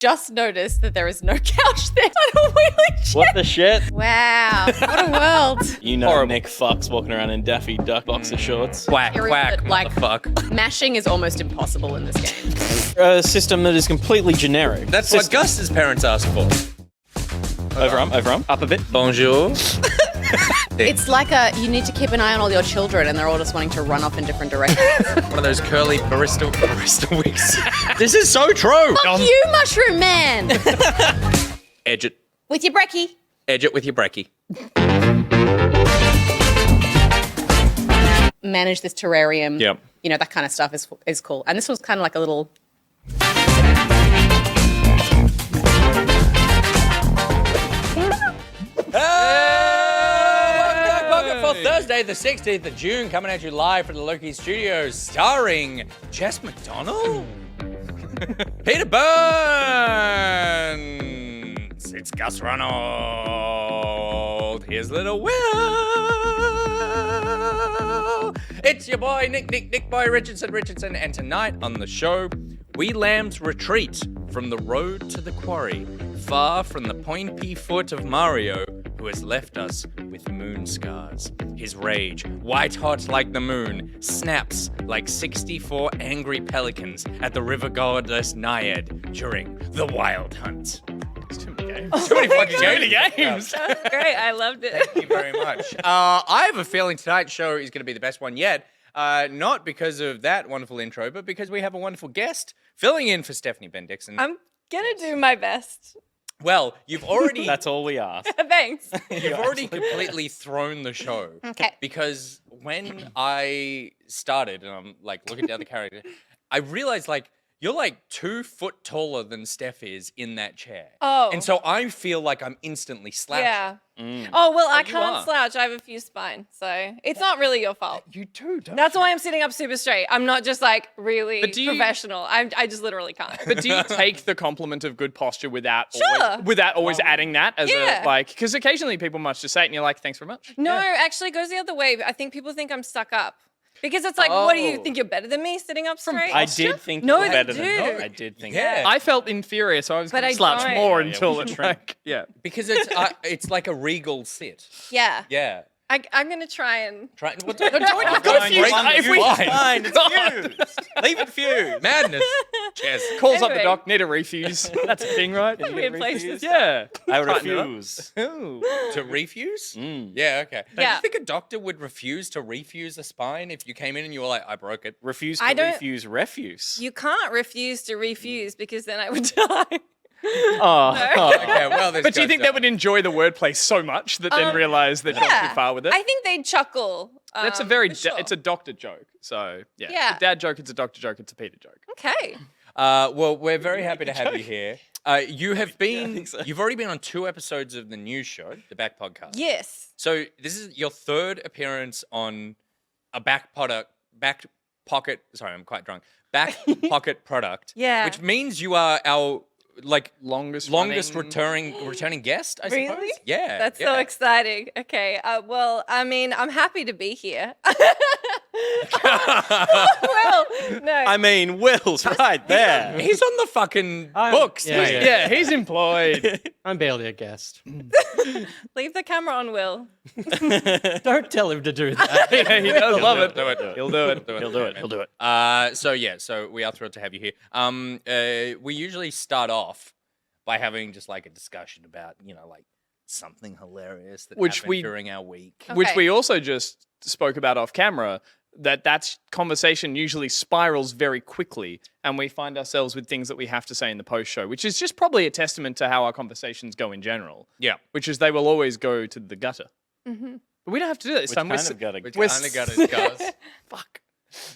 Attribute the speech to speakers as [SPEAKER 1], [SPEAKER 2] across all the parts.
[SPEAKER 1] just noticed that there is no couch there on a wheelie chair.
[SPEAKER 2] What the shit?
[SPEAKER 1] Wow, what a world.
[SPEAKER 2] You know Nick fucks walking around in Daffy Duck boxer shorts.
[SPEAKER 3] Quack, quack,
[SPEAKER 1] Like,
[SPEAKER 3] motherfuck.
[SPEAKER 1] mashing is almost impossible in this game.
[SPEAKER 2] A system that is completely generic.
[SPEAKER 3] That's what Gus's parents asked for.
[SPEAKER 2] Overarm, up a bit.
[SPEAKER 3] Bonjour.
[SPEAKER 1] It's like you need to keep an eye on all your children and they're all just wanting to run off in different directions.
[SPEAKER 3] One of those curly barista wigs. This is so true.
[SPEAKER 1] Fuck you, Mushroom Man!
[SPEAKER 3] Edge it.
[SPEAKER 1] With your brekkie.
[SPEAKER 3] Edge it with your brekkie.
[SPEAKER 1] Manage this terrarium.
[SPEAKER 3] Yep.
[SPEAKER 1] You know, that kind of stuff is cool. And this was kind of like a little...
[SPEAKER 3] For Thursday, the 16th of June, coming at you live from the Loki Studios, starring Jess McDonald, Peter Burns, it's Gus Ronald, here's little Will, it's your boy Nick Boy Richardson, and tonight on the show, we lambs retreat from the road to the quarry, far from the pointy foot of Mario, who has left us with moon scars. His rage, white hot like the moon, snaps like 64 angry pelicans at the river goddess Naiad during the wild hunt. It's too many games. Too many fucking games.
[SPEAKER 1] That's great. I loved it.
[SPEAKER 3] Thank you very much. I have a feeling tonight's show is going to be the best one yet. Not because of that wonderful intro, but because we have a wonderful guest filling in for Stephanie Ben-Dixon.
[SPEAKER 4] I'm gonna do my best.
[SPEAKER 3] Well, you've already...
[SPEAKER 2] That's all we ask.
[SPEAKER 4] Thanks.
[SPEAKER 3] You've already completely thrown the show.
[SPEAKER 1] Okay.
[SPEAKER 3] Because when I started, and I'm like looking down the character, I realized like you're like 2 foot taller than Steph is in that chair.
[SPEAKER 4] Oh.
[SPEAKER 3] And so I feel like I'm instantly slouching.
[SPEAKER 4] Yeah. Oh, well, I
[SPEAKER 3] you
[SPEAKER 4] can't
[SPEAKER 3] are.
[SPEAKER 4] slouch. I have a few spine, so it's not really your fault.
[SPEAKER 3] You do, don't
[SPEAKER 4] That's why I'm sitting up super straight. I'm not just like really
[SPEAKER 5] But do you-
[SPEAKER 4] professional. I just literally can't.
[SPEAKER 5] But do you take the compliment of good posture without
[SPEAKER 4] Sure.
[SPEAKER 5] always adding that as
[SPEAKER 4] Yeah.
[SPEAKER 5] a like? Because occasionally people must just say it and you're like, thanks very much.
[SPEAKER 4] No, actually it goes the other way. I think people think I'm stuck up. Because it's like, what do you
[SPEAKER 3] Oh.
[SPEAKER 4] think you're better than me sitting up straight?
[SPEAKER 2] I did think
[SPEAKER 4] No,
[SPEAKER 2] you were
[SPEAKER 4] they
[SPEAKER 2] better
[SPEAKER 4] do.
[SPEAKER 2] than I did think.
[SPEAKER 3] Yeah.
[SPEAKER 5] I felt inferior, so I was
[SPEAKER 4] But
[SPEAKER 5] going
[SPEAKER 4] I
[SPEAKER 5] to slouch
[SPEAKER 4] don't.
[SPEAKER 5] more
[SPEAKER 2] Yeah,
[SPEAKER 5] until
[SPEAKER 2] we
[SPEAKER 5] it's
[SPEAKER 2] should try.
[SPEAKER 5] like, yeah.
[SPEAKER 3] Because it's like a regal sit.
[SPEAKER 4] Yeah.
[SPEAKER 3] Yeah.
[SPEAKER 4] I'm gonna try and
[SPEAKER 3] Try and what?
[SPEAKER 5] Go
[SPEAKER 3] Fine,
[SPEAKER 5] fuse. If we
[SPEAKER 2] Fine, it's fused. Leave it fused.
[SPEAKER 3] Madness. Cheers.
[SPEAKER 5] calls up the
[SPEAKER 4] Anyway.
[SPEAKER 5] doc, need a refuse. That's a thing, right?
[SPEAKER 4] weird places.
[SPEAKER 5] Yeah.
[SPEAKER 2] I
[SPEAKER 5] Tighten it up.
[SPEAKER 2] refuse.
[SPEAKER 3] To refuse? Yeah, okay. Do
[SPEAKER 4] Yeah.
[SPEAKER 3] you think a doctor would refuse to refuse a spine if you came in and you were like, I broke it?
[SPEAKER 2] Refuse
[SPEAKER 4] I
[SPEAKER 2] to
[SPEAKER 4] don't-
[SPEAKER 2] refuse refuse.
[SPEAKER 4] You can't refuse to refuse because then I would die.
[SPEAKER 2] Oh.
[SPEAKER 3] Okay, well, this
[SPEAKER 5] But do you
[SPEAKER 3] goes
[SPEAKER 5] think
[SPEAKER 3] down.
[SPEAKER 5] they would enjoy the wordplay so much that then realize they've gone too far with it?
[SPEAKER 4] I think they'd chuckle.
[SPEAKER 5] That's a very,
[SPEAKER 4] for sure.
[SPEAKER 5] it's a doctor joke. So, yeah.
[SPEAKER 4] Yeah.
[SPEAKER 5] It's a dad joke, it's a doctor joke, it's a Peter joke.
[SPEAKER 4] Okay.
[SPEAKER 3] Well, we're very happy to have you here. You have been,
[SPEAKER 2] think so.
[SPEAKER 3] you've already been on 2 episodes of the news show, the Back Podcast.
[SPEAKER 4] Yes.
[SPEAKER 3] So this is your 3rd appearance on a back pocket, sorry, I'm quite drunk, back pocket product.
[SPEAKER 4] Yeah.
[SPEAKER 3] Which means you are our, like,
[SPEAKER 5] Longest
[SPEAKER 3] returning guest, I suppose.
[SPEAKER 4] Really?
[SPEAKER 3] Yeah.
[SPEAKER 4] That's so exciting. Okay. Well, I mean, I'm happy to be here. Well, no.
[SPEAKER 2] I mean, Will's right there.
[SPEAKER 3] He's on the fucking books,
[SPEAKER 6] yeah,
[SPEAKER 3] mate.
[SPEAKER 5] Yeah, he's employed.
[SPEAKER 6] I'm barely a guest.
[SPEAKER 4] Leave the camera on, Will.
[SPEAKER 6] Don't tell him to do that.
[SPEAKER 5] Yeah, he does love it.
[SPEAKER 3] Do it.
[SPEAKER 5] He'll do it.
[SPEAKER 2] He'll do it. He'll do it.
[SPEAKER 3] So we are thrilled to have you here. We usually start off by having just like a discussion about, like something hilarious that
[SPEAKER 5] Which
[SPEAKER 3] happened
[SPEAKER 5] we-
[SPEAKER 3] during our week.
[SPEAKER 4] Okay.
[SPEAKER 5] Which we also just spoke about off camera, that conversation usually spirals very quickly and we find ourselves with things that we have to say in the post show, which is just probably a testament to how our conversations go in general.
[SPEAKER 3] Yeah.
[SPEAKER 5] Which is they will always go to the gutter.
[SPEAKER 4] Mm-hmm.
[SPEAKER 5] But we don't have to do that this
[SPEAKER 2] Which
[SPEAKER 5] time.
[SPEAKER 2] kind of got
[SPEAKER 3] Which
[SPEAKER 5] We're
[SPEAKER 3] kind of gutters, guys.
[SPEAKER 5] Fuck.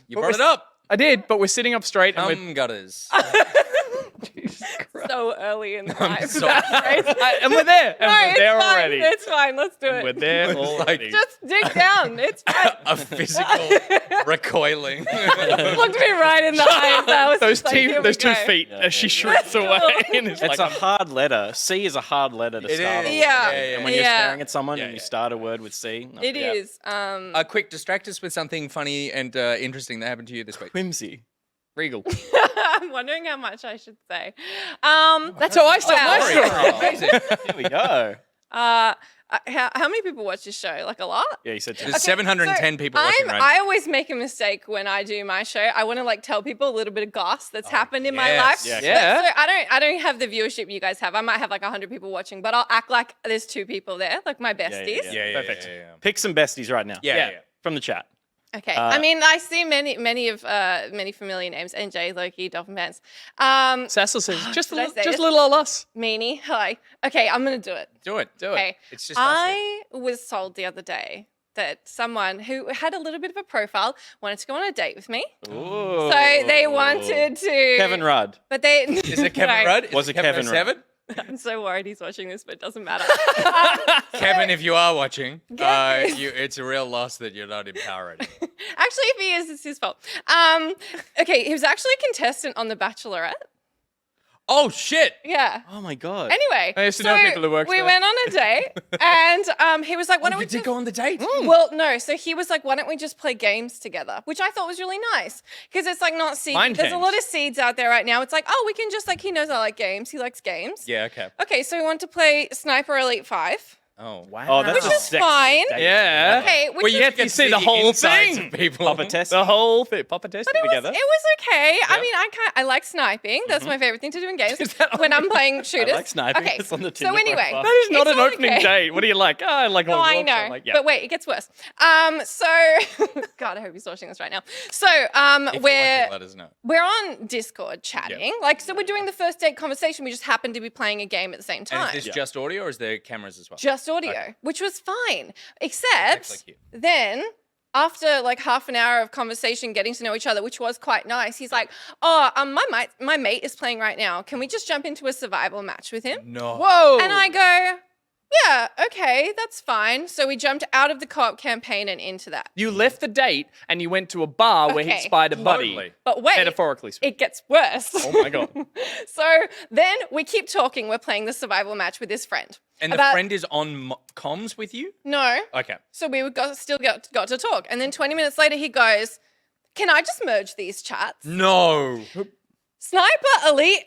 [SPEAKER 3] You
[SPEAKER 5] But
[SPEAKER 3] brought it
[SPEAKER 5] we're-
[SPEAKER 3] up.
[SPEAKER 5] I did, but we're sitting up straight and we're
[SPEAKER 3] Gutters.
[SPEAKER 4] So early in the
[SPEAKER 3] I'm
[SPEAKER 4] night.
[SPEAKER 3] so-
[SPEAKER 5] and we're there. And
[SPEAKER 4] No,
[SPEAKER 5] we're
[SPEAKER 4] it's
[SPEAKER 5] there
[SPEAKER 4] fine.
[SPEAKER 5] already.
[SPEAKER 4] It's fine. Let's do
[SPEAKER 5] We're
[SPEAKER 4] it.
[SPEAKER 5] there
[SPEAKER 3] It's like-
[SPEAKER 5] already.
[SPEAKER 4] Just dig down. It's fine.
[SPEAKER 3] A physical recoiling.
[SPEAKER 4] Looked me right in the eyes. I was
[SPEAKER 5] those
[SPEAKER 4] just like, here we
[SPEAKER 5] two
[SPEAKER 4] go.
[SPEAKER 5] feet as she shrinks away. And it's
[SPEAKER 2] It's
[SPEAKER 5] like,
[SPEAKER 2] a hard letter. C is a hard letter to
[SPEAKER 3] It
[SPEAKER 2] start
[SPEAKER 3] is.
[SPEAKER 2] with.
[SPEAKER 4] Yeah.
[SPEAKER 2] And when you're
[SPEAKER 4] Yeah.
[SPEAKER 2] staring at someone
[SPEAKER 3] Yeah,
[SPEAKER 2] and you
[SPEAKER 3] yeah.
[SPEAKER 2] start a word with C. no,
[SPEAKER 4] It
[SPEAKER 2] yeah.
[SPEAKER 4] is.
[SPEAKER 3] Quick, distract us with something funny and interesting that happened to you this week.
[SPEAKER 2] Whimsy.
[SPEAKER 5] Regal.
[SPEAKER 4] I'm wondering how much I should say.
[SPEAKER 5] That's how I start my
[SPEAKER 4] Well-
[SPEAKER 5] story.
[SPEAKER 3] Amazing.
[SPEAKER 2] Here we go.
[SPEAKER 4] How many people watch this show? Like a lot?
[SPEAKER 2] Yeah, you said
[SPEAKER 3] There's 710 people watching right
[SPEAKER 4] I
[SPEAKER 3] now.
[SPEAKER 4] always make a mistake when I do my show. I want to like tell people a little bit of goss that's happened in my
[SPEAKER 3] yes.
[SPEAKER 4] life.
[SPEAKER 2] Yeah.
[SPEAKER 4] So I don't have the viewership you guys have. I might have like 100 people watching, but I'll act like there's 2 people there, like my besties.
[SPEAKER 2] yeah.
[SPEAKER 5] Perfect.
[SPEAKER 2] Pick some besties right now.
[SPEAKER 3] Yeah.
[SPEAKER 2] From the chat.
[SPEAKER 4] Okay. I mean, I see many familiar names. NJ, Loki, Dolphin Pants.
[SPEAKER 5] Cecil says, just
[SPEAKER 4] Should I say this?
[SPEAKER 5] little old us.
[SPEAKER 4] Meanie. Hi. Okay, I'm gonna do it.
[SPEAKER 3] Do it.
[SPEAKER 4] Okay.
[SPEAKER 3] It's just us
[SPEAKER 4] I was told the other day that someone who had a little bit of a profile wanted to go on a date with me.
[SPEAKER 2] Ooh.
[SPEAKER 4] So they wanted to
[SPEAKER 2] Kevin Rudd.
[SPEAKER 4] But they
[SPEAKER 3] Is it Kevin
[SPEAKER 4] No.
[SPEAKER 3] Rudd?
[SPEAKER 2] Was it Kevin Rudd?
[SPEAKER 3] 07?
[SPEAKER 4] I'm so worried he's watching this, but it doesn't matter.
[SPEAKER 3] Kevin, if you are watching,
[SPEAKER 4] Get-
[SPEAKER 3] it's a real loss that you're not in power anymore.
[SPEAKER 4] Actually, if he is, it's his fault. Okay, he was actually a contestant on The Bachelorette.
[SPEAKER 3] Oh, shit.
[SPEAKER 4] Yeah.
[SPEAKER 2] Oh my god.
[SPEAKER 4] Anyway,
[SPEAKER 5] I used to know people who worked
[SPEAKER 4] we
[SPEAKER 5] there.
[SPEAKER 4] went on a date, and he was like, "Why don't we
[SPEAKER 3] You did
[SPEAKER 4] just
[SPEAKER 3] go on the date?
[SPEAKER 4] Well, no. So he was like, "Why don't we just play games together?" Which I thought was really nice because it's like not seed.
[SPEAKER 5] Mind
[SPEAKER 4] There's a
[SPEAKER 5] games.
[SPEAKER 4] lot of seeds out there right now. It's like, oh, we can just like he knows I like games. He likes games.
[SPEAKER 3] Yeah, okay.
[SPEAKER 4] Okay, so we want to play Sniper Elite 5.
[SPEAKER 3] Oh, wow.
[SPEAKER 2] Oh, that's
[SPEAKER 4] Which
[SPEAKER 2] a
[SPEAKER 4] is
[SPEAKER 2] sexy
[SPEAKER 4] fine.
[SPEAKER 2] date.
[SPEAKER 5] Yeah.
[SPEAKER 4] Okay, which
[SPEAKER 3] Well, you
[SPEAKER 4] is,
[SPEAKER 3] get to
[SPEAKER 5] see the whole
[SPEAKER 3] insides
[SPEAKER 5] thing.
[SPEAKER 3] of people.
[SPEAKER 2] Papa test.
[SPEAKER 5] The whole thing. Papa testing
[SPEAKER 4] but it
[SPEAKER 5] together.
[SPEAKER 4] was okay. I mean, I like sniping. That's my favorite thing to do in games when I'm playing shooters.
[SPEAKER 2] like sniping.
[SPEAKER 4] Okay,
[SPEAKER 2] It's on the
[SPEAKER 4] so
[SPEAKER 2] Tinder
[SPEAKER 4] anyway,
[SPEAKER 2] profile.
[SPEAKER 5] That is not
[SPEAKER 4] it's
[SPEAKER 5] an opening
[SPEAKER 4] okay.
[SPEAKER 5] date. What do you like? Oh, I like
[SPEAKER 4] No,
[SPEAKER 5] all
[SPEAKER 4] I
[SPEAKER 5] walks.
[SPEAKER 4] know.
[SPEAKER 5] I'm like, yeah.
[SPEAKER 4] But wait, it gets worse. So God, I hope he's watching this right now. So
[SPEAKER 3] If you want
[SPEAKER 4] we're
[SPEAKER 3] to, let us know.
[SPEAKER 4] we're on Discord chatting. Like, so we're doing the first date conversation. We just happen to be playing a game at the same
[SPEAKER 3] And
[SPEAKER 4] time.
[SPEAKER 3] is this just audio or is there cameras as well?
[SPEAKER 4] Just audio, which was fine. Except
[SPEAKER 3] Like you.
[SPEAKER 4] then after like half an hour of conversation, getting to know each other, which was quite nice, he's like, "Oh, my mate is playing right now. Can we just jump into a survival match with him?"
[SPEAKER 3] No.
[SPEAKER 5] Whoa.
[SPEAKER 4] And I go, "Yeah, okay, that's fine." So we jumped out of the co-op campaign and into that.
[SPEAKER 5] You left the date and you went to a bar where he
[SPEAKER 4] Okay.
[SPEAKER 5] spied a buddy.
[SPEAKER 3] Totally.
[SPEAKER 4] But wait,
[SPEAKER 5] Metaphorically speaking.
[SPEAKER 4] it gets worse.
[SPEAKER 5] Oh my god.
[SPEAKER 4] So then we keep talking. We're playing the survival match with this friend.
[SPEAKER 3] And the
[SPEAKER 4] About-
[SPEAKER 3] friend is on comms with you?
[SPEAKER 4] No.
[SPEAKER 3] Okay.
[SPEAKER 4] So we still got to talk. And then 20 minutes later, he goes, "Can I just merge these chats?"
[SPEAKER 3] No.
[SPEAKER 4] Sniper Elite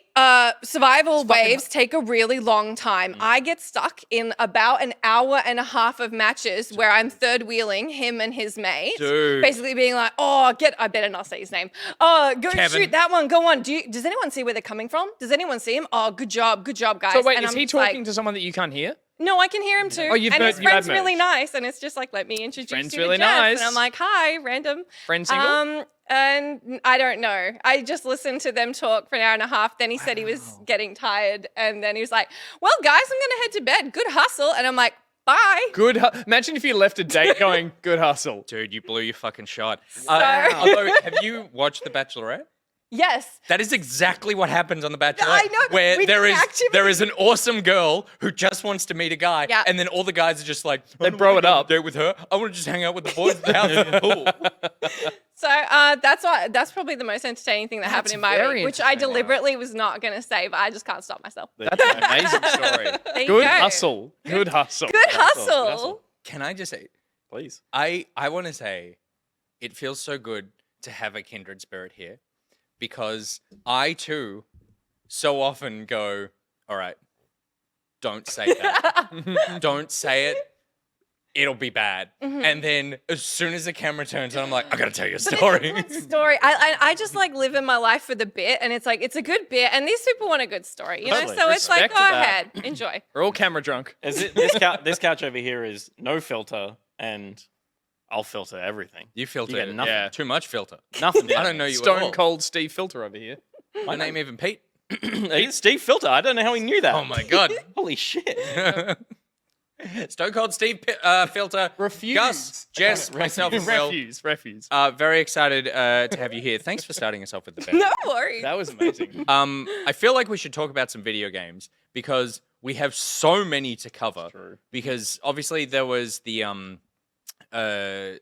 [SPEAKER 4] survival waves take a really long time. I get stuck in about an hour and a half of matches where I'm third wheeling him and his mate.
[SPEAKER 3] Dude.
[SPEAKER 4] Basically being like, "Oh, I better not say his name. Oh, go
[SPEAKER 3] Kevin.
[SPEAKER 4] shoot that one. Go on. Does anyone see where they're coming from? Does anyone see him? Oh, good job, guys."
[SPEAKER 5] So wait,
[SPEAKER 4] And
[SPEAKER 5] is
[SPEAKER 4] I'm
[SPEAKER 5] he
[SPEAKER 4] just like,
[SPEAKER 5] talking to someone that you can't hear?
[SPEAKER 4] No, I can hear him too.
[SPEAKER 5] Oh, you've
[SPEAKER 4] and
[SPEAKER 5] heard-
[SPEAKER 4] his
[SPEAKER 5] you have
[SPEAKER 4] friend's really
[SPEAKER 5] merged.
[SPEAKER 4] nice, and it's just like, let me introduce
[SPEAKER 5] Friend's
[SPEAKER 4] you
[SPEAKER 5] really
[SPEAKER 4] to Jess.
[SPEAKER 5] nice.
[SPEAKER 4] And I'm like, "Hi, random."
[SPEAKER 5] Friend single?
[SPEAKER 4] And I don't know. I just listened to them talk for an hour and a half. Then he said he was getting tired, and then he was like, "Well, guys, I'm gonna head to bed. Good hustle." And I'm like, "Bye."
[SPEAKER 5] Good. Imagine if you left a date going, good hustle.
[SPEAKER 3] Dude, you blew your fucking shot.
[SPEAKER 4] Sorry.
[SPEAKER 3] Although, have you watched The Bachelorette?
[SPEAKER 4] Yes.
[SPEAKER 3] That is exactly what happens on The Bachelorette.
[SPEAKER 4] I know,
[SPEAKER 3] Where
[SPEAKER 4] with
[SPEAKER 3] there
[SPEAKER 4] the
[SPEAKER 3] is
[SPEAKER 4] activity.
[SPEAKER 3] an awesome girl who just wants to meet a guy,
[SPEAKER 4] Yeah.
[SPEAKER 3] and then all the guys are just like,
[SPEAKER 5] They bro it up.
[SPEAKER 3] Date with her. I want to just hang out with the boys at the house and the pool.
[SPEAKER 4] So that's probably the most entertaining thing that happened in my
[SPEAKER 5] very
[SPEAKER 4] week, which I deliberately was not gonna say, but I just can't stop myself.
[SPEAKER 2] That's an amazing story.
[SPEAKER 4] There you
[SPEAKER 5] Good
[SPEAKER 4] go.
[SPEAKER 5] hustle. Good hustle.
[SPEAKER 4] Good
[SPEAKER 2] hustle.
[SPEAKER 4] hustle.
[SPEAKER 3] Can I just say,
[SPEAKER 2] Please.
[SPEAKER 3] I want to say, it feels so good to have a kindred spirit here, because I too so often go, all right, don't say that. Don't say it. It'll be bad. And then as soon as the camera turns on, I'm like, I gotta tell you a story.
[SPEAKER 4] Story. I just like live in my life for the bit, and it's like it's a good bit, and these people want a good story, you know.
[SPEAKER 2] Totally.
[SPEAKER 4] So it's like,
[SPEAKER 5] Respect
[SPEAKER 4] go
[SPEAKER 5] that.
[SPEAKER 4] ahead, enjoy.
[SPEAKER 5] We're all camera drunk.
[SPEAKER 2] This couch over here is no filter, and I'll filter everything.
[SPEAKER 3] You filter
[SPEAKER 2] You get nothing.
[SPEAKER 5] Yeah.
[SPEAKER 3] too much filter.
[SPEAKER 2] Nothing.
[SPEAKER 3] I don't know you at
[SPEAKER 5] Stone
[SPEAKER 3] all.
[SPEAKER 5] cold Steve Filter over here.
[SPEAKER 3] My name even Pete.
[SPEAKER 2] He's Steve Filter. I don't know how he knew that.
[SPEAKER 3] Oh my god.
[SPEAKER 2] Holy shit.
[SPEAKER 3] Stone Cold Steve Filter.
[SPEAKER 5] Refuse.
[SPEAKER 3] Gus, Jess, myself, and Will.
[SPEAKER 5] Refuse.
[SPEAKER 3] Very excited to have you here. Thanks for starting us off with the best.
[SPEAKER 4] No worries.
[SPEAKER 5] That was amazing.
[SPEAKER 3] I feel like we should talk about some video games because we have so many to cover.
[SPEAKER 5] True.
[SPEAKER 3] Because obviously there was the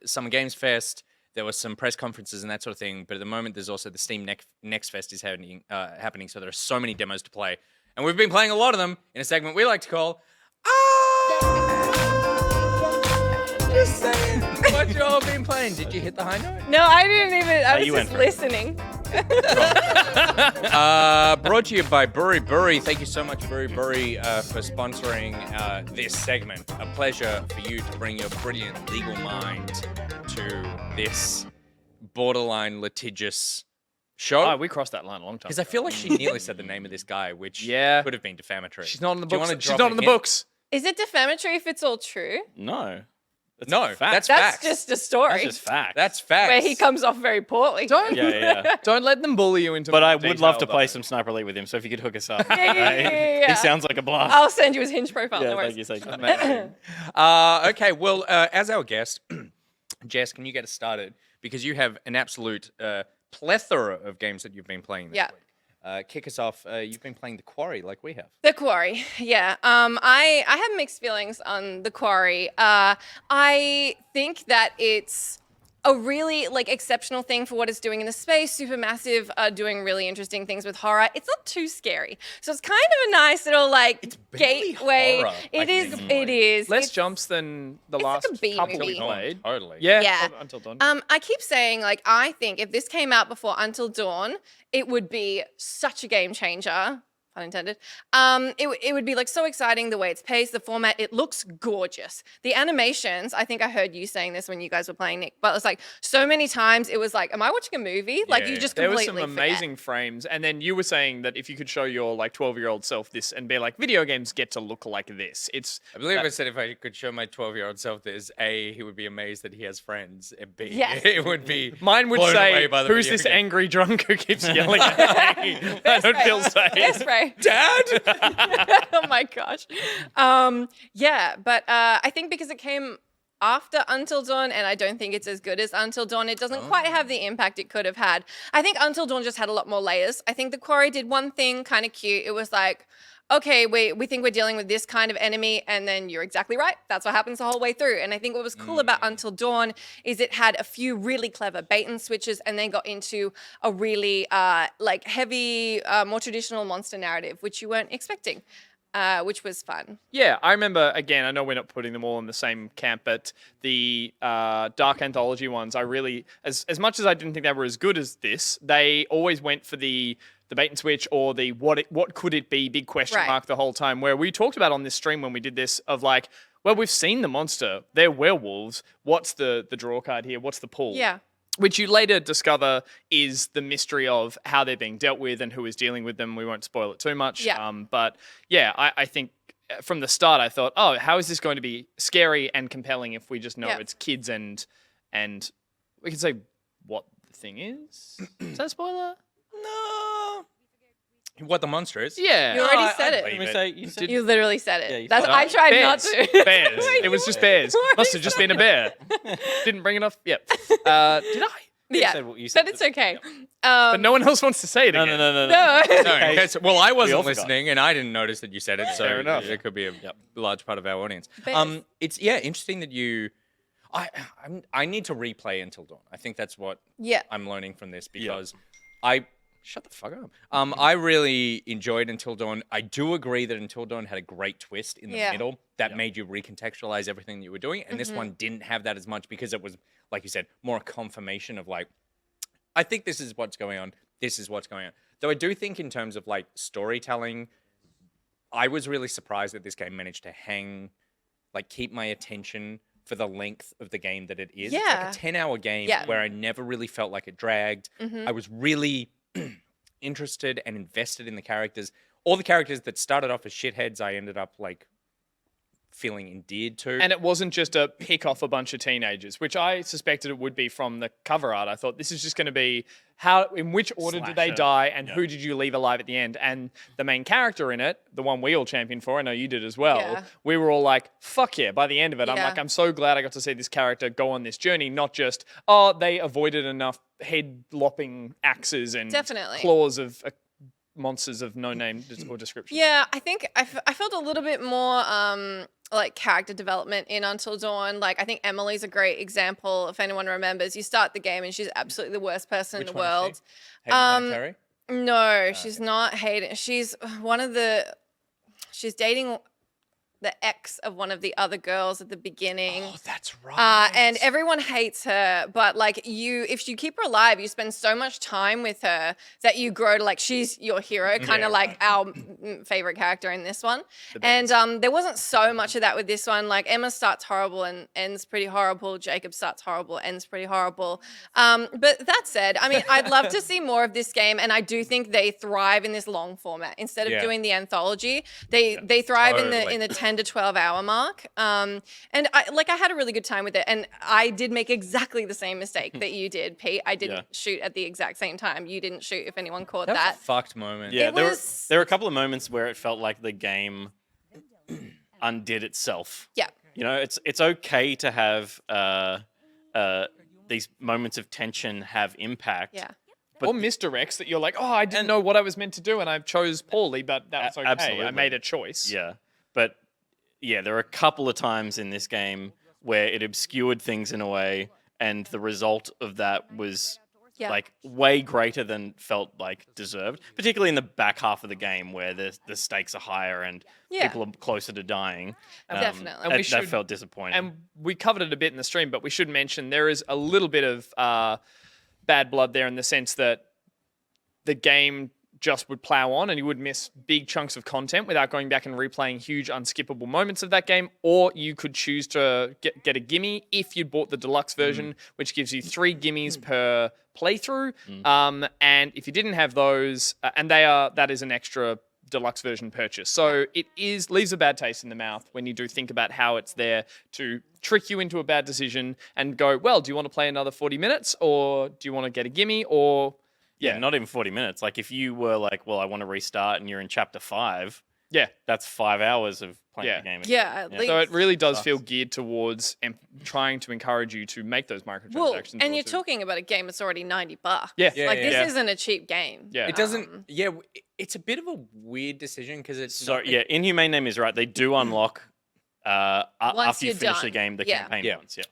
[SPEAKER 3] Summer Games Fest, there was some press conferences and that sort of thing. But at the moment, there's also the Steam Next Fest is happening. So there are so many demos to play, and we've been playing a lot of them in a segment we like to call. Just saying. What you all been playing? Did you hit the high note?
[SPEAKER 4] No, I didn't even. I was
[SPEAKER 2] you
[SPEAKER 4] just
[SPEAKER 2] went for it.
[SPEAKER 4] listening.
[SPEAKER 3] Brought to you by BuriBuri. Thank you so much, BuriBuri, for sponsoring this segment. A pleasure for you to bring your brilliant legal mind to this borderline litigious show.
[SPEAKER 5] Oh, we crossed that line a long time
[SPEAKER 3] Because I
[SPEAKER 5] ago.
[SPEAKER 3] feel like she nearly said the name of this guy, which
[SPEAKER 5] Yeah.
[SPEAKER 3] could have been defamatory.
[SPEAKER 5] She's not in the
[SPEAKER 3] Do you
[SPEAKER 5] books.
[SPEAKER 3] wanna
[SPEAKER 5] She's
[SPEAKER 3] drop
[SPEAKER 5] not
[SPEAKER 3] a
[SPEAKER 5] in the
[SPEAKER 3] hint?
[SPEAKER 5] books.
[SPEAKER 4] Is it defamatory if it's all true?
[SPEAKER 2] No. That's
[SPEAKER 3] No,
[SPEAKER 2] a fact.
[SPEAKER 3] that's
[SPEAKER 4] That's
[SPEAKER 3] facts.
[SPEAKER 4] just a story
[SPEAKER 2] That's just facts.
[SPEAKER 3] That's facts.
[SPEAKER 4] where he comes off very poorly.
[SPEAKER 5] Don't
[SPEAKER 2] Yeah.
[SPEAKER 5] don't let them bully you into.
[SPEAKER 2] But
[SPEAKER 5] more
[SPEAKER 2] I would love to
[SPEAKER 5] detail,
[SPEAKER 2] play
[SPEAKER 5] though.
[SPEAKER 2] some Sniper Elite with him, so if you could hook us up.
[SPEAKER 4] Yeah.
[SPEAKER 2] He sounds like a blast.
[SPEAKER 4] I'll send you his Hinge profile.
[SPEAKER 2] Yeah,
[SPEAKER 4] no worries.
[SPEAKER 2] thank you.
[SPEAKER 5] Amazing.
[SPEAKER 3] Okay, well, as our guest, Jess, can you get us started? Because you have an absolute plethora of games that you've been playing this
[SPEAKER 4] Yeah.
[SPEAKER 3] week. Kick us off. You've been playing The Quarry like we have.
[SPEAKER 4] The Quarry, yeah. I have mixed feelings on The Quarry. I think that it's a really exceptional thing for what it's doing in the space. Supermassive doing really interesting things with horror. It's not too scary, so it's kind of a nice little
[SPEAKER 3] barely
[SPEAKER 4] gateway.
[SPEAKER 3] horror, I
[SPEAKER 4] It is.
[SPEAKER 3] think.
[SPEAKER 4] It is.
[SPEAKER 5] Less
[SPEAKER 4] It's-
[SPEAKER 5] jumps than the
[SPEAKER 4] it's like
[SPEAKER 5] last
[SPEAKER 4] a B
[SPEAKER 5] couple we
[SPEAKER 4] movie.
[SPEAKER 5] played.
[SPEAKER 3] Totally.
[SPEAKER 5] Yeah.
[SPEAKER 4] Yeah.
[SPEAKER 5] Until Dawn.
[SPEAKER 4] I keep saying, I think if this came out before Until Dawn, it would be such a game changer. Pun intended. It would be so exciting the way it's paced, the format. It looks gorgeous. The animations. I think I heard you saying this when you guys were playing, Nick. But it's so many times it was am I watching a movie? You just
[SPEAKER 5] There were
[SPEAKER 4] completely
[SPEAKER 5] some
[SPEAKER 4] forget.
[SPEAKER 5] amazing frames, and then you were saying that if you could show your 12-year-old self this and be like, video games get to look like this. It's
[SPEAKER 3] I believe I said if I could show my 12-year-old self this, A, he would be amazed that he has friends, and B,
[SPEAKER 4] Yes.
[SPEAKER 3] it would be
[SPEAKER 5] mine would
[SPEAKER 3] blown
[SPEAKER 5] say,
[SPEAKER 3] away by the
[SPEAKER 5] "Who's
[SPEAKER 3] video
[SPEAKER 5] this
[SPEAKER 3] game."
[SPEAKER 5] angry drunk who keeps yelling at me?" I don't feel safe.
[SPEAKER 4] Yes, Ray.
[SPEAKER 3] Dad?
[SPEAKER 4] Oh my gosh. Yeah, but I think because it came after Until Dawn, and I don't think it's as good as Until Dawn, it doesn't quite have the impact it could have had. I think Until Dawn just had a lot more layers. I think The Quarry did one thing kind of cute. It was okay, we think we're dealing with this kind of enemy, and then you're exactly right. That's what happens the whole way through. And I think what was cool about Until Dawn is it had a few really clever bait and switches, and then got into a really heavy, more traditional monster narrative, which you weren't expecting, which was fun.
[SPEAKER 5] Yeah, I remember, again, I know we're not putting them all in the same camp, but the Dark Anthology ones, I really, as much as I didn't think they were as good as this, they always went for the bait and switch or the what could it be big question
[SPEAKER 4] Right.
[SPEAKER 5] mark the whole time, where we talked about on this stream when we did this of well, we've seen the monster, they're werewolves, what's the draw card here, what's the pull?
[SPEAKER 4] Yeah.
[SPEAKER 5] Which you later discover is the mystery of how they're being dealt with and who is dealing with them. We won't spoil it too much.
[SPEAKER 4] Yeah.
[SPEAKER 5] But yeah, I think from the start I thought, oh, how is this going to be scary and compelling if we just know
[SPEAKER 4] Yeah.
[SPEAKER 5] it's kids and we can say what the thing is? Is that a spoiler?
[SPEAKER 3] No. What the monster is?
[SPEAKER 5] Yeah.
[SPEAKER 4] You already
[SPEAKER 3] I
[SPEAKER 4] said it.
[SPEAKER 3] believe
[SPEAKER 2] Let me say, you said
[SPEAKER 4] You literally said it.
[SPEAKER 2] Yeah, you
[SPEAKER 4] That's
[SPEAKER 2] said
[SPEAKER 4] I
[SPEAKER 2] it.
[SPEAKER 4] tried not
[SPEAKER 5] Bears.
[SPEAKER 4] to.
[SPEAKER 5] Bears.
[SPEAKER 4] Wait,
[SPEAKER 5] It was
[SPEAKER 4] you
[SPEAKER 5] just bears.
[SPEAKER 4] already
[SPEAKER 5] Must have just been a bear. Didn't bring enough. Yep. Did I?
[SPEAKER 4] Yeah,
[SPEAKER 2] said what you said.
[SPEAKER 4] but it's okay.
[SPEAKER 5] But no one else wants to say it
[SPEAKER 2] No,
[SPEAKER 5] again.
[SPEAKER 2] no.
[SPEAKER 4] No.
[SPEAKER 3] No, okay, so- well, I
[SPEAKER 2] all
[SPEAKER 3] wasn't
[SPEAKER 2] forgot.
[SPEAKER 3] listening, and I didn't notice that you said it, so
[SPEAKER 5] Fair enough.
[SPEAKER 3] it could be a large part of our audience.
[SPEAKER 4] Bears.
[SPEAKER 3] It's interesting that you. I need to replay Until Dawn. I think that's what
[SPEAKER 4] Yeah.
[SPEAKER 3] I'm learning from this because I shut the fuck up. I really enjoyed Until Dawn. I do agree that Until Dawn had a great twist in the
[SPEAKER 4] Yeah.
[SPEAKER 3] middle that made you recontextualize everything that you were doing, and this one didn't have that as much because it was, like you said, more a confirmation of I think this is what's going on. This is what's going on. Though I do think in terms of storytelling, I was really surprised that this game managed to keep my attention for the length of the game that it is.
[SPEAKER 4] Yeah.
[SPEAKER 3] It's a 10-hour game
[SPEAKER 4] Yeah.
[SPEAKER 3] where I never really felt like it dragged. I was really interested and invested in the characters. All the characters that started off as shitheads, I ended up feeling endeared to.
[SPEAKER 5] And it wasn't just a pick off a bunch of teenagers, which I suspected it would be from the cover art. I thought this is just going to be in which order did they
[SPEAKER 2] Slasher.
[SPEAKER 5] die and who did you leave alive at the end? And the main character in it, the one we all championed for, I know you did as well,
[SPEAKER 4] Yeah.
[SPEAKER 5] we were all like, fuck yeah, by the end of it.
[SPEAKER 4] Yeah.
[SPEAKER 5] I'm so glad I got to see this character go on this journey, not just, they avoided enough head lopping axes and
[SPEAKER 4] Definitely.
[SPEAKER 5] claws of monsters of no name or description.
[SPEAKER 4] Yeah, I think I felt a little bit more character development in Until Dawn. I think Emily's a great example. If anyone remembers, you start the game and she's absolutely the worst person in the world.
[SPEAKER 3] Hayden Terry?
[SPEAKER 4] No, she's not Hayden. She's she's dating the ex of one of the other girls at the beginning.
[SPEAKER 3] Oh, that's right.
[SPEAKER 4] And everyone hates her, but like if you keep her alive, you spend so much time with her that you grow to like she's your hero, kind of like our favorite character in this one. And there wasn't so much of that with this one. Like Emma starts horrible and ends pretty horrible. Jacob starts horrible, ends pretty horrible. But that said, I mean, I'd love to see more of this game, and I do think they thrive in this long format instead of doing the anthology. They thrive in the 10 to 12 hour mark. And I had a really good time with it, and I did make exactly the same mistake that you did, Pete. I didn't shoot at the exact same time. You didn't shoot, if anyone caught that.
[SPEAKER 3] was a fucked moment.
[SPEAKER 2] Yeah,
[SPEAKER 4] It
[SPEAKER 2] there
[SPEAKER 4] was-
[SPEAKER 2] were a couple of moments where it felt like the game undid itself.
[SPEAKER 4] Yeah.
[SPEAKER 2] You know, it's okay to have these moments of tension have impact.
[SPEAKER 4] Yeah.
[SPEAKER 5] or misdirects that you're like, oh, I didn't know what I was meant to do and I chose poorly, but that was okay.
[SPEAKER 2] Absolutely.
[SPEAKER 5] I made a choice.
[SPEAKER 2] Yeah. But yeah, there are a couple of times in this game where it obscured things in a way, and the result of that was like way greater than felt like deserved, particularly in the back half of the game where the stakes are higher and people are closer to dying.
[SPEAKER 4] Definitely.
[SPEAKER 5] And
[SPEAKER 2] that felt disappointing.
[SPEAKER 5] And we covered it a bit in the stream, but we should mention there is a little bit of bad blood there in the sense that the game just would plow on and you would miss big chunks of content without going back and replaying huge unskippable moments of that game, or you could choose to get a gimme if you'd bought the deluxe version, which gives you 3 gimmies per playthrough. And if you didn't have those, and that is an extra deluxe version purchase. So it leaves a bad taste in the mouth when you do think about how it's there to trick you into a bad decision and go, well, do you want to play another 40 minutes or do you want to get a gimme or...
[SPEAKER 2] Yeah, not even 40 minutes. Like if you were like, well, I want to restart and you're in chapter 5, that's 5 hours of playing the game again.
[SPEAKER 4] Yeah, at least.
[SPEAKER 5] So it really does feel geared towards trying to encourage you to make those microtransactions.
[SPEAKER 4] Well, and
[SPEAKER 5] or
[SPEAKER 4] you're
[SPEAKER 5] to-
[SPEAKER 4] talking about a game that's already $90.
[SPEAKER 5] Yeah.
[SPEAKER 4] Like this isn't a cheap game.
[SPEAKER 5] Yeah.
[SPEAKER 3] It doesn't. Yeah, it's a bit of a weird decision because it's
[SPEAKER 2] So
[SPEAKER 3] not,
[SPEAKER 2] yeah, Inhumane Name is right. They do unlock after you
[SPEAKER 4] you're
[SPEAKER 2] finish the
[SPEAKER 4] done.
[SPEAKER 2] game, the campaign points. Yeah.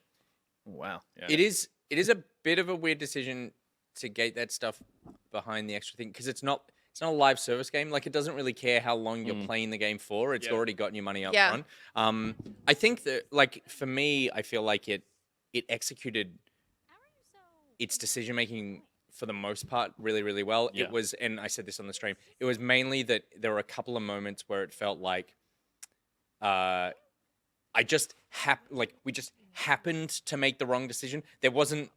[SPEAKER 5] Wow. Yeah.
[SPEAKER 3] It is a bit of a weird decision to gate that stuff behind the extra thing because it's not a live service game. Like it doesn't really care how long you're playing the game for. It's already gotten your money up front. I think that like for me, I feel like it executed its decision making for the most part really, really well.
[SPEAKER 2] Yeah.
[SPEAKER 3] It was, and I said this on the stream, it was mainly that there were a couple of moments where it felt like we just happened to make the wrong decision. There wasn't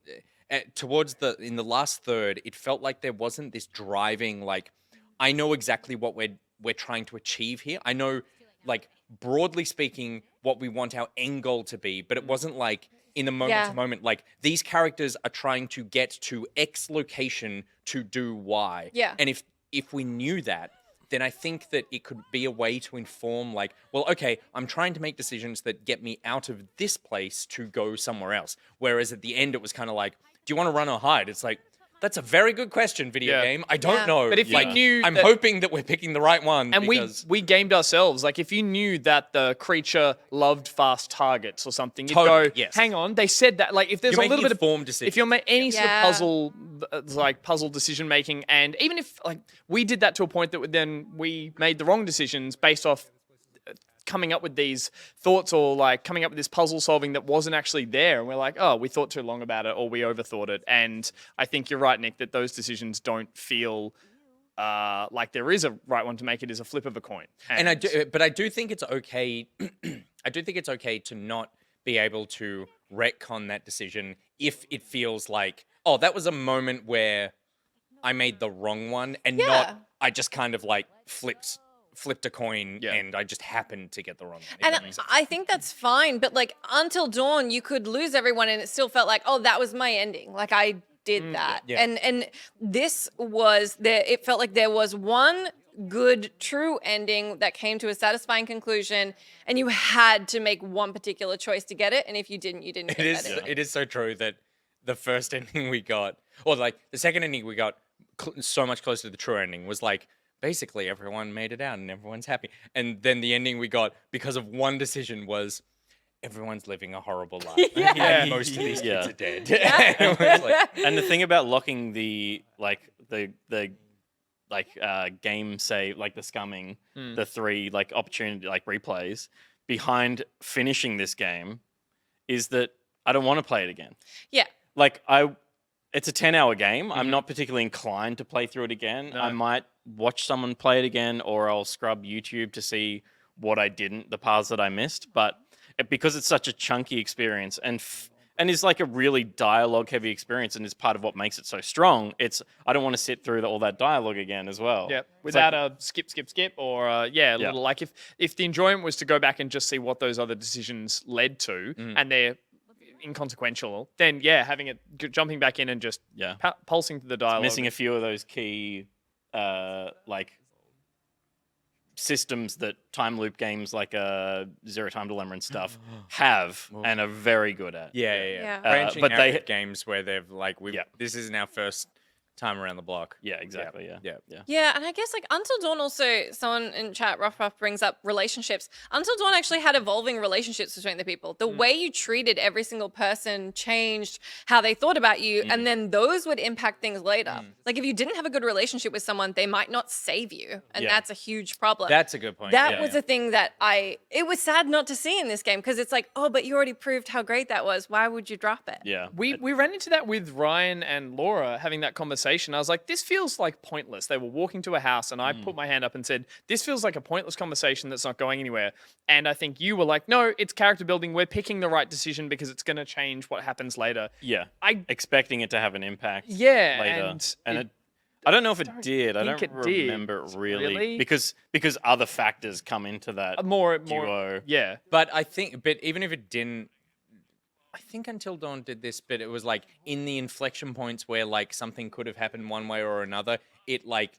[SPEAKER 3] in the last third, it felt like there wasn't this driving, like, I know exactly what we're trying to achieve here. I know, like, broadly speaking, what we want our end goal to be, but it wasn't like in the moment to moment, like these characters are trying to get to X location to do Y.
[SPEAKER 4] Yeah.
[SPEAKER 3] And if we knew that, then I think that it could be a way to inform, like, well, okay, I'm trying to make decisions that get me out of this place to go somewhere else. Whereas at the end, it was kind of like, do you want to run or hide? It's like, that's a very good question, video game. I don't know.
[SPEAKER 5] But if you knew
[SPEAKER 3] I'm
[SPEAKER 5] that-
[SPEAKER 3] hoping that we're picking the right one.
[SPEAKER 5] And
[SPEAKER 3] because
[SPEAKER 5] we gamed ourselves. Like if you knew that the creature loved fast targets or something, you'd
[SPEAKER 3] Totally,
[SPEAKER 5] go,
[SPEAKER 3] yes.
[SPEAKER 5] hang on, they said that. Like if there's
[SPEAKER 3] You're
[SPEAKER 5] a little
[SPEAKER 3] making
[SPEAKER 5] bit of
[SPEAKER 3] informed decisions.
[SPEAKER 5] if you're any sort of
[SPEAKER 4] Yeah.
[SPEAKER 5] puzzle decision making, and even if like we did that to a point that then we made the wrong decisions based off coming up with these thoughts or like coming up with this puzzle solving that wasn't actually there, and we're like, oh, we thought too long about it or we overthought it. And I think you're right, Nick, that those decisions don't feel like there is a right one to make. It is a flip of a coin.
[SPEAKER 3] And I do think it's okay. I do think it's okay to not be able to retcon that decision if it feels like, oh, that was a moment where I made the wrong one, and not I just kind of like flipped a coin and I just happened to get the wrong one. if that
[SPEAKER 4] And
[SPEAKER 3] makes sense.
[SPEAKER 4] I think that's fine, but like Until Dawn, you could lose everyone and it still felt like, oh, that was my ending. Like I did that.
[SPEAKER 3] yeah.
[SPEAKER 4] And this was there. It felt like there was one good, true ending that came to a satisfying conclusion, and you had to make one particular choice to get it. And if you didn't, you didn't get that ending.
[SPEAKER 3] It is so true that the first ending we got, or like the second ending we got, so much closer to the true ending was like, basically everyone made it out and everyone's happy. And then the ending we got because of one decision was everyone's living a horrible life. And most of these kids are dead. It was like,
[SPEAKER 2] And the thing about locking the game save, like the scumming, the 3 like opportunity like replays, behind finishing this game is that I don't want to play it again.
[SPEAKER 4] Yeah.
[SPEAKER 2] Like it's a 10-hour game. I'm not particularly inclined to play through it again.
[SPEAKER 5] No.
[SPEAKER 2] I might watch someone play it again, or I'll scrub YouTube to see what I didn't, the paths that I missed. But because it's such a chunky experience and is like a really dialogue-heavy experience and is part of what makes it so strong, I don't want to sit through all that dialogue again as well.
[SPEAKER 5] Yeah, without a skip, or a little like if the enjoyment was to go back and just see what those other decisions led to, and they're inconsequential, then having it jumping back in and just pulsing through the dialogue,
[SPEAKER 2] missing a few of those key like systems that time loop games like Zero Time Dilemma and stuff have and are very good at.
[SPEAKER 3] Yeah. Branching
[SPEAKER 2] but
[SPEAKER 3] out with games where they've like, this isn't our first time around the block.
[SPEAKER 2] Yeah, exactly.
[SPEAKER 4] Yeah, and I guess like Until Dawn also, someone in chat, Ruff brings up relationships. Until Dawn actually had evolving relationships between the people. The way you treated every single person changed how they thought about you, and then those would impact things later. Like if you didn't have a good relationship with someone, they might not save you, and that's a huge problem.
[SPEAKER 3] That's a good point.
[SPEAKER 4] That was a thing that it was sad not to see in this game, because it's like, oh, but you already proved how great that was. Why would you drop it?
[SPEAKER 2] Yeah.
[SPEAKER 5] We ran into that with Ryan and Laura having that conversation. I was like, this feels like pointless. They were walking to a house and I put my hand up and said, this feels like a pointless conversation that's not going anywhere. And I think you were like, no, it's character building. We're picking the right decision because it's going to change what happens later.
[SPEAKER 2] Yeah. Expecting it to have an impact
[SPEAKER 5] Yeah,
[SPEAKER 2] later. And I don't know if it did. I don't
[SPEAKER 5] think it did.
[SPEAKER 2] remember it really.
[SPEAKER 5] Really?
[SPEAKER 2] Because other factors come into that
[SPEAKER 5] More,
[SPEAKER 2] duo.
[SPEAKER 5] yeah.
[SPEAKER 3] But even if it didn't, I think Until Dawn did this, but it was like in the inflection points where like something could have happened one way or another. It like,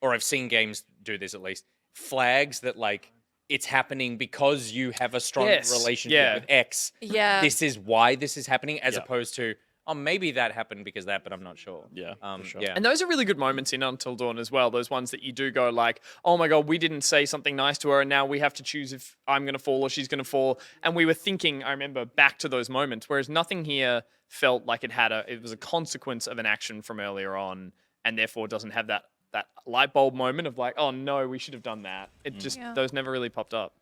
[SPEAKER 3] or I've seen games do this at least, flags that like it's happening because you have a strong relationship with X.
[SPEAKER 4] Yeah.
[SPEAKER 3] This is why this is happening, as opposed to, oh, maybe that happened because that, but I'm not sure.
[SPEAKER 2] Yeah, for sure.
[SPEAKER 3] Yeah.
[SPEAKER 5] And those are really good moments in Until Dawn as well. Those ones that you do go like, oh my God, we didn't say something nice to her and now we have to choose if I'm going to fall or she's going to fall. And we were thinking, I remember, back to those moments, whereas nothing here felt like it was a consequence of an action from earlier on, and therefore doesn't have that light bulb moment of like, oh no, we should have done that. It just, those never really popped up.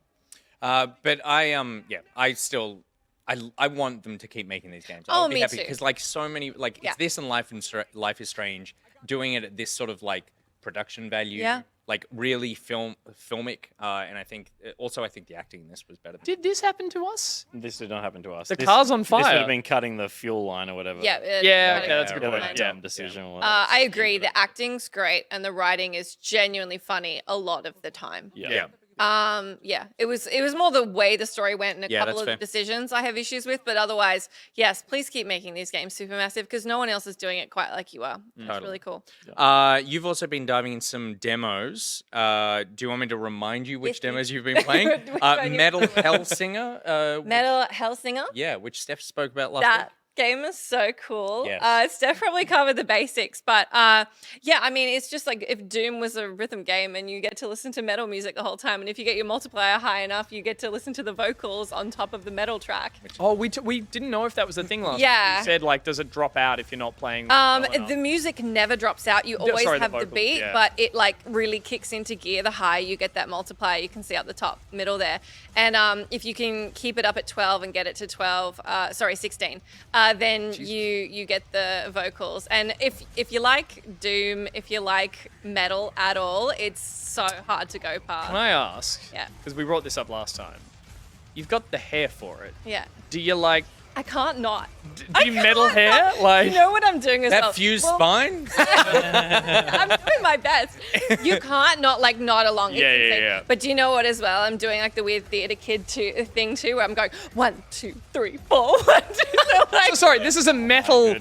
[SPEAKER 3] But I want them to keep making these games.
[SPEAKER 4] Oh,
[SPEAKER 3] I'll be
[SPEAKER 4] me
[SPEAKER 3] happy
[SPEAKER 4] too.
[SPEAKER 3] because like so many, like it's this and Life is Strange, doing it at this sort of like production value, like really filmic, and I think the acting in this was better.
[SPEAKER 5] Did this happen to us?
[SPEAKER 2] This did not happen to us.
[SPEAKER 5] The car's on fire.
[SPEAKER 2] This would have been cutting the fuel line or whatever.
[SPEAKER 4] Yeah.
[SPEAKER 5] Okay, that's a good
[SPEAKER 2] Whatever
[SPEAKER 5] point.
[SPEAKER 2] dumb decision was.
[SPEAKER 4] I agree. The acting's great and the writing is genuinely funny a lot of the time.
[SPEAKER 2] Yeah.
[SPEAKER 4] It was more the way the story went and a couple
[SPEAKER 3] that's
[SPEAKER 4] of
[SPEAKER 3] fair.
[SPEAKER 4] decisions I have issues with, but otherwise, yes, please keep making these games supermassive because no one else is doing it quite like you are. It's really cool.
[SPEAKER 3] You've also been diving in some demos. Do you want me to remind you which
[SPEAKER 4] Yes,
[SPEAKER 3] demos you've been playing?
[SPEAKER 4] Which one you-
[SPEAKER 3] Metal Hellsinger.
[SPEAKER 4] Metal Hellsinger.
[SPEAKER 3] Yeah, which Steph spoke about last
[SPEAKER 4] That
[SPEAKER 3] week.
[SPEAKER 4] game is so cool.
[SPEAKER 3] Yes.
[SPEAKER 4] Steph probably covered the basics, but I mean, it's just like if Doom was a rhythm game and you get to listen to metal music the whole time, and if you get your multiplier high enough, you get to listen to the vocals on top of the metal track.
[SPEAKER 5] Oh, we didn't know if that was the thing last
[SPEAKER 4] Yeah.
[SPEAKER 5] week. You said, like, does it drop out if you're not playing? well enough?
[SPEAKER 4] The music never drops out. You always
[SPEAKER 5] sorry, the
[SPEAKER 4] have the
[SPEAKER 5] vocals,
[SPEAKER 4] beat,
[SPEAKER 5] yeah.
[SPEAKER 4] but it like really kicks into gear the higher you get that multiplier. You can see up the top, middle there. And if you can keep it up at 12 and get it to 16, then you get the vocals. And if you like Doom, if you like metal at all, it's so hard to go past.
[SPEAKER 5] Can I ask?
[SPEAKER 4] Yeah.
[SPEAKER 5] Because we brought this up last time. You've got the hair for it.
[SPEAKER 4] Yeah.
[SPEAKER 5] Do you like?
[SPEAKER 4] I can't not.
[SPEAKER 5] Do you metal hair? Like,
[SPEAKER 4] You know what I'm doing as well?
[SPEAKER 3] That fused
[SPEAKER 4] Well,
[SPEAKER 3] spine?
[SPEAKER 4] I'm doing my best. You can't not like nod along. It's
[SPEAKER 5] Yeah, yeah,
[SPEAKER 4] insane.
[SPEAKER 5] yeah.
[SPEAKER 4] But do you know what as well? I'm doing like the weird theater kid thing too, where I'm going 1, 2, 3, 4, 1, 2. So, like,
[SPEAKER 5] So sorry, this is a metal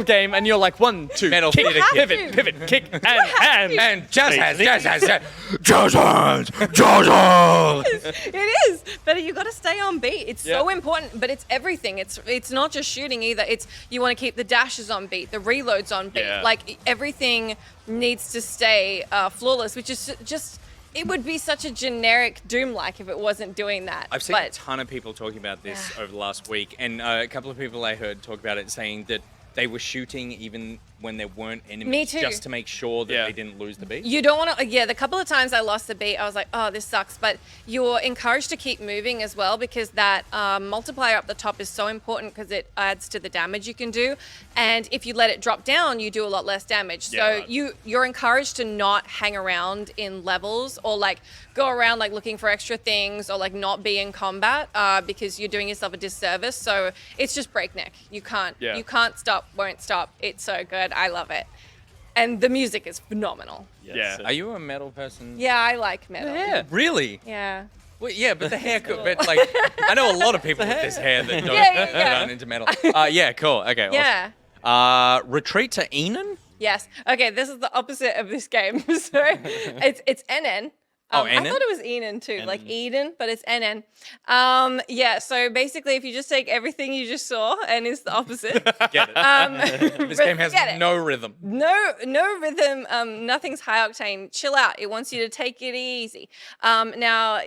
[SPEAKER 5] game, and you're like 1, 2,
[SPEAKER 3] Metal
[SPEAKER 5] kick,
[SPEAKER 3] theater kid.
[SPEAKER 5] pivot, kick, and
[SPEAKER 3] And jazz hands.
[SPEAKER 4] it is, but you got to stay on beat. It's so important, but it's everything. It's not just shooting either. It's you want to keep the dashes on beat, the reloads on beat.
[SPEAKER 5] Yeah.
[SPEAKER 4] Like everything needs to stay flawless, which is just. It would be such a generic Doom-like if it wasn't doing that.
[SPEAKER 3] I've seen a
[SPEAKER 4] but
[SPEAKER 3] ton of people talking about this over the last week, and a couple of people I heard talk about it saying that they were shooting even when there weren't enemies,
[SPEAKER 4] Me too.
[SPEAKER 3] just to make sure that
[SPEAKER 5] Yeah.
[SPEAKER 3] they didn't lose the beat.
[SPEAKER 4] You don't want to, yeah, the couple of times I lost the beat, I was like, oh, this sucks. But you're encouraged to keep moving as well because that multiplier up the top is so important because it adds to the damage you can do. And if you let it drop down, you do a lot less damage. So
[SPEAKER 5] right.
[SPEAKER 4] you're encouraged to not hang around in levels or like go around like looking for extra things or like not be in combat because you're doing yourself a disservice. So it's just breakneck. You can't stop, won't stop. It's so good. I love it. And the music is phenomenal.
[SPEAKER 5] Yeah.
[SPEAKER 3] Are you a metal person?
[SPEAKER 4] Yeah, I like metal.
[SPEAKER 3] Yeah. Really?
[SPEAKER 4] Yeah.
[SPEAKER 3] Well, yeah, but the hair could. But like, I know a lot of people with this hair that don't that aren't into metal. Yeah, cool. Okay.
[SPEAKER 4] Yeah.
[SPEAKER 3] Awesome. Retreat to Enon?
[SPEAKER 4] Yes. Okay, this is the opposite of this game. So it's NN.
[SPEAKER 3] Oh,
[SPEAKER 4] I
[SPEAKER 3] NN?
[SPEAKER 4] thought it was Enon too, like Eden, but it's NN. Yeah, so basically if you just take everything you just saw and it's the opposite.
[SPEAKER 3] Get it. This game has
[SPEAKER 4] get it.
[SPEAKER 3] no rhythm.
[SPEAKER 4] No rhythm, nothing's high octane. Chill out. It wants you to take it easy. Now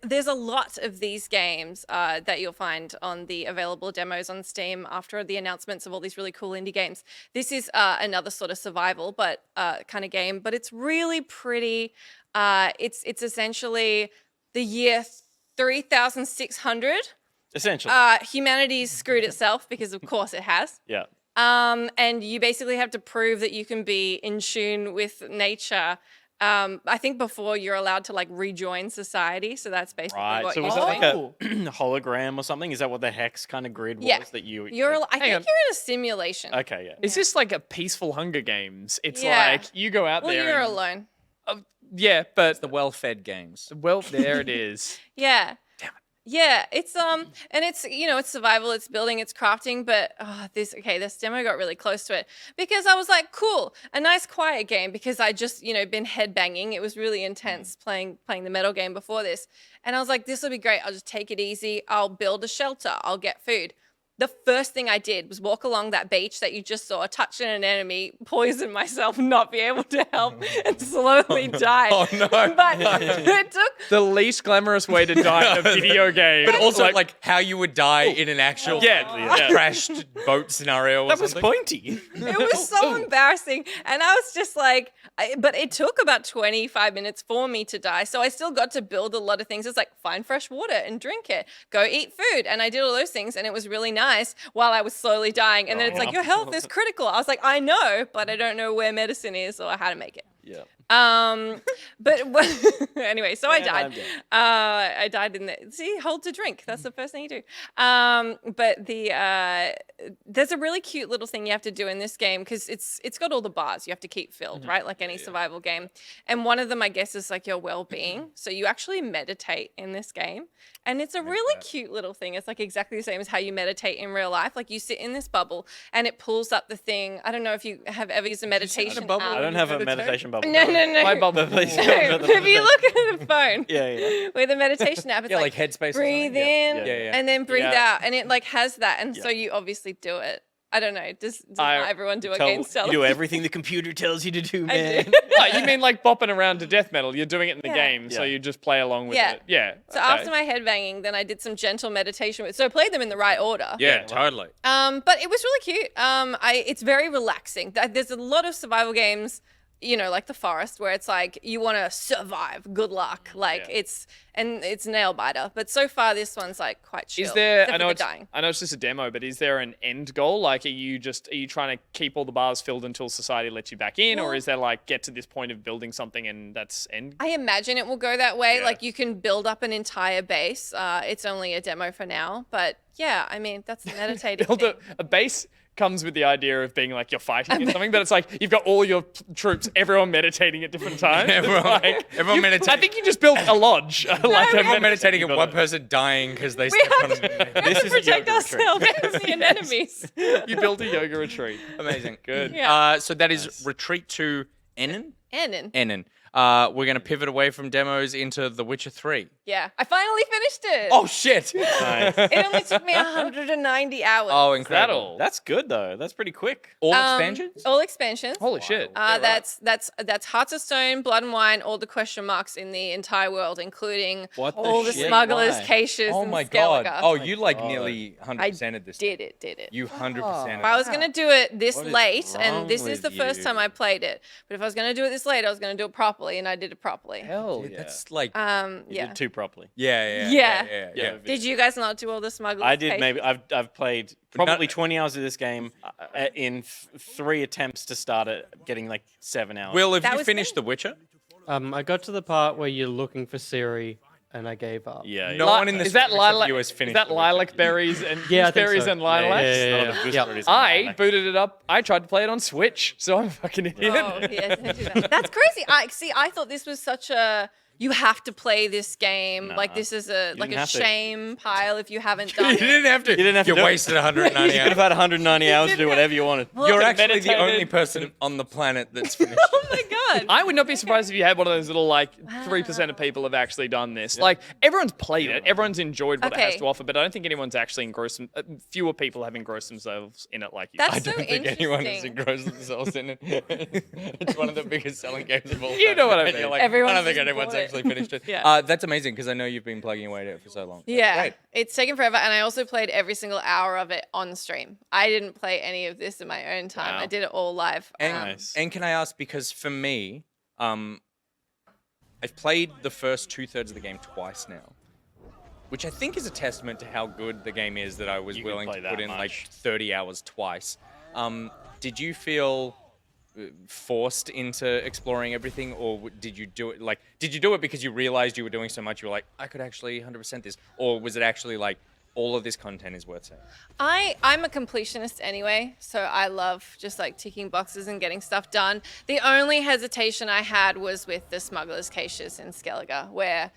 [SPEAKER 4] there's a lot of these games that you'll find on the available demos on Steam after the announcements of all these really cool indie games. This is another sort of survival but kind of game, but it's really pretty. It's essentially the year 3600.
[SPEAKER 2] Essentially.
[SPEAKER 4] Humanity's screwed itself because of course it has.
[SPEAKER 2] Yeah.
[SPEAKER 4] And you basically have to prove that you can be in tune with nature. I think before you're allowed to like rejoin society. So that's basically
[SPEAKER 2] Right.
[SPEAKER 4] what
[SPEAKER 2] So
[SPEAKER 4] you're
[SPEAKER 2] was that
[SPEAKER 4] doing.
[SPEAKER 2] like a hologram or something? Is that what the hex kind of grid was
[SPEAKER 4] Yeah.
[SPEAKER 2] that you?
[SPEAKER 4] I think
[SPEAKER 5] on.
[SPEAKER 4] you're in a simulation.
[SPEAKER 2] Okay. Yeah.
[SPEAKER 5] Is this like a peaceful Hunger Games? It's
[SPEAKER 4] Yeah.
[SPEAKER 5] like you go out
[SPEAKER 4] Well,
[SPEAKER 5] there.
[SPEAKER 4] you're
[SPEAKER 5] and-
[SPEAKER 4] alone.
[SPEAKER 5] Yeah, but
[SPEAKER 3] The well-fed games.
[SPEAKER 5] well, there it is.
[SPEAKER 4] Yeah. Yeah, it's and it's it's survival, it's building, it's crafting, but this demo got really close to it because I was like, cool, a nice quiet game because I just been headbanging. It was really intense playing the metal game before this, and I was like, this will be great. I'll just take it easy. I'll build a shelter. I'll get food. The first thing I did was walk along that beach that you just saw, touch an enemy, poison myself, not be able to help, and slowly die.
[SPEAKER 3] Oh no!
[SPEAKER 4] But it took.
[SPEAKER 5] The least glamorous way to die in a video game.
[SPEAKER 3] But also like how you would die in an actual crashed boat scenario or
[SPEAKER 2] That was
[SPEAKER 3] something.
[SPEAKER 2] pointy.
[SPEAKER 4] It was so embarrassing. And I was just like, but it took about 25 minutes for me to die. So I still got to build a lot of things. It's like find fresh water and drink it, go eat food. And I did all those things and it was really nice while I was slowly dying. And then it's like, your health is critical. I was like, I know, but I don't know where medicine is or how to make it.
[SPEAKER 2] Yeah.
[SPEAKER 4] But anyway, so I
[SPEAKER 2] And
[SPEAKER 4] died.
[SPEAKER 2] I'm dead.
[SPEAKER 4] I died in the hold to drink. That's the first thing you do. But there's a really cute little thing you have to do in this game because it's got all the bars you have to keep filled, right? Like any survival game. And one of them, I guess, is like your well-being. So you actually meditate in this game, and it's a really cute little thing. It's like exactly the same as how you meditate in real life. Like you sit in this bubble, and it pulls up the thing. I don't know if you have ever used a meditation
[SPEAKER 3] bubble?
[SPEAKER 4] app.
[SPEAKER 2] I don't have a meditation bubble.
[SPEAKER 4] No.
[SPEAKER 5] My bubble.
[SPEAKER 2] Please.
[SPEAKER 4] No, if you look at the phone
[SPEAKER 2] Yeah.
[SPEAKER 4] with a meditation app, it's
[SPEAKER 3] Yeah,
[SPEAKER 4] like
[SPEAKER 3] like Headspace or
[SPEAKER 4] breathe
[SPEAKER 3] something.
[SPEAKER 4] in
[SPEAKER 3] Yeah.
[SPEAKER 4] and then breathe
[SPEAKER 5] Yeah.
[SPEAKER 4] out, and it like has that, and so
[SPEAKER 2] Yeah.
[SPEAKER 4] you obviously do it. I don't know. Does
[SPEAKER 5] I-
[SPEAKER 4] not everyone do what
[SPEAKER 2] Tell,
[SPEAKER 4] games tell
[SPEAKER 2] you do
[SPEAKER 4] them?
[SPEAKER 2] everything the computer tells you to do,
[SPEAKER 4] I
[SPEAKER 2] man.
[SPEAKER 4] do.
[SPEAKER 5] Oh, you mean like bopping around to death metal? You're doing it in the
[SPEAKER 4] Yeah.
[SPEAKER 5] game, so
[SPEAKER 2] Yeah.
[SPEAKER 5] you just play along with
[SPEAKER 4] Yeah.
[SPEAKER 5] it. Yeah.
[SPEAKER 4] So
[SPEAKER 5] okay.
[SPEAKER 4] after my headbanging, then I did some gentle meditation. So I played them in the right order.
[SPEAKER 3] Yeah, totally.
[SPEAKER 4] But it was really cute. It's very relaxing. There's a lot of survival games, like The Forest, where it's like you want to survive. Good luck. Like it's nail biter. But so far, this one's like quite chill.
[SPEAKER 5] Is there?
[SPEAKER 4] except for the dying.
[SPEAKER 5] I know it's just a demo, but is there an end goal? Like, are you trying to keep all the bars filled until society lets you back in, or
[SPEAKER 4] Well-
[SPEAKER 5] is there like get to this point of building something and that's end?
[SPEAKER 4] I imagine it will go that way.
[SPEAKER 5] Yeah.
[SPEAKER 4] Like you can build up an entire base. It's only a demo for now, but yeah, I mean that's the meditating.
[SPEAKER 5] Build
[SPEAKER 4] thing.
[SPEAKER 5] a base comes with the idea of being like you're fighting in something, but it's like you've got all your troops, everyone meditating at different times.
[SPEAKER 3] Everyone meditating.
[SPEAKER 5] I think you just built a lodge. like
[SPEAKER 3] Everyone
[SPEAKER 5] a
[SPEAKER 3] meditating and
[SPEAKER 2] got
[SPEAKER 3] one
[SPEAKER 2] it.
[SPEAKER 3] person dying because they
[SPEAKER 4] We
[SPEAKER 3] stepped on
[SPEAKER 4] have
[SPEAKER 3] a
[SPEAKER 4] to, we have
[SPEAKER 2] This
[SPEAKER 4] to
[SPEAKER 2] is a
[SPEAKER 4] protect
[SPEAKER 2] yoga retreat.
[SPEAKER 4] ourselves from the enemies.
[SPEAKER 5] You built a yoga retreat.
[SPEAKER 3] Amazing.
[SPEAKER 5] Good.
[SPEAKER 4] Yeah.
[SPEAKER 3] So that is Retreat to Enon?
[SPEAKER 4] Enon.
[SPEAKER 3] Enon. we're going to pivot away from demos into The Witcher 3.
[SPEAKER 4] Yeah, I finally finished it.
[SPEAKER 3] Oh, shit.
[SPEAKER 2] Nice.
[SPEAKER 4] It only took me 190 hours.
[SPEAKER 3] Oh, incredible.
[SPEAKER 2] That's good though. That's pretty quick.
[SPEAKER 3] All expansions?
[SPEAKER 4] All expansions.
[SPEAKER 5] Holy shit.
[SPEAKER 4] That's Hearts of Stone, Blood and Wine, all the question marks in the entire world, including
[SPEAKER 2] What the
[SPEAKER 4] all the
[SPEAKER 2] shit?
[SPEAKER 4] smugglers,
[SPEAKER 2] Why?
[SPEAKER 4] caches,
[SPEAKER 3] Oh
[SPEAKER 4] and
[SPEAKER 3] my god.
[SPEAKER 4] Skellige.
[SPEAKER 3] Oh, you nearly 100%ed this.
[SPEAKER 4] Did it.
[SPEAKER 3] You 100%ed
[SPEAKER 4] If I was gonna do it this
[SPEAKER 2] What is
[SPEAKER 4] late,
[SPEAKER 2] wrong
[SPEAKER 4] and this is the
[SPEAKER 2] with
[SPEAKER 4] first
[SPEAKER 2] you?
[SPEAKER 4] time I played it, but if I was gonna do it this late, I was gonna do it properly, and I did it properly.
[SPEAKER 5] Hell
[SPEAKER 3] Dude,
[SPEAKER 5] yeah.
[SPEAKER 3] that's like.
[SPEAKER 2] You
[SPEAKER 4] Yeah.
[SPEAKER 2] did too properly.
[SPEAKER 4] Yeah. Did you guys not do all the smugglers?
[SPEAKER 2] I did
[SPEAKER 4] caches?
[SPEAKER 2] maybe. I've played probably 20 hours of this game in 3 attempts to start it, getting like 7 hours.
[SPEAKER 3] Will, have
[SPEAKER 4] That
[SPEAKER 3] you
[SPEAKER 4] was
[SPEAKER 3] finished
[SPEAKER 4] me.
[SPEAKER 3] The Witcher?
[SPEAKER 6] I got to the part where you're looking for Siri, and I gave up.
[SPEAKER 2] Yeah.
[SPEAKER 3] No one in this
[SPEAKER 5] Is that lilac?
[SPEAKER 3] review has
[SPEAKER 5] Is
[SPEAKER 3] finished
[SPEAKER 5] that
[SPEAKER 3] The Witcher.
[SPEAKER 5] lilac berries and
[SPEAKER 6] Yeah, I think
[SPEAKER 5] berries
[SPEAKER 6] so.
[SPEAKER 5] and lilacs?
[SPEAKER 6] Yeah.
[SPEAKER 5] I booted it up. I tried to play it on Switch, so I'm a fucking idiot.
[SPEAKER 4] Oh, yeah, didn't do that. That's crazy. I thought this was such a. You have to play this game. Like this is a
[SPEAKER 2] didn't
[SPEAKER 4] a
[SPEAKER 2] have to.
[SPEAKER 4] shame pile if you haven't done
[SPEAKER 3] You
[SPEAKER 4] it.
[SPEAKER 3] didn't have to. You
[SPEAKER 2] didn't have to
[SPEAKER 3] You
[SPEAKER 2] do it.
[SPEAKER 3] wasted 190
[SPEAKER 2] You could have
[SPEAKER 3] hours.
[SPEAKER 2] had 190 hours to do whatever you wanted.
[SPEAKER 3] You're actually the
[SPEAKER 5] meditated.
[SPEAKER 3] only person on the planet that's finished.
[SPEAKER 4] Oh my god.
[SPEAKER 5] I would not be surprised if you had one of those little, like, 3% of people have actually done this. Like, everyone's played it. Everyone's enjoyed what it has
[SPEAKER 4] Okay.
[SPEAKER 5] to offer, but I don't think anyone's actually engrossed fewer people have engrossed themselves in it like you.
[SPEAKER 4] That's
[SPEAKER 3] I
[SPEAKER 4] so
[SPEAKER 3] don't think anyone has
[SPEAKER 4] interesting.
[SPEAKER 3] engrossed themselves in it. It's one of the biggest selling games of all time.
[SPEAKER 5] You know what I
[SPEAKER 3] And you're
[SPEAKER 5] mean.
[SPEAKER 3] like,
[SPEAKER 4] Everyone's
[SPEAKER 3] I don't think
[SPEAKER 4] just
[SPEAKER 3] anyone's
[SPEAKER 4] bought it.
[SPEAKER 3] actually finished it.
[SPEAKER 4] Yeah.
[SPEAKER 3] That's amazing because I know you've been plugging away at it for so long. That's
[SPEAKER 4] Yeah,
[SPEAKER 3] great.
[SPEAKER 4] it's taken forever, and I also played every single hour of it on stream. I didn't play any of this in my own time.
[SPEAKER 2] Wow.
[SPEAKER 4] I did it all live.
[SPEAKER 3] And,
[SPEAKER 2] Nice.
[SPEAKER 3] and can I ask, because for me, I've played the first 2/3 of the game twice now, which I think is a testament to how good the game is that I was
[SPEAKER 2] You could
[SPEAKER 3] willing to
[SPEAKER 2] play
[SPEAKER 3] put
[SPEAKER 2] that
[SPEAKER 3] in like
[SPEAKER 2] much.
[SPEAKER 3] 30 hours twice. Did you feel forced into exploring everything, or did you do it did you do it because you realized you were doing so much you were like, I could actually 100% this, or was it actually like all of this content is worth saying?
[SPEAKER 4] I'm a completionist anyway, so I love just like ticking boxes and getting stuff done. The only hesitation I had was with the smugglers' caches in Skellige, where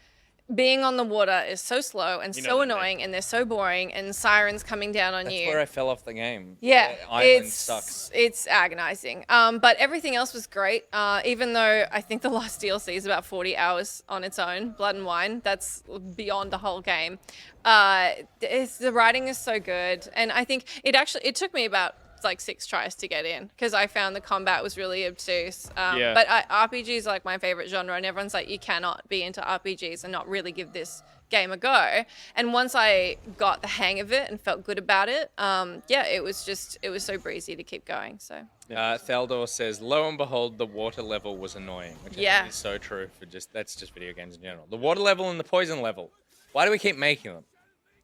[SPEAKER 4] being on the water is so slow and
[SPEAKER 2] know
[SPEAKER 4] so
[SPEAKER 2] that,
[SPEAKER 4] annoying, and they're so boring, and sirens coming down on
[SPEAKER 3] That's
[SPEAKER 4] you.
[SPEAKER 3] where I fell off the game.
[SPEAKER 4] Yeah,
[SPEAKER 3] The island sucks.
[SPEAKER 4] it's agonizing. But everything else was great. Even though I think the last DLC is about 40 hours on its own, Blood and Wine. That's beyond the whole game. The writing is so good, and I think it took me about like 6 tries to get in because I found the combat was really obtuse.
[SPEAKER 5] Yeah.
[SPEAKER 4] But RPGs are like my favorite genre, and everyone's like, you cannot be into RPGs and not really give this game a go. And once I got the hang of it and felt good about it, it was so breezy to keep going. So
[SPEAKER 3] Thaldor says, lo and behold, the water level was annoying, which I
[SPEAKER 4] Yeah.
[SPEAKER 3] think is so true for that's just video games in general. The water level and the poison level. Why do we keep making them?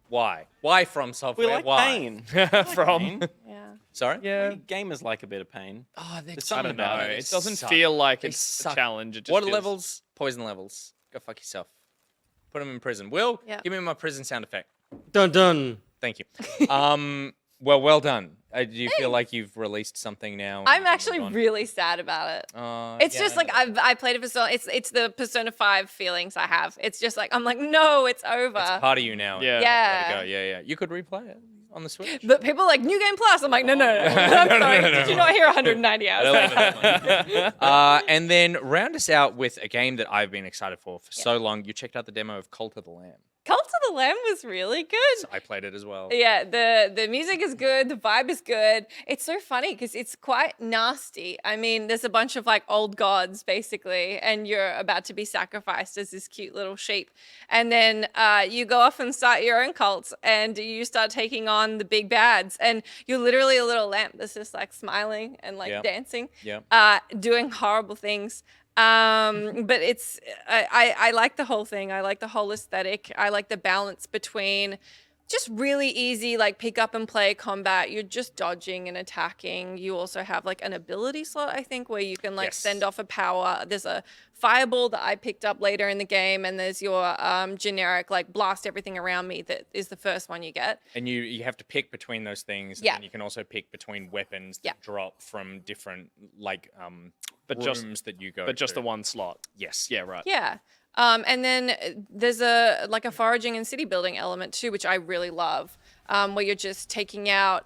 [SPEAKER 3] Why? Why From Software?
[SPEAKER 2] We like
[SPEAKER 3] Why?
[SPEAKER 2] pain.
[SPEAKER 5] From.
[SPEAKER 4] yeah.
[SPEAKER 3] Sorry?
[SPEAKER 5] Yeah.
[SPEAKER 2] Gamers like a bit of pain.
[SPEAKER 3] Oh,
[SPEAKER 2] There's
[SPEAKER 5] I
[SPEAKER 2] something
[SPEAKER 5] don't know.
[SPEAKER 2] about it.
[SPEAKER 5] It doesn't
[SPEAKER 3] suck.
[SPEAKER 5] feel like
[SPEAKER 3] They
[SPEAKER 5] it's
[SPEAKER 3] suck.
[SPEAKER 5] a challenge. It just
[SPEAKER 3] Water
[SPEAKER 5] feels-
[SPEAKER 3] levels, poison levels. Go fuck yourself. Put them in prison. Will,
[SPEAKER 4] Yeah.
[SPEAKER 3] give me my prison sound effect.
[SPEAKER 6] Dun dun.
[SPEAKER 3] Thank you. Well done. Do you feel like you've released something now?
[SPEAKER 4] I'm actually really sad about it. It's just like I played it for so. It's the Persona 5 feelings I have. It's just like I'm like, no, it's over.
[SPEAKER 3] It's part of you now.
[SPEAKER 5] Yeah.
[SPEAKER 4] Yeah.
[SPEAKER 3] Let it go. Yeah. You could replay it on the Switch.
[SPEAKER 4] But people are like, New Game Plus. I'm like, no. I'm sorry. Did you not hear 190 hours?
[SPEAKER 3] And then round us out with a game that I've been excited for so long. You checked out the demo of Cult of the Lamb.
[SPEAKER 4] Cult of the Lamb was really good.
[SPEAKER 3] I played it as well.
[SPEAKER 4] Yeah, the music is good, the vibe is good. It's so funny because it's quite nasty. I mean, there's a bunch of like old gods basically, and you're about to be sacrificed as this cute little sheep. And then you go off and start your own cults, and you start taking on the big bads. And you're literally a little lamp that's just like smiling and like
[SPEAKER 3] Yeah.
[SPEAKER 4] dancing,
[SPEAKER 3] Yeah.
[SPEAKER 4] doing horrible things. But I like the whole thing. I like the whole aesthetic. I like the balance between just really easy, like pick up and play combat. You're just dodging and attacking. You also have like an ability slot, I think, where you can like
[SPEAKER 3] Yes.
[SPEAKER 4] send off a power. There's a fireball that I picked up later in the game, and there's your generic like blast everything around me that is the first one you get.
[SPEAKER 3] And you have to pick between those things.
[SPEAKER 4] Yeah.
[SPEAKER 3] And you can also pick between weapons that
[SPEAKER 4] Yeah.
[SPEAKER 3] drop from different like
[SPEAKER 5] But
[SPEAKER 3] rooms
[SPEAKER 5] just-
[SPEAKER 3] that you go
[SPEAKER 5] But just
[SPEAKER 3] to.
[SPEAKER 5] the one slot.
[SPEAKER 3] Yes.
[SPEAKER 5] Yeah, right.
[SPEAKER 4] Yeah. And then there's a foraging and city building element too, which I really love. where you're just taking out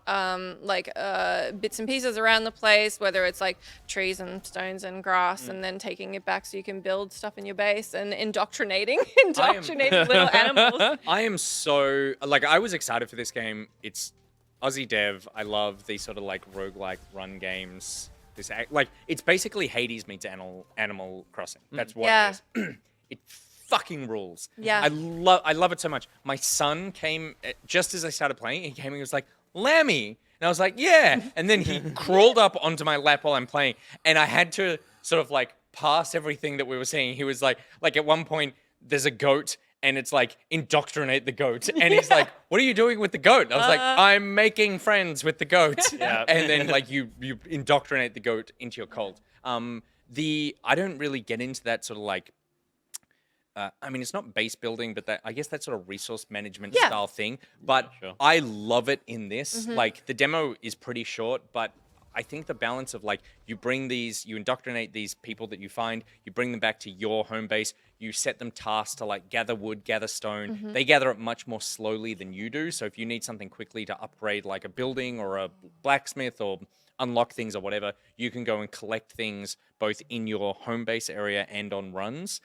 [SPEAKER 4] bits and pieces around the place, whether it's like trees and stones and grass, and then taking it back so you can build stuff in your base and indoctrinating little animals.
[SPEAKER 3] I am so I was excited for this game. It's Aussie dev. I love these sort of like roguelike run games. It's basically Hades meets Animal Crossing. That's what it is. It fucking rules.
[SPEAKER 4] Yeah.
[SPEAKER 3] I love it so much. My son came just as I started playing. He came and he was like, "Lammy," and I was like, "Yeah." And then he crawled up onto my lap while I'm playing, and I had to sort of like pass everything that we were seeing. He was like at one point there's a goat. And it's like, indoctrinate the goat. And he's like, what are you doing with the goat? And I was like, I'm making friends with the goat.
[SPEAKER 2] Yeah.
[SPEAKER 3] And then like you indoctrinate the goat into your cult. I don't really get into that sort of like, I mean, it's not base building, but I guess that sort of resource management style thing. But
[SPEAKER 2] Sure.
[SPEAKER 3] I love it in this. Like the demo is pretty short, but I think the balance of like you indoctrinate these people that you find, you bring them back to your home base, you set them tasks to like gather wood, gather stone. They gather it much more slowly than you do. So if you need something quickly to upgrade like a building or a blacksmith or unlock things or whatever, you can go and collect things both in your home base area and on runs.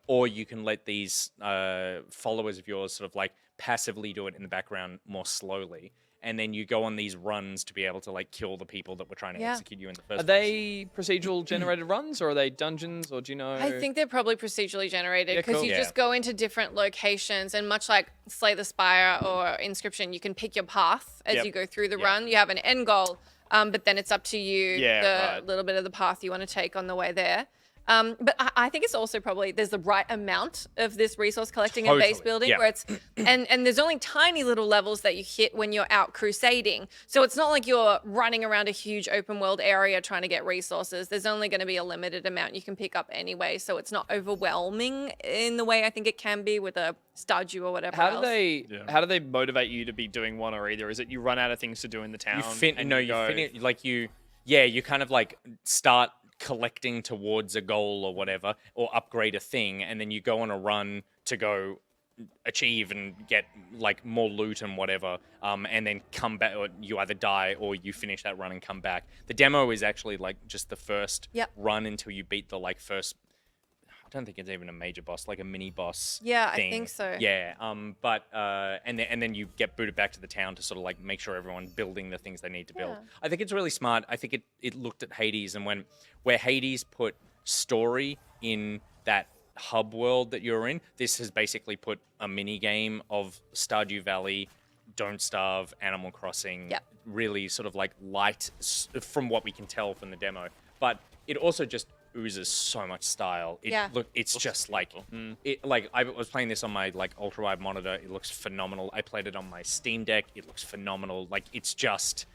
[SPEAKER 3] Or you can let these followers of yours sort of like passively do it in the background more slowly. And then you go on these runs to be able to like kill the people that were trying to execute you in the first
[SPEAKER 5] Are
[SPEAKER 3] place.
[SPEAKER 5] they procedural generated runs or are they dungeons or do you know?
[SPEAKER 4] I think they're probably procedurally generated
[SPEAKER 5] Yeah,
[SPEAKER 4] because
[SPEAKER 5] cool.
[SPEAKER 4] you
[SPEAKER 3] Yeah.
[SPEAKER 4] just go into different locations, and much like Slay the Spire or Inscription, you can pick your path as
[SPEAKER 5] Yep.
[SPEAKER 4] you go through the run. You have an end goal, but then it's up to you little bit of the path you want to take on the way there. But I think it's also probably there's the right amount of this resource collecting and base
[SPEAKER 3] Totally,
[SPEAKER 4] building
[SPEAKER 3] yeah.
[SPEAKER 4] where it's and there's only tiny little levels that you hit when you're out crusading. So it's not like you're running around a huge open world area trying to get resources. There's only going to be a limited amount you can pick up anyway, so it's not overwhelming in the way I think it can be with a Stardew or whatever
[SPEAKER 5] How do
[SPEAKER 4] else.
[SPEAKER 5] how do they motivate you to be doing one or either? Is it you run out of things to do in the town?
[SPEAKER 3] You kind of like start collecting towards a goal or whatever, or upgrade a thing, and then you go on a run to go achieve and get like more loot and whatever, and then come back, or you either die or you finish that run and come back. The demo is actually like just the first run until you beat the like first, I don't think it's even a major boss, like a mini boss.
[SPEAKER 4] Yeah,
[SPEAKER 3] thing.
[SPEAKER 4] I think so.
[SPEAKER 3] Yeah. And then you get booted back to the town to sort of like make sure everyone's building the things they need to build.
[SPEAKER 4] Yeah.
[SPEAKER 3] I think it's really smart. I think it looked at Hades and where Hades put story in that hub world that you're in, this has basically put a mini game of Stardew Valley, Don't Starve, Animal Crossing, really sort of like light from what we can tell from the demo. But it also just oozes so much style. It's just like I was playing this on my like ultra wide monitor. It looks phenomenal. I played it on my Steam Deck. It looks phenomenal. Like it's just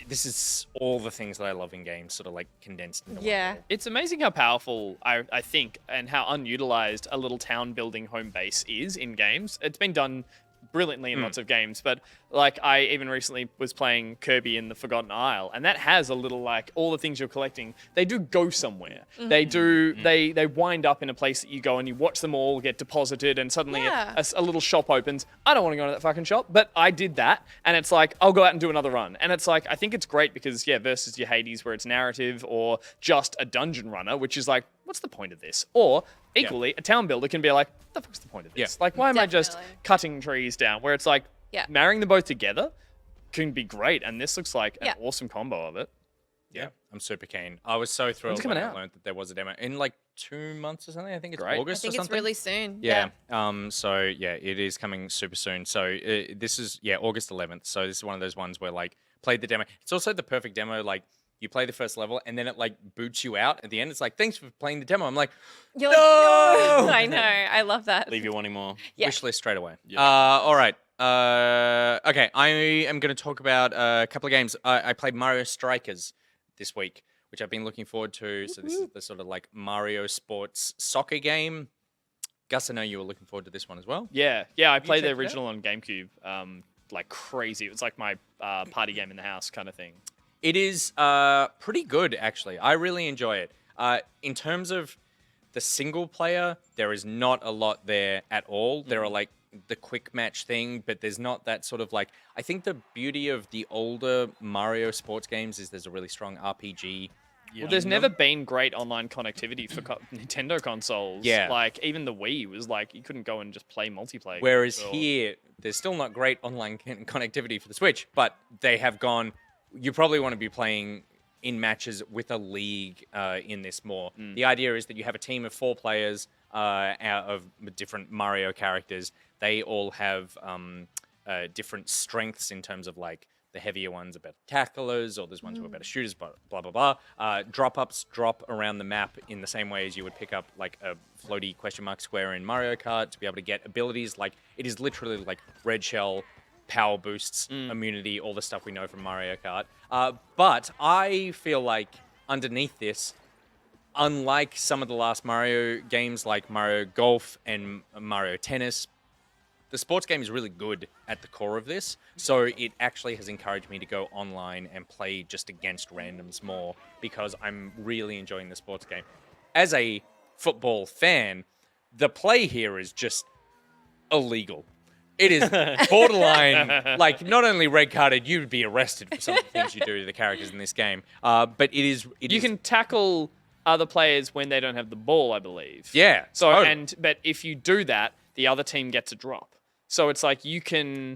[SPEAKER 3] this is all the things that I love in games, sort of like condensed into one little.
[SPEAKER 5] It's amazing how powerful I think and how unutilized a little town building home base is in games. It's been done brilliantly in lots of games, but like I even recently was playing Kirby in the Forgotten Isle, and that has a little like all the things you're collecting, they do go somewhere. They do they wind up in a place that you go and you watch them all get deposited, and suddenly a little shop opens. I don't want to go to that fucking shop, but I did that, and it's like I'll go out and do another run. And it's like I think it's great because versus your Hades where it's narrative or just a dungeon runner, which is like what's the point of this? Or equally, a town builder can be like, what the fuck's the point of this? Like, why am I just cutting trees down? Where it's like, marrying them both together can be great. And this looks like an awesome combo of it.
[SPEAKER 3] Yeah, I'm super keen. I was so thrilled when
[SPEAKER 5] coming
[SPEAKER 3] I
[SPEAKER 5] out?
[SPEAKER 3] learned that there was a demo in like 2 months or something. I think it's
[SPEAKER 5] Great.
[SPEAKER 3] August
[SPEAKER 4] I think
[SPEAKER 3] or
[SPEAKER 4] it's
[SPEAKER 3] something.
[SPEAKER 4] really soon.
[SPEAKER 3] Yeah. So yeah, it is coming super soon. So this is August 11th. So this is one of those ones where like played the demo. It's also the perfect demo. Like you play the first level and then it like boots you out at the end. It's like thanks for playing the demo. I'm like,
[SPEAKER 4] You're like, no! I know. I love that.
[SPEAKER 2] Leave you wanting more.
[SPEAKER 3] wish list straight away. All right. Okay. I am going to talk about a couple of games. I played Mario Strikers this week, which I've been looking forward to. So this is the sort of like Mario sports soccer game. Gus, I know you were looking forward to this one as well.
[SPEAKER 5] Yeah, I played the
[SPEAKER 3] checked it out?
[SPEAKER 5] original on GameCube, like crazy. It was like my party game in the house kind of thing.
[SPEAKER 3] It is pretty good, actually. I really enjoy it. In terms of the single player, there is not a lot there at all. There are like the quick match thing, but there's not that sort of like, I think the beauty of the older Mario sports games is there's a really strong RPG.
[SPEAKER 5] Well, there's never been great online connectivity for Nintendo consoles.
[SPEAKER 3] Yeah.
[SPEAKER 5] Like, even the Wii was like, you couldn't go and just play multiplayer.
[SPEAKER 3] Whereas here, there's still not great online connectivity for the Switch, but they have gone, you probably want to be playing in matches with a league in this more. The idea is that you have a team of 4 players out of different Mario characters. They all have different strengths in terms of like the heavier ones are better tacklers, or there's ones who are better shooters, blah, blah, blah. Drop-ups drop around the map in the same way as you would pick up like a floaty question mark square in Mario Kart to be able to get abilities. Like, it is literally like red shell, power boosts, immunity, all the stuff we know from Mario Kart. But I feel like underneath this, unlike some of the last Mario games like Mario Golf and Mario Tennis, the sports game is really good at the core of this. So it actually has encouraged me to go online and play just against randoms more, because I'm really enjoying the sports game. As a football fan, the play here is just illegal. It is borderline, like, not only red carded, you would be arrested for some of the things you do to the characters in this game. But it is...
[SPEAKER 5] You can tackle other players when they don't have the ball, I believe.
[SPEAKER 3] Yeah.
[SPEAKER 5] So,
[SPEAKER 3] totally.
[SPEAKER 5] but if you do that, the other team gets a drop. So it's like you can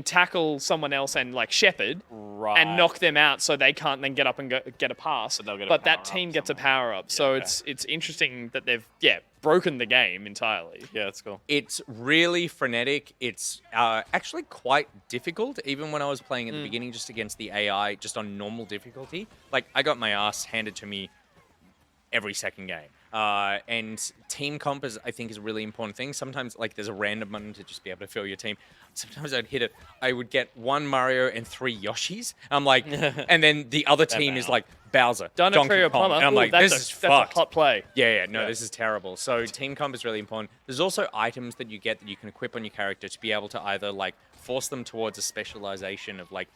[SPEAKER 5] tackle someone else and like shepherd and knock them out, so they can't then get up and get a pass.
[SPEAKER 2] So they'll get a
[SPEAKER 5] but that
[SPEAKER 2] power
[SPEAKER 5] team
[SPEAKER 2] up
[SPEAKER 5] gets a
[SPEAKER 2] somewhere.
[SPEAKER 5] power up. So it's interesting that they've broken the game entirely.
[SPEAKER 2] Yeah, that's cool.
[SPEAKER 3] It's really frenetic. It's actually quite difficult, even when I was playing at the beginning just against the AI, just on normal difficulty. Like, I got my ass handed to me every second game. And team comp I think is a really important thing. Sometimes, like, there's a random button to just be able to fill your team. Sometimes I'd hit it. I would get 1 Mario and 3 Yoshis. I'm like, and then the other team is like Bowser,
[SPEAKER 5] Dino
[SPEAKER 3] Donkey
[SPEAKER 5] Trio
[SPEAKER 3] Kong.
[SPEAKER 5] Plumber.
[SPEAKER 3] And I'm like,
[SPEAKER 5] that's
[SPEAKER 3] this is
[SPEAKER 5] that's
[SPEAKER 3] fucked.
[SPEAKER 5] a hot play.
[SPEAKER 3] Yeah, no, this is terrible. So team comp is really important. There's also items that you get that you can equip on your character to be able to either like force them towards a specialization of like,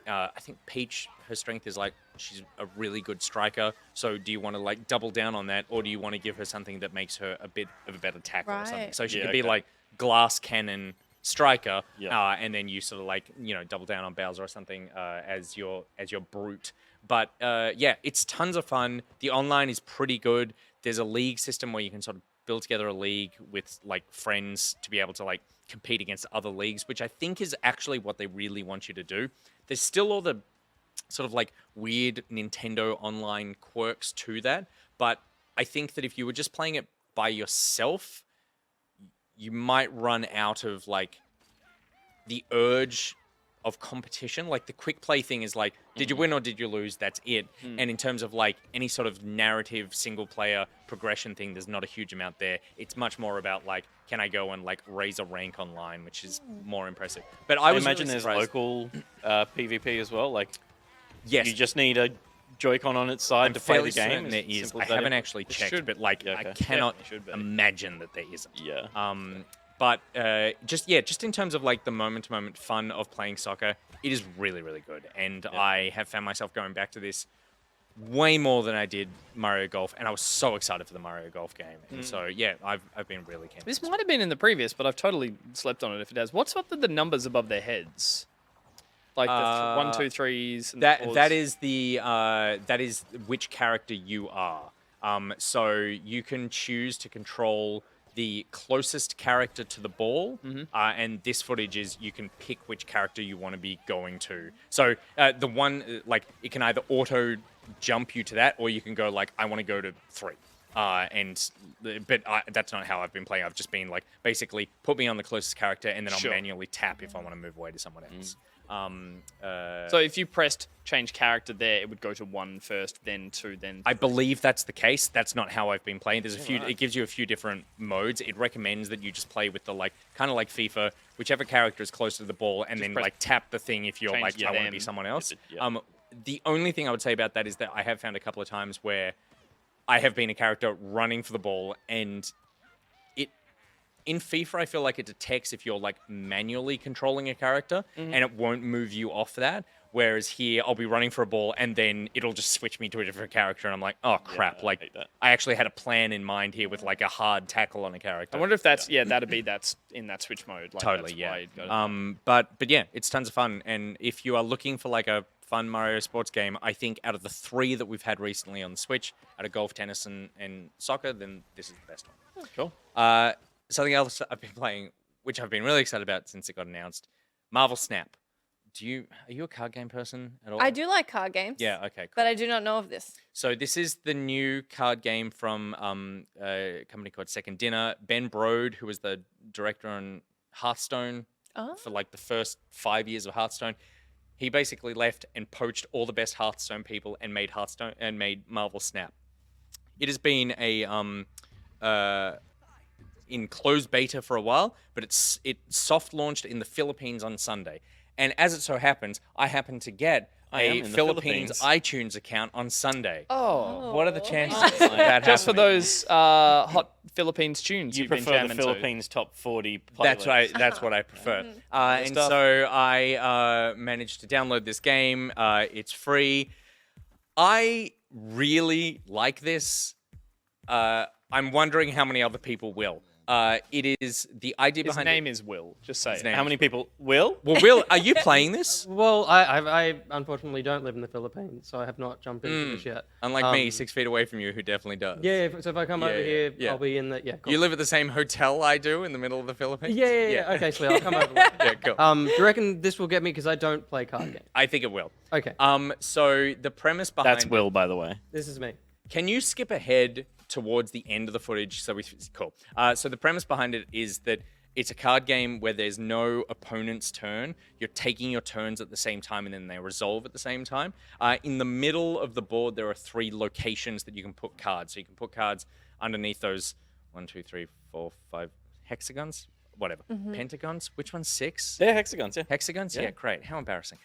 [SPEAKER 3] I think Peach, her strength is like, she's a really good striker. So do you want to like double down on that, or do you want to give her something that makes her a bit of a better tackle or something?
[SPEAKER 1] Right.
[SPEAKER 3] So she could be like glass cannon striker, and then you sort of like, double down on Bowser or something as your brute. But yeah, it's tons of fun. The online is pretty good. There's a league system where you can sort of build together a league with like friends to be able to like compete against other leagues, which I think is actually what they really want you to do. There's still all the sort of like weird Nintendo online quirks to that, but I think that if you were just playing it by yourself, you might run out of like the urge of competition. Like, the quick play thing is like, did you win or did you lose? That's it. And in terms of like any sort of narrative single player progression thing, there's not a huge amount there. It's much more about like, can I go and like raise a rank online, which is more impressive. But I
[SPEAKER 2] imagine
[SPEAKER 3] really
[SPEAKER 2] there's
[SPEAKER 3] surprised.
[SPEAKER 2] local PvP as well. Like,
[SPEAKER 3] Yes.
[SPEAKER 2] you just need a Joy-Con on its side to play the game.
[SPEAKER 3] certain there is.
[SPEAKER 2] Simple
[SPEAKER 3] I
[SPEAKER 2] as that
[SPEAKER 3] haven't
[SPEAKER 2] is.
[SPEAKER 3] actually checked,
[SPEAKER 5] should.
[SPEAKER 3] but like,
[SPEAKER 2] Yeah,
[SPEAKER 3] I
[SPEAKER 2] okay.
[SPEAKER 3] cannot
[SPEAKER 5] Yeah, it should be.
[SPEAKER 3] imagine that there isn't.
[SPEAKER 2] Yeah.
[SPEAKER 3] But just in terms of like the moment-to-moment fun of playing soccer, it is really, really good. And I have found myself going back to this way more than I did Mario Golf, and I was so excited for the Mario Golf game. And so yeah, I've been really keen.
[SPEAKER 5] This might have been in the previous, but I've totally slept on it if it has. What's up with the numbers above their heads? Like the 1, 2, 3s. And
[SPEAKER 3] That is which character you are. So you can choose to control the closest character to the ball, and this footage is you can pick which character you want to be going to. So the one, like, it can either auto jump you to that, or you can go like, I want to go to 3. But that's not how I've been playing. I've just been like, basically put me on the closest character, and then I'll manually tap if I want to move away to someone else.
[SPEAKER 5] So if you pressed change character there, it would go to 1 first, then 2, then 3.
[SPEAKER 3] I believe that's the case. That's not how I've been playing. There's a few. It gives you a few different modes. It recommends that you just play with the like, kind of like FIFA, whichever character is close to the ball, and then
[SPEAKER 5] press
[SPEAKER 3] like tap the thing if you're
[SPEAKER 5] change
[SPEAKER 3] like,
[SPEAKER 5] to
[SPEAKER 3] I want to
[SPEAKER 5] them.
[SPEAKER 3] be someone else.
[SPEAKER 2] Yeah.
[SPEAKER 3] The only thing I would say about that is that I have found a couple of times where I have been a character running for the ball, and in FIFA, I feel like it detects if you're like manually controlling a character, and it won't move you off that. Whereas here, I'll be running for a ball, and then it'll just switch me to a different character, and I'm like, oh crap!
[SPEAKER 2] I hate that.
[SPEAKER 3] I actually had a plan in mind here with like a hard tackle on a character.
[SPEAKER 5] I wonder if that's that's in that switch mode. Like,
[SPEAKER 3] Totally,
[SPEAKER 5] that's
[SPEAKER 3] yeah.
[SPEAKER 5] why you'd go to
[SPEAKER 3] But yeah, it's tons of fun, and if you are looking for like a fun Mario sports game, I think out of the 3 that we've had recently on the Switch, out of golf, tennis, and soccer, then this is the best one.
[SPEAKER 2] Cool.
[SPEAKER 3] Something else I've been playing, which I've been really excited about since it got announced, Marvel Snap. Are you a card game person at all?
[SPEAKER 4] I do like card games.
[SPEAKER 3] Yeah, okay, cool.
[SPEAKER 4] But I do not know of this.
[SPEAKER 3] So this is the new card game from a company called Second Dinner. Ben Brode, who was the director on Hearthstone for like the first 5 years of Hearthstone, he basically left and poached all the best Hearthstone people and made Marvel Snap. It has been in closed beta for a while, but it soft launched in the Philippines on Sunday. And as it so happens, I happened to get a Philippines iTunes account on Sunday.
[SPEAKER 5] Oh,
[SPEAKER 3] What are the chances of that
[SPEAKER 5] just for
[SPEAKER 3] happening?
[SPEAKER 5] those hot Philippines tunes
[SPEAKER 2] You
[SPEAKER 5] you've been
[SPEAKER 2] prefer the
[SPEAKER 5] jamming to.
[SPEAKER 2] Philippines top 40 playlist.
[SPEAKER 3] That's right. That's what I prefer. And
[SPEAKER 2] stuff.
[SPEAKER 3] so I managed to download this game. It's free. I really like this. I'm wondering how many other people will. It is the idea
[SPEAKER 5] His
[SPEAKER 3] behind
[SPEAKER 5] name
[SPEAKER 3] it.
[SPEAKER 5] is Will. Just say it.
[SPEAKER 3] name
[SPEAKER 2] How many people will?
[SPEAKER 3] Well, Will, are you playing this?
[SPEAKER 6] Well, I unfortunately don't live in the Philippines, so I have not jumped into this yet.
[SPEAKER 3] Unlike me, 6 feet away from you, who definitely does.
[SPEAKER 6] Yeah, so if I come over here,
[SPEAKER 3] yeah.
[SPEAKER 6] I'll be in the... Yeah, cool.
[SPEAKER 3] You live at the same hotel I do in the middle of the Philippines?
[SPEAKER 6] Yeah. Okay, so I'll come over later.
[SPEAKER 3] Yeah, cool.
[SPEAKER 6] Do you reckon this will get me because I don't play card games?
[SPEAKER 3] I think it will.
[SPEAKER 6] Okay,
[SPEAKER 3] So the premise behind
[SPEAKER 2] That's Will, by the way.
[SPEAKER 6] this is me.
[SPEAKER 3] Can you skip ahead towards the end of the footage? Cool. So the premise behind it is that it's a card game where there's no opponent's turn. You're taking your turns at the same time, and then they resolve at the same time. In the middle of the board, there are 3 locations that you can put cards. So you can put cards underneath those 1, 2, 3, 4, 5 hexagons. Whatever. Pentagons? Which one's 6?
[SPEAKER 2] They're hexagons, yeah.
[SPEAKER 3] Hexagons? Yeah, great. How embarrassing.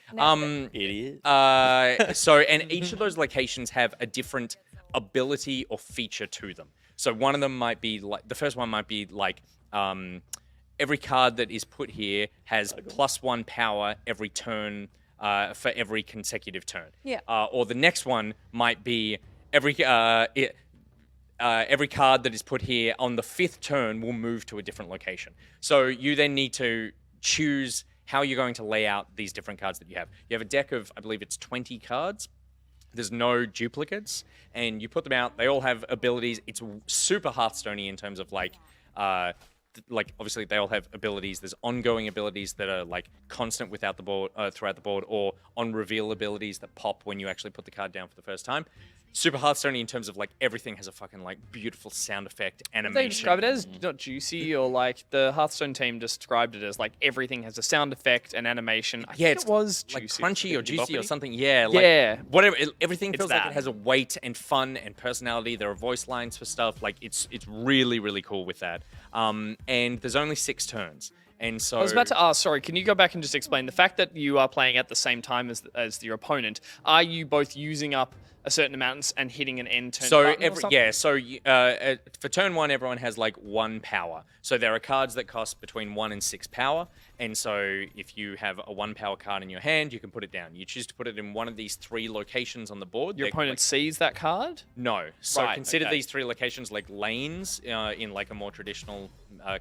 [SPEAKER 2] Idiot.
[SPEAKER 3] And each of those locations have a different ability or feature to them. So one of them might be like, the first one might be like, every card that is put here has +1 power every turn for every consecutive turn.
[SPEAKER 4] Yeah.
[SPEAKER 3] Or the next one might be every card that is put here on the 5th turn will move to a different location. So you then need to choose how you're going to lay out these different cards that you have. You have a deck of, I believe it's 20 cards. There's no duplicates, and you put them out. They all have abilities. It's super Hearthstone-y in terms of like obviously they all have abilities. There's ongoing abilities that are like constant throughout the board, or on reveal abilities that pop when you actually put the card down for the first time. Super Hearthstone in terms of like everything has a fucking like beautiful sound effect animation.
[SPEAKER 5] They describe it as not juicy, or like the Hearthstone team described it as like everything has a sound effect and animation. I think it was
[SPEAKER 3] like
[SPEAKER 5] juicy.
[SPEAKER 3] crunchy or juicy or
[SPEAKER 2] boppity?
[SPEAKER 3] something. Yeah, like
[SPEAKER 5] Yeah.
[SPEAKER 3] whatever. Everything feels like
[SPEAKER 5] that.
[SPEAKER 3] it has a weight and fun and personality. There are voice lines for stuff. Like it's really really cool with that. And there's only 6 turns. And so
[SPEAKER 5] I was about to ask, sorry, can you go back and just explain the fact that you are playing at the same time as your opponent? Are you both using up a certain amount and hitting an end turn?
[SPEAKER 3] So
[SPEAKER 5] button or something?
[SPEAKER 3] for turn 1, everyone has like 1 power. So there are cards that cost between 1 and 6 power. And so if you have a 1 power card in your hand, you can put it down. You choose to put it in one of these 3 locations on the board.
[SPEAKER 5] Your opponent sees that card?
[SPEAKER 3] No. So
[SPEAKER 5] Right,
[SPEAKER 3] consider
[SPEAKER 5] okay.
[SPEAKER 3] these 3 locations like lanes in like a more traditional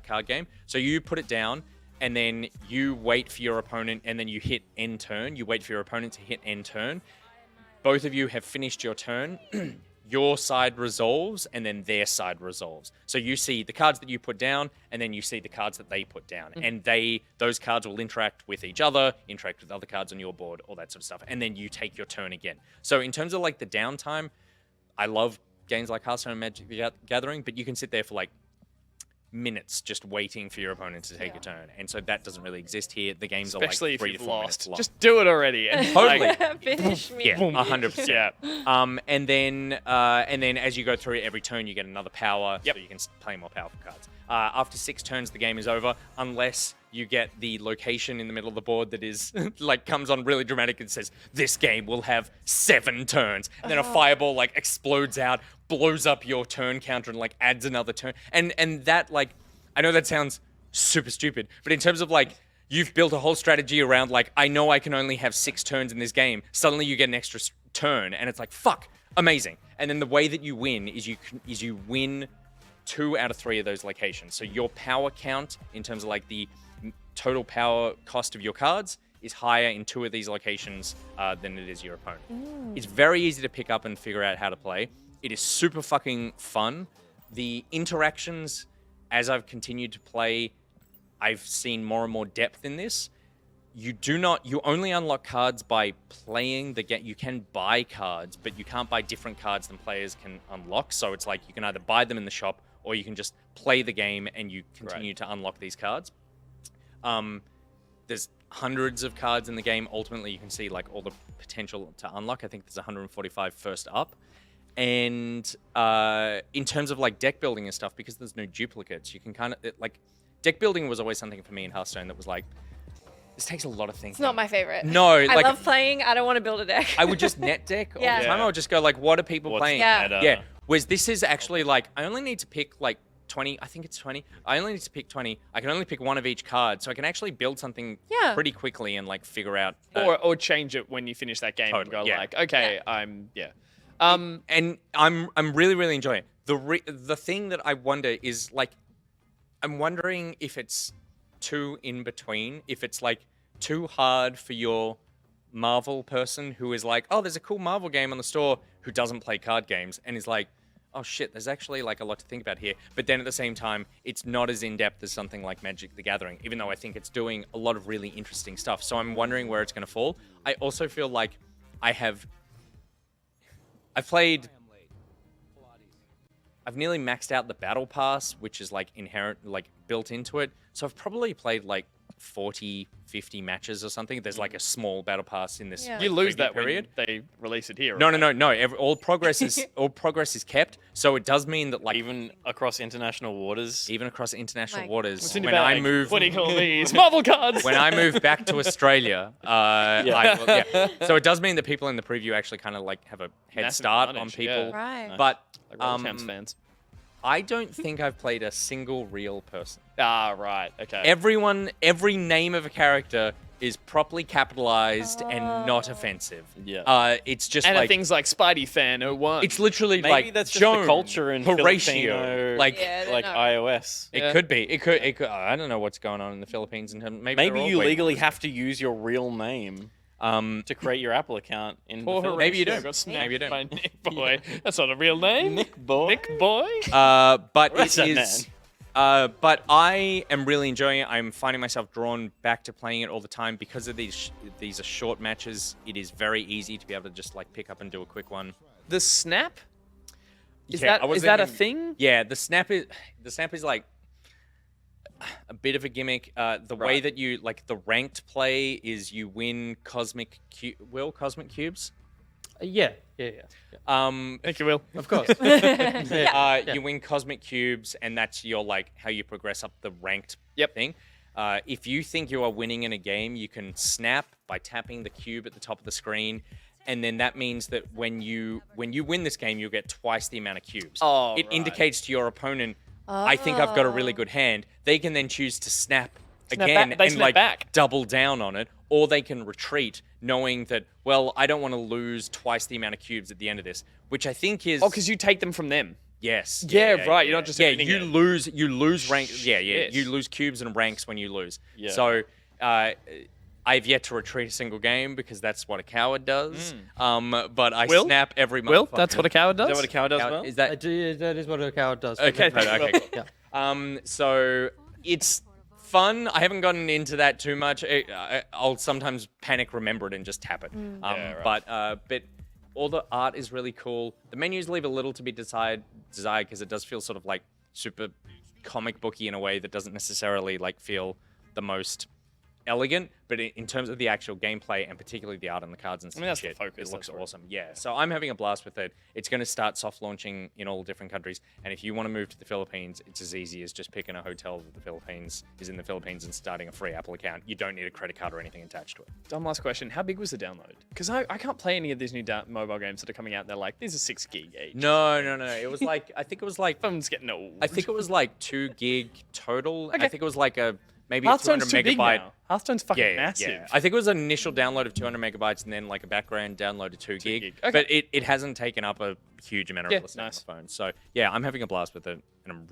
[SPEAKER 3] card game. So you put it down, and then you wait for your opponent, and then you hit end turn. You wait for your opponent to hit end turn. Both of you have finished your turn. Your side resolves, and then their side resolves. So you see the cards that you put down, and then you see the cards that they put down. And those cards will interact with each other, interact with other cards on your board, all that sort of stuff. And then you take your turn again. So in terms of like the downtime, I love games like Hearthstone and Magic the Gathering, but you can sit there for like minutes just waiting for your opponent to take a turn. And so that doesn't really exist here. The games
[SPEAKER 5] Especially
[SPEAKER 3] are like
[SPEAKER 5] if
[SPEAKER 3] 3 to
[SPEAKER 5] you've
[SPEAKER 3] 4 minutes
[SPEAKER 5] lost.
[SPEAKER 3] long.
[SPEAKER 5] Just do it already. And
[SPEAKER 3] Totally.
[SPEAKER 4] Finish me.
[SPEAKER 3] Yeah, 100%.
[SPEAKER 5] Yeah.
[SPEAKER 3] And then as you go through every turn, you get another power,
[SPEAKER 5] Yep.
[SPEAKER 3] so you can play more powerful cards. After 6 turns, the game is over, unless you get the location in the middle of the board that is like comes on really dramatic and says, "This game will have 7 turns," and then a fireball like explodes out, blows up your turn counter, and like adds another turn. And that like I know that sounds super stupid, but in terms of like, you've built a whole strategy around like, I know I can only have 6 turns in this game. Suddenly you get an extra turn, and it's like, fuck, amazing. And then the way that you win is you win 2 out of 3 of those locations. So your power count in terms of like the total power cost of your cards is higher in 2 of these locations than it is your opponent. It's very easy to pick up and figure out how to play. It is super fucking fun. The interactions, as I've continued to play, I've seen more and more depth in this. You only unlock cards by playing the game. You can buy cards, but you can't buy different cards than players can unlock. So it's like you can either buy them in the shop or you can just play the game and you continue to unlock these cards. There's hundreds of cards in the game. Ultimately, you can see like all the potential to unlock. I think there's 145 first up. And in terms of like deck building and stuff, because there's no duplicates, you can kind of like deck building was always something for me in Hearthstone that was like, this takes a lot of thinking.
[SPEAKER 4] It's not my favorite.
[SPEAKER 3] No,
[SPEAKER 4] I
[SPEAKER 3] like
[SPEAKER 4] love playing. I don't want to build a deck.
[SPEAKER 3] I would just net deck all the time. I would just go like, what are people
[SPEAKER 2] What's
[SPEAKER 3] playing?
[SPEAKER 2] the meta?
[SPEAKER 3] Yeah. Whereas this is actually like, I only need to pick like 20. I think it's 20. I only need to pick 20. I can only pick one of each card, so I can actually build something pretty quickly and like figure out.
[SPEAKER 5] Or change it when you finish that game and go like, okay,
[SPEAKER 3] And I'm really really enjoying it. The thing that I wonder is like, I'm wondering if it's too in between, if it's like too hard for your Marvel person who is like, oh, there's a cool Marvel game on the store, who doesn't play card games and is like, oh shit, there's actually like a lot to think about here. But then at the same time, it's not as in-depth as something like Magic the Gathering, even though I think it's doing a lot of really interesting stuff. So I'm wondering where it's going to fall. I also feel like I've nearly maxed out the Battle Pass, which is like inherent, like built into it. So I've probably played like 40, 50 matches or something. There's like a small Battle Pass in this.
[SPEAKER 5] you lose that
[SPEAKER 3] period.
[SPEAKER 5] when they release it here.
[SPEAKER 3] No. All progress is kept. So it does mean that like
[SPEAKER 2] Even across international waters.
[SPEAKER 3] even across international
[SPEAKER 4] Like-
[SPEAKER 3] waters,
[SPEAKER 5] What's in your
[SPEAKER 3] when I
[SPEAKER 5] bag?
[SPEAKER 3] move,
[SPEAKER 5] What do you call these? Marvel cards.
[SPEAKER 3] when I move back to Australia, So it does mean that people in the preview actually kind of like have a head
[SPEAKER 5] Massive
[SPEAKER 3] start on
[SPEAKER 5] advantage,
[SPEAKER 3] people.
[SPEAKER 5] yeah.
[SPEAKER 4] Right.
[SPEAKER 3] But
[SPEAKER 5] Like Royal Towns fans.
[SPEAKER 3] I don't think I've played a single real person.
[SPEAKER 5] Ah, right. Okay.
[SPEAKER 3] Every name of a character is properly capitalized and not offensive.
[SPEAKER 2] Yeah.
[SPEAKER 3] It's just
[SPEAKER 5] and
[SPEAKER 3] like
[SPEAKER 5] things like Spidey fan 01.
[SPEAKER 3] it's literally
[SPEAKER 2] Maybe
[SPEAKER 3] like
[SPEAKER 2] that's just
[SPEAKER 3] Joan,
[SPEAKER 2] the culture in
[SPEAKER 3] Horatio,
[SPEAKER 2] Filipino,
[SPEAKER 3] like
[SPEAKER 4] Yeah, they're
[SPEAKER 2] like
[SPEAKER 4] not-
[SPEAKER 2] iOS.
[SPEAKER 3] it could be. It could. I don't know what's going on in the Philippines. And maybe
[SPEAKER 2] Maybe
[SPEAKER 3] they're all
[SPEAKER 2] you
[SPEAKER 3] way
[SPEAKER 2] legally
[SPEAKER 3] more-
[SPEAKER 2] have to use your real name to create your Apple account in the
[SPEAKER 5] Poor
[SPEAKER 2] Philippines.
[SPEAKER 3] Maybe you
[SPEAKER 5] Horatio
[SPEAKER 3] don't.
[SPEAKER 5] got snapped
[SPEAKER 3] Maybe you don't.
[SPEAKER 5] by Nick Boy. That's not a real name.
[SPEAKER 2] Nick Boy.
[SPEAKER 5] Nick Boy.
[SPEAKER 3] But
[SPEAKER 2] Where's
[SPEAKER 3] it
[SPEAKER 2] that
[SPEAKER 3] is. But I am really enjoying it. I'm finding myself drawn back to playing it all the time because of these are short matches. It is very easy to be able to just like pick up and do a quick one.
[SPEAKER 5] The snap? Is
[SPEAKER 3] Yeah, I
[SPEAKER 5] that
[SPEAKER 3] wasn't
[SPEAKER 5] is that a
[SPEAKER 3] even-
[SPEAKER 5] thing?
[SPEAKER 3] Yeah, the snap is like a bit of a gimmick. The way
[SPEAKER 5] Right.
[SPEAKER 3] that you like the ranked play is you win cosmic cubes.
[SPEAKER 6] Yeah.
[SPEAKER 5] Thank you, Will.
[SPEAKER 6] Of course.
[SPEAKER 3] You win cosmic cubes, and that's your like how you progress up the ranked thing. If you think you are winning in a game, you can snap by tapping the cube at the top of the screen, and then that means that when you win this game, you'll get twice the amount of cubes.
[SPEAKER 5] Oh,
[SPEAKER 3] It
[SPEAKER 5] right.
[SPEAKER 3] indicates to your opponent, I think I've got a really good hand. They can then choose to snap again
[SPEAKER 5] back- they
[SPEAKER 3] and
[SPEAKER 5] snap
[SPEAKER 3] like
[SPEAKER 5] back.
[SPEAKER 3] double down on it, or they can retreat, knowing that, well, I don't want to lose twice the amount of cubes at the end of this, which I think is
[SPEAKER 5] Oh, because you take them from them.
[SPEAKER 3] yes,
[SPEAKER 5] Yeah, right, you're not just
[SPEAKER 3] yeah.
[SPEAKER 5] winning
[SPEAKER 3] You
[SPEAKER 5] it.
[SPEAKER 3] lose rank. Yeah,
[SPEAKER 5] Shit.
[SPEAKER 3] you lose cubes and ranks when you lose.
[SPEAKER 2] Yeah.
[SPEAKER 3] So I've yet to retreat a single game because that's what a coward does. But I
[SPEAKER 5] Will?
[SPEAKER 3] snap every month.
[SPEAKER 5] Will, that's what a coward does?
[SPEAKER 2] Is that what a cow does, Will?
[SPEAKER 3] Is
[SPEAKER 6] I
[SPEAKER 3] that
[SPEAKER 6] do, that is what a coward does.
[SPEAKER 3] okay? Okay. Cool.
[SPEAKER 6] Yeah.
[SPEAKER 3] So it's fun. I haven't gotten into that too much. I'll sometimes panic remember it and just tap it.
[SPEAKER 2] Yeah, right.
[SPEAKER 3] But all the art is really cool. The menus leave a little to be desired because it does feel sort of like super comic booky in a way that doesn't necessarily like feel the most elegant, but in terms of the actual gameplay and particularly the art on the cards and
[SPEAKER 5] that's the
[SPEAKER 3] shit,
[SPEAKER 5] focus,
[SPEAKER 3] it looks
[SPEAKER 5] that's right.
[SPEAKER 3] awesome. Yeah, so I'm having a blast with it. It's going to start soft launching in all different countries, and if you want to move to the Philippines, it's as easy as just picking a hotel that is in the Philippines and starting a free Apple account. You don't need a credit card or anything attached to it.
[SPEAKER 5] Dumb last question. How big was the download? Because I can't play any of these new mobile games that are coming out. They're like, these are 6 gig each.
[SPEAKER 3] No. It was like, I think it was like
[SPEAKER 5] Phone's getting old.
[SPEAKER 3] I think it was like 2 gig total.
[SPEAKER 5] Okay.
[SPEAKER 3] I think it was like maybe a
[SPEAKER 5] Hearthstone's
[SPEAKER 3] 200
[SPEAKER 5] too big
[SPEAKER 3] megabyte.
[SPEAKER 5] now. Hearthstone's fucking massive.
[SPEAKER 3] Yeah. I think it was an initial download of 200 megabytes and then like a background download of 2 gig.
[SPEAKER 5] gig. Okay.
[SPEAKER 3] But it hasn't taken up a huge amount of real estate
[SPEAKER 5] nice.
[SPEAKER 3] on the phone. So yeah, I'm having a blast with it, and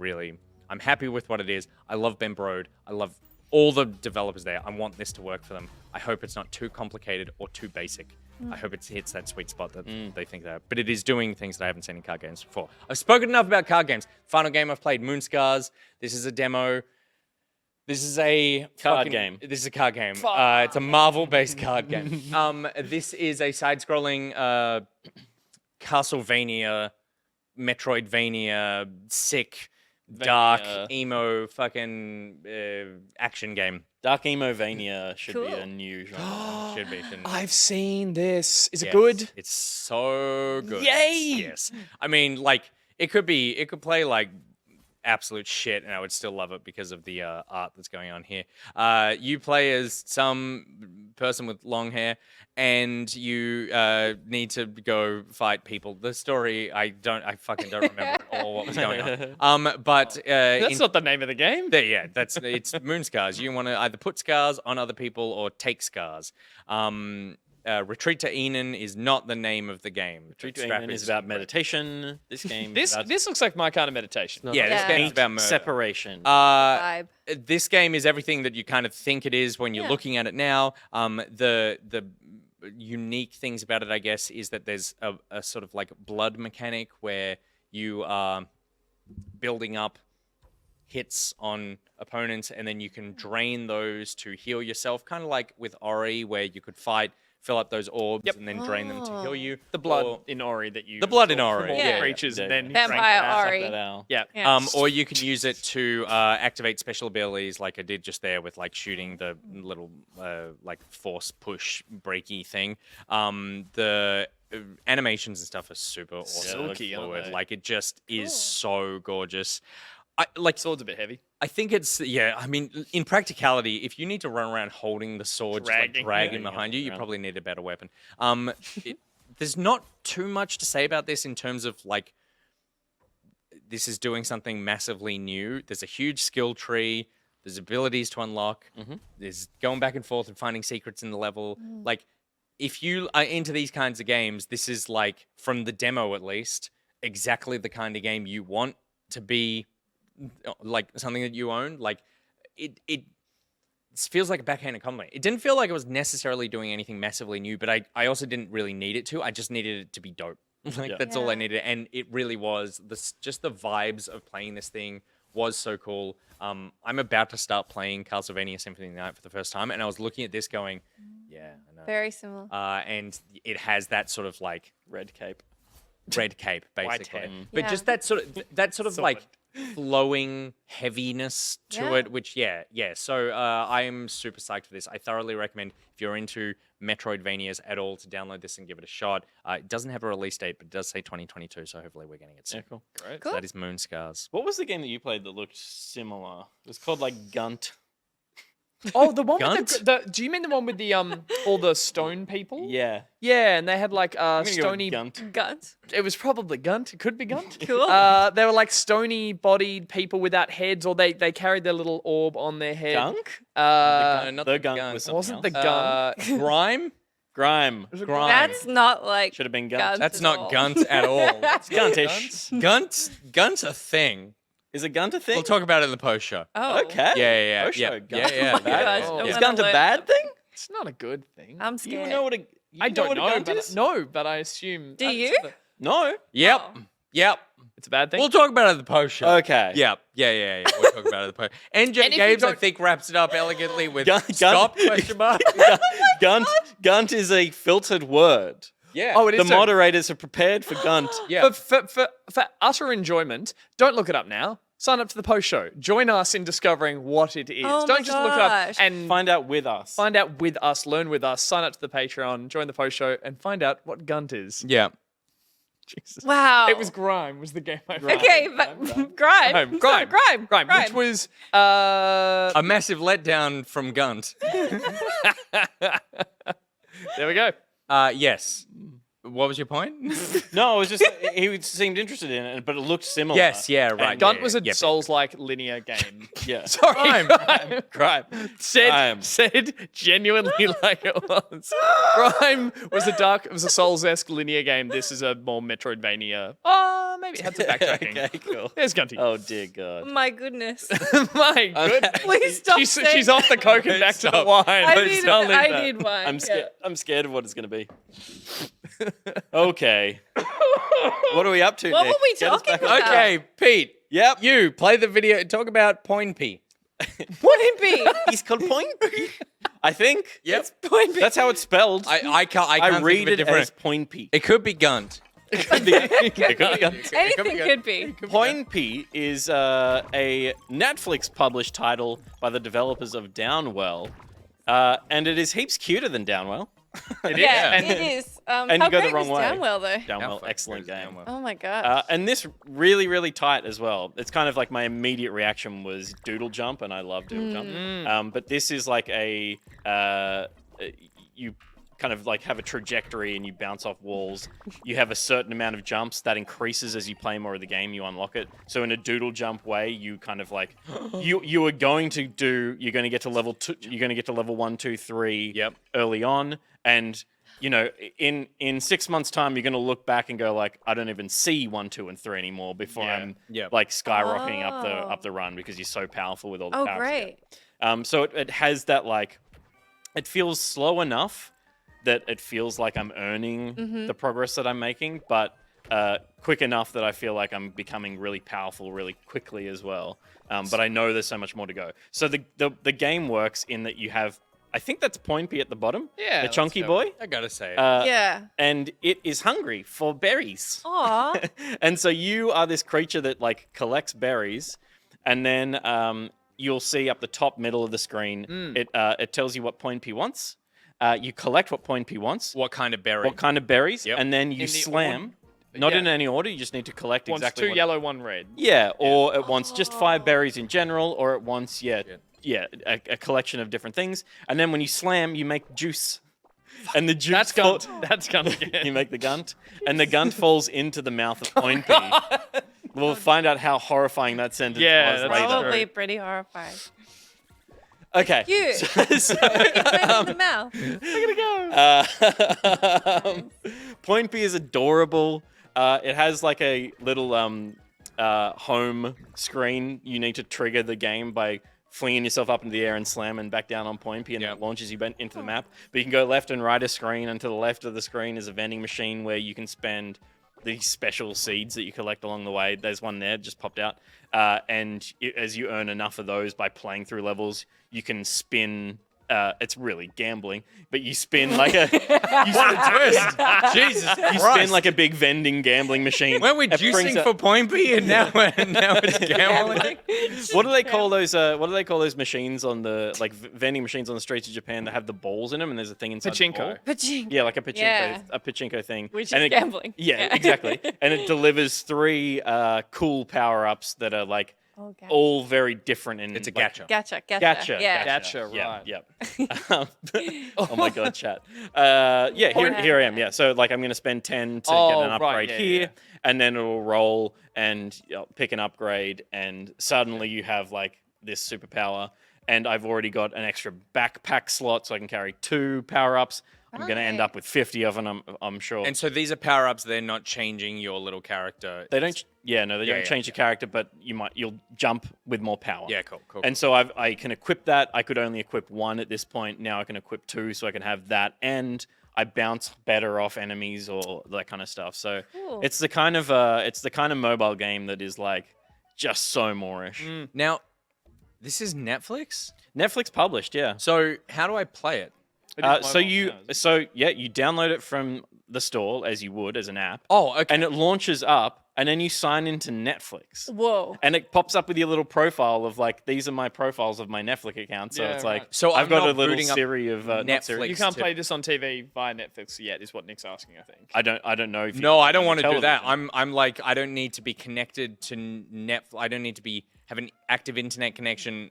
[SPEAKER 3] I'm happy with what it is. I love Ben Brode. I love all the developers there. I want this to work for them. I hope it's not too complicated or too basic. I hope it hits that sweet spot that they think that. But it is doing things that I haven't seen in card games before. I've spoken enough about card games. Final game I've played, Moonscars. This is a demo. This is a
[SPEAKER 2] Card game.
[SPEAKER 3] This is a card game. It's a Marvel-based card game. This is a side-scrolling Castlevania, Metroidvania, sick, dark, emo, fucking action game.
[SPEAKER 2] Dark Emovania should be
[SPEAKER 4] Cool.
[SPEAKER 2] a new genre.
[SPEAKER 3] Should be. Shouldn't it?
[SPEAKER 5] I've seen this. Is it
[SPEAKER 3] Yes,
[SPEAKER 5] good?
[SPEAKER 3] It's so good.
[SPEAKER 5] Yay!
[SPEAKER 3] Yes. I mean, like, it could play like absolute shit, and I would still love it because of the art that's going on here. You play as some person with long hair, and you need to go fight people. The story, I fucking don't remember all what was going on. But
[SPEAKER 5] That's not the name of the game.
[SPEAKER 3] it's Moonscars. You want to either put scars on other people or take scars. Retreat to Enon is not the name of the game.
[SPEAKER 2] Retreat to Enon is about meditation. This game
[SPEAKER 5] This
[SPEAKER 2] is about
[SPEAKER 5] this looks like my kind of meditation.
[SPEAKER 3] This
[SPEAKER 4] Yeah.
[SPEAKER 3] game's about murder.
[SPEAKER 2] separation.
[SPEAKER 4] Vibe.
[SPEAKER 3] This game is everything that you kind of think it is when you're
[SPEAKER 4] Yeah.
[SPEAKER 3] looking at it now. The unique things about it, I guess, is that there's a sort of like blood mechanic where you are building up hits on opponents, and then you can drain those to heal yourself, kind of like with Ori, where you could fill up those orbs and then drain them to heal you.
[SPEAKER 5] The blood
[SPEAKER 3] Or-
[SPEAKER 5] in Ori that you
[SPEAKER 3] The blood in
[SPEAKER 5] draw
[SPEAKER 3] Ori,
[SPEAKER 5] from all
[SPEAKER 3] yeah.
[SPEAKER 5] the creatures and then
[SPEAKER 4] Vampire
[SPEAKER 5] drink that.
[SPEAKER 4] Ori.
[SPEAKER 2] That owl.
[SPEAKER 5] Yeah.
[SPEAKER 4] Yeah.
[SPEAKER 3] Or you can use it to activate special abilities, like I did just there with like shooting the little like force push breaky thing. The animations and stuff are super awesome.
[SPEAKER 5] Silky, aren't
[SPEAKER 3] fluid.
[SPEAKER 5] they?
[SPEAKER 3] Like it just is so gorgeous.
[SPEAKER 5] Sword's a bit heavy.
[SPEAKER 3] I think it's I mean, in practicality, if you need to run around holding the sword,
[SPEAKER 5] Dragging
[SPEAKER 3] dragging
[SPEAKER 2] it
[SPEAKER 3] behind you, you
[SPEAKER 2] around.
[SPEAKER 3] probably need a better weapon. There's not too much to say about this in terms of like this is doing something massively new. There's a huge skill tree. There's abilities to unlock. There's going back and forth and finding secrets in the level. Like, if you are into these kinds of games, this is like, from the demo at least, exactly the kind of game you want to be, like something that you own. Like, it feels like a backhanded compliment. It didn't feel like it was necessarily doing anything massively new, but I also didn't really need it to. I just needed it to be dope. Like, that's all I needed. And it really was. Just the vibes of playing this thing was so cool. I'm about to start playing Castlevania Symphony of the Night for the first time, and I was looking at this going, yeah, I know.
[SPEAKER 4] Very similar.
[SPEAKER 3] And it has that sort of like
[SPEAKER 2] Red cape.
[SPEAKER 3] red cape,
[SPEAKER 5] White
[SPEAKER 3] basically.
[SPEAKER 5] hair.
[SPEAKER 3] But
[SPEAKER 4] Yeah.
[SPEAKER 3] just that sort of like flowing heaviness to
[SPEAKER 4] Yeah.
[SPEAKER 3] it, which So I am super psyched for this. I thoroughly recommend if you're into Metroidvanias at all to download this and give it a shot. It doesn't have a release date, but it does say 2022, so hopefully we're getting it soon.
[SPEAKER 2] Yeah, cool.
[SPEAKER 5] Great.
[SPEAKER 4] Cool.
[SPEAKER 3] That is Moonscars.
[SPEAKER 2] What was the game that you played that looked similar? It was called like Gunt.
[SPEAKER 5] Oh, the one
[SPEAKER 3] Gunt?
[SPEAKER 5] with do you mean the one with the all the stone people?
[SPEAKER 2] Yeah.
[SPEAKER 5] Yeah, and they had like
[SPEAKER 2] I'm gonna go with
[SPEAKER 5] stony.
[SPEAKER 2] Gunt.
[SPEAKER 4] Guns.
[SPEAKER 5] It was probably Gunt. It could be Gunt.
[SPEAKER 4] Cool.
[SPEAKER 5] They were like stony-bodied people without heads, or they carried their little orb on their head.
[SPEAKER 2] Gunk?
[SPEAKER 3] Not
[SPEAKER 2] the Gunk
[SPEAKER 3] Gunk.
[SPEAKER 2] was something
[SPEAKER 5] wasn't the
[SPEAKER 2] else.
[SPEAKER 5] Gunk.
[SPEAKER 3] Grime?
[SPEAKER 2] Grime.
[SPEAKER 3] Grime.
[SPEAKER 4] That's not like
[SPEAKER 2] Should have been Gunt.
[SPEAKER 4] Guns
[SPEAKER 3] That's
[SPEAKER 4] at
[SPEAKER 3] not
[SPEAKER 4] all.
[SPEAKER 3] Gunt at all.
[SPEAKER 2] It's Guntish.
[SPEAKER 3] Gunt's a thing.
[SPEAKER 2] Is a Gunt a thing?
[SPEAKER 3] We'll talk about it in the post show.
[SPEAKER 4] Oh.
[SPEAKER 2] Okay.
[SPEAKER 3] Yeah.
[SPEAKER 2] Oh, sure. Gunt.
[SPEAKER 3] Yeah.
[SPEAKER 4] Oh my gosh.
[SPEAKER 5] Oh.
[SPEAKER 4] I'm
[SPEAKER 2] Is
[SPEAKER 4] gonna
[SPEAKER 2] Gunt a
[SPEAKER 4] learn
[SPEAKER 2] bad
[SPEAKER 4] something.
[SPEAKER 2] thing?
[SPEAKER 5] It's not a good thing.
[SPEAKER 4] I'm
[SPEAKER 2] You
[SPEAKER 4] scared.
[SPEAKER 2] know what a
[SPEAKER 5] I don't
[SPEAKER 2] what a
[SPEAKER 5] know,
[SPEAKER 2] Gunt
[SPEAKER 5] but
[SPEAKER 2] is?
[SPEAKER 5] no, but I assume.
[SPEAKER 4] Do you?
[SPEAKER 2] No.
[SPEAKER 3] Yep.
[SPEAKER 4] Oh.
[SPEAKER 3] Yep.
[SPEAKER 5] It's a bad thing.
[SPEAKER 3] We'll talk about it in the post show.
[SPEAKER 2] Okay.
[SPEAKER 3] Yeah. We'll talk about it in the post. NJ
[SPEAKER 4] And if you
[SPEAKER 3] Games, I
[SPEAKER 4] don't-
[SPEAKER 3] think, wraps it up elegantly with
[SPEAKER 2] Gunt-
[SPEAKER 3] stop, question mark.
[SPEAKER 2] Gunt is a filtered word.
[SPEAKER 3] Yeah.
[SPEAKER 5] Oh, it
[SPEAKER 2] The
[SPEAKER 5] is.
[SPEAKER 2] moderators are prepared for Gunt.
[SPEAKER 3] yeah.
[SPEAKER 5] For utter enjoyment, don't look it up now. sign up to the post show. Join us in discovering what it is.
[SPEAKER 4] Oh
[SPEAKER 5] Don't
[SPEAKER 4] my
[SPEAKER 5] just look it up
[SPEAKER 4] gosh.
[SPEAKER 5] and
[SPEAKER 2] Find out with us.
[SPEAKER 5] find out with us, learn with us, sign up to the Patreon, join the post show, and find out what Gunt is.
[SPEAKER 3] Yeah.
[SPEAKER 5] Jesus.
[SPEAKER 4] Wow.
[SPEAKER 5] It was Grime was the game I played.
[SPEAKER 4] Okay, but Grime.
[SPEAKER 5] Grime, which was
[SPEAKER 3] A massive letdown from Gunt.
[SPEAKER 5] there we go.
[SPEAKER 3] Yes. What was your point?
[SPEAKER 2] No, it was just he seemed interested in it, but it looked similar.
[SPEAKER 3] Yes, yeah, right.
[SPEAKER 2] And-
[SPEAKER 5] Gunt
[SPEAKER 3] yeah,
[SPEAKER 5] was a
[SPEAKER 3] yeah.
[SPEAKER 5] Souls-like linear game.
[SPEAKER 2] Yeah.
[SPEAKER 5] Sorry, Grime.
[SPEAKER 2] Grime.
[SPEAKER 5] Said genuinely like it was. Grime was a Souls-esque linear game. This is a more Metroidvania. Oh, maybe it had some backtracking.
[SPEAKER 2] Okay, cool.
[SPEAKER 5] There's Gunty.
[SPEAKER 2] Oh dear God.
[SPEAKER 4] My goodness.
[SPEAKER 5] My goodness.
[SPEAKER 4] Please stop saying
[SPEAKER 5] She's off the coke and back to the wine.
[SPEAKER 4] I need,
[SPEAKER 5] Don't leave
[SPEAKER 4] I
[SPEAKER 5] that.
[SPEAKER 4] need one.
[SPEAKER 2] I'm scared. I'm scared of what it's gonna be. Okay. What are we up to?
[SPEAKER 4] What
[SPEAKER 2] Nick?
[SPEAKER 4] were we
[SPEAKER 2] Get us
[SPEAKER 4] talking
[SPEAKER 2] back on
[SPEAKER 4] about?
[SPEAKER 2] track.
[SPEAKER 3] Okay, Pete.
[SPEAKER 2] Yep.
[SPEAKER 3] You play the video. Talk about Poinpy.
[SPEAKER 4] Poinpy.
[SPEAKER 2] He's called Poinpy. I think.
[SPEAKER 3] Yep.
[SPEAKER 4] Poinpy.
[SPEAKER 2] That's how it's spelled.
[SPEAKER 3] I can't. I can't
[SPEAKER 2] read
[SPEAKER 3] think of a
[SPEAKER 2] it
[SPEAKER 3] different.
[SPEAKER 2] as Poinpy.
[SPEAKER 3] It could be Gunt.
[SPEAKER 2] It could be.
[SPEAKER 4] Anything could be.
[SPEAKER 2] Poinpy is a Netflix published title by the developers of Downwell, and it is heaps cuter than Downwell.
[SPEAKER 4] Yeah,
[SPEAKER 5] And-
[SPEAKER 4] it is.
[SPEAKER 2] and
[SPEAKER 4] How
[SPEAKER 2] you go the
[SPEAKER 4] great
[SPEAKER 2] wrong
[SPEAKER 4] was
[SPEAKER 2] way.
[SPEAKER 4] Downwell though?
[SPEAKER 2] Downwell,
[SPEAKER 3] Netflix
[SPEAKER 2] excellent
[SPEAKER 3] versus
[SPEAKER 2] game.
[SPEAKER 3] Downwell.
[SPEAKER 4] Oh my god.
[SPEAKER 2] And this really, really tight as well. It's kind of like my immediate reaction was Doodle Jump, and I love Doodle Jump. But this is like a you kind of like have a trajectory and you bounce off walls. You have a certain amount of jumps that increases as you play more of the game. You unlock it. So in a Doodle Jump way, you kind of like you are going to do. You're going to get to level 2. You're going to get to level 1, 2, 3
[SPEAKER 3] Yep.
[SPEAKER 2] early on, and you know, in 6 months' time, you're going to look back and go like, I don't even see 1, 2, and 3 anymore before I'm
[SPEAKER 3] Yep.
[SPEAKER 2] like skyrocketing
[SPEAKER 4] Oh.
[SPEAKER 2] up the run because you're so powerful with all the
[SPEAKER 4] Oh,
[SPEAKER 2] powers. you get.
[SPEAKER 4] great.
[SPEAKER 2] So it has that like, it feels slow enough that it feels like I'm earning the progress that I'm making, but quick enough that I feel like I'm becoming really powerful really quickly as well. But I know there's so much more to go. So the game works in that you have, I think that's Poinpy at the bottom.
[SPEAKER 5] Yeah,
[SPEAKER 2] The
[SPEAKER 5] let's
[SPEAKER 2] chunky
[SPEAKER 5] go.
[SPEAKER 2] boy.
[SPEAKER 3] I gotta say.
[SPEAKER 4] Yeah.
[SPEAKER 2] And it is hungry for berries.
[SPEAKER 4] Aw.
[SPEAKER 2] And so you are this creature that like collects berries, and then you'll see up the top middle of the screen, it tells you what Poinpy wants. You collect what Poinpy wants,
[SPEAKER 3] what kind of berry?
[SPEAKER 2] what kind of berries,
[SPEAKER 3] Yep.
[SPEAKER 2] and then you
[SPEAKER 5] the
[SPEAKER 2] slam. Not
[SPEAKER 5] yeah.
[SPEAKER 2] in any order. You just need to collect
[SPEAKER 5] Wants
[SPEAKER 2] exactly
[SPEAKER 5] 2
[SPEAKER 2] what.
[SPEAKER 5] yellow, 1 red.
[SPEAKER 2] Yeah, or it wants just 5 berries in general, or it wants a collection of different things. And then when you slam, you make juice. And the juice
[SPEAKER 5] That's Gunt. That's Gunt again.
[SPEAKER 2] you make the gunt, and the gunt falls into the mouth of Poinpy. We'll find out how horrifying that sentence
[SPEAKER 5] Yeah,
[SPEAKER 2] was
[SPEAKER 5] that's
[SPEAKER 2] later.
[SPEAKER 4] Probably pretty horrifying.
[SPEAKER 2] Okay.
[SPEAKER 4] Cute.
[SPEAKER 2] So,
[SPEAKER 4] In the mouth.
[SPEAKER 2] Poinpy is adorable. It has like a little home screen. You need to trigger the game by flinging yourself up into the air and slamming back down on Poinpy, and it launches you into the map. But you can go left and right of screen, and to the left of the screen is a vending machine where you can spend these special seeds that you collect along the way. There's one there, just popped out. As you earn enough of those by playing through levels, you can spin. It's really gambling, but you spin like a
[SPEAKER 3] Jesus
[SPEAKER 2] you spin like a big vending gambling machine.
[SPEAKER 3] Weren't we
[SPEAKER 2] It brings
[SPEAKER 3] juicing
[SPEAKER 2] up-
[SPEAKER 3] for Poinpy and now it's gambling?
[SPEAKER 2] What do they call those? What do they call those machines on the vending machines on the streets of Japan that have the balls in them and there's a thing inside the ball?
[SPEAKER 5] Pachinko.
[SPEAKER 4] Pachinko.
[SPEAKER 2] Yeah, like a pachinko,
[SPEAKER 4] Yeah.
[SPEAKER 2] a pachinko thing.
[SPEAKER 4] Which
[SPEAKER 2] And
[SPEAKER 4] is
[SPEAKER 2] it-
[SPEAKER 4] gambling.
[SPEAKER 2] Yeah, exactly. And it delivers 3 cool power-ups that are like
[SPEAKER 4] Oh, gotcha.
[SPEAKER 2] all very different. In
[SPEAKER 3] It's a
[SPEAKER 2] like,
[SPEAKER 3] gacha.
[SPEAKER 4] Gotcha.
[SPEAKER 2] Gotcha.
[SPEAKER 4] Yeah.
[SPEAKER 5] Gotcha,
[SPEAKER 2] Yeah,
[SPEAKER 5] right.
[SPEAKER 2] Yep. Oh my god, chat. Here I am. Yeah, so like I'm going to spend 10 to get an upgrade
[SPEAKER 5] right, yeah,
[SPEAKER 2] here,
[SPEAKER 5] yeah.
[SPEAKER 2] and then it'll roll and pick an upgrade, and suddenly you have like this superpower. And I've already got an extra backpack slot, so I can carry 2 power-ups. I'm going to end up with 50 of them, I'm sure.
[SPEAKER 3] And so these are power-ups, they're not changing your little character.
[SPEAKER 2] They don't. They don't
[SPEAKER 3] yeah,
[SPEAKER 2] change the character, but you'll jump with more power.
[SPEAKER 3] Yeah, cool.
[SPEAKER 2] And so I can equip that. I could only equip 1 at this point. Now I can equip 2, so I can have that, and I bounce better off enemies or that kind of stuff. So
[SPEAKER 4] Cool.
[SPEAKER 2] it's the kind of mobile game that is like just so more-ish.
[SPEAKER 3] Now, this is Netflix?
[SPEAKER 2] Netflix published, yeah.
[SPEAKER 3] So how do I play it?
[SPEAKER 2] You download it from the store as you would as an app.
[SPEAKER 3] Oh, okay.
[SPEAKER 2] And it launches up, and then you sign into Netflix.
[SPEAKER 4] Whoa.
[SPEAKER 2] And it pops up with your little profile of like, these are my profiles of my Netflix account. So
[SPEAKER 5] Yeah,
[SPEAKER 2] it's like,
[SPEAKER 5] right.
[SPEAKER 3] So
[SPEAKER 2] I've
[SPEAKER 3] I'm
[SPEAKER 2] got
[SPEAKER 3] not
[SPEAKER 2] a little
[SPEAKER 3] booting up
[SPEAKER 2] Siri of not Siri.
[SPEAKER 3] Netflix.
[SPEAKER 5] You can't
[SPEAKER 3] to-
[SPEAKER 5] play this on TV via Netflix yet, is what Nick's asking, I think.
[SPEAKER 2] I don't know if you
[SPEAKER 3] No,
[SPEAKER 2] can
[SPEAKER 3] I don't
[SPEAKER 2] on
[SPEAKER 3] want to do that.
[SPEAKER 2] television.
[SPEAKER 3] I'm like, I don't need to be connected to Netflix. I don't need to have an active internet connection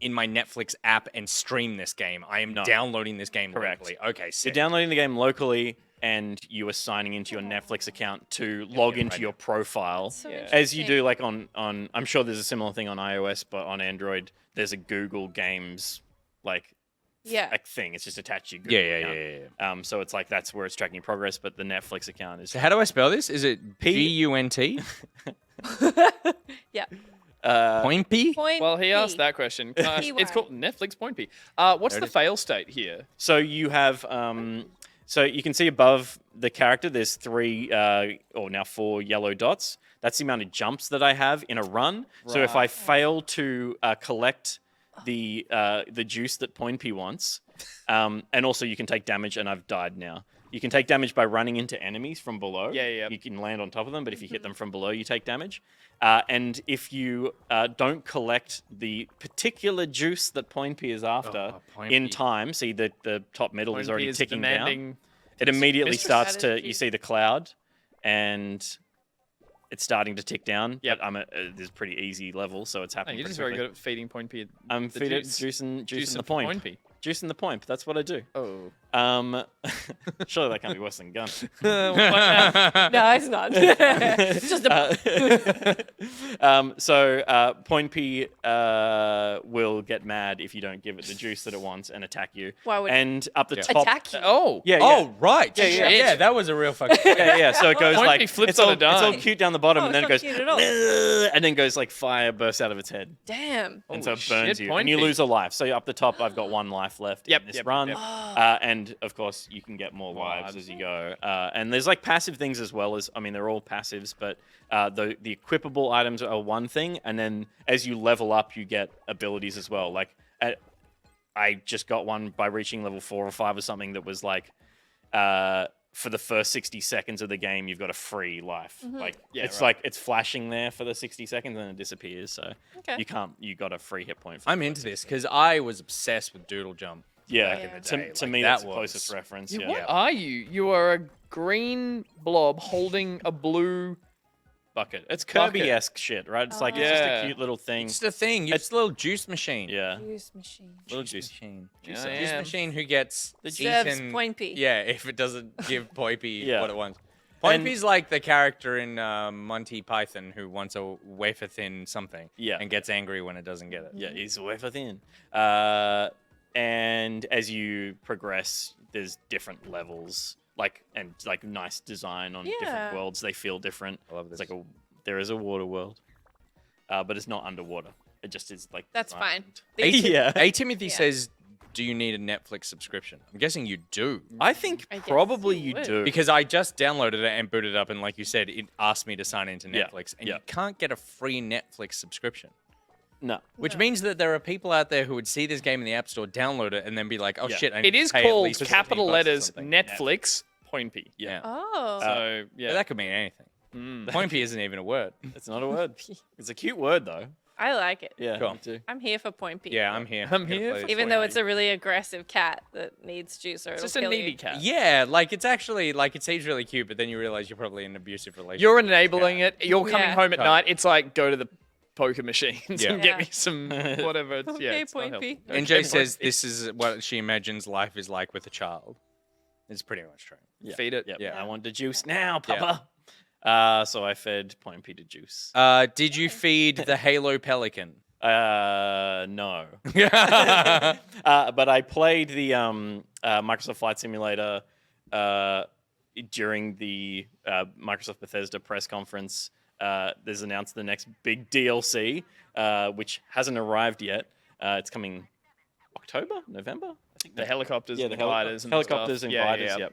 [SPEAKER 3] in my Netflix app and stream this game. I am downloading this game
[SPEAKER 2] Correct.
[SPEAKER 3] locally. Okay, sick.
[SPEAKER 2] You're downloading the game locally, and you are signing into your Netflix account to log into your profile,
[SPEAKER 4] So
[SPEAKER 2] as you do like on. I'm sure there's a similar thing on iOS, but on Android, there's a Google Games like thing. It's just attached to your Google account. So it's like that's where it's tracking your progress, but the Netflix account is.
[SPEAKER 3] So how do I spell this? Is it Gunt?
[SPEAKER 4] Yeah.
[SPEAKER 3] Point P?
[SPEAKER 4] Point
[SPEAKER 5] Well, he
[SPEAKER 4] P.
[SPEAKER 5] asked that question. It's
[SPEAKER 4] PY.
[SPEAKER 5] called Netflix Point P. What's the fail state here?
[SPEAKER 2] So you have, so you can see above the character, there's 3 or now 4 yellow dots. That's the amount of jumps that I have in a run. So if I fail to collect the juice that Point P wants, and also you can take damage, and I've died now. You can take damage by running into enemies from below.
[SPEAKER 5] Yeah.
[SPEAKER 2] You can land on top of them, but if you hit them from below, you take damage. And if you don't collect the particular juice that Point P is after
[SPEAKER 3] Point
[SPEAKER 2] in
[SPEAKER 3] P.
[SPEAKER 2] time, see the top middle is
[SPEAKER 5] Point P
[SPEAKER 2] already
[SPEAKER 5] is
[SPEAKER 2] ticking down.
[SPEAKER 5] demanding
[SPEAKER 2] It immediately
[SPEAKER 5] mistress.
[SPEAKER 2] starts to,
[SPEAKER 4] Strategy.
[SPEAKER 2] you see the cloud, and it's starting to tick down.
[SPEAKER 5] Yep.
[SPEAKER 2] But this is a pretty easy level, so it's
[SPEAKER 5] No,
[SPEAKER 2] happening
[SPEAKER 5] you're
[SPEAKER 2] pretty
[SPEAKER 5] just very
[SPEAKER 2] quickly.
[SPEAKER 5] good at feeding Point P.
[SPEAKER 2] I'm
[SPEAKER 5] the
[SPEAKER 2] feeding
[SPEAKER 5] juice.
[SPEAKER 2] juicing the
[SPEAKER 5] for
[SPEAKER 2] point.
[SPEAKER 5] P.
[SPEAKER 2] Juicing the point. That's what I do.
[SPEAKER 5] Oh.
[SPEAKER 2] Surely that can't be worse than gun.
[SPEAKER 4] No, it's not. It's just a.
[SPEAKER 2] So Point P will get mad if you don't give it the juice that it wants and attack you.
[SPEAKER 4] Why would
[SPEAKER 2] and up the top,
[SPEAKER 4] attack you?
[SPEAKER 5] Oh.
[SPEAKER 2] yeah,
[SPEAKER 3] Oh, right.
[SPEAKER 2] Yeah, yeah.
[SPEAKER 3] Yeah, that was a real fucking...
[SPEAKER 2] yeah. So it goes
[SPEAKER 5] Point
[SPEAKER 2] like
[SPEAKER 5] P flips
[SPEAKER 2] it's
[SPEAKER 5] on
[SPEAKER 2] all,
[SPEAKER 5] a dime.
[SPEAKER 2] it's all cute down the bottom,
[SPEAKER 4] Oh,
[SPEAKER 2] and then it
[SPEAKER 4] it's
[SPEAKER 2] goes
[SPEAKER 4] not cute at all.
[SPEAKER 2] and then goes like fire bursts out of its head.
[SPEAKER 4] Damn.
[SPEAKER 2] And so it
[SPEAKER 5] Holy
[SPEAKER 2] burns
[SPEAKER 5] shit,
[SPEAKER 2] you,
[SPEAKER 5] Point
[SPEAKER 2] and you
[SPEAKER 5] P.
[SPEAKER 2] lose a life. So up the top, I've got 1 life left
[SPEAKER 5] Yep,
[SPEAKER 2] in this
[SPEAKER 5] yep,
[SPEAKER 2] run,
[SPEAKER 5] yep.
[SPEAKER 2] and of course you can get more lives as you go. And there's like passive things as well as they're all passives, but the equipable items are one thing, and then as you level up, you get abilities as well. Like I just got one by reaching level 4 or 5 or something that was like. For the first 60 seconds of the game, you've got a free life. Like it's like it's flashing there for the 60 seconds and it disappears. So
[SPEAKER 4] Okay.
[SPEAKER 2] you got a free hit point.
[SPEAKER 3] I'm into this because I was obsessed with Doodle Jump.
[SPEAKER 2] Yeah,
[SPEAKER 3] back in the
[SPEAKER 2] to
[SPEAKER 3] day.
[SPEAKER 2] me
[SPEAKER 3] Like,
[SPEAKER 2] that's
[SPEAKER 3] that
[SPEAKER 2] the closest
[SPEAKER 3] was-
[SPEAKER 2] reference.
[SPEAKER 5] What
[SPEAKER 2] Yeah.
[SPEAKER 5] are you? You are a green blob holding a blue
[SPEAKER 2] Bucket. It's
[SPEAKER 5] Bucket.
[SPEAKER 2] Kirby-esque shit, right? It's like it's just
[SPEAKER 5] Yeah.
[SPEAKER 2] a cute little thing.
[SPEAKER 3] It's the thing. It's a little juice machine.
[SPEAKER 2] Yeah,
[SPEAKER 4] Juice machine.
[SPEAKER 2] little
[SPEAKER 3] Juice
[SPEAKER 2] juice.
[SPEAKER 3] machine.
[SPEAKER 5] Yeah,
[SPEAKER 3] Juice,
[SPEAKER 5] I
[SPEAKER 3] juice
[SPEAKER 5] am.
[SPEAKER 3] machine who gets
[SPEAKER 4] Serves
[SPEAKER 3] eaten.
[SPEAKER 4] Point P.
[SPEAKER 3] Yeah, if it doesn't give Poipy
[SPEAKER 2] Yeah.
[SPEAKER 3] what it wants. Point
[SPEAKER 2] And-
[SPEAKER 3] P's like the character in Monty Python who wants a wafer thin something.
[SPEAKER 2] Yeah.
[SPEAKER 3] And gets angry when it doesn't get it.
[SPEAKER 2] Yeah, he's wafer thin. And as you progress, there's different levels, and nice design on
[SPEAKER 4] Yeah.
[SPEAKER 2] different worlds. They feel different.
[SPEAKER 3] I love
[SPEAKER 2] It's
[SPEAKER 3] this.
[SPEAKER 2] there is a water world, but it's not underwater. It just is like
[SPEAKER 4] That's fine.
[SPEAKER 2] designed. Yeah.
[SPEAKER 3] AyeTimothy
[SPEAKER 4] Yeah.
[SPEAKER 3] says, do you need a Netflix subscription? I'm guessing you do.
[SPEAKER 2] I think
[SPEAKER 4] I guess
[SPEAKER 2] probably
[SPEAKER 4] you
[SPEAKER 2] you
[SPEAKER 4] would.
[SPEAKER 2] do.
[SPEAKER 3] Because I just downloaded it and booted it up, and like you said, it asked me to sign into
[SPEAKER 2] Yeah,
[SPEAKER 3] Netflix, and
[SPEAKER 2] yeah.
[SPEAKER 3] you can't get a free Netflix subscription.
[SPEAKER 2] no.
[SPEAKER 3] Which means that there are people out there who would see this game in the App Store, download it, and then be like, "Oh
[SPEAKER 2] Yeah.
[SPEAKER 3] shit!" I need
[SPEAKER 5] It
[SPEAKER 3] to
[SPEAKER 5] is
[SPEAKER 3] pay at
[SPEAKER 5] called
[SPEAKER 3] least
[SPEAKER 5] capital
[SPEAKER 3] 15 bucks or
[SPEAKER 5] letters
[SPEAKER 3] something."
[SPEAKER 5] Netflix Point P.
[SPEAKER 3] Yeah.
[SPEAKER 4] Oh.
[SPEAKER 5] So yeah.
[SPEAKER 3] But that could mean anything. Point P isn't even a word.
[SPEAKER 2] It's not a word. It's a cute word though.
[SPEAKER 4] I like it.
[SPEAKER 2] Yeah.
[SPEAKER 3] Cool.
[SPEAKER 2] Me too.
[SPEAKER 4] I'm here for Point P.
[SPEAKER 3] Yeah, I'm here.
[SPEAKER 5] I'm
[SPEAKER 3] Get
[SPEAKER 5] here
[SPEAKER 3] played.
[SPEAKER 5] for
[SPEAKER 4] Even
[SPEAKER 5] Point
[SPEAKER 4] though
[SPEAKER 5] P.
[SPEAKER 4] it's a really aggressive cat that needs juice or
[SPEAKER 5] It's
[SPEAKER 4] it'll
[SPEAKER 5] just a
[SPEAKER 4] kill
[SPEAKER 5] needy
[SPEAKER 4] you.
[SPEAKER 5] cat.
[SPEAKER 3] Yeah, like it's actually like it seems really cute, but then you realize you're probably in an abusive relationship.
[SPEAKER 5] You're enabling it. You're coming
[SPEAKER 4] Yeah.
[SPEAKER 5] home at
[SPEAKER 3] Right.
[SPEAKER 5] night. It's like go to the poker machines
[SPEAKER 3] Yeah.
[SPEAKER 5] and get me some whatever. It's, yeah,
[SPEAKER 4] Okay,
[SPEAKER 5] it's not
[SPEAKER 4] Point P.
[SPEAKER 5] helpful.
[SPEAKER 3] NJ
[SPEAKER 5] Okay,
[SPEAKER 3] says
[SPEAKER 5] Point P.
[SPEAKER 3] this is what she imagines life is like with a child. It's pretty much true.
[SPEAKER 2] Yeah.
[SPEAKER 5] Feed it.
[SPEAKER 2] Yep.
[SPEAKER 3] Yeah.
[SPEAKER 2] I want the juice now,
[SPEAKER 3] Yeah.
[SPEAKER 2] Papa. So I fed Point P to juice.
[SPEAKER 3] Did you feed the Halo Pelican?
[SPEAKER 2] No. But I played the Microsoft Flight Simulator during the Microsoft Bethesda press conference. There's announced the next big DLC, which hasn't arrived yet. It's coming October, November. I think
[SPEAKER 5] The helicopters,
[SPEAKER 2] yeah,
[SPEAKER 5] and
[SPEAKER 2] the
[SPEAKER 5] the gliders, and
[SPEAKER 2] helicopters
[SPEAKER 5] stuff.
[SPEAKER 2] and
[SPEAKER 5] Yeah,
[SPEAKER 2] gliders.
[SPEAKER 5] yeah.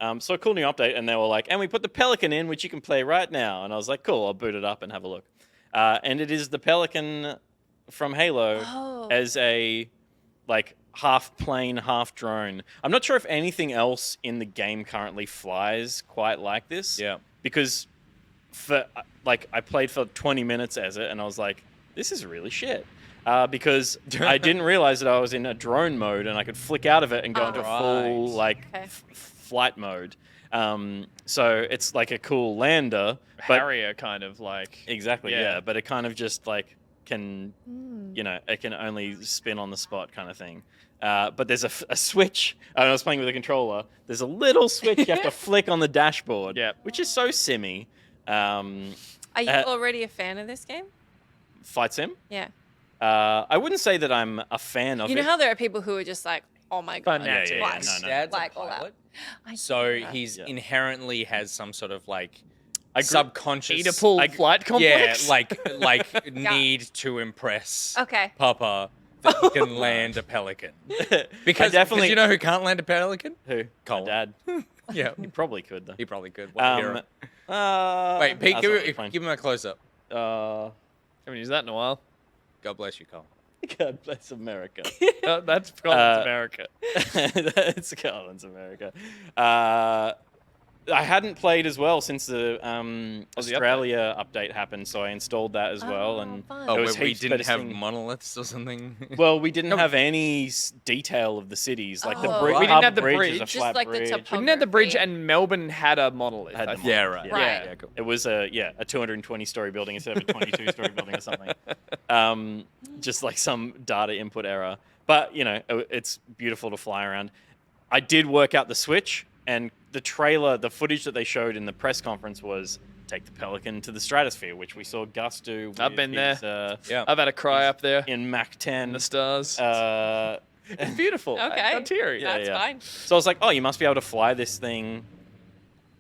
[SPEAKER 2] Yep. So a cool new update, and they were like, and we put the Pelican in, which you can play right now. And I was like, cool, I'll boot it up and have a look. And it is the Pelican from Halo
[SPEAKER 4] Oh.
[SPEAKER 2] as a half plane, half drone. I'm not sure if anything else in the game currently flies quite like this.
[SPEAKER 3] Yeah.
[SPEAKER 2] Because I played for 20 minutes as it, and I was like, this is really shit. Because I didn't realize that I was in a drone mode, and I could flick out of it and go into full flight mode. So it's like a cool lander, but
[SPEAKER 5] Harrier kind of like.
[SPEAKER 2] exactly, yeah. But it kind of just like can, it can only spin on the spot kind of thing. But there's a switch. I was playing with a controller. There's a little switch you have to flick on the dashboard, which is so simmy.
[SPEAKER 4] Are you already a fan of this game?
[SPEAKER 2] Flight sim?
[SPEAKER 4] Yeah.
[SPEAKER 2] I wouldn't say that I'm a fan of it.
[SPEAKER 4] You know how there are people who are just like, oh my god,
[SPEAKER 5] Fanatic.
[SPEAKER 2] Yeah, no.
[SPEAKER 3] Dad's
[SPEAKER 4] like
[SPEAKER 3] a
[SPEAKER 4] all
[SPEAKER 3] pilot,
[SPEAKER 4] out.
[SPEAKER 3] so he's inherently has some sort of like subconscious
[SPEAKER 5] Oedipal flight complex?
[SPEAKER 3] like need to impress
[SPEAKER 4] Okay.
[SPEAKER 3] Papa that he can land a pelican. Because
[SPEAKER 2] definitely-
[SPEAKER 3] you know who can't land a pelican?
[SPEAKER 2] Who?
[SPEAKER 3] Colin.
[SPEAKER 2] My dad.
[SPEAKER 3] Yeah,
[SPEAKER 2] He probably could, though.
[SPEAKER 3] he probably could. What a hero. Wait, Pete,
[SPEAKER 2] that's
[SPEAKER 3] give
[SPEAKER 2] already fine.
[SPEAKER 3] him a close up.
[SPEAKER 5] Haven't used that in a while.
[SPEAKER 3] God bless you, Colin.
[SPEAKER 2] God bless America.
[SPEAKER 5] That's Colin's America.
[SPEAKER 2] That's Colin's America. I hadn't played as well since the Australia update happened, so I installed that as well. And
[SPEAKER 4] fun.
[SPEAKER 3] Oh,
[SPEAKER 2] it was
[SPEAKER 3] but we
[SPEAKER 2] heaps
[SPEAKER 3] didn't
[SPEAKER 2] better
[SPEAKER 3] have
[SPEAKER 2] seeing-
[SPEAKER 3] monoliths or something.
[SPEAKER 2] Well, we didn't have any detail of the cities. Like the
[SPEAKER 4] Oh.
[SPEAKER 2] bridge.
[SPEAKER 4] We
[SPEAKER 5] didn't have the
[SPEAKER 2] is a
[SPEAKER 5] bridge.
[SPEAKER 4] Just
[SPEAKER 2] flat
[SPEAKER 4] like the
[SPEAKER 2] bridge.
[SPEAKER 4] topography.
[SPEAKER 5] We didn't have the bridge, and Melbourne had a monolith.
[SPEAKER 2] Had
[SPEAKER 5] I
[SPEAKER 2] the
[SPEAKER 5] think.
[SPEAKER 3] Yeah, right.
[SPEAKER 4] Right.
[SPEAKER 3] Yeah, cool.
[SPEAKER 2] It was a 220-story building instead of a 22-story building or something. Just like some data input error. But, it's beautiful to fly around. I did work out the switch, and the trailer, the footage that they showed in the press conference was take the Pelican to the stratosphere, which we saw Gus do.
[SPEAKER 5] I've been there.
[SPEAKER 3] Yeah.
[SPEAKER 5] I've had a cry up there
[SPEAKER 2] In Mach 10.
[SPEAKER 5] in the stars.
[SPEAKER 2] It's beautiful.
[SPEAKER 4] Okay.
[SPEAKER 5] I got teary.
[SPEAKER 2] Yeah,
[SPEAKER 4] That's
[SPEAKER 2] yeah.
[SPEAKER 4] fine.
[SPEAKER 2] So I was like, oh, you must be able to fly this thing,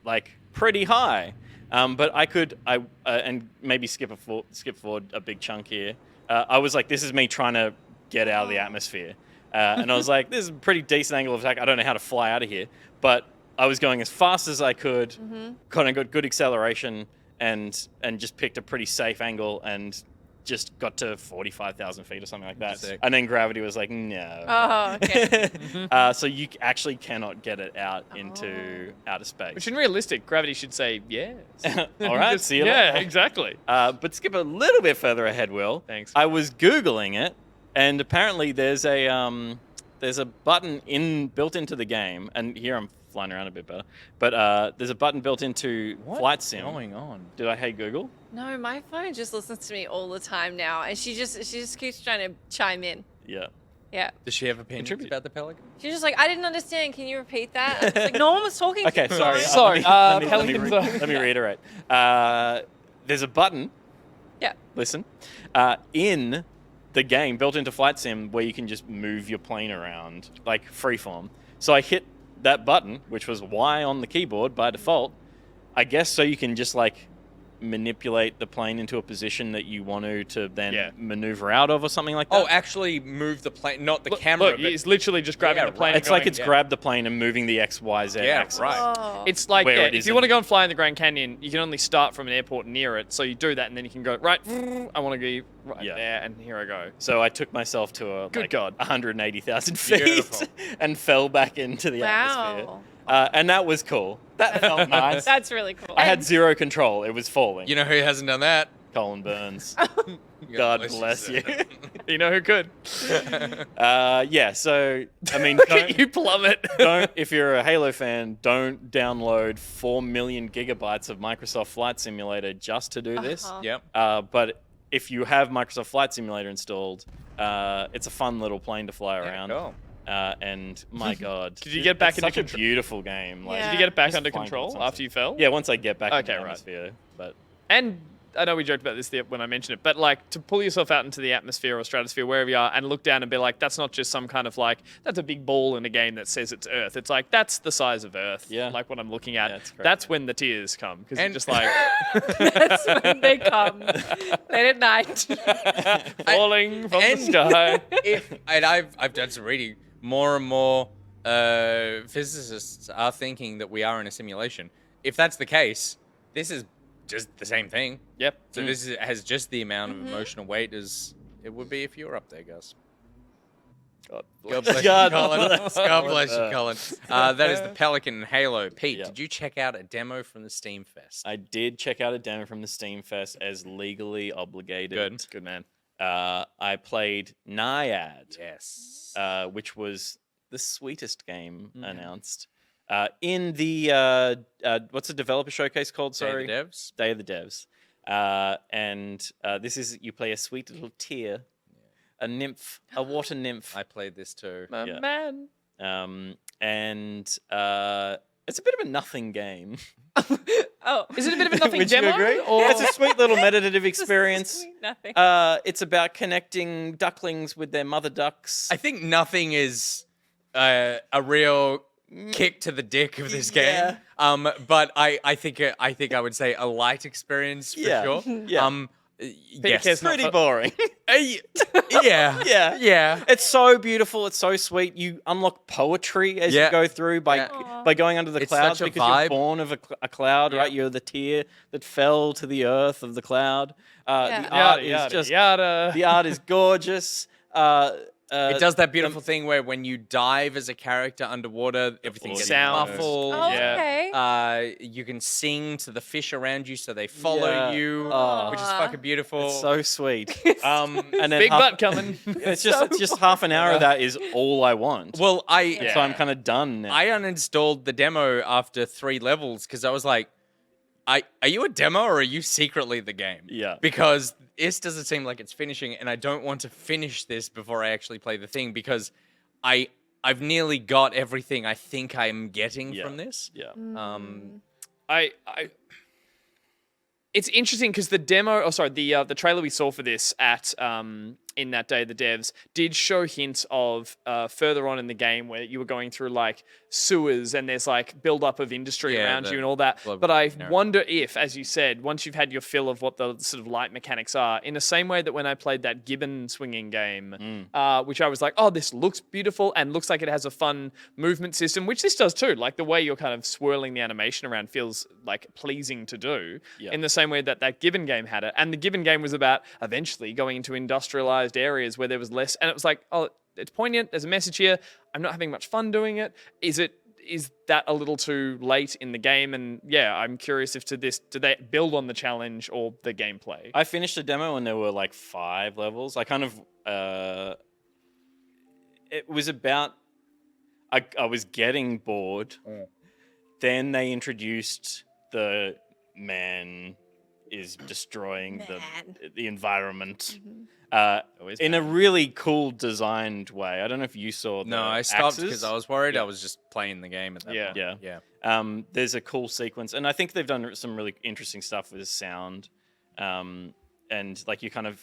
[SPEAKER 2] like, pretty high. But I could, and maybe skip forward a big chunk here. I was like, this is me trying to get out of the atmosphere. And I was like, this is a pretty decent angle of attack. I don't know how to fly out of here. But I was going as fast as I could, kind of got good acceleration, and just picked a pretty safe angle and just got to 45,000 feet or something like that.
[SPEAKER 3] Sick.
[SPEAKER 2] And then gravity was like, no.
[SPEAKER 4] Oh, okay.
[SPEAKER 2] So you actually cannot get it out into outer space.
[SPEAKER 5] Which in realistic, gravity should say yes.
[SPEAKER 2] All right, see you
[SPEAKER 5] Yeah,
[SPEAKER 2] later.
[SPEAKER 5] exactly.
[SPEAKER 2] But skip a little bit further ahead, Will.
[SPEAKER 5] Thanks.
[SPEAKER 2] I was Googling it, and apparently there's a button built into the game, and here I'm flying around a bit better, but there's a button built into Flight Sim.
[SPEAKER 3] What's going on?
[SPEAKER 2] Did I hate Google?
[SPEAKER 4] No, my phone just listens to me all the time now, and she just keeps trying to chime in.
[SPEAKER 2] Yeah.
[SPEAKER 4] Yeah.
[SPEAKER 3] Does she have opinions
[SPEAKER 2] Contribute.
[SPEAKER 3] about the pelican?
[SPEAKER 4] She's just like, I didn't understand. Can you repeat that? I was like, no one was talking to
[SPEAKER 2] Okay,
[SPEAKER 4] me.
[SPEAKER 2] sorry.
[SPEAKER 5] Sorry,
[SPEAKER 2] Let me
[SPEAKER 5] pelicans are-
[SPEAKER 2] let me reiterate. There's a button.
[SPEAKER 4] Yeah.
[SPEAKER 2] Listen, in the game built into Flight Sim where you can just move your plane around like freeform. So I hit that button, which was Y on the keyboard by default, I guess, so you can just like manipulate the plane into a position that you want to then maneuver out of or something like that.
[SPEAKER 3] Oh, actually move the plane, not the camera.
[SPEAKER 5] Look, it's literally just grabbing the plane.
[SPEAKER 2] It's
[SPEAKER 5] and
[SPEAKER 2] like
[SPEAKER 5] going,
[SPEAKER 2] it's grabbed the plane and moving the X, Y, Z axis.
[SPEAKER 3] right.
[SPEAKER 4] Oh.
[SPEAKER 5] It's like,
[SPEAKER 2] Where it
[SPEAKER 5] if
[SPEAKER 2] is
[SPEAKER 5] you
[SPEAKER 2] in-
[SPEAKER 5] want to go and fly in the Grand Canyon, you can only start from an airport near it. So you do that, and then you can go, right, I want to go right there, and here I go.
[SPEAKER 2] So I took myself to
[SPEAKER 5] Good God.
[SPEAKER 2] 180,000 feet
[SPEAKER 3] Beautiful.
[SPEAKER 2] and fell back into the atmosphere.
[SPEAKER 4] Wow.
[SPEAKER 2] And that was cool. That felt nice.
[SPEAKER 4] That's really cool.
[SPEAKER 2] I had zero control. It was falling.
[SPEAKER 3] You know who hasn't done that?
[SPEAKER 2] Colin Burns. God bless you.
[SPEAKER 5] You know who could?
[SPEAKER 2] Yeah, so, I mean,
[SPEAKER 5] Look at you plummet.
[SPEAKER 2] if you're a Halo fan, don't download 4 million gigabytes of Microsoft Flight Simulator just to do this.
[SPEAKER 3] Yep.
[SPEAKER 2] But if you have Microsoft Flight Simulator installed, it's a fun little plane to fly around.
[SPEAKER 3] Cool.
[SPEAKER 2] And my God,
[SPEAKER 5] Did you get back
[SPEAKER 2] it's
[SPEAKER 5] into
[SPEAKER 2] such a
[SPEAKER 5] control?
[SPEAKER 2] beautiful game. Like,
[SPEAKER 4] Yeah.
[SPEAKER 5] Did you get it back
[SPEAKER 2] just
[SPEAKER 5] under
[SPEAKER 2] flying
[SPEAKER 5] control
[SPEAKER 2] towards
[SPEAKER 5] after you fell?
[SPEAKER 2] Yeah, once I get back into
[SPEAKER 5] Okay,
[SPEAKER 2] the
[SPEAKER 5] right.
[SPEAKER 2] atmosphere. But
[SPEAKER 5] And I know we joked about this when I mentioned it, but like to pull yourself out into the atmosphere or stratosphere, wherever you are, and look down and be like, that's not just some kind of like, that's a big ball in a game that says it's Earth. It's like, that's the size of Earth.
[SPEAKER 2] Yeah.
[SPEAKER 5] Like what I'm looking at.
[SPEAKER 2] Yeah, it's great.
[SPEAKER 5] That's when the tears come. Because you're
[SPEAKER 3] And-
[SPEAKER 5] just like
[SPEAKER 4] That's when they come late at night.
[SPEAKER 5] falling from the
[SPEAKER 3] and-
[SPEAKER 5] sky.
[SPEAKER 3] And I've done some reading. More and more physicists are thinking that we are in a simulation. If that's the case, this is just the same thing.
[SPEAKER 5] Yep.
[SPEAKER 3] So has just the amount of emotional weight as it would be if you were up there, Gus. God bless you, Colin. God bless you, Colin. That is the Pelican in Halo. Pete, did you check out a demo from the Steam Fest?
[SPEAKER 2] I did check out a demo from the Steam Fest as legally obligated.
[SPEAKER 5] Good man.
[SPEAKER 2] I played Naiad,
[SPEAKER 3] Yes.
[SPEAKER 2] which was the sweetest game announced. In the what's the developer showcase called? Sorry,
[SPEAKER 3] Day of the Devs.
[SPEAKER 2] Day of the Devs. And this is you play a sweet little tear, a nymph, a water nymph.
[SPEAKER 3] I played this too.
[SPEAKER 5] Man.
[SPEAKER 2] And it's a bit of a nothing game.
[SPEAKER 4] Oh,
[SPEAKER 5] Is it a bit of a nothing
[SPEAKER 2] Would you
[SPEAKER 5] demo?
[SPEAKER 2] agree?
[SPEAKER 5] Or
[SPEAKER 2] It's a sweet little meditative experience.
[SPEAKER 4] nothing.
[SPEAKER 2] It's about connecting ducklings with their mother ducks.
[SPEAKER 3] I think nothing is a real kick to the dick of this game.
[SPEAKER 2] Yeah.
[SPEAKER 3] But I think I would say a light experience for sure.
[SPEAKER 2] Yeah.
[SPEAKER 3] Yes.
[SPEAKER 2] It's pretty boring.
[SPEAKER 3] Yeah.
[SPEAKER 2] Yeah.
[SPEAKER 3] Yeah.
[SPEAKER 2] It's so beautiful. It's so sweet. You unlock poetry as you go through by going under the
[SPEAKER 3] It's
[SPEAKER 2] clouds
[SPEAKER 3] such a
[SPEAKER 2] because
[SPEAKER 3] vibe.
[SPEAKER 2] you're born of a cloud, right? You're the tear that fell to the earth of the cloud. The art is just the art is gorgeous.
[SPEAKER 3] It does that beautiful thing where when you dive as a character underwater, everything gets
[SPEAKER 5] Sound.
[SPEAKER 3] muffled.
[SPEAKER 4] Oh,
[SPEAKER 5] Yeah.
[SPEAKER 4] okay.
[SPEAKER 3] You can sing to the fish around you so they follow you, which is fucking beautiful.
[SPEAKER 2] It's so sweet. And then
[SPEAKER 5] Big butt coming.
[SPEAKER 2] It's just half an hour of that is all I want.
[SPEAKER 3] Well,
[SPEAKER 2] So I'm kind of done now.
[SPEAKER 3] I uninstalled the demo after 3 levels because I was like, are you a demo or are you secretly the game?
[SPEAKER 2] Yeah.
[SPEAKER 3] Because this doesn't seem like it's finishing, and I don't want to finish this before I actually play the thing because I've nearly got everything I think I'm getting from this.
[SPEAKER 2] Yeah.
[SPEAKER 5] It's interesting because the demo, the trailer we saw for this at in that Day of the Devs did show hints of further on in the game where you were going through like sewers and there's like build-up of industry around you and all that. But I wonder if, as you said, once you've had your fill of what the sort of light mechanics are, in the same way that when I played that gibbon swinging game, which I was like, oh, this looks beautiful and looks like it has a fun movement system, which this does too. Like the way you're kind of swirling the animation around feels like pleasing to do in the same way that gibbon game had it. And the gibbon game was about eventually going into industrialized areas where there was less, and it was like, oh, it's poignant, there's a message here, I'm not having much fun doing it. Is that a little too late in the game? And yeah, I'm curious if do they build on the challenge or the gameplay?
[SPEAKER 2] I finished the demo and there were like 5 levels. I kind of it was about I was getting bored. Then they introduced the man is destroying the environment in a really cool designed way. I don't know if you saw the
[SPEAKER 3] I stopped
[SPEAKER 2] axes.
[SPEAKER 3] because I was worried I was just playing the game at that point.
[SPEAKER 2] Yeah. There's a cool sequence, and I think they've done some really interesting stuff with sound, and like you kind of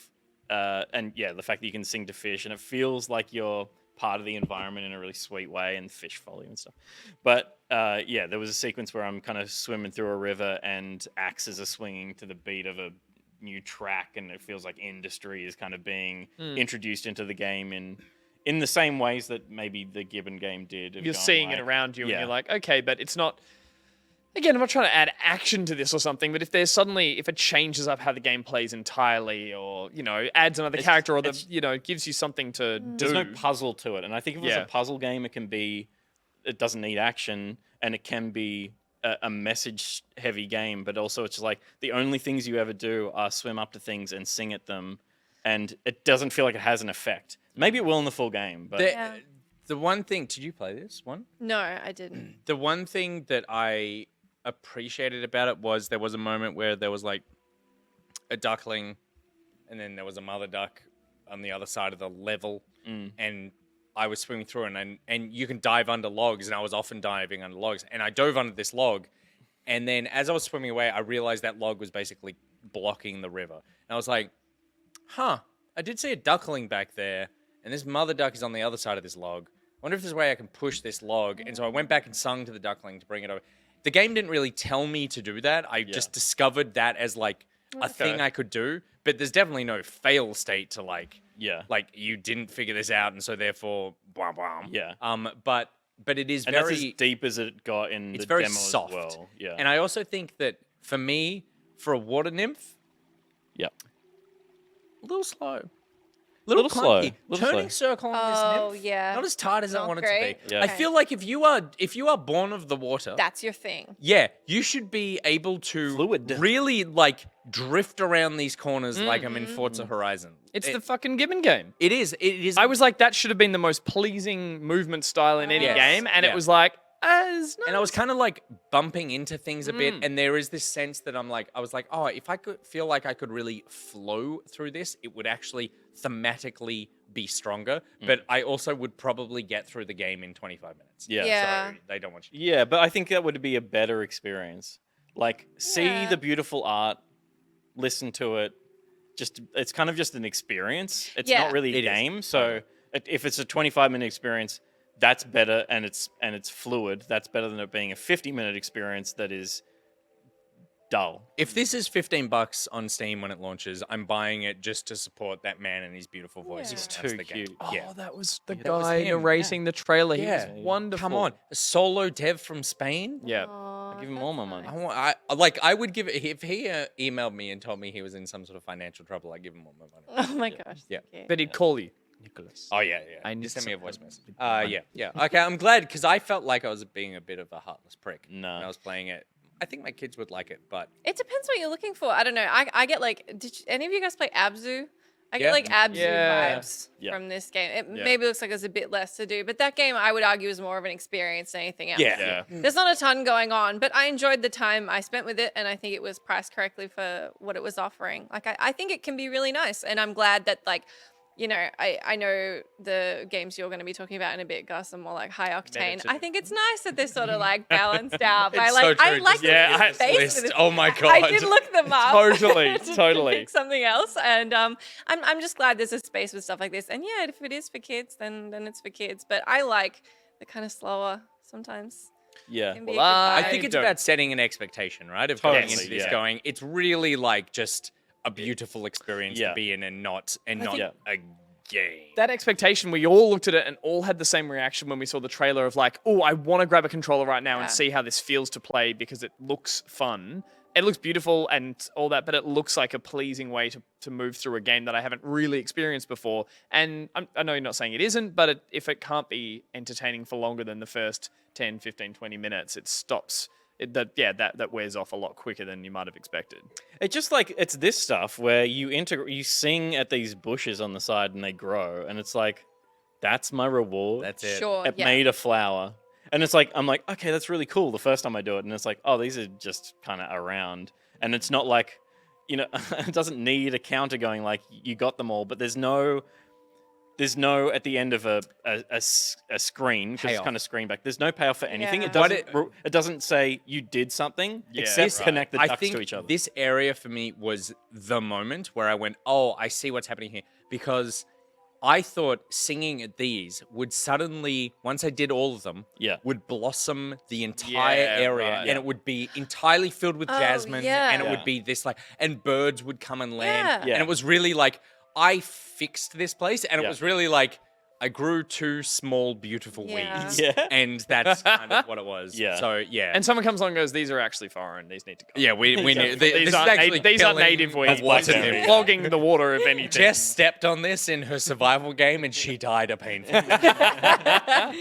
[SPEAKER 2] the fact that you can sing to fish, and it feels like you're part of the environment in a really sweet way, and fish follow you and stuff. But there was a sequence where I'm kind of swimming through a river and axes are swinging to the beat of a new track, and it feels like industry is kind of being introduced into the game in the same ways that maybe the Gibbon game did.
[SPEAKER 5] You're seeing it around you and you're like, okay, but it's not... Again, I'm not trying to add action to this or something, but if it changes up how the game plays entirely, or adds another character, or gives you something to do.
[SPEAKER 2] There's no puzzle to it, and I think if it was a puzzle game, it doesn't need action, and it can be a message-heavy game. But also, it's like the only things you ever do are swim up to things and sing at them, and it doesn't feel like it has an effect. Maybe it will in the full game, but
[SPEAKER 3] the one thing, did you play this one?
[SPEAKER 4] No, I didn't.
[SPEAKER 3] The one thing that I appreciated about it was there was a moment where there was like a duckling and then there was a mother duck on the other side of the level, and I was swimming through and you can dive under logs, and I was often diving under logs, and I dove under this log, and then as I was swimming away I realized that log was basically blocking the river, and I was like, I did see a duckling back there, and this mother duck is on the other side of this log. I wonder if there's a way I can push this log. And so I went back and sung to the duckling to bring it over. The game didn't really tell me to do that. I just discovered that as like a thing I could do. But there's definitely no fail state to like you didn't figure this out, and so therefore blah blah. Yeah. But it is
[SPEAKER 2] and
[SPEAKER 3] very
[SPEAKER 2] that's as deep as it got in the
[SPEAKER 3] very
[SPEAKER 2] demo
[SPEAKER 3] soft.
[SPEAKER 2] as well. Yeah.
[SPEAKER 3] And I also think that for me, for a water nymph,
[SPEAKER 2] yeah,
[SPEAKER 3] a little slow. Little
[SPEAKER 2] slow.
[SPEAKER 3] clunky.
[SPEAKER 2] Little
[SPEAKER 3] Turning circle on
[SPEAKER 4] Oh,
[SPEAKER 3] this nymph,
[SPEAKER 4] yeah.
[SPEAKER 3] not as tight as I
[SPEAKER 4] Not
[SPEAKER 3] want it
[SPEAKER 4] great.
[SPEAKER 3] to be.
[SPEAKER 2] Yeah.
[SPEAKER 3] I feel like if you are born of the water,
[SPEAKER 4] That's your thing.
[SPEAKER 3] yeah, you should be able to
[SPEAKER 2] Fluid.
[SPEAKER 3] really like drift around these corners like I'm in Forza Horizon.
[SPEAKER 5] It's the fucking Gibbon game.
[SPEAKER 3] It is. It is.
[SPEAKER 5] I was like, that should have been the most pleasing movement style in any
[SPEAKER 3] Yes.
[SPEAKER 5] game, and
[SPEAKER 3] Yeah.
[SPEAKER 5] it was like, as
[SPEAKER 3] And I was kind of like bumping into things a bit,
[SPEAKER 5] Mm.
[SPEAKER 3] and there is this sense that I was like, oh, if I could feel like I could really flow through this, it would actually thematically be stronger. But I also would probably get through the game in 25 minutes.
[SPEAKER 2] Yeah.
[SPEAKER 4] Yeah.
[SPEAKER 3] So they don't want you.
[SPEAKER 2] Yeah, but I think that would be a better experience. Like, see
[SPEAKER 4] Yeah.
[SPEAKER 2] the beautiful art, listen to it. It's kind of just an experience. It's
[SPEAKER 4] Yeah.
[SPEAKER 2] not really a
[SPEAKER 3] It is.
[SPEAKER 2] game. So if it's a 25-minute experience, that's better, and it's fluid. That's better than it being a 50-minute experience that is dull.
[SPEAKER 3] If this is $15 on Steam when it launches, I'm buying it just to support that man and his beautiful voice.
[SPEAKER 4] He's
[SPEAKER 3] That's
[SPEAKER 2] too
[SPEAKER 3] the game.
[SPEAKER 2] cute.
[SPEAKER 3] Yeah.
[SPEAKER 5] Oh, that was the
[SPEAKER 3] that was
[SPEAKER 5] guy
[SPEAKER 3] him,
[SPEAKER 5] narrating the trailer. He
[SPEAKER 3] Yeah.
[SPEAKER 5] was wonderful.
[SPEAKER 3] Come on, a solo dev from Spain.
[SPEAKER 5] Yeah.
[SPEAKER 2] I give him all my money.
[SPEAKER 3] I would give it if he emailed me and told me he was in some sort of financial trouble. I'd give him all my money.
[SPEAKER 4] Oh my gosh.
[SPEAKER 3] Yeah.
[SPEAKER 4] Okay.
[SPEAKER 5] But he'd call you, Nicholas.
[SPEAKER 3] Oh yeah.
[SPEAKER 5] I need
[SPEAKER 3] Just send me a
[SPEAKER 5] some
[SPEAKER 3] voice
[SPEAKER 5] help.
[SPEAKER 3] message. Yeah. Okay, I'm glad because I felt like I was being a bit of a heartless prick
[SPEAKER 2] No.
[SPEAKER 3] when I was playing it. I think my kids would like it, but
[SPEAKER 4] It depends what you're looking for. I don't know. I get like, any of you guys play Abzu? I get
[SPEAKER 3] Yeah.
[SPEAKER 4] like Abzu
[SPEAKER 5] Yeah.
[SPEAKER 4] vibes
[SPEAKER 2] Yeah.
[SPEAKER 4] from this game. It
[SPEAKER 2] Yeah.
[SPEAKER 4] maybe looks like there's a bit less to do, but that game I would argue is more of an experience than anything else.
[SPEAKER 3] yeah.
[SPEAKER 4] There's not a ton going on, but I enjoyed the time I spent with it, and I think it was priced correctly for what it was offering. Like, I think it can be really nice, and I'm glad that, like, you know, I know the games you're going to be talking about in a bit, Gus, are more like high octane. I think it's nice that they're sort of like balanced out. But
[SPEAKER 3] It's
[SPEAKER 4] I
[SPEAKER 3] so
[SPEAKER 4] like, I
[SPEAKER 3] true.
[SPEAKER 4] like
[SPEAKER 3] Just
[SPEAKER 4] the
[SPEAKER 3] look at this
[SPEAKER 4] space
[SPEAKER 3] list.
[SPEAKER 4] for this.
[SPEAKER 3] Oh my god!
[SPEAKER 4] I did look them up.
[SPEAKER 5] Totally,
[SPEAKER 4] to
[SPEAKER 5] totally.
[SPEAKER 4] pick something else, and I'm just glad there's a space with stuff like this. And yeah, if it is for kids, then it's for kids. But I like the kind of slower sometimes.
[SPEAKER 2] Yeah.
[SPEAKER 4] Can be a
[SPEAKER 5] Well,
[SPEAKER 4] good
[SPEAKER 3] I
[SPEAKER 4] vibe.
[SPEAKER 3] think it's
[SPEAKER 5] don't-
[SPEAKER 3] about setting an expectation, right? Of
[SPEAKER 2] Totally,
[SPEAKER 3] going into this,
[SPEAKER 2] yeah.
[SPEAKER 3] going, it's really like just a beautiful experience
[SPEAKER 2] Yeah.
[SPEAKER 3] to be in, and not
[SPEAKER 4] think-
[SPEAKER 3] a game.
[SPEAKER 5] That expectation, we all looked at it and all had the same reaction when we saw the trailer of like, oh, I want to grab a controller right now
[SPEAKER 4] Yeah.
[SPEAKER 5] and see how this feels to play because it looks fun. It looks beautiful and all that, but it looks like a pleasing way to move through a game that I haven't really experienced before. And I know you're not saying it isn't, but if it can't be entertaining for longer than the first 10, 15, 20 minutes, it stops. That wears off a lot quicker than you might have expected.
[SPEAKER 2] It's just like it's this stuff where you sing at these bushes on the side and they grow, and it's like, that's my reward.
[SPEAKER 3] That's it.
[SPEAKER 4] Sure.
[SPEAKER 2] It
[SPEAKER 4] Yeah.
[SPEAKER 2] made a flower, and it's like I'm like, okay, that's really cool. The first time I do it, and it's like, oh, these are just kind of around, and it's not like, you know, it doesn't need a counter going like you got them all, but there's no at the end of a screen, because it's
[SPEAKER 3] Payoff.
[SPEAKER 2] kind of screen back. There's no payoff for anything.
[SPEAKER 4] Yeah.
[SPEAKER 2] It doesn't say you did something
[SPEAKER 5] Yeah.
[SPEAKER 2] except
[SPEAKER 3] This-
[SPEAKER 2] connect the
[SPEAKER 3] I
[SPEAKER 2] ducks
[SPEAKER 3] think
[SPEAKER 2] to each other.
[SPEAKER 3] this area for me was the moment where I went, oh, I see what's happening here. Because I thought singing at these would suddenly, once I did all of them,
[SPEAKER 2] Yeah.
[SPEAKER 3] would blossom the entire
[SPEAKER 5] Yeah,
[SPEAKER 3] area.
[SPEAKER 5] right.
[SPEAKER 3] And
[SPEAKER 2] Yeah.
[SPEAKER 3] it would be entirely filled with
[SPEAKER 4] Oh,
[SPEAKER 3] jasmine.
[SPEAKER 4] yeah.
[SPEAKER 3] And it
[SPEAKER 2] Yeah.
[SPEAKER 3] would be this like, and birds would come and land.
[SPEAKER 4] Yeah.
[SPEAKER 3] And it was really like, I fixed this place. And it
[SPEAKER 2] Yeah.
[SPEAKER 3] was really like, I grew two small, beautiful
[SPEAKER 4] Yeah.
[SPEAKER 3] weeds.
[SPEAKER 2] Yeah.
[SPEAKER 3] And that's kind of what it was.
[SPEAKER 2] Yeah.
[SPEAKER 3] So, yeah.
[SPEAKER 5] And someone comes along and goes, these are actually foreign. These need to go.
[SPEAKER 3] yeah, we knew.
[SPEAKER 2] These
[SPEAKER 3] This is actually
[SPEAKER 5] these aren't
[SPEAKER 3] killing
[SPEAKER 5] native
[SPEAKER 3] the
[SPEAKER 5] weeds.
[SPEAKER 3] water
[SPEAKER 2] blackberry.
[SPEAKER 3] nymph.
[SPEAKER 5] Flogging the water, if anything.
[SPEAKER 3] Jess stepped on this in her survival game and she died a painful death.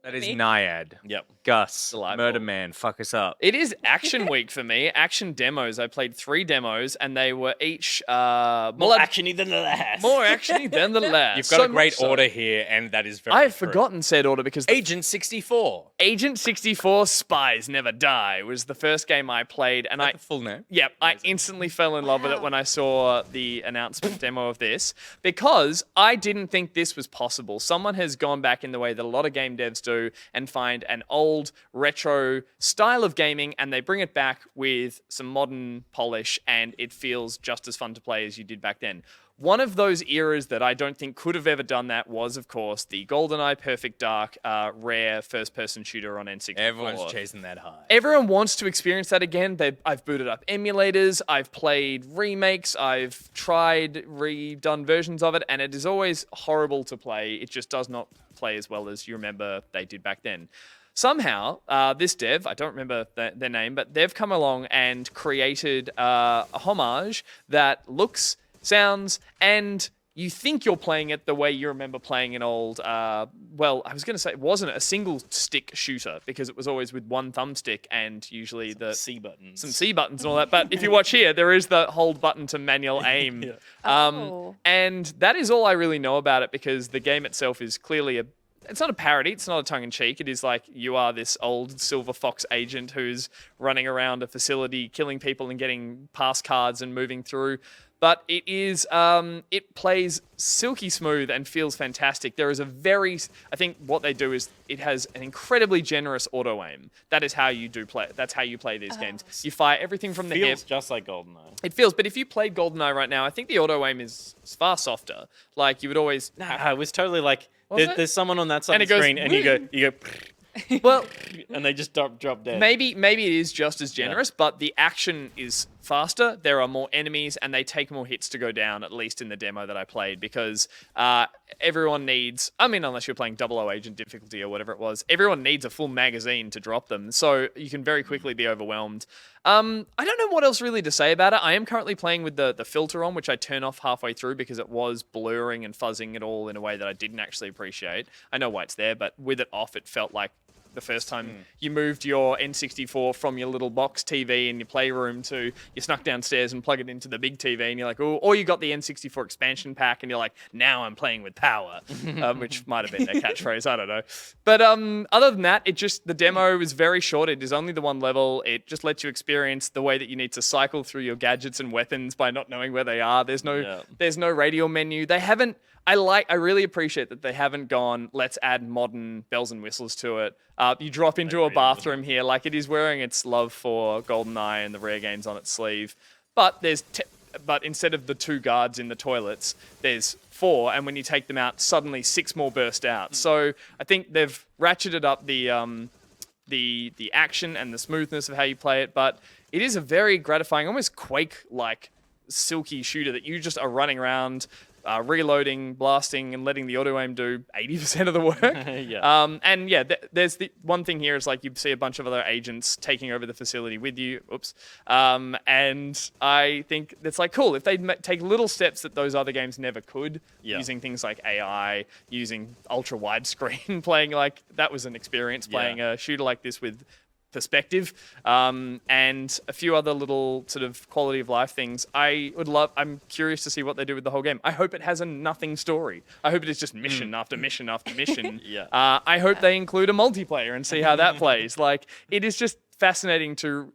[SPEAKER 3] That is
[SPEAKER 4] Me?
[SPEAKER 3] Naiad.
[SPEAKER 2] Yep.
[SPEAKER 3] Gus,
[SPEAKER 5] Delightful.
[SPEAKER 3] Murder Man, fuck us up.
[SPEAKER 5] It is action week for me. Action demos. I played 3 demos, and they were each more
[SPEAKER 2] actiony than the last.
[SPEAKER 5] more actiony than the last.
[SPEAKER 3] You've got
[SPEAKER 5] So
[SPEAKER 3] a great
[SPEAKER 5] much so.
[SPEAKER 3] order here, and that is very
[SPEAKER 5] I've
[SPEAKER 3] true.
[SPEAKER 5] forgotten said order because the
[SPEAKER 3] Agent 64.
[SPEAKER 5] Agent 64 Spies Never Die was the first game I played, and
[SPEAKER 3] The full name.
[SPEAKER 5] I instantly fell in love with it when I saw the announcement demo of this, because I didn't think this was possible. Someone has gone back in the way that a lot of game devs do and find an old retro style of gaming, and they bring it back with some modern polish, and it feels just as fun to play as you did back then. One of those eras that I don't think could have ever done that was, of course, the GoldenEye Perfect Dark rare first-person shooter on N64.
[SPEAKER 3] Everyone's chasing that high.
[SPEAKER 5] Everyone wants to experience that again. I've booted up emulators, I've played remakes, I've tried redone versions of it, and it is always horrible to play. It just does not play as well as you remember they did back then. Somehow, this dev, I don't remember their name, but they've come along and created a homage that looks, sounds, and you think you're playing it the way you remember playing an old, I was going to say it wasn't a single stick shooter because it was always with one thumbstick and usually some
[SPEAKER 2] C buttons
[SPEAKER 5] and all that. But if you watch here, there is the hold button to manual aim. And that is all I really know about it because the game itself is clearly it's not a parody. It's not a tongue-in-cheek. It is like you are this old Silver Fox agent who's running around a facility, killing people and getting pass cards and moving through. But it is, it plays silky smooth and feels fantastic. There is I think what they do is it has an incredibly generous auto aim. That is how you play. That's how you play these games. You fire everything from the hip.
[SPEAKER 2] feels just like GoldenEye.
[SPEAKER 5] It feels, but if you played GoldenEye right now, I think the auto aim is far softer. Like you would always.
[SPEAKER 2] It was totally like there's someone on that side
[SPEAKER 5] And
[SPEAKER 2] of the
[SPEAKER 5] it goes,
[SPEAKER 2] screen, and you go.
[SPEAKER 5] Well,
[SPEAKER 2] and they just drop dead.
[SPEAKER 5] maybe it is just as generous, but the action is faster. There are more enemies, and they take more hits to go down. At least in the demo that I played, because everyone needs. I mean, unless you're playing 00 Agent difficulty or whatever it was, everyone needs a full magazine to drop them. So you can very quickly be overwhelmed. I don't know what else really to say about it. I am currently playing with the filter on, which I turn off halfway through because it was blurring and fuzzing it all in a way that I didn't actually appreciate. I know why it's there, but with it off, it felt like the first time you moved your N64 from your little box TV in your playroom to you snuck downstairs and plug it into the big TV and you're like, oh, or you got the N64 expansion pack and you're like, now I'm playing with power, which might have been their catchphrase, I don't know. But other than that, the demo is very short. It is only the one level. It just lets you experience the way that you need to cycle through your gadgets and weapons by not knowing where they are. There's no radial menu. They haven't. I really appreciate that they haven't gone, let's add modern bells and whistles to it. You drop into a bathroom here, like it is wearing its love for GoldenEye and the Rare games on its sleeve. But but instead of the 2 guards in the toilets, there's 4, and when you take them out, suddenly 6 more burst out. So I think they've ratcheted up the action and the smoothness of how you play it, but it is a very gratifying, almost Quake-like silky shooter that you just are running around, reloading, blasting, and letting the auto aim do 80% of the work. There's the one thing here is like you see a bunch of other agents taking over the facility with you. And I think it's like cool if they take little steps that those other games never could, using things like AI, using ultra widescreen, playing like that was an experience playing a shooter like this with perspective, and a few other little sort of quality of life things. I'm curious to see what they do with the whole game. I hope it has a nothing story. I hope it is just mission after mission after mission. I hope they include a multiplayer and see how that plays. Like, it is just fascinating to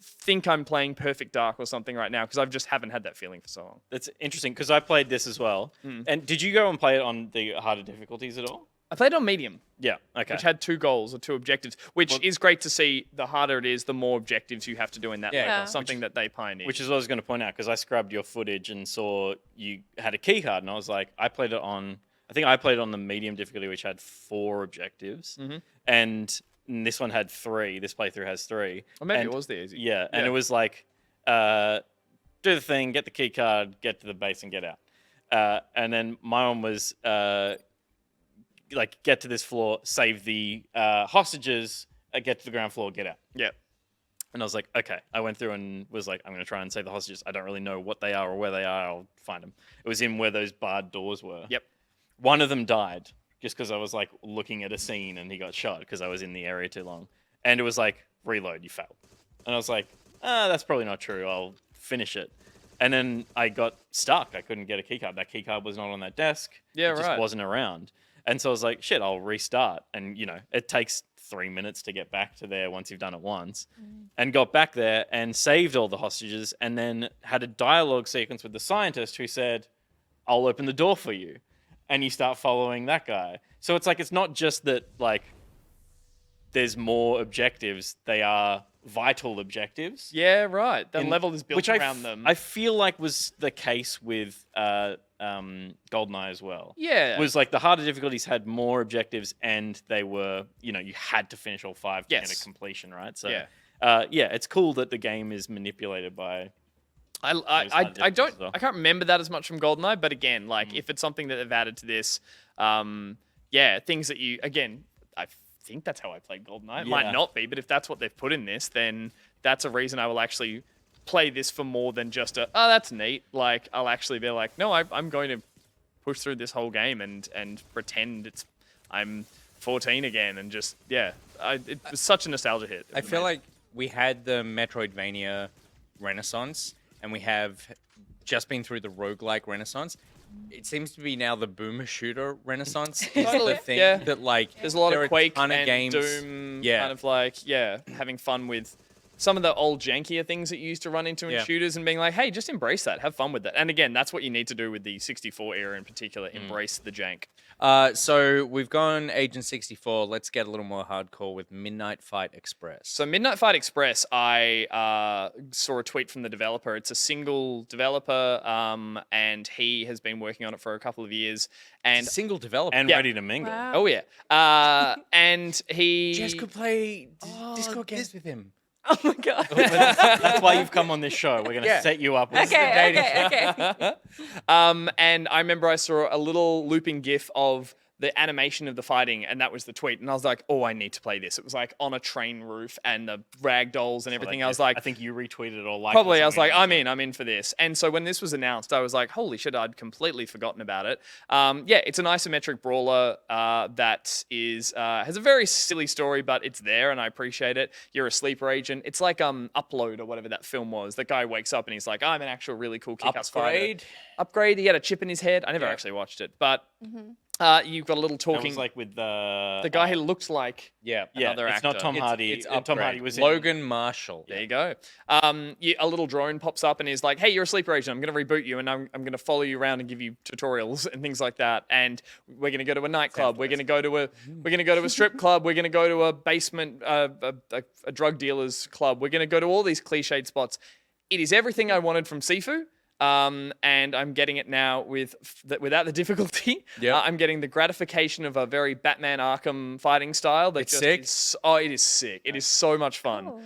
[SPEAKER 5] think I'm playing Perfect Dark or something right now because I just haven't had that feeling for so long.
[SPEAKER 2] That's interesting because I played this as well. And did you go and play it on the harder difficulties at all?
[SPEAKER 5] I played on medium.
[SPEAKER 2] Yeah, okay.
[SPEAKER 5] Which had 2 goals or 2 objectives, which is great to see. The harder it is, the more objectives you have to do in that level. Something that they pioneered.
[SPEAKER 2] Which is what I was going to point out, because I scrubbed your footage and saw you had a key card, and I was like, I played it on the medium difficulty, which had 4 objectives, and this one had 3. This playthrough has 3.
[SPEAKER 5] Or maybe it was the easy.
[SPEAKER 2] Yeah, and it was like, do the thing, get the key card, get to the base, and get out. And then my one was... like get to this floor, save the hostages, get to the ground floor, get out.
[SPEAKER 5] Yeah.
[SPEAKER 2] And I was like, okay. I went through and was like, I'm going to try and save the hostages. I don't really know what they are or where they are. I'll find them. It was in where those barred doors were.
[SPEAKER 5] Yep.
[SPEAKER 2] One of them died just because I was like looking at a scene and he got shot because I was in the area too long. And it was like, reload, you failed. And I was like, that's probably not true. I'll finish it. And then I got stuck. I couldn't get a keycard. That keycard was not on that desk.
[SPEAKER 5] Yeah,
[SPEAKER 2] it just wasn't around. And so I was like, shit, I'll restart. And, it takes 3 minutes to get back to there once you've done it once. And got back there and saved all the hostages and then had a dialogue sequence with the scientist who said, I'll open the door for you. And you start following that guy. So it's like, it's not just that, like, there's more objectives. They are vital objectives.
[SPEAKER 5] Yeah, right. The level is built around them.
[SPEAKER 2] I feel like was the case with GoldenEye as well.
[SPEAKER 5] Yeah.
[SPEAKER 2] Was like the harder difficulties had more objectives and they were, you had to finish all 5 to get a completion, right? So it's cool that the game is manipulated by
[SPEAKER 5] I can't remember that as much from GoldenEye, but again, like if it's something that they've added to this, things that I think that's how I played GoldenEye. It might not be, but if that's what they've put in this, then that's a reason I will actually play this for more than just that's neat. Like, I'll actually be like, no, I'm going to push through this whole game and pretend I'm 14 again and just it was such a nostalgia hit.
[SPEAKER 3] I feel like we had the Metroidvania renaissance, and we have just been through the roguelike renaissance. It seems to be now the boomer shooter renaissance is the thing that
[SPEAKER 5] there's a lot
[SPEAKER 3] there
[SPEAKER 5] of
[SPEAKER 3] are
[SPEAKER 5] Quake
[SPEAKER 3] ton of
[SPEAKER 5] and
[SPEAKER 3] games.
[SPEAKER 5] Doom
[SPEAKER 3] Yeah.
[SPEAKER 5] kind of having fun with some of the old jankier things that you used to run into in shooters and being like, hey, just embrace that, have fun with that. And again, that's what you need to do with the 64 era in particular, embrace the jank.
[SPEAKER 3] So we've gone Agent 64. Let's get a little more hardcore with Midnight Fight Express.
[SPEAKER 5] So Midnight Fight Express, I saw a tweet from the developer. It's a single developer, and he has been working on it for a couple of years. And
[SPEAKER 3] Single developer.
[SPEAKER 2] And ready to mingle.
[SPEAKER 4] Wow.
[SPEAKER 5] oh yeah, and he
[SPEAKER 3] Jess could play Discord games with him.
[SPEAKER 4] Oh my god.
[SPEAKER 2] That's why you've come on this show. We're going to set you up with
[SPEAKER 4] Okay.
[SPEAKER 5] And I remember I saw a little looping GIF of the animation of the fighting, and that was the tweet. And I was like, oh, I need to play this. It was like on a train roof and the rag dolls and everything. I was like,
[SPEAKER 2] I think you retweeted or liked
[SPEAKER 5] probably.
[SPEAKER 2] it or
[SPEAKER 5] I was like,
[SPEAKER 2] something.
[SPEAKER 5] I'm in for this. And so when this was announced, I was like, holy shit, I'd completely forgotten about it. It's an isometric brawler that is has a very silly story, but it's there, and I appreciate it. You're a sleeper agent. It's like Upload or whatever that film was. The guy wakes up and he's like, I'm an actual really cool kick-ass fighter. Upgrade. He had a chip in his head. I never actually watched it, but. You've got a little
[SPEAKER 2] That
[SPEAKER 5] talking.
[SPEAKER 2] was like with the
[SPEAKER 5] The guy who looked like another
[SPEAKER 2] it's
[SPEAKER 5] actor.
[SPEAKER 2] not Tom Hardy.
[SPEAKER 3] It's
[SPEAKER 2] Tom Hardy was in
[SPEAKER 3] Logan Marshall.
[SPEAKER 5] There you go. A little drone pops up and is like, hey, you're a sleeper agent. I'm going to reboot you, and I'm going to follow you around and give you tutorials and things like that. And we're going to go to a nightclub. We're going to go to a strip club. We're going to go to a basement, a drug dealer's club. We're going to go to all these cliched spots. It is everything I wanted from Sifu. And I'm getting it now without the difficulty.
[SPEAKER 3] Yep.
[SPEAKER 5] I'm getting the gratification of a very Batman Arkham fighting style. That
[SPEAKER 3] It's
[SPEAKER 5] just
[SPEAKER 3] sick?
[SPEAKER 5] It is sick. It is so much fun.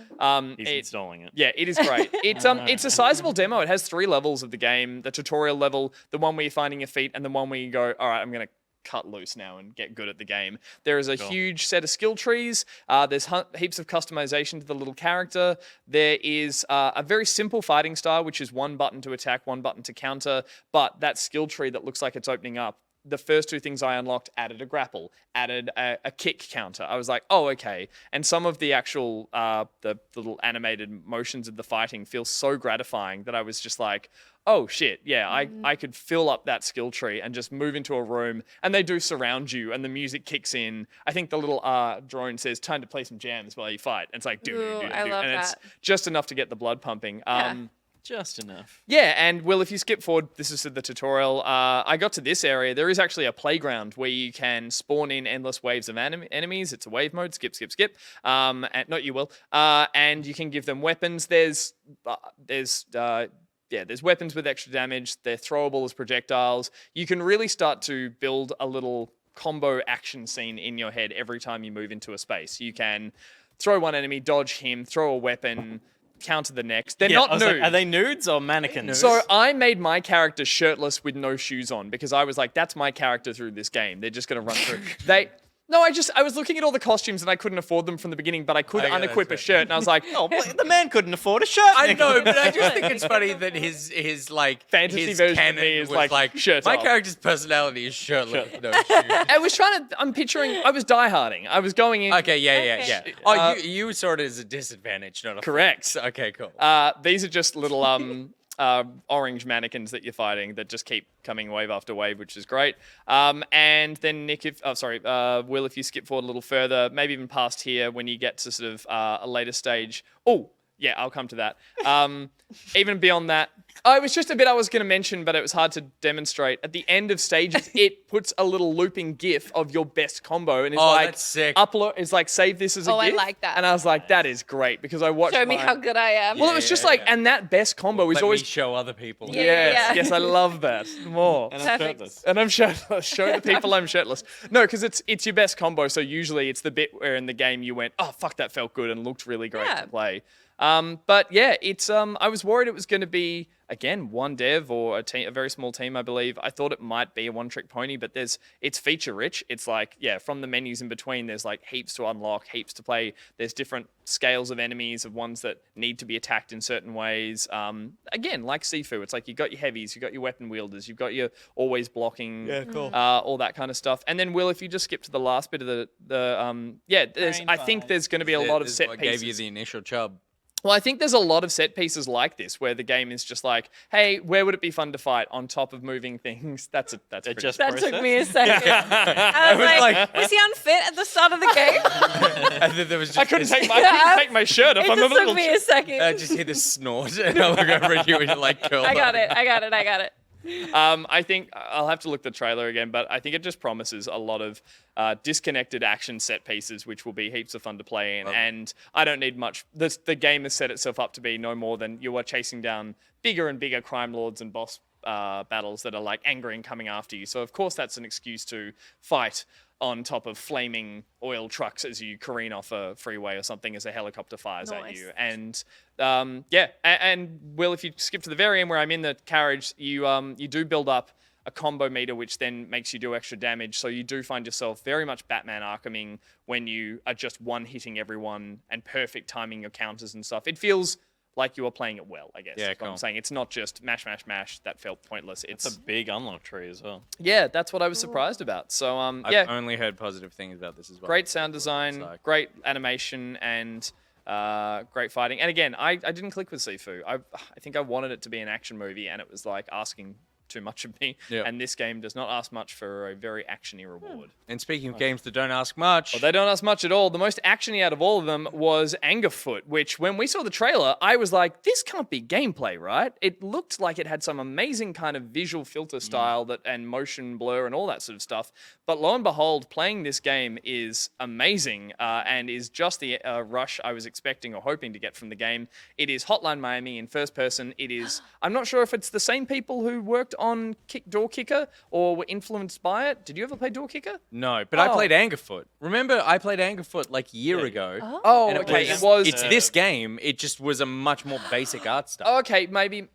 [SPEAKER 2] He's installing it.
[SPEAKER 5] Yeah, it is great. It's a sizable demo. It has 3 levels of the game: the tutorial level, the one where you're finding your feet, and the one where you go, all right, I'm gonna cut loose now and get good at the game. There is a huge set of skill trees. There's heaps of customization to the little character. There is a very simple fighting style, which is 1 button to attack, 1 button to counter. But that skill tree that looks like it's opening up, the first 2 things I unlocked added a grapple, added a kick counter. I was like, oh, okay. And some of the actual, the little animated motions of the fighting feel so gratifying that I was just like, oh shit, yeah, I could fill up that skill tree and just move into a room, and they do surround you, and the music kicks in. I think the little drone says, time to play some jams while you fight. And it's like,
[SPEAKER 4] Ooh, I love
[SPEAKER 5] and it's
[SPEAKER 4] that.
[SPEAKER 5] just enough to get the blood pumping.
[SPEAKER 2] Just enough.
[SPEAKER 5] Yeah, and Will, if you skip forward, this is the tutorial. I got to this area. There is actually a playground where you can spawn in endless waves of enemies. It's a wave mode. Skip. And not you, Will. And you can give them weapons. There's weapons with extra damage. They're throwable as projectiles. You can really start to build a little combo action scene in your head every time you move into a space. You can throw one enemy, dodge him, throw a weapon, counter the next. They're not nude.
[SPEAKER 2] Like, are they nudes or mannequins?
[SPEAKER 5] So I made my character shirtless with no shoes on because I was like, that's my character through this game. They're just going to run through. I was looking at all the costumes and I couldn't afford them from the beginning, but I could unequip a shirt, and I was like,
[SPEAKER 2] oh, but the man couldn't afford a shirt.
[SPEAKER 3] I know, but I just think it's funny that his like
[SPEAKER 5] Fantasy
[SPEAKER 3] his
[SPEAKER 5] version of
[SPEAKER 3] canon
[SPEAKER 5] me is
[SPEAKER 3] was
[SPEAKER 5] like, shirt
[SPEAKER 3] my
[SPEAKER 5] off.
[SPEAKER 3] character's personality is shirtless. No shoes.
[SPEAKER 5] I was dieharding. I was going in.
[SPEAKER 3] Okay, yeah. Oh, you saw it as a disadvantage, not a
[SPEAKER 5] Correct.
[SPEAKER 3] Okay, cool.
[SPEAKER 5] These are just little orange mannequins that you're fighting that just keep coming wave after wave, which is great. And then Nick, Will, if you skip forward a little further, maybe even past here when you get to sort of a later stage. Oh, yeah, I'll come to that. Even beyond that, it was just a bit I was going to mention, but it was hard to demonstrate. At the end of stages, it puts a little looping GIF of your best combo, and it's
[SPEAKER 3] that's sick.
[SPEAKER 5] upload. It's like save this as a
[SPEAKER 4] I
[SPEAKER 5] GIF.
[SPEAKER 4] like that.
[SPEAKER 5] And I was like, that is great because I watched.
[SPEAKER 4] Show me how good I am.
[SPEAKER 5] Well, it was just and that best combo is
[SPEAKER 3] Let
[SPEAKER 5] always.
[SPEAKER 3] me show other people.
[SPEAKER 5] Yes, I love that more.
[SPEAKER 2] And I'm
[SPEAKER 4] Perfect.
[SPEAKER 2] shirtless.
[SPEAKER 5] And I'm shirtless. Show the people I'm shirtless. No, because it's your best combo. So usually it's the bit where in the game you went, oh fuck, that felt good and looked really great to play. But yeah, it's I was worried it was going to be again, one dev or a very small team, I believe. I thought it might be a one-trick pony, but it's feature-rich. It's like, from the menus in between, there's like heaps to unlock, heaps to play. There's different scales of enemies, of ones that need to be attacked in certain ways. Again, like Sifu, it's like you got your heavies, you got your weapon wielders, you've got your always blocking, all that kind of stuff. And then, Will, if you just skip to the last bit of I think there's going to be a lot of set
[SPEAKER 3] what
[SPEAKER 5] pieces.
[SPEAKER 3] gave you the initial chub.
[SPEAKER 5] Well, I think there's a lot of set pieces like this where the game is just like, hey, where would it be fun to fight on top of moving things? That's pretty
[SPEAKER 2] just
[SPEAKER 4] That
[SPEAKER 2] process?
[SPEAKER 4] took me a second. I was like, was he unfit at the start of the game?
[SPEAKER 3] And then there was just
[SPEAKER 5] I couldn't take my shirt off.
[SPEAKER 4] It
[SPEAKER 5] I'm a
[SPEAKER 4] just
[SPEAKER 5] little
[SPEAKER 4] took me a second.
[SPEAKER 3] I just hear the snort, and I look over at you and you're like, curl
[SPEAKER 4] I got
[SPEAKER 3] up.
[SPEAKER 4] it.
[SPEAKER 5] I think I'll have to look at the trailer again, but I think it just promises a lot of disconnected action set pieces, which will be heaps of fun to play in. And I don't need much. The game has set itself up to be no more than you are chasing down bigger and bigger crime lords and boss battles that are like angry and coming after you. So of course that's an excuse to fight on top of flaming oil trucks as you careen off a freeway or something as a helicopter fires at you. And and Will, if you skip to the very end where I'm in the carriage, you do build up a combo meter, which then makes you do extra damage. So you do find yourself very much Batman Arkhaming when you are just one-hitting everyone and perfect timing your counters and stuff. It feels like you are playing it well, I guess.
[SPEAKER 3] Yeah,
[SPEAKER 5] is what I'm
[SPEAKER 3] cool.
[SPEAKER 5] saying. It's not just mash, mash, mash. That felt pointless.
[SPEAKER 2] It's a big unlock tree as well.
[SPEAKER 5] Yeah, that's what I was surprised about. So,
[SPEAKER 3] I've only heard positive things about this as well.
[SPEAKER 5] great sound design,
[SPEAKER 3] So-
[SPEAKER 5] great animation, and great fighting. And again, I didn't click with Sifu. I think I wanted it to be an action movie, and it was like asking too much of me.
[SPEAKER 3] Yeah.
[SPEAKER 5] And this game does not ask much for a very actiony reward.
[SPEAKER 3] And speaking of games that don't ask much,
[SPEAKER 5] Well, they don't ask much at all. The most actiony out of all of them was Angerfoot, which when we saw the trailer, I was like, this can't be gameplay, right? It looked like it had some amazing kind of visual filter style and motion blur and all that sort of stuff. But lo and behold, playing this game is amazing and is just the rush I was expecting or hoping to get from the game. It is Hotline Miami in first person. It is, I'm not sure if it's the same people who worked on Door Kicker or were influenced by it. Did you ever play Door Kicker?
[SPEAKER 3] no, but I played Angerfoot. Remember, I played Angerfoot like a year ago.
[SPEAKER 5] Oh,
[SPEAKER 3] And
[SPEAKER 5] okay. It was.
[SPEAKER 3] It's this game. It just was a much more basic art style.
[SPEAKER 5] Okay, maybe.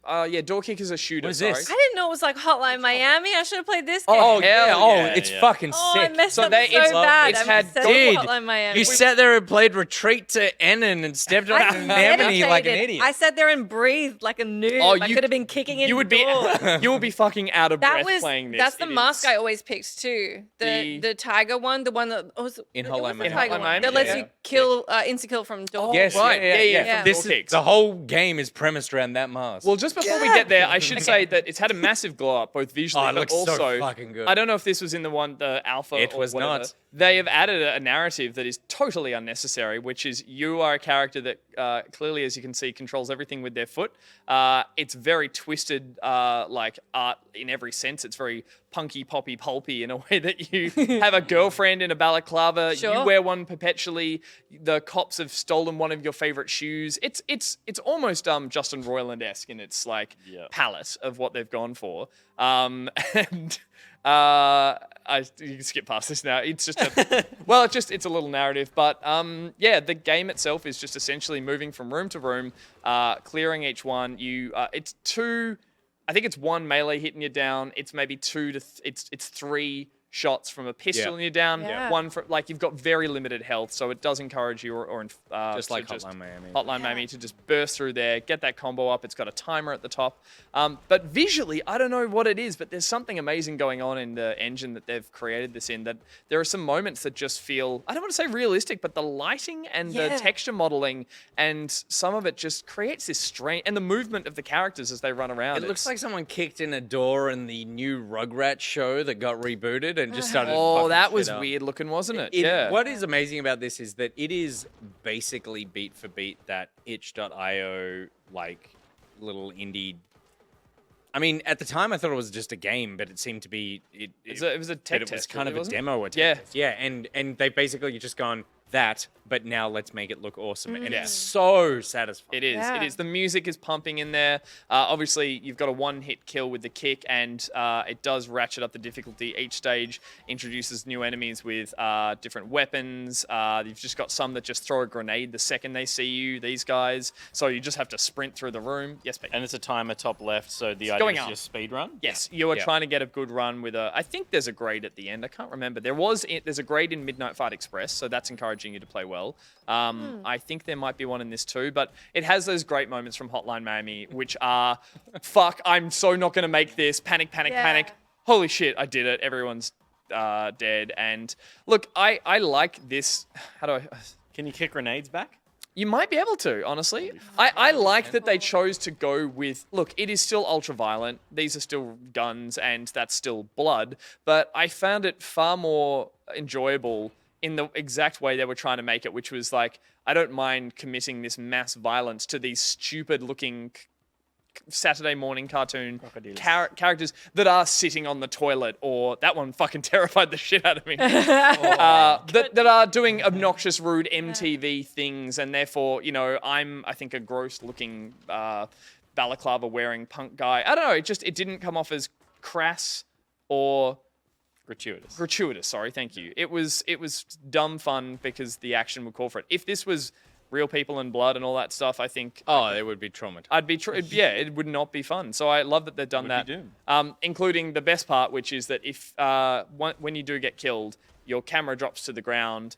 [SPEAKER 5] Door Kicker's a shooter.
[SPEAKER 3] What is
[SPEAKER 5] sorry.
[SPEAKER 3] this?
[SPEAKER 4] I didn't know it was like Hotline Miami. I should have played this game.
[SPEAKER 5] Oh,
[SPEAKER 3] yeah.
[SPEAKER 5] hell
[SPEAKER 3] Oh,
[SPEAKER 5] yeah,
[SPEAKER 3] it's
[SPEAKER 2] yeah.
[SPEAKER 3] fucking
[SPEAKER 4] Oh, I
[SPEAKER 3] sick.
[SPEAKER 4] messed
[SPEAKER 5] So
[SPEAKER 4] up
[SPEAKER 5] they-
[SPEAKER 4] so
[SPEAKER 5] it's-
[SPEAKER 4] bad.
[SPEAKER 5] it's
[SPEAKER 4] I
[SPEAKER 5] had
[SPEAKER 4] said
[SPEAKER 3] Dude,
[SPEAKER 4] Hotline Miami.
[SPEAKER 3] You sat there and played Retreat to Enon and stepped on an anemone like an
[SPEAKER 4] meditated.
[SPEAKER 3] idiot.
[SPEAKER 4] I sat there and breathed like a noob.
[SPEAKER 5] Oh,
[SPEAKER 4] I
[SPEAKER 5] you-
[SPEAKER 4] could have been kicking in
[SPEAKER 5] You would be.
[SPEAKER 4] doors.
[SPEAKER 5] You will be fucking out of
[SPEAKER 4] That
[SPEAKER 5] breath
[SPEAKER 4] was
[SPEAKER 5] playing this.
[SPEAKER 4] that's the
[SPEAKER 5] It
[SPEAKER 4] mask
[SPEAKER 5] is-
[SPEAKER 4] I always picked too. The tiger one, the one that
[SPEAKER 3] In
[SPEAKER 4] it
[SPEAKER 3] Hotline
[SPEAKER 4] was the
[SPEAKER 3] Miami.
[SPEAKER 4] tiger
[SPEAKER 5] Hotline
[SPEAKER 4] one
[SPEAKER 5] Miami,
[SPEAKER 4] that lets
[SPEAKER 5] yeah.
[SPEAKER 4] you kill insta-kill from doors.
[SPEAKER 3] Yes,
[SPEAKER 5] right.
[SPEAKER 3] yeah.
[SPEAKER 4] Yeah.
[SPEAKER 5] From
[SPEAKER 3] This
[SPEAKER 5] Door Kicks.
[SPEAKER 3] the whole game is premised around that mask.
[SPEAKER 5] Well, just before we get there, I should say that it's had a massive glow up, both visually
[SPEAKER 3] Oh, it
[SPEAKER 5] but
[SPEAKER 3] looks so
[SPEAKER 5] also.
[SPEAKER 3] fucking good.
[SPEAKER 5] I don't know if this was in the alpha.
[SPEAKER 3] It
[SPEAKER 5] or
[SPEAKER 3] was
[SPEAKER 5] whatever.
[SPEAKER 3] not.
[SPEAKER 5] They have added a narrative that is totally unnecessary, which is you are a character that clearly, as you can see, controls everything with their foot. It's very twisted, like art in every sense. It's very punky, poppy, pulpy in a way that you have a girlfriend in a balaclava.
[SPEAKER 4] Sure.
[SPEAKER 5] You wear one perpetually. The cops have stolen one of your favorite shoes. It's almost Justin Roiland-esque in its like palette of what they've gone for. And you can skip past this now. It's just it's a little narrative, but the game itself is just essentially moving from room to room, clearing each one. I think it's one melee hitting you down. It's maybe it's three shots from a pistol and you're down.
[SPEAKER 4] Yeah.
[SPEAKER 5] One for you've got very limited health, so it does encourage you
[SPEAKER 3] just like Hotline Miami.
[SPEAKER 5] Hotline Miami to just burst through there, get that combo up. It's got a timer at the top. But visually, I don't know what it is, but there's something amazing going on in the engine that they've created this in, that there are some moments that just feel, I don't want to say realistic, but the lighting and the texture modeling and some of it just creates this strange, and the movement of the characters as they run around.
[SPEAKER 3] It looks like someone kicked in a door in the new Rugrats show that got rebooted and just started.
[SPEAKER 5] Oh,
[SPEAKER 3] fucking
[SPEAKER 5] that
[SPEAKER 3] shit
[SPEAKER 5] was
[SPEAKER 3] up.
[SPEAKER 5] weird looking, wasn't it?
[SPEAKER 3] Yeah. What is amazing about this is that it is basically beat for beat that itch.io like little indie. I mean, at the time I thought it was just a game, but it seemed to be it
[SPEAKER 5] was a tech
[SPEAKER 3] it was
[SPEAKER 5] test,
[SPEAKER 3] kind of
[SPEAKER 5] wasn't
[SPEAKER 3] a
[SPEAKER 5] it?
[SPEAKER 3] demo. Or
[SPEAKER 5] Yeah.
[SPEAKER 3] test. Yeah, and they basically just gone, that, but now let's make it look awesome. And it's so satisfying.
[SPEAKER 5] It is.
[SPEAKER 4] Yeah.
[SPEAKER 5] It is. The music is pumping in there. Obviously, you've got a one-hit kill with the kick, and it does ratchet up the difficulty. Each stage introduces new enemies with different weapons. You've just got some that just throw a grenade the second they see you, these guys. So you just have to sprint through the room. Yes, Pete.
[SPEAKER 2] And it's a timer top left, so the idea
[SPEAKER 5] going
[SPEAKER 2] is
[SPEAKER 5] up.
[SPEAKER 2] just speed run.
[SPEAKER 5] Yes, you are trying to get a good run with a... I think there's a grade at the end. I can't remember. There's a grade in Midnight Fight Express, so that's encouraging you to play well. I think there might be one in this too, but it has those great moments from Hotline Miami, which are, fuck, I'm so not going to make this. Panic, panic, panic. Holy shit, I did it. Everyone's dead. And look, I like this. How do I...
[SPEAKER 2] Can you kick grenades back?
[SPEAKER 5] You might be able to, honestly. I like that they chose to go with... Look, it is still ultra-violent. These are still guns, and that's still blood. But I found it far more enjoyable in the exact way they were trying to make it, which was like, I don't mind committing this mass violence to these stupid-looking Saturday morning cartoon characters that are sitting on the toilet, or that one fucking terrified the shit out of me. That are doing obnoxious, rude MTV things, and therefore, you know, I'm, I think, a gross-looking balaclava wearing punk guy. I don't know. It didn't come off as crass or gratuitous. Sorry, thank you. It was dumb fun because the action would call for it. If this was real people and blood and all that stuff, I think...
[SPEAKER 3] Oh, it would be traumatizing.
[SPEAKER 5] It would not be fun. So I love that they've done that. Including the best part, which is that if when you do get killed, your camera drops to the ground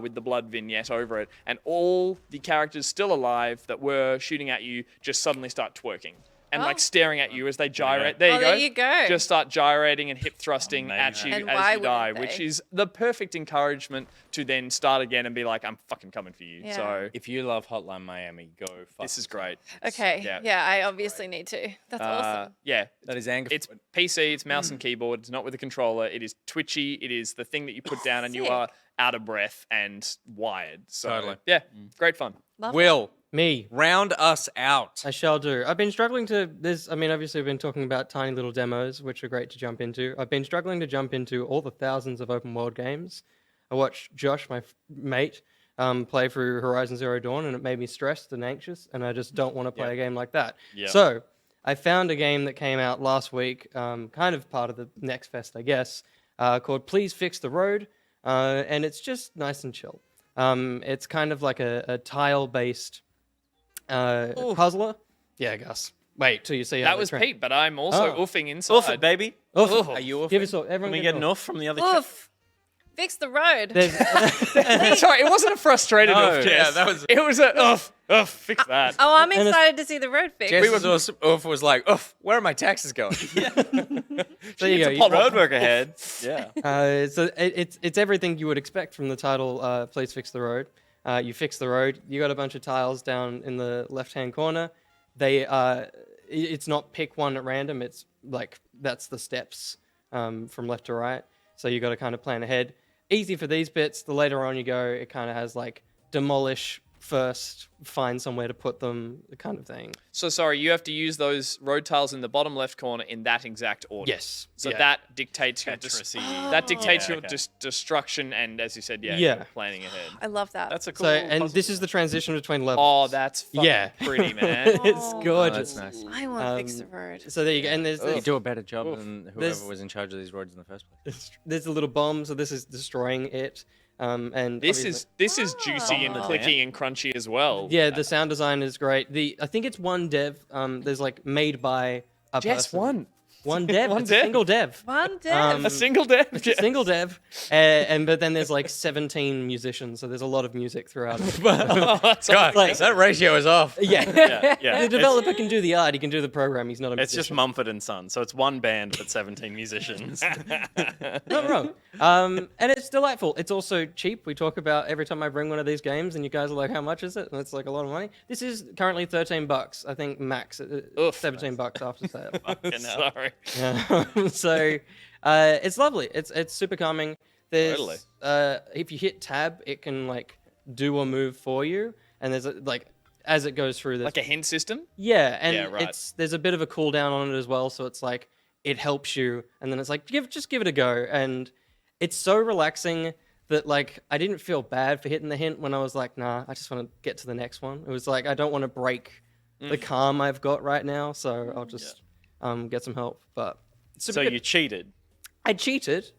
[SPEAKER 5] with the blood vignette over it, and all the characters still alive that were shooting at you just suddenly start twerking. And like staring at you as they gyrate. There you go. Just start gyrating and hip thrusting at you
[SPEAKER 4] And
[SPEAKER 5] as
[SPEAKER 4] why
[SPEAKER 5] you die,
[SPEAKER 4] wouldn't
[SPEAKER 5] which
[SPEAKER 4] they?
[SPEAKER 5] is the perfect encouragement to then start again and be like, I'm fucking coming for you.
[SPEAKER 4] Yeah.
[SPEAKER 5] So
[SPEAKER 3] If you love Hotline Miami, go fuck.
[SPEAKER 5] this is great.
[SPEAKER 4] Okay.
[SPEAKER 5] Yeah.
[SPEAKER 4] Yeah, I obviously need to. That's awesome.
[SPEAKER 5] Yeah.
[SPEAKER 3] That is anger.
[SPEAKER 5] It's PC, it's mouse and keyboard, it's not with a controller, it is twitchy, it is the thing that you put down and you are out of breath and wired. So,
[SPEAKER 3] Totally.
[SPEAKER 5] yeah, great fun.
[SPEAKER 3] Will,
[SPEAKER 6] Me.
[SPEAKER 3] round us out.
[SPEAKER 6] I shall do. I've been struggling to obviously we've been talking about tiny little demos, which are great to jump into. I've been struggling to jump into all the thousands of open world games. I watched Josh, my mate, play through Horizon Zero Dawn, and it made me stressed and anxious, and I just don't want to play a game like that.
[SPEAKER 2] Yeah.
[SPEAKER 6] So I found a game that came out last week, kind of part of the Next Fest, I guess, called Please Fix the Road, and it's just nice and chill. It's kind of like a tile-based puzzler. Yeah, Gus. Wait till you see how
[SPEAKER 5] That
[SPEAKER 6] they
[SPEAKER 5] was
[SPEAKER 6] train.
[SPEAKER 5] Pete, but I'm also oofing inside.
[SPEAKER 2] Oof it, baby.
[SPEAKER 6] Oof.
[SPEAKER 3] Are you
[SPEAKER 6] Give us all. Everyone
[SPEAKER 2] Can we
[SPEAKER 6] give
[SPEAKER 2] get
[SPEAKER 6] an
[SPEAKER 2] an oof from the other chat?
[SPEAKER 4] Oof. Fix the road.
[SPEAKER 6] There's-
[SPEAKER 5] Sorry, it wasn't a frustrated oof, Jess.
[SPEAKER 3] yeah, that was-
[SPEAKER 5] It was a oof, fix that.
[SPEAKER 4] Oh, I'm
[SPEAKER 6] And it's-
[SPEAKER 4] excited to see the road fixed.
[SPEAKER 3] Jess's oof was like, oof, where are my taxes going?
[SPEAKER 6] there you go.
[SPEAKER 2] It's a road work ahead. Yeah.
[SPEAKER 6] So it's everything you would expect from the title. Please fix the road. You fix the road. You got a bunch of tiles down in the left-hand corner. It's not pick one at random. It's like that's the steps from left to right. So you got to kind of plan ahead. Easy for these bits. The later on you go, it kind of has like demolish first, find somewhere to put them, the kind of thing.
[SPEAKER 5] So sorry, you have to use those road tiles in the bottom left corner in that exact order.
[SPEAKER 6] Yes.
[SPEAKER 5] So
[SPEAKER 6] Yeah.
[SPEAKER 5] that dictates your
[SPEAKER 2] Tetris-y.
[SPEAKER 5] that dictates
[SPEAKER 2] Yeah,
[SPEAKER 5] your
[SPEAKER 2] okay.
[SPEAKER 5] destruction, and as you said,
[SPEAKER 6] Yeah.
[SPEAKER 5] you're planning ahead.
[SPEAKER 4] I love that.
[SPEAKER 2] That's a cool.
[SPEAKER 6] So and
[SPEAKER 2] puzzle.
[SPEAKER 6] this is the transition between levels.
[SPEAKER 5] Oh, that's fucking
[SPEAKER 6] Yeah.
[SPEAKER 5] pretty, man.
[SPEAKER 6] It's gorgeous.
[SPEAKER 3] That's nice.
[SPEAKER 4] I want to fix the road.
[SPEAKER 6] So there you go. And
[SPEAKER 3] You do a better job than
[SPEAKER 6] There's-
[SPEAKER 3] whoever was in charge of these roads in the first place.
[SPEAKER 6] there's a little bomb, so this is destroying it. And
[SPEAKER 5] This
[SPEAKER 6] obviously-
[SPEAKER 5] is juicy and clicky and crunchy as well.
[SPEAKER 6] yeah, the sound design is great. I think it's one dev. There's like made by a
[SPEAKER 5] Just
[SPEAKER 6] person.
[SPEAKER 5] one.
[SPEAKER 6] One dev.
[SPEAKER 5] One
[SPEAKER 6] It's
[SPEAKER 5] dev.
[SPEAKER 6] a single dev.
[SPEAKER 4] One day.
[SPEAKER 5] A single dev.
[SPEAKER 6] It's a single dev, but then there's like 17 musicians, so there's a lot of music throughout it.
[SPEAKER 5] Oh, that's
[SPEAKER 3] God,
[SPEAKER 6] like-
[SPEAKER 3] that ratio is off.
[SPEAKER 6] Yeah,
[SPEAKER 2] yeah.
[SPEAKER 6] The developer can do the art, he can do the program. He's not a
[SPEAKER 2] It's just
[SPEAKER 6] musician.
[SPEAKER 2] Mumford and Son, so it's one band but 17 musicians.
[SPEAKER 6] Not wrong. And it's delightful. It's also cheap. We talk about every time I bring one of these games, and you guys are like, "How much is it?" And it's like a lot of money. This is currently $13. I think max $17 after sale.
[SPEAKER 2] Fucking hell.
[SPEAKER 5] Sorry.
[SPEAKER 6] Yeah. So it's lovely. It's super calming. There's
[SPEAKER 5] Totally.
[SPEAKER 6] If you hit tab, it can like do a move for you, and there's like as it goes through this.
[SPEAKER 5] Like a hint system?
[SPEAKER 6] Yeah, and
[SPEAKER 5] Yeah, right.
[SPEAKER 6] there's a bit of a cooldown on it as well, so it's like it helps you, and then it's like just give it a go, and it's so relaxing. But like, I didn't feel bad for hitting the hint when I was like, nah, I just want to get to the next one. It was like, I don't want to break the calm I've got right now, so I'll just get some help. But
[SPEAKER 2] So you cheated.
[SPEAKER 6] I cheated,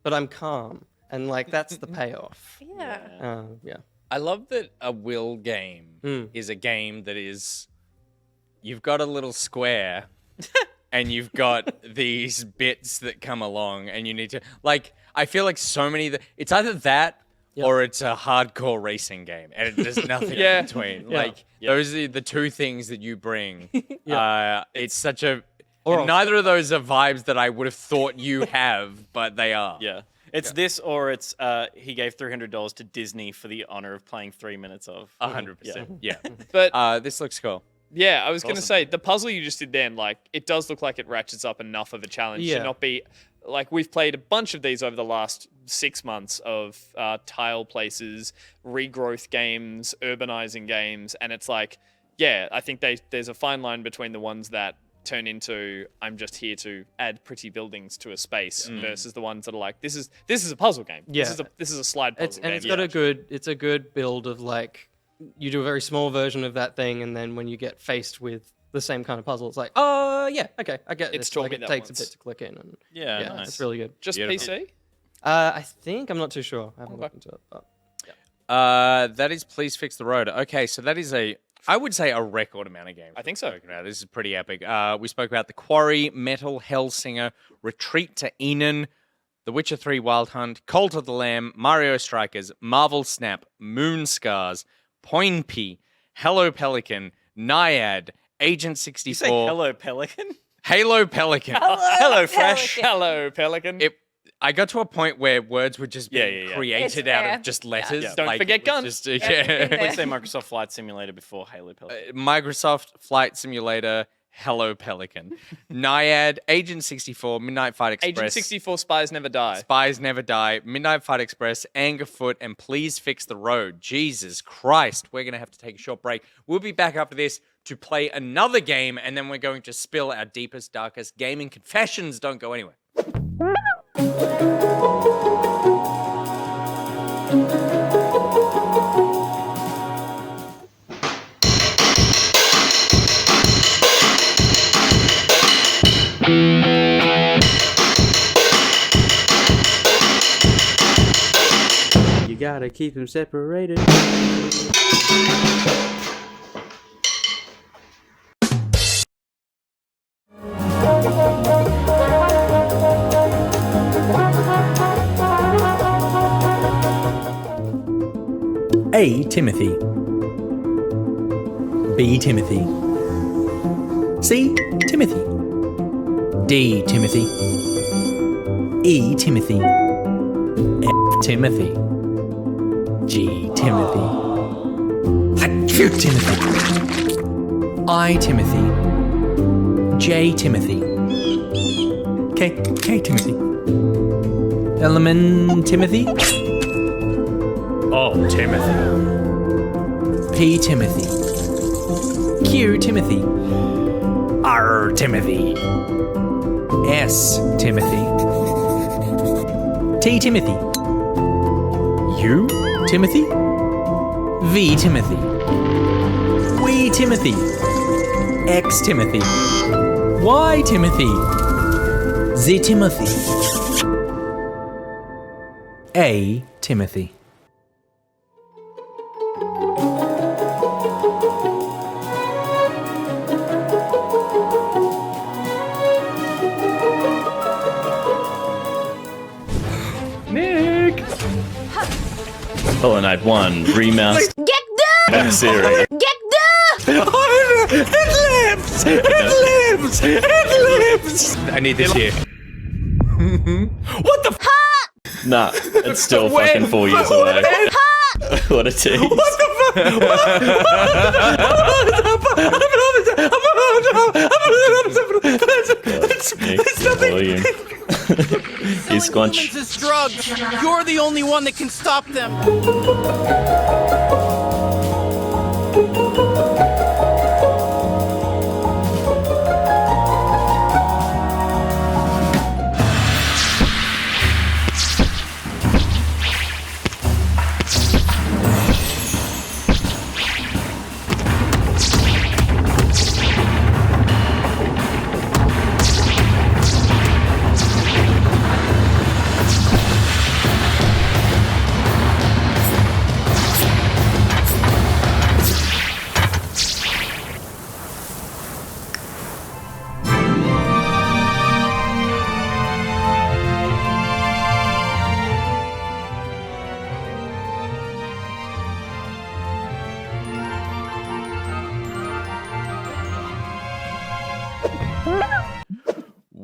[SPEAKER 6] but I'm calm, and like that's the payoff.
[SPEAKER 4] Yeah.
[SPEAKER 6] Yeah.
[SPEAKER 3] I love that a will game is a game that is, you've got a little square and you've got these bits that come along and you need to, like, I feel like so many, it's either that or it's a hardcore racing game and there's nothing in between. Like, those are the two things that you bring. It's such a, and neither of those are vibes that I would have thought you have, but they are.
[SPEAKER 2] Yeah. It's this or it's he gave $300 to Disney for the honor of playing 3 minutes of.
[SPEAKER 3] 100%. Yeah.
[SPEAKER 5] But
[SPEAKER 3] This looks cool.
[SPEAKER 5] yeah, I was going to say, the puzzle you just did then, like, it does look like it ratchets up enough of a challenge to not be, like, we've played a bunch of these over the last 6 months of tile places, regrowth games, urbanizing games, and it's like, yeah, I think there's a fine line between the ones that turn into I'm just here to add pretty buildings to a space versus the ones that are like this is a puzzle game.
[SPEAKER 6] Yeah.
[SPEAKER 5] This is a slide puzzle game.
[SPEAKER 6] And it's got a good build of like you do a very small version of that thing, and then when you get faced with the same kind of puzzle, it's like, oh yeah, okay, I get
[SPEAKER 5] It's
[SPEAKER 6] this.
[SPEAKER 5] taught
[SPEAKER 6] Like
[SPEAKER 5] me
[SPEAKER 6] it
[SPEAKER 5] that
[SPEAKER 6] takes
[SPEAKER 5] once.
[SPEAKER 6] a bit to click in, and
[SPEAKER 2] Yeah, nice.
[SPEAKER 6] it's really good.
[SPEAKER 5] Just
[SPEAKER 3] Beautiful.
[SPEAKER 5] PC?
[SPEAKER 6] I think I'm not too sure. I haven't looked into it, but
[SPEAKER 3] That is Please Fix the Road. Okay, so that is I would say a record amount of games.
[SPEAKER 5] I think so.
[SPEAKER 3] This is pretty epic. We spoke about The Quarry, Metal Hellsinger, Retreat to Enon, The Witcher 3 Wild Hunt, Cult of the Lamb, Mario Strikers, Marvel Snap, Moon Scars, Poinpy, Hello Pelican, Naiad, Agent 64.
[SPEAKER 2] You say hello, Pelican?
[SPEAKER 3] Halo Pelican.
[SPEAKER 2] Hello, Fresh.
[SPEAKER 5] Hello, Pelican.
[SPEAKER 3] I got to a point where words were just being
[SPEAKER 2] yeah.
[SPEAKER 3] created
[SPEAKER 4] It's
[SPEAKER 3] out
[SPEAKER 4] fair.
[SPEAKER 3] of just letters.
[SPEAKER 5] Don't forget
[SPEAKER 3] it was
[SPEAKER 5] guns.
[SPEAKER 3] just,
[SPEAKER 2] Please say Microsoft Flight Simulator before Halo Pelican.
[SPEAKER 3] Microsoft Flight Simulator, Hello Pelican, Naiad, Agent 64, Midnight Fight Express,
[SPEAKER 5] Agent 64 Spies Never Die.
[SPEAKER 3] Spies Never Die, Midnight Fight Express, Angerfoot, and Please Fix the Road. Jesus Christ, we're going to have to take a short break. We'll be back after this to play another game, and then we're going to spill our deepest, darkest gaming confessions. Don't go anywhere.
[SPEAKER 7] You gotta keep them separated. AyeTimothy. B.Timothy. C.Timothy. D.Timothy. E.Timothy. F.Timothy. G.Timothy. Q.Timothy. I.Timothy. J.Timothy. K.Timothy. Timothy. Oh, Timothy. P. Timothy. Q. Timothy. R. Timothy. S. Timothy. T. Timothy. U. Timothy. V. Timothy. We. Timothy. X. Timothy. Y. Timothy. Z. Timothy. A. Timothy.
[SPEAKER 2] Hollow Knight 1 remastered. Get down! Series.
[SPEAKER 1] Get down!
[SPEAKER 3] I need this here. What the f?
[SPEAKER 2] Nah, it's still fucking 4 years away. What a tease. What the He's squanch.
[SPEAKER 8] It's drugs. You're the only one that can stop them.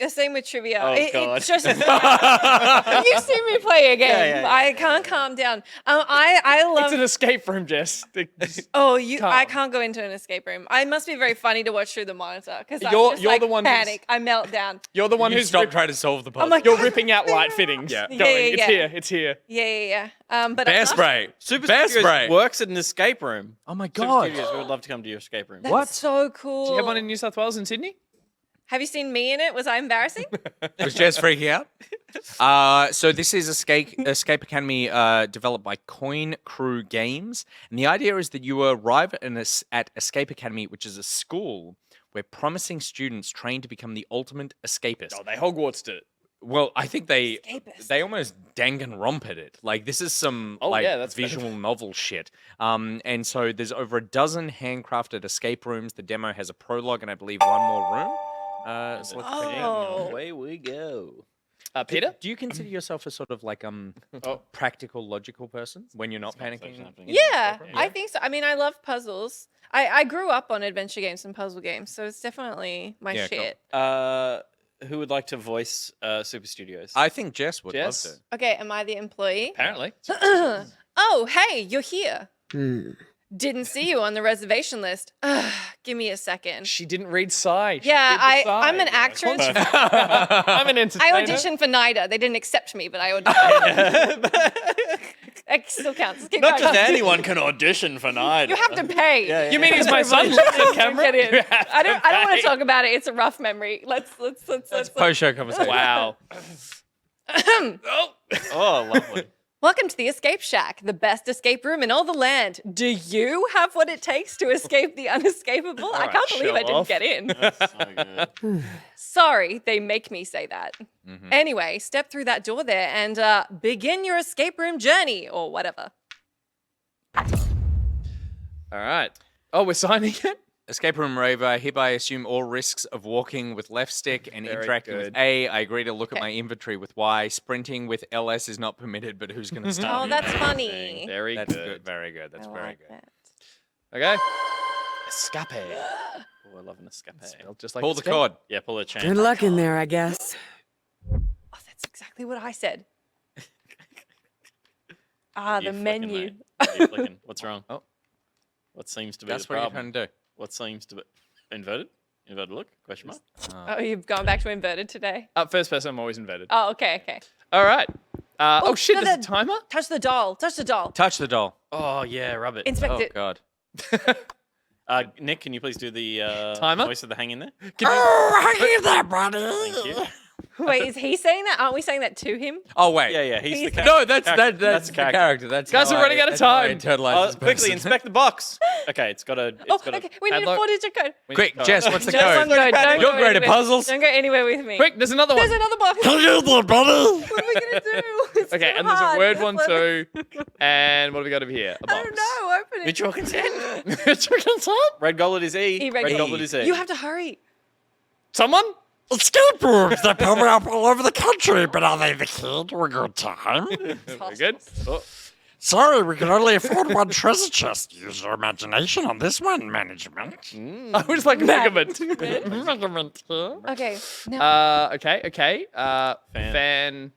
[SPEAKER 4] The same with trivia.
[SPEAKER 2] Oh,
[SPEAKER 4] It
[SPEAKER 2] God.
[SPEAKER 4] just you see me play a game.
[SPEAKER 2] yeah.
[SPEAKER 4] I can't calm down. I love.
[SPEAKER 5] It's an escape room, Jess.
[SPEAKER 4] Oh, I
[SPEAKER 5] Calm.
[SPEAKER 4] can't go into an escape room. I must be very funny to watch through the monitor because
[SPEAKER 5] You're the one who's-
[SPEAKER 4] panic. I melt down.
[SPEAKER 5] You're the one
[SPEAKER 3] You
[SPEAKER 5] who's
[SPEAKER 3] stop trying to solve the puzzle.
[SPEAKER 4] I'm like,
[SPEAKER 5] You're ripping out light fittings.
[SPEAKER 3] Yeah.
[SPEAKER 5] Going,
[SPEAKER 4] Yeah.
[SPEAKER 5] it's here.
[SPEAKER 4] Yeah. But
[SPEAKER 3] Bear
[SPEAKER 4] I'm not-
[SPEAKER 3] spray.
[SPEAKER 2] Super
[SPEAKER 3] Bear
[SPEAKER 2] Studios
[SPEAKER 3] spray.
[SPEAKER 2] works at an escape room.
[SPEAKER 3] Oh my
[SPEAKER 2] Super
[SPEAKER 3] god.
[SPEAKER 2] Studios, we would love to come to your escape room.
[SPEAKER 4] That's so cool.
[SPEAKER 5] Do you have one in New South Wales and Sydney?
[SPEAKER 4] Have you seen me in it? Was I embarrassing?
[SPEAKER 3] Was Jess freaking out? So this is Escape Academy developed by Coin Crew Games. And the idea is that you arrive at Escape Academy, which is a school where promising students train to become the ultimate escapist.
[SPEAKER 5] Oh, they Hogwartsed it.
[SPEAKER 3] Well, I think
[SPEAKER 4] Escapist.
[SPEAKER 3] they almost danganronped it. Like this is some
[SPEAKER 5] that's
[SPEAKER 3] visual novel shit. And so there's over a dozen handcrafted escape rooms. The demo has a prologue and I believe one more room. So let's check it out.
[SPEAKER 4] Oh.
[SPEAKER 2] Away we go.
[SPEAKER 5] Peter?
[SPEAKER 3] Do you consider yourself a sort of like practical, logical person when you're not panicking?
[SPEAKER 4] Yeah, I think so. I mean, I love puzzles. I grew up on adventure games and puzzle games, so it's definitely my
[SPEAKER 3] Yeah, cool.
[SPEAKER 4] shit.
[SPEAKER 2] Who would like to voice Super Studios?
[SPEAKER 3] I think Jess would
[SPEAKER 5] Jess?
[SPEAKER 3] love to.
[SPEAKER 4] Okay, am I the employee?
[SPEAKER 5] Apparently.
[SPEAKER 4] Oh, hey, you're here. Didn't see you on the reservation list. Give me a second.
[SPEAKER 5] She didn't read Psy. She
[SPEAKER 4] Yeah,
[SPEAKER 5] did the
[SPEAKER 4] I'm an
[SPEAKER 5] Psy.
[SPEAKER 4] actress.
[SPEAKER 5] I'm an entertainer.
[SPEAKER 4] I auditioned for NIDA. They didn't accept me, but I auditioned. It still counts. Keep
[SPEAKER 2] Not
[SPEAKER 4] going.
[SPEAKER 2] just anyone can audition for night.
[SPEAKER 4] You have to pay.
[SPEAKER 5] You mean he's my son? Camera?
[SPEAKER 4] Get in. I don't want to talk about it. It's a rough memory. Let's.
[SPEAKER 3] Post-show conversation.
[SPEAKER 5] Wow.
[SPEAKER 2] Oh, lovely.
[SPEAKER 4] Welcome to the Escape Shack, the best escape room in all the land. Do you have what it takes to escape the unescapable? I can't believe I didn't get in.
[SPEAKER 2] So good.
[SPEAKER 4] Sorry, they make me say that. Anyway, step through that door there and begin your escape room journey or whatever.
[SPEAKER 5] All right. Oh, we're signing it?
[SPEAKER 3] Escape room raver. I hereby assume all risks of walking with left stick and
[SPEAKER 5] Very
[SPEAKER 3] interacting
[SPEAKER 5] good.
[SPEAKER 3] with A. I agree to look at my inventory with Y. Sprinting with LS is not permitted, but who's going to start?
[SPEAKER 4] Oh,
[SPEAKER 3] me?
[SPEAKER 4] that's funny.
[SPEAKER 5] Very
[SPEAKER 3] That's
[SPEAKER 5] good.
[SPEAKER 3] good. Very good. That's
[SPEAKER 4] I
[SPEAKER 3] very
[SPEAKER 4] like
[SPEAKER 3] good.
[SPEAKER 4] that.
[SPEAKER 5] Okay. Escape.
[SPEAKER 2] Oh, I love an escape.
[SPEAKER 5] Spelled just like
[SPEAKER 3] Pull the
[SPEAKER 5] escape.
[SPEAKER 3] cord.
[SPEAKER 2] Yeah, pull a chain.
[SPEAKER 9] Good luck in there, I guess.
[SPEAKER 4] Oh, that's exactly what I said.
[SPEAKER 2] You
[SPEAKER 4] The
[SPEAKER 2] flicking,
[SPEAKER 4] menu.
[SPEAKER 2] mate. You flicking. What's wrong?
[SPEAKER 3] Oh.
[SPEAKER 2] What seems to be
[SPEAKER 3] That's
[SPEAKER 2] the
[SPEAKER 3] what you're
[SPEAKER 2] problem?
[SPEAKER 3] trying to do.
[SPEAKER 2] What seems to be inverted? Inverted look? Question mark?
[SPEAKER 4] Oh, you've gone back to inverted today?
[SPEAKER 5] First person, I'm always inverted.
[SPEAKER 4] Oh, okay.
[SPEAKER 5] All right. Oh, shit,
[SPEAKER 4] no,
[SPEAKER 5] there's a
[SPEAKER 4] that-
[SPEAKER 5] timer?
[SPEAKER 4] Touch the doll. Touch the doll.
[SPEAKER 3] Touch the doll.
[SPEAKER 2] Oh yeah, rub it.
[SPEAKER 4] Inspect
[SPEAKER 3] Oh
[SPEAKER 4] it.
[SPEAKER 3] god.
[SPEAKER 2] Nick, can you please do the
[SPEAKER 5] Timer?
[SPEAKER 2] voice of the hang in there?
[SPEAKER 9] Hang in there, buddy.
[SPEAKER 2] Thank you.
[SPEAKER 4] Wait, is he saying that? Aren't we saying that to him?
[SPEAKER 3] Oh wait.
[SPEAKER 2] Yeah, he's the
[SPEAKER 4] He's-
[SPEAKER 2] character.
[SPEAKER 3] No, that's
[SPEAKER 2] That's
[SPEAKER 3] the
[SPEAKER 2] a character.
[SPEAKER 3] character. That's
[SPEAKER 5] Guys,
[SPEAKER 3] how
[SPEAKER 5] we're running out of
[SPEAKER 3] that's how I
[SPEAKER 5] time.
[SPEAKER 3] internalize this
[SPEAKER 2] Quickly
[SPEAKER 3] person.
[SPEAKER 2] inspect the box. Okay, it's got a.
[SPEAKER 4] Oh, okay. We need a
[SPEAKER 5] Padlock.
[SPEAKER 4] 4-digit code.
[SPEAKER 3] Quick, Jess, what's the
[SPEAKER 4] Just
[SPEAKER 3] code?
[SPEAKER 4] one code. Don't
[SPEAKER 3] You're
[SPEAKER 4] go
[SPEAKER 3] great at
[SPEAKER 4] anywhere.
[SPEAKER 3] puzzles.
[SPEAKER 4] Don't go anywhere with me.
[SPEAKER 5] Quick, there's another one.
[SPEAKER 4] There's another box.
[SPEAKER 9] Hang in there, buddy.
[SPEAKER 4] What are we gonna do? It's
[SPEAKER 5] Okay,
[SPEAKER 4] too
[SPEAKER 5] and there's a
[SPEAKER 4] hard.
[SPEAKER 5] word
[SPEAKER 4] This
[SPEAKER 5] one,
[SPEAKER 4] one-
[SPEAKER 5] too. And what have we got over here? A box.
[SPEAKER 4] I don't know. Open it.
[SPEAKER 2] Mutual consent.
[SPEAKER 5] Mutual consent?
[SPEAKER 2] Red goblet is E.
[SPEAKER 4] Red goblet.
[SPEAKER 2] goblet is E.
[SPEAKER 4] You have to hurry.
[SPEAKER 5] Someone?
[SPEAKER 9] Escape rooms, they pop up all over the country, but are they the key to a good time?
[SPEAKER 5] Very good. Oh.
[SPEAKER 9] Sorry, we can only afford one treasure chest. Use your imagination on this one, management.
[SPEAKER 5] I was like, Megament.
[SPEAKER 9] Measurement here.
[SPEAKER 4] Okay. Now.
[SPEAKER 5] Okay. Fan.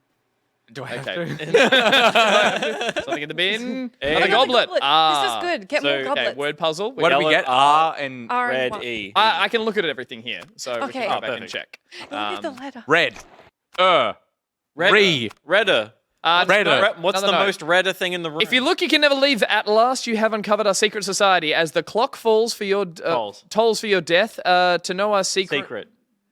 [SPEAKER 3] Do I have
[SPEAKER 5] Okay.
[SPEAKER 3] to?
[SPEAKER 5] Something in the bin.
[SPEAKER 2] Hey.
[SPEAKER 5] Another
[SPEAKER 2] Another
[SPEAKER 5] goblet.
[SPEAKER 4] This is good. Get
[SPEAKER 2] So,
[SPEAKER 4] more
[SPEAKER 2] okay,
[SPEAKER 4] goblets.
[SPEAKER 5] Okay, word puzzle.
[SPEAKER 3] What do we
[SPEAKER 2] Yellow
[SPEAKER 3] get? R and
[SPEAKER 4] R and
[SPEAKER 2] Red
[SPEAKER 4] one.
[SPEAKER 2] E.
[SPEAKER 5] I can look at everything here, so we
[SPEAKER 4] Okay.
[SPEAKER 5] can go
[SPEAKER 4] Oh,
[SPEAKER 5] back and
[SPEAKER 2] perfect.
[SPEAKER 5] check.
[SPEAKER 4] Look at the letter.
[SPEAKER 3] red. Re.
[SPEAKER 2] Redder.
[SPEAKER 3] Redder.
[SPEAKER 2] What's
[SPEAKER 5] Another
[SPEAKER 2] the
[SPEAKER 5] note.
[SPEAKER 2] most redder thing in the room?
[SPEAKER 5] If you look, you can never leave. At last, you have uncovered our secret society. As the clock falls for your tolls for your death, to know our
[SPEAKER 2] secret.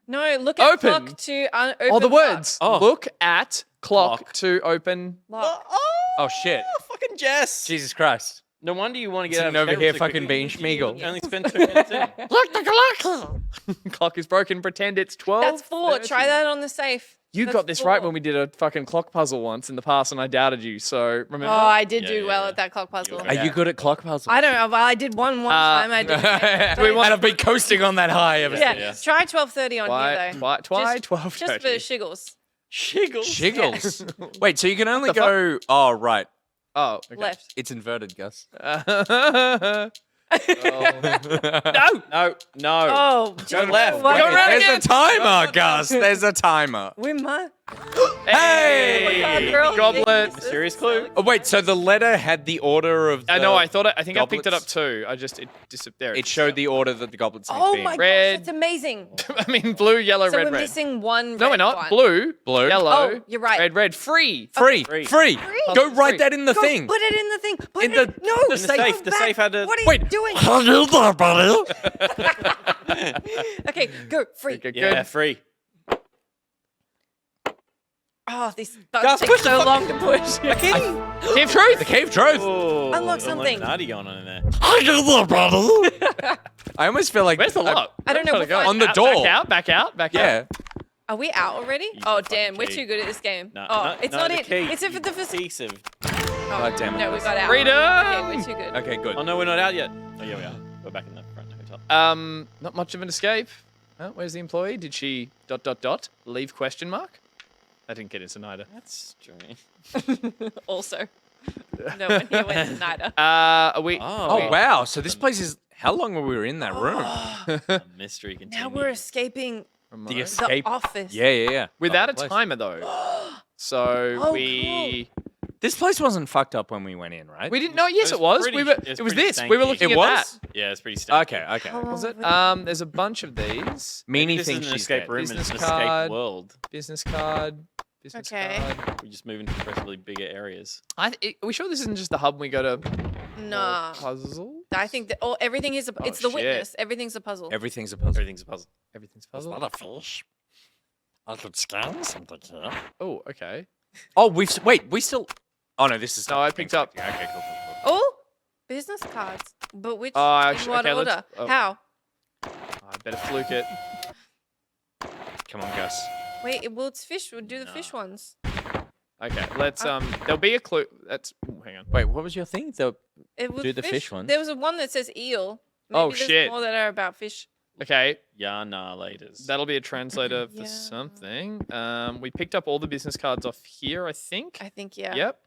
[SPEAKER 4] No, look at
[SPEAKER 5] Open.
[SPEAKER 4] clock to open.
[SPEAKER 5] Oh, the
[SPEAKER 4] lock.
[SPEAKER 5] words. Look at clock to open.
[SPEAKER 4] Lock.
[SPEAKER 3] Oh shit.
[SPEAKER 2] Fucking Jess.
[SPEAKER 3] Jesus Christ.
[SPEAKER 2] No wonder you want to get
[SPEAKER 3] Sitting
[SPEAKER 2] out of
[SPEAKER 3] over here
[SPEAKER 2] so
[SPEAKER 3] fucking
[SPEAKER 2] quickly.
[SPEAKER 3] being Schmiegel.
[SPEAKER 2] You only spent 2 minutes in.
[SPEAKER 9] Look, the clock.
[SPEAKER 5] Clock is broken. Pretend it's 12.
[SPEAKER 4] That's 4. Try that on the safe.
[SPEAKER 5] You
[SPEAKER 4] That's
[SPEAKER 5] got this
[SPEAKER 4] 4.
[SPEAKER 5] right when we did a fucking clock puzzle once in the past, and I doubted you. So remember.
[SPEAKER 4] Oh, I did
[SPEAKER 2] Yeah,
[SPEAKER 4] do
[SPEAKER 2] yeah,
[SPEAKER 4] well
[SPEAKER 2] yeah.
[SPEAKER 4] at that clock puzzle.
[SPEAKER 3] Are you good at clock puzzles?
[SPEAKER 4] I don't know. Well, I did one time. I did.
[SPEAKER 3] and I've been coasting on that high ever since.
[SPEAKER 4] Yeah. Try 12:30 on here though.
[SPEAKER 5] Twy,
[SPEAKER 4] Just-
[SPEAKER 5] 12,
[SPEAKER 4] Just for
[SPEAKER 5] 30.
[SPEAKER 4] shiggles.
[SPEAKER 2] Shiggles.
[SPEAKER 3] Shiggles. Wait, so you can only
[SPEAKER 5] the fuck?
[SPEAKER 3] go. Oh, right.
[SPEAKER 5] Oh, okay.
[SPEAKER 4] Left.
[SPEAKER 3] It's inverted, Gus.
[SPEAKER 2] No.
[SPEAKER 4] Oh,
[SPEAKER 2] Go left.
[SPEAKER 4] What?
[SPEAKER 2] Go right
[SPEAKER 3] There's a timer, Gus. There's a timer.
[SPEAKER 4] We might.
[SPEAKER 5] Hey,
[SPEAKER 4] girl.
[SPEAKER 5] goblet.
[SPEAKER 2] Mysterious clue.
[SPEAKER 3] Oh wait, so the letter had the order of.
[SPEAKER 5] I
[SPEAKER 3] the
[SPEAKER 5] know. I think I picked it up
[SPEAKER 3] goblets?
[SPEAKER 5] too. It disappeared.
[SPEAKER 3] It showed the order that the goblets had
[SPEAKER 4] Oh
[SPEAKER 3] been.
[SPEAKER 4] my
[SPEAKER 5] Red.
[SPEAKER 4] gosh, that's amazing.
[SPEAKER 5] I mean, blue, yellow,
[SPEAKER 4] So
[SPEAKER 5] red,
[SPEAKER 4] we're
[SPEAKER 5] red.
[SPEAKER 4] missing one.
[SPEAKER 5] No, we're
[SPEAKER 4] red
[SPEAKER 5] not.
[SPEAKER 4] one.
[SPEAKER 5] Blue, yellow.
[SPEAKER 4] Oh, you're right.
[SPEAKER 5] Red. Free.
[SPEAKER 3] Free.
[SPEAKER 2] Free.
[SPEAKER 3] Go write that in the
[SPEAKER 4] Go,
[SPEAKER 3] thing.
[SPEAKER 4] Put it in the thing. Put
[SPEAKER 3] In
[SPEAKER 4] it.
[SPEAKER 3] the-
[SPEAKER 4] No,
[SPEAKER 3] the
[SPEAKER 2] safe.
[SPEAKER 4] go
[SPEAKER 2] The
[SPEAKER 4] back.
[SPEAKER 2] safe had a-
[SPEAKER 4] What are
[SPEAKER 3] Wait.
[SPEAKER 4] you doing?
[SPEAKER 9] How you there, buddy?
[SPEAKER 4] Okay, go free.
[SPEAKER 5] Okay, good.
[SPEAKER 2] Yeah, free.
[SPEAKER 4] Oh, this
[SPEAKER 2] Gus,
[SPEAKER 4] takes
[SPEAKER 2] push the
[SPEAKER 4] so
[SPEAKER 2] fuck-
[SPEAKER 4] long to push.
[SPEAKER 5] Keep truth.
[SPEAKER 3] The cave truth.
[SPEAKER 2] Oh,
[SPEAKER 4] Unlock something.
[SPEAKER 2] Illuminati going on in there.
[SPEAKER 9] How you there, buddy?
[SPEAKER 3] I almost feel like.
[SPEAKER 5] Where's the lock?
[SPEAKER 4] I don't know.
[SPEAKER 5] Gotta
[SPEAKER 4] We'll
[SPEAKER 5] go.
[SPEAKER 4] find
[SPEAKER 3] On the
[SPEAKER 4] out.
[SPEAKER 3] door.
[SPEAKER 5] Back out.
[SPEAKER 3] Yeah.
[SPEAKER 4] Are we out already?
[SPEAKER 2] Use
[SPEAKER 4] Oh
[SPEAKER 2] the fucking
[SPEAKER 4] damn, we're
[SPEAKER 2] key.
[SPEAKER 4] too good at this game.
[SPEAKER 2] No,
[SPEAKER 4] Oh,
[SPEAKER 2] no,
[SPEAKER 4] it's
[SPEAKER 2] no,
[SPEAKER 4] not
[SPEAKER 2] the
[SPEAKER 4] it.
[SPEAKER 2] key.
[SPEAKER 4] It's for the first.
[SPEAKER 2] Adhesive.
[SPEAKER 3] God damn it.
[SPEAKER 4] No, we got out.
[SPEAKER 5] Freedom.
[SPEAKER 4] Okay, we're too good.
[SPEAKER 3] Okay, good.
[SPEAKER 2] Oh no, we're not out yet. Oh yeah, we are. We're back in the front hotel.
[SPEAKER 5] Not much of an escape. Where's the employee? Did she ... leave ? I didn't get into neither.
[SPEAKER 2] That's strange.
[SPEAKER 4] Also, no one here went to neither.
[SPEAKER 5] Are we?
[SPEAKER 3] Oh wow! So this place is. How long were we in that room?
[SPEAKER 2] A mystery continues.
[SPEAKER 4] Now we're escaping
[SPEAKER 3] The
[SPEAKER 4] the
[SPEAKER 3] escape.
[SPEAKER 4] office.
[SPEAKER 3] Yeah.
[SPEAKER 5] Without a
[SPEAKER 3] Place.
[SPEAKER 5] timer though. So
[SPEAKER 4] Oh,
[SPEAKER 5] we
[SPEAKER 3] This place wasn't fucked up when we went in, right?
[SPEAKER 5] we didn't know. Yes,
[SPEAKER 2] It
[SPEAKER 5] it
[SPEAKER 2] was
[SPEAKER 5] was.
[SPEAKER 2] pretty-
[SPEAKER 5] We were.
[SPEAKER 2] it was
[SPEAKER 5] It was
[SPEAKER 2] pretty
[SPEAKER 5] this. We were
[SPEAKER 2] stanky.
[SPEAKER 5] looking
[SPEAKER 3] It
[SPEAKER 5] at
[SPEAKER 3] was?
[SPEAKER 5] that.
[SPEAKER 2] Yeah, it's pretty stanky.
[SPEAKER 3] Okay.
[SPEAKER 4] How long
[SPEAKER 5] Was it?
[SPEAKER 4] have we-
[SPEAKER 5] There's a bunch of these.
[SPEAKER 3] Meanie
[SPEAKER 2] This
[SPEAKER 3] thinks
[SPEAKER 2] isn't an
[SPEAKER 3] she's
[SPEAKER 2] escape
[SPEAKER 3] dead.
[SPEAKER 2] room. It's an
[SPEAKER 5] Business
[SPEAKER 2] escape
[SPEAKER 5] card.
[SPEAKER 2] world.
[SPEAKER 5] Business card. Business
[SPEAKER 4] Okay.
[SPEAKER 5] card.
[SPEAKER 2] We just move into progressively bigger areas.
[SPEAKER 5] Are we sure this isn't just the hub? We go to
[SPEAKER 4] Nah.
[SPEAKER 5] puzzle.
[SPEAKER 4] I think that everything is. It's the
[SPEAKER 5] shit.
[SPEAKER 4] witness. Everything's a puzzle.
[SPEAKER 3] Everything's a puzzle.
[SPEAKER 2] Everything's a puzzle.
[SPEAKER 5] Everything's
[SPEAKER 9] Is
[SPEAKER 5] puzzle.
[SPEAKER 9] that a fish? I could scan something here.
[SPEAKER 5] Oh, okay.
[SPEAKER 3] Oh, we still. Oh no, this is.
[SPEAKER 5] No, I picked up.
[SPEAKER 3] Okay, cool.
[SPEAKER 4] Oh, business cards. But which?
[SPEAKER 5] Oh,
[SPEAKER 4] in
[SPEAKER 5] actually,
[SPEAKER 4] what
[SPEAKER 5] okay, let's-
[SPEAKER 4] order?
[SPEAKER 5] oh.
[SPEAKER 4] How?
[SPEAKER 5] I better fluke it.
[SPEAKER 3] Come on, Gus.
[SPEAKER 4] Wait, well, it's fish. We'll do the fish ones.
[SPEAKER 5] Okay, let's there'll be a clue. That's hang on.
[SPEAKER 3] Wait, what was your thing?
[SPEAKER 4] It was
[SPEAKER 3] Do the fish ones?
[SPEAKER 4] There was one that says eel. Maybe
[SPEAKER 5] Oh,
[SPEAKER 4] there's
[SPEAKER 5] shit.
[SPEAKER 4] more that are about fish.
[SPEAKER 5] Okay,
[SPEAKER 2] Yana laters.
[SPEAKER 5] that'll be a translator for
[SPEAKER 4] Yeah.
[SPEAKER 5] something. We picked up all the business cards off here, I think.
[SPEAKER 4] I think yeah.
[SPEAKER 5] Yep.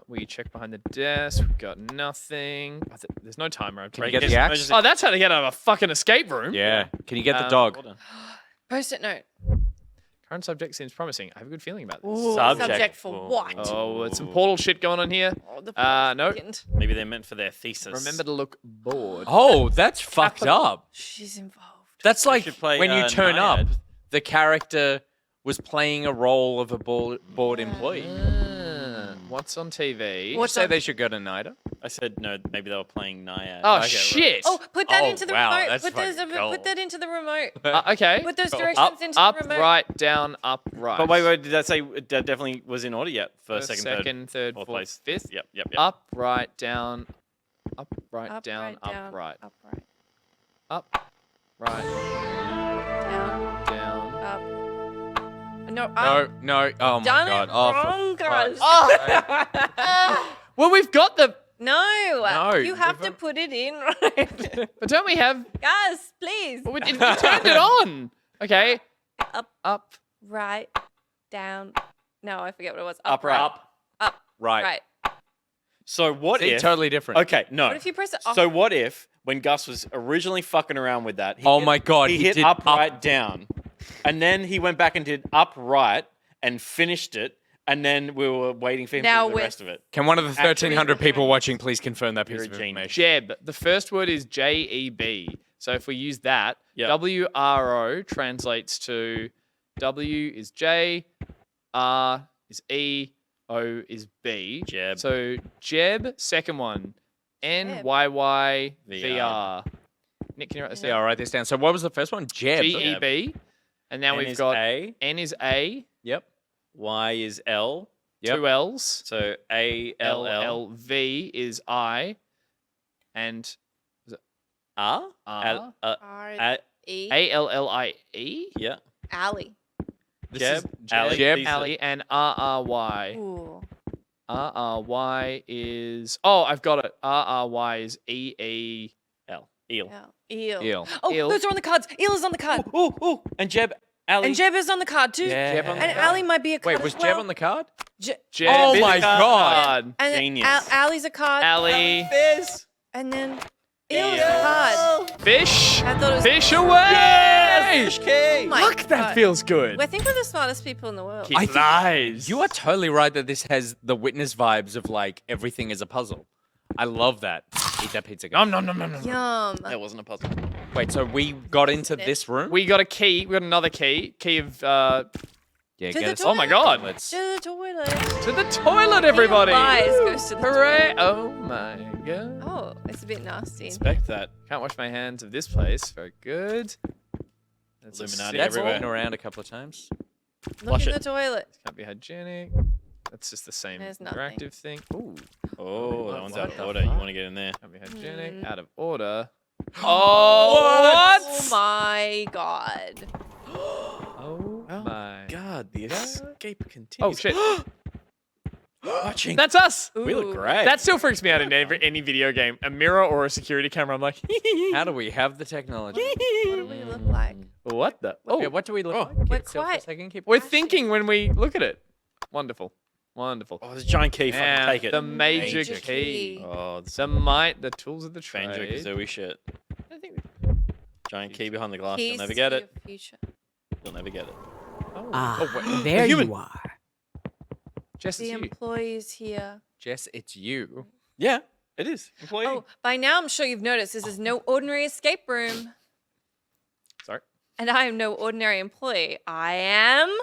[SPEAKER 5] We checked behind the desk. We got nothing. There's no timer.
[SPEAKER 3] Can you get the axe?
[SPEAKER 5] Oh, that's how to get out of a fucking escape room.
[SPEAKER 3] Yeah. Can you get the
[SPEAKER 5] Um,
[SPEAKER 3] dog?
[SPEAKER 2] Hold on.
[SPEAKER 4] Post-it note.
[SPEAKER 5] Current subject seems promising. I have a good feeling about this.
[SPEAKER 4] Ooh,
[SPEAKER 2] Subject.
[SPEAKER 4] for
[SPEAKER 2] Ooh.
[SPEAKER 4] what?
[SPEAKER 5] Oh, it's some portal shit going on here.
[SPEAKER 4] Oh, the
[SPEAKER 5] no.
[SPEAKER 4] didn't.
[SPEAKER 2] Maybe they're meant for their thesis.
[SPEAKER 5] Remember to look bored.
[SPEAKER 3] Oh, that's fucked up.
[SPEAKER 4] She's involved.
[SPEAKER 3] That's like
[SPEAKER 2] should play,
[SPEAKER 3] when you turn up,
[SPEAKER 2] Naiad.
[SPEAKER 3] the character was playing a role of a bored employee.
[SPEAKER 5] What's on TV?
[SPEAKER 3] What's say they should go to NIDA?
[SPEAKER 2] I said no. Maybe they were playing Naiad.
[SPEAKER 5] Oh
[SPEAKER 3] Okay,
[SPEAKER 5] shit!
[SPEAKER 4] Oh, put that
[SPEAKER 3] Oh,
[SPEAKER 4] into the
[SPEAKER 3] wow,
[SPEAKER 4] remote.
[SPEAKER 3] that's
[SPEAKER 4] Put those.
[SPEAKER 3] fucking cool.
[SPEAKER 4] Put that into the remote.
[SPEAKER 5] Okay.
[SPEAKER 4] Put those directions into
[SPEAKER 5] Up,
[SPEAKER 4] the remote.
[SPEAKER 5] right, down, up, right.
[SPEAKER 2] But wait, did that say that definitely was in order yet? First,
[SPEAKER 5] First,
[SPEAKER 2] second,
[SPEAKER 5] third,
[SPEAKER 2] fourth
[SPEAKER 5] fourth,
[SPEAKER 2] place.
[SPEAKER 5] fifth.
[SPEAKER 2] Yep.
[SPEAKER 5] Up, right, down, up, right,
[SPEAKER 4] Up,
[SPEAKER 5] down,
[SPEAKER 4] right, down,
[SPEAKER 5] up, right,
[SPEAKER 4] up, right,
[SPEAKER 5] up, right,
[SPEAKER 4] down,
[SPEAKER 5] down.
[SPEAKER 4] up. No, up.
[SPEAKER 3] No. Oh my
[SPEAKER 4] Done
[SPEAKER 3] god.
[SPEAKER 4] it
[SPEAKER 3] Oh, for
[SPEAKER 4] wrong, guys.
[SPEAKER 5] Well, we've got the.
[SPEAKER 4] No, you have to put it in right.
[SPEAKER 5] But don't we have?
[SPEAKER 4] Guys, please.
[SPEAKER 5] We turned it on. Okay.
[SPEAKER 4] Up, right, down. No, I forget what it was.
[SPEAKER 2] Up, right.
[SPEAKER 4] Up,
[SPEAKER 3] Right.
[SPEAKER 4] right.
[SPEAKER 2] So what
[SPEAKER 3] See,
[SPEAKER 2] if?
[SPEAKER 3] totally different.
[SPEAKER 2] Okay, no.
[SPEAKER 4] What if you press it off?
[SPEAKER 2] So what if when Gus was originally fucking around with that?
[SPEAKER 3] Oh my God,
[SPEAKER 2] He
[SPEAKER 3] he
[SPEAKER 2] hit
[SPEAKER 3] did
[SPEAKER 2] up,
[SPEAKER 3] up.
[SPEAKER 2] right, down, and then he went back and did up, right, and finished it. And then we were waiting for him
[SPEAKER 4] Now
[SPEAKER 2] to do the
[SPEAKER 4] with-
[SPEAKER 2] rest of it.
[SPEAKER 3] Can one of the
[SPEAKER 2] Actually,
[SPEAKER 3] 1,300 people watching please confirm that piece
[SPEAKER 2] You're a
[SPEAKER 3] of
[SPEAKER 2] genius.
[SPEAKER 3] information?
[SPEAKER 5] Jeb. The first word is JEB. So if we use that,
[SPEAKER 2] Yeah.
[SPEAKER 5] WRO translates to W is J, R is E, O is B.
[SPEAKER 2] Jeb.
[SPEAKER 5] So Jeb, second one, NYYVR. Nick, can you write this
[SPEAKER 3] Yeah,
[SPEAKER 5] down?
[SPEAKER 3] I'll write this down. So what was the first one? Jeb.
[SPEAKER 5] GEB. And now
[SPEAKER 2] N
[SPEAKER 5] we've
[SPEAKER 2] is
[SPEAKER 5] got
[SPEAKER 2] A.
[SPEAKER 5] N is A,
[SPEAKER 3] Yep.
[SPEAKER 2] Y is L.
[SPEAKER 3] Yep.
[SPEAKER 5] two L's.
[SPEAKER 2] So ALL.
[SPEAKER 5] LLV is I, and
[SPEAKER 2] R.
[SPEAKER 5] R.
[SPEAKER 4] R E.
[SPEAKER 5] ALLIE.
[SPEAKER 2] Yeah.
[SPEAKER 4] Alley.
[SPEAKER 2] Jeb.
[SPEAKER 3] Jeb.
[SPEAKER 2] Ali.
[SPEAKER 3] Jeb.
[SPEAKER 2] These-
[SPEAKER 5] Ali, and RRY.
[SPEAKER 4] Ooh.
[SPEAKER 5] RRY is. Oh, I've got it. RRY is EEL.
[SPEAKER 2] Eel.
[SPEAKER 4] Eel.
[SPEAKER 3] Eel.
[SPEAKER 4] Oh,
[SPEAKER 5] Eel.
[SPEAKER 4] those are on the cards. Eel is on the card.
[SPEAKER 2] Ooh. And Jeb. Ali.
[SPEAKER 4] And Jeb is on the card too.
[SPEAKER 3] Yeah. Jeb on the
[SPEAKER 4] And Ali might be a card
[SPEAKER 3] Wait, was
[SPEAKER 4] as well.
[SPEAKER 3] Jeb on the card?
[SPEAKER 4] Je-
[SPEAKER 5] Jeb
[SPEAKER 3] Oh
[SPEAKER 5] is
[SPEAKER 3] my
[SPEAKER 5] a
[SPEAKER 3] God.
[SPEAKER 5] card.
[SPEAKER 4] and
[SPEAKER 2] Genius.
[SPEAKER 4] Ali's a card.
[SPEAKER 5] Ali.
[SPEAKER 2] Fizz.
[SPEAKER 4] And then It was hard.
[SPEAKER 5] Fish.
[SPEAKER 4] I thought it was
[SPEAKER 5] Fish away.
[SPEAKER 3] Fish key.
[SPEAKER 4] Oh my
[SPEAKER 5] Fuck, that
[SPEAKER 4] God.
[SPEAKER 5] feels good.
[SPEAKER 4] I think we're the smartest people in the world.
[SPEAKER 5] He lies.
[SPEAKER 3] You are totally right that this has the Witness vibes of like everything is a puzzle. I love that. Eat that pizza.
[SPEAKER 5] Nom nom nom nom nom.
[SPEAKER 4] Yum.
[SPEAKER 2] That wasn't a puzzle.
[SPEAKER 3] Wait, so we got into this room?
[SPEAKER 5] We got a key. We got another key. Key of
[SPEAKER 3] yeah,
[SPEAKER 4] To
[SPEAKER 3] get
[SPEAKER 4] the
[SPEAKER 3] us.
[SPEAKER 5] Oh my God.
[SPEAKER 3] Let's.
[SPEAKER 4] To the toilet.
[SPEAKER 5] to the toilet, everybody.
[SPEAKER 4] Lies goes to the
[SPEAKER 5] Hooray! Oh my God.
[SPEAKER 4] Oh, it's a bit nasty.
[SPEAKER 2] Expect that.
[SPEAKER 5] Can't wash my hands of this place. Very good. That's a
[SPEAKER 2] Illuminati
[SPEAKER 5] sick
[SPEAKER 3] That's
[SPEAKER 2] everywhere.
[SPEAKER 3] walking around a couple of times.
[SPEAKER 4] Look
[SPEAKER 2] Flush
[SPEAKER 4] in
[SPEAKER 2] it.
[SPEAKER 4] the toilet.
[SPEAKER 5] Can't be hygienic. That's just the same
[SPEAKER 4] There's nothing.
[SPEAKER 5] interactive thing. Ooh.
[SPEAKER 2] Oh, that one's out
[SPEAKER 4] What
[SPEAKER 2] of
[SPEAKER 4] the
[SPEAKER 2] order. You
[SPEAKER 4] fuck?
[SPEAKER 2] want to get in there?
[SPEAKER 5] Can't be hygienic.
[SPEAKER 4] Mm.
[SPEAKER 5] Out of order. Oh,
[SPEAKER 4] Oh my God.
[SPEAKER 5] Oh my.
[SPEAKER 2] God, the escape
[SPEAKER 5] Oh
[SPEAKER 2] continues.
[SPEAKER 5] shit.
[SPEAKER 2] Watching.
[SPEAKER 5] That's us.
[SPEAKER 2] We look
[SPEAKER 4] Ooh.
[SPEAKER 2] great.
[SPEAKER 5] That still freaks me out in any video game. A mirror or a security camera. I'm like,
[SPEAKER 3] How do we have the technology?
[SPEAKER 4] What do we look like?
[SPEAKER 5] what the?
[SPEAKER 3] Yeah,
[SPEAKER 5] Oh,
[SPEAKER 3] what do we look like?
[SPEAKER 4] We're
[SPEAKER 3] Keep still for a
[SPEAKER 4] quite-
[SPEAKER 3] second, keep
[SPEAKER 5] we're thinking when we look at it. Wonderful. Wonderful.
[SPEAKER 2] Oh, there's a giant key. Fucking
[SPEAKER 5] And
[SPEAKER 2] take it.
[SPEAKER 5] the major
[SPEAKER 4] Major
[SPEAKER 5] key.
[SPEAKER 4] key.
[SPEAKER 2] Oh, it's
[SPEAKER 5] The tools of the
[SPEAKER 2] Banjo
[SPEAKER 5] trade.
[SPEAKER 2] Kazooie shit.
[SPEAKER 5] I think
[SPEAKER 2] Giant key behind the glass.
[SPEAKER 4] Keys
[SPEAKER 2] You'll never
[SPEAKER 4] to
[SPEAKER 2] get
[SPEAKER 4] your
[SPEAKER 2] it.
[SPEAKER 4] future.
[SPEAKER 2] You'll never get it.
[SPEAKER 7] There
[SPEAKER 5] human.
[SPEAKER 7] you are.
[SPEAKER 5] Jess,
[SPEAKER 4] The
[SPEAKER 5] it's you.
[SPEAKER 4] employees here.
[SPEAKER 3] Jess, it's you.
[SPEAKER 2] Yeah, it is. Employee.
[SPEAKER 4] Oh, by now I'm sure you've noticed this is no ordinary escape room.
[SPEAKER 5] Sorry.
[SPEAKER 4] And I am no ordinary employee. I am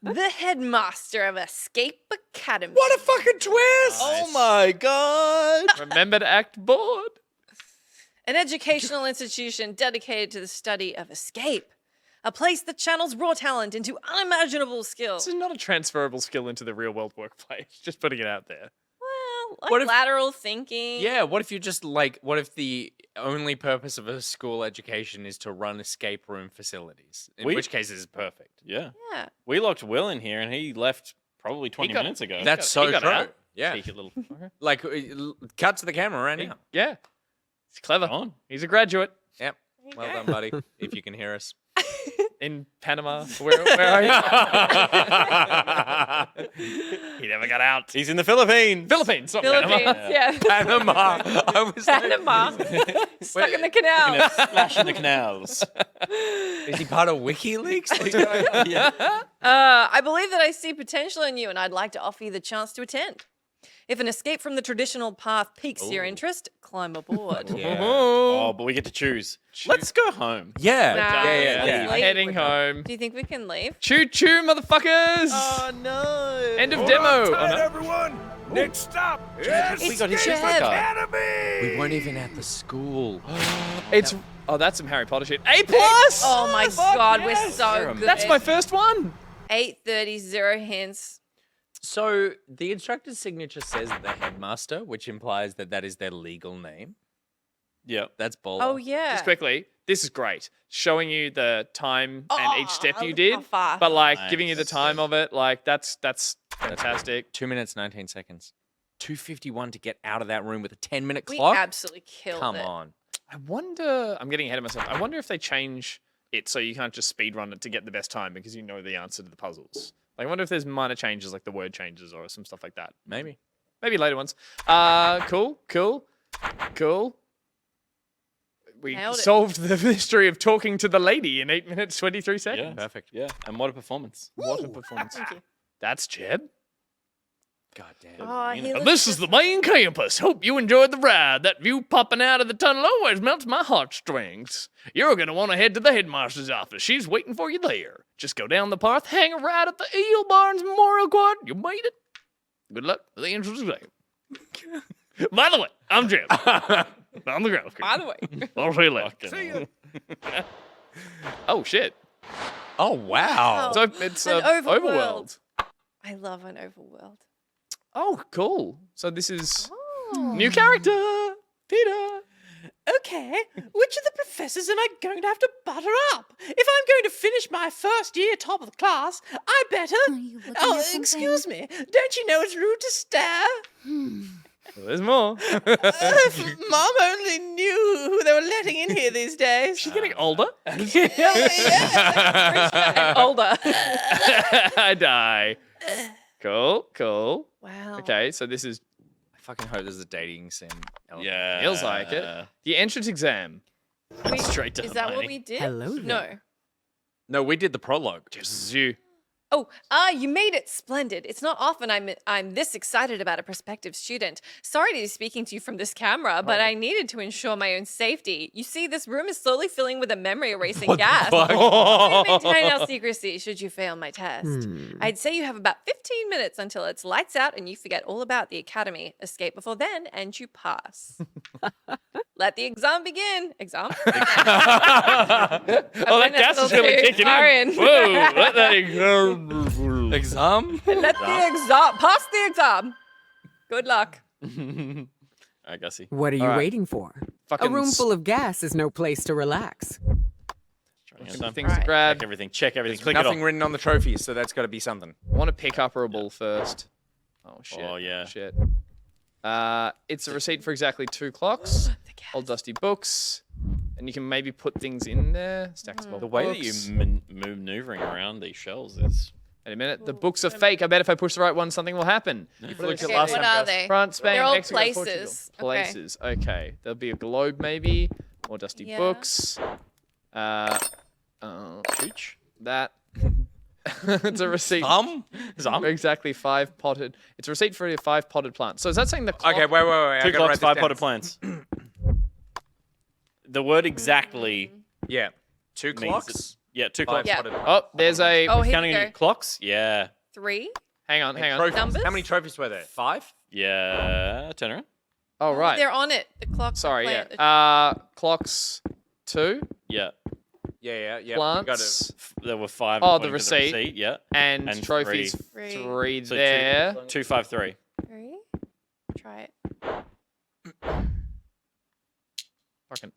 [SPEAKER 4] the headmaster of Escape Academy.
[SPEAKER 3] What a fucking twist!
[SPEAKER 2] Oh my god.
[SPEAKER 5] Remember to act bored.
[SPEAKER 4] An educational institution dedicated to the study of escape. A place that channels raw talent into unimaginable skills.
[SPEAKER 5] This is not a transferable skill into the real world workplace. Just putting it out there.
[SPEAKER 4] Well, like
[SPEAKER 3] What if-
[SPEAKER 4] lateral thinking.
[SPEAKER 3] Yeah, what if you just like, what if the only purpose of a school education is to run escape room facilities? In which case, this is perfect.
[SPEAKER 2] Yeah.
[SPEAKER 4] Yeah.
[SPEAKER 2] We locked Will in here and he left probably 20
[SPEAKER 5] got-
[SPEAKER 2] minutes ago.
[SPEAKER 3] That's
[SPEAKER 5] he
[SPEAKER 3] so
[SPEAKER 5] got
[SPEAKER 3] true.
[SPEAKER 5] out.
[SPEAKER 3] Yeah.
[SPEAKER 2] Cheeky little fucker.
[SPEAKER 3] Like, cut to the camera right now.
[SPEAKER 5] Yeah. He's clever.
[SPEAKER 2] Go on.
[SPEAKER 5] He's a graduate
[SPEAKER 3] Yep. Well done, buddy. If you can hear us.
[SPEAKER 5] in Panama. Where are you? He never got out.
[SPEAKER 2] He's in the Philippines.
[SPEAKER 5] Philippines, not
[SPEAKER 4] Philippines,
[SPEAKER 5] Panama.
[SPEAKER 4] yeah.
[SPEAKER 3] Panama. I was like,
[SPEAKER 4] Panama. Stuck in the canal.
[SPEAKER 2] Splash in the canals.
[SPEAKER 3] is he part of WikiLeaks? What's going on?
[SPEAKER 2] Yeah.
[SPEAKER 4] I believe that I see potential in you, and I'd like to offer you the chance to attend. If an escape from the traditional path piques your interest, climb aboard.
[SPEAKER 3] Yeah.
[SPEAKER 2] Oh, but we get to choose. Let's go home.
[SPEAKER 3] Yeah.
[SPEAKER 4] Nah,
[SPEAKER 3] Yeah.
[SPEAKER 4] Leave.
[SPEAKER 5] Heading home.
[SPEAKER 4] Do you think we can leave?
[SPEAKER 5] Choo choo, motherfuckers!
[SPEAKER 2] no.
[SPEAKER 5] End of demo. Oh, no.
[SPEAKER 9] everyone. Next stop.
[SPEAKER 2] We got his
[SPEAKER 4] Jeb.
[SPEAKER 2] card.
[SPEAKER 9] Academy.
[SPEAKER 3] We weren't even at the school.
[SPEAKER 5] It's that's some Harry Potter shit. A plus.
[SPEAKER 4] Oh my god, we're so
[SPEAKER 3] You're
[SPEAKER 4] good.
[SPEAKER 5] That's my first one.
[SPEAKER 4] 8:30, 0 hints.
[SPEAKER 3] So the instructor's signature says the headmaster, which implies that that is their legal name.
[SPEAKER 2] Yep.
[SPEAKER 3] That's baller.
[SPEAKER 4] Oh yeah.
[SPEAKER 5] Just quickly, this is great. Showing you the time and each step you
[SPEAKER 4] how
[SPEAKER 5] did,
[SPEAKER 4] fast.
[SPEAKER 5] but like giving you the
[SPEAKER 2] Nice.
[SPEAKER 5] time of it, like that's fantastic.
[SPEAKER 3] 2 minutes, 19 seconds. 2:51 to get out of that room with a 10-minute
[SPEAKER 4] We
[SPEAKER 3] clock.
[SPEAKER 4] absolutely killed
[SPEAKER 3] Come
[SPEAKER 4] it.
[SPEAKER 3] on.
[SPEAKER 5] I wonder. I'm getting ahead of myself. I wonder if they change it so you can't just speed run it to get the best time because you know the answer to the puzzles. Like, I wonder if there's minor changes like the word changes or some stuff like that.
[SPEAKER 3] Maybe.
[SPEAKER 5] Maybe later ones. Cool. We
[SPEAKER 4] Nailed it.
[SPEAKER 5] solved the mystery of talking to the lady in 8 minutes 23 seconds.
[SPEAKER 2] Yeah. Perfect. Yeah. And what a performance.
[SPEAKER 5] What a performance!
[SPEAKER 4] Thank you.
[SPEAKER 5] That's Jeb.
[SPEAKER 3] God damn.
[SPEAKER 4] Oh,
[SPEAKER 2] You
[SPEAKER 4] he
[SPEAKER 2] know,
[SPEAKER 5] And
[SPEAKER 4] looks
[SPEAKER 5] this is the main campus. Hope you enjoyed the ride. That view popping out of the tunnel always melts my heartstrings. You're going to want to head to the headmaster's office. She's waiting for you there. Just go down the path, hang a right at the Eel Barnes Memorial Quad. You made it. Good luck with the entrance exam. By the way, I'm Jeb. On the ground.
[SPEAKER 4] By the way.
[SPEAKER 5] I'll see you later.
[SPEAKER 2] Fucking hell.
[SPEAKER 5] Oh, shit.
[SPEAKER 3] Oh, wow.
[SPEAKER 5] So it's
[SPEAKER 4] An
[SPEAKER 5] overworld.
[SPEAKER 4] I love an overworld.
[SPEAKER 5] Oh, cool. So this is new character, Peter.
[SPEAKER 8] Okay, which of the professors am I going to have to butter up? If I'm going to finish my first year top of the class, I better. Oh, excuse me. Don't you know it's rude to stare?
[SPEAKER 5] Well, there's more.
[SPEAKER 8] If Mom only knew who they were letting in here these days.
[SPEAKER 5] She's getting older.
[SPEAKER 4] Older.
[SPEAKER 5] I die. Cool.
[SPEAKER 4] Wow.
[SPEAKER 5] Okay, so this is, I
[SPEAKER 3] fucking hope there's a dating sim. element.
[SPEAKER 2] Yeah.
[SPEAKER 5] Feels like it. The entrance exam.
[SPEAKER 4] Wait,
[SPEAKER 2] Straight to
[SPEAKER 4] is that what
[SPEAKER 2] Hermione.
[SPEAKER 4] we did?
[SPEAKER 8] Hello there.
[SPEAKER 4] No.
[SPEAKER 3] No, we did the prologue.
[SPEAKER 5] Just you.
[SPEAKER 4] Oh, you made it splendid. It's not often I'm this excited about a prospective student. Sorry to be speaking to you from this camera, but I needed to ensure my own safety. You see, this room is slowly filling with a memory erasing gas. To maintain our secrecy should you fail my test. I'd say you have about 15 minutes until it's lights out and you forget all about the academy. Escape before then and you pass. Let the exam begin. Exam?
[SPEAKER 5] Oh, that gas is really kicking in. Whoa, let that exam.
[SPEAKER 3] Exam?
[SPEAKER 4] Let the exam. Pass the exam. Good luck.
[SPEAKER 2] I guess he.
[SPEAKER 8] What are you
[SPEAKER 5] All right.
[SPEAKER 8] waiting for?
[SPEAKER 5] Fucking
[SPEAKER 8] A room full of gas is no place to relax.
[SPEAKER 5] things to grab.
[SPEAKER 2] Check everything. Check everything.
[SPEAKER 3] There's
[SPEAKER 2] Click
[SPEAKER 3] nothing
[SPEAKER 2] it off.
[SPEAKER 3] written on the trophy, so that's got to be something.
[SPEAKER 5] I want to pick up a ball first. Oh shit.
[SPEAKER 2] Oh, yeah.
[SPEAKER 5] Shit. It's a receipt for exactly 2 clocks. Old dusty books. And you can maybe put things in there. Stacks of
[SPEAKER 2] The way that
[SPEAKER 5] books.
[SPEAKER 2] you're maneuvering around these shells is.
[SPEAKER 5] Wait a minute. The books are fake. I bet if I push the right one, something will happen.
[SPEAKER 2] You've
[SPEAKER 3] looked
[SPEAKER 2] looked
[SPEAKER 3] at
[SPEAKER 2] at
[SPEAKER 4] Okay,
[SPEAKER 3] last
[SPEAKER 4] what
[SPEAKER 3] time,
[SPEAKER 4] are
[SPEAKER 3] Gus.
[SPEAKER 4] they?
[SPEAKER 5] France, Spain,
[SPEAKER 4] They're all
[SPEAKER 5] Mexico, Portugal.
[SPEAKER 4] places. Okay.
[SPEAKER 5] Places. Okay. There'll be a globe maybe. More dusty
[SPEAKER 4] Yeah.
[SPEAKER 5] books.
[SPEAKER 2] Pooch.
[SPEAKER 5] That. It's a receipt. For exactly 5 potted. It's a receipt for 5 potted plants. So is that saying the clock?
[SPEAKER 3] Okay, wait. I
[SPEAKER 2] 2
[SPEAKER 3] gotta
[SPEAKER 2] clocks,
[SPEAKER 3] write
[SPEAKER 2] 5
[SPEAKER 3] this
[SPEAKER 2] potted
[SPEAKER 3] down.
[SPEAKER 2] plants. The word exactly
[SPEAKER 3] Yeah. 2
[SPEAKER 2] means
[SPEAKER 3] clocks.
[SPEAKER 2] Yeah, 2
[SPEAKER 3] 5
[SPEAKER 2] clocks.
[SPEAKER 4] Yeah.
[SPEAKER 3] potted.
[SPEAKER 5] Oh, there's a.
[SPEAKER 4] Oh, here
[SPEAKER 2] Counting
[SPEAKER 4] we
[SPEAKER 2] any
[SPEAKER 4] go.
[SPEAKER 2] clocks? Yeah.
[SPEAKER 4] 3.
[SPEAKER 5] Hang on.
[SPEAKER 3] Trophies.
[SPEAKER 4] Numbers?
[SPEAKER 3] How many trophies were there? 5?
[SPEAKER 2] Yeah. Turn around.
[SPEAKER 5] Oh, right.
[SPEAKER 4] They're on it. The clock.
[SPEAKER 5] Sorry,
[SPEAKER 4] plant.
[SPEAKER 5] yeah. Clocks 2
[SPEAKER 2] Yeah.
[SPEAKER 3] Yeah.
[SPEAKER 5] plants
[SPEAKER 2] There were 5.
[SPEAKER 5] Oh, the
[SPEAKER 2] according to
[SPEAKER 5] receipt.
[SPEAKER 2] Yeah.
[SPEAKER 5] and,
[SPEAKER 2] and
[SPEAKER 5] trophies
[SPEAKER 4] three.
[SPEAKER 5] 3
[SPEAKER 2] So
[SPEAKER 5] there.
[SPEAKER 2] 2, 5, 3.
[SPEAKER 4] 3. Try it.
[SPEAKER 5] Fucking.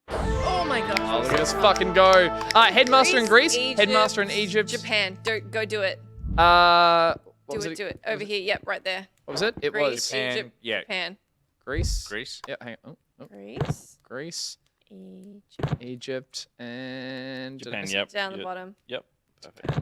[SPEAKER 4] Oh my gosh.
[SPEAKER 5] Oh, look at us fucking go. Headmaster in Greece.
[SPEAKER 4] Egypt,
[SPEAKER 5] Headmaster in Egypt.
[SPEAKER 4] Japan. Go do it.
[SPEAKER 5] What
[SPEAKER 4] Do
[SPEAKER 5] was
[SPEAKER 4] it. Do it. Over here. Yep, right there.
[SPEAKER 5] What was it? It
[SPEAKER 4] Greece,
[SPEAKER 5] was
[SPEAKER 3] Japan.
[SPEAKER 4] Egypt,
[SPEAKER 3] Yeah.
[SPEAKER 4] Japan.
[SPEAKER 5] Greece.
[SPEAKER 3] Greece.
[SPEAKER 5] Yeah, hang on. Oh,
[SPEAKER 4] Greece,
[SPEAKER 5] Greece,
[SPEAKER 4] Egypt.
[SPEAKER 5] Egypt, and
[SPEAKER 2] Japan. Yep.
[SPEAKER 4] Down the
[SPEAKER 2] Yep.
[SPEAKER 4] bottom.
[SPEAKER 2] Yep. Perfect.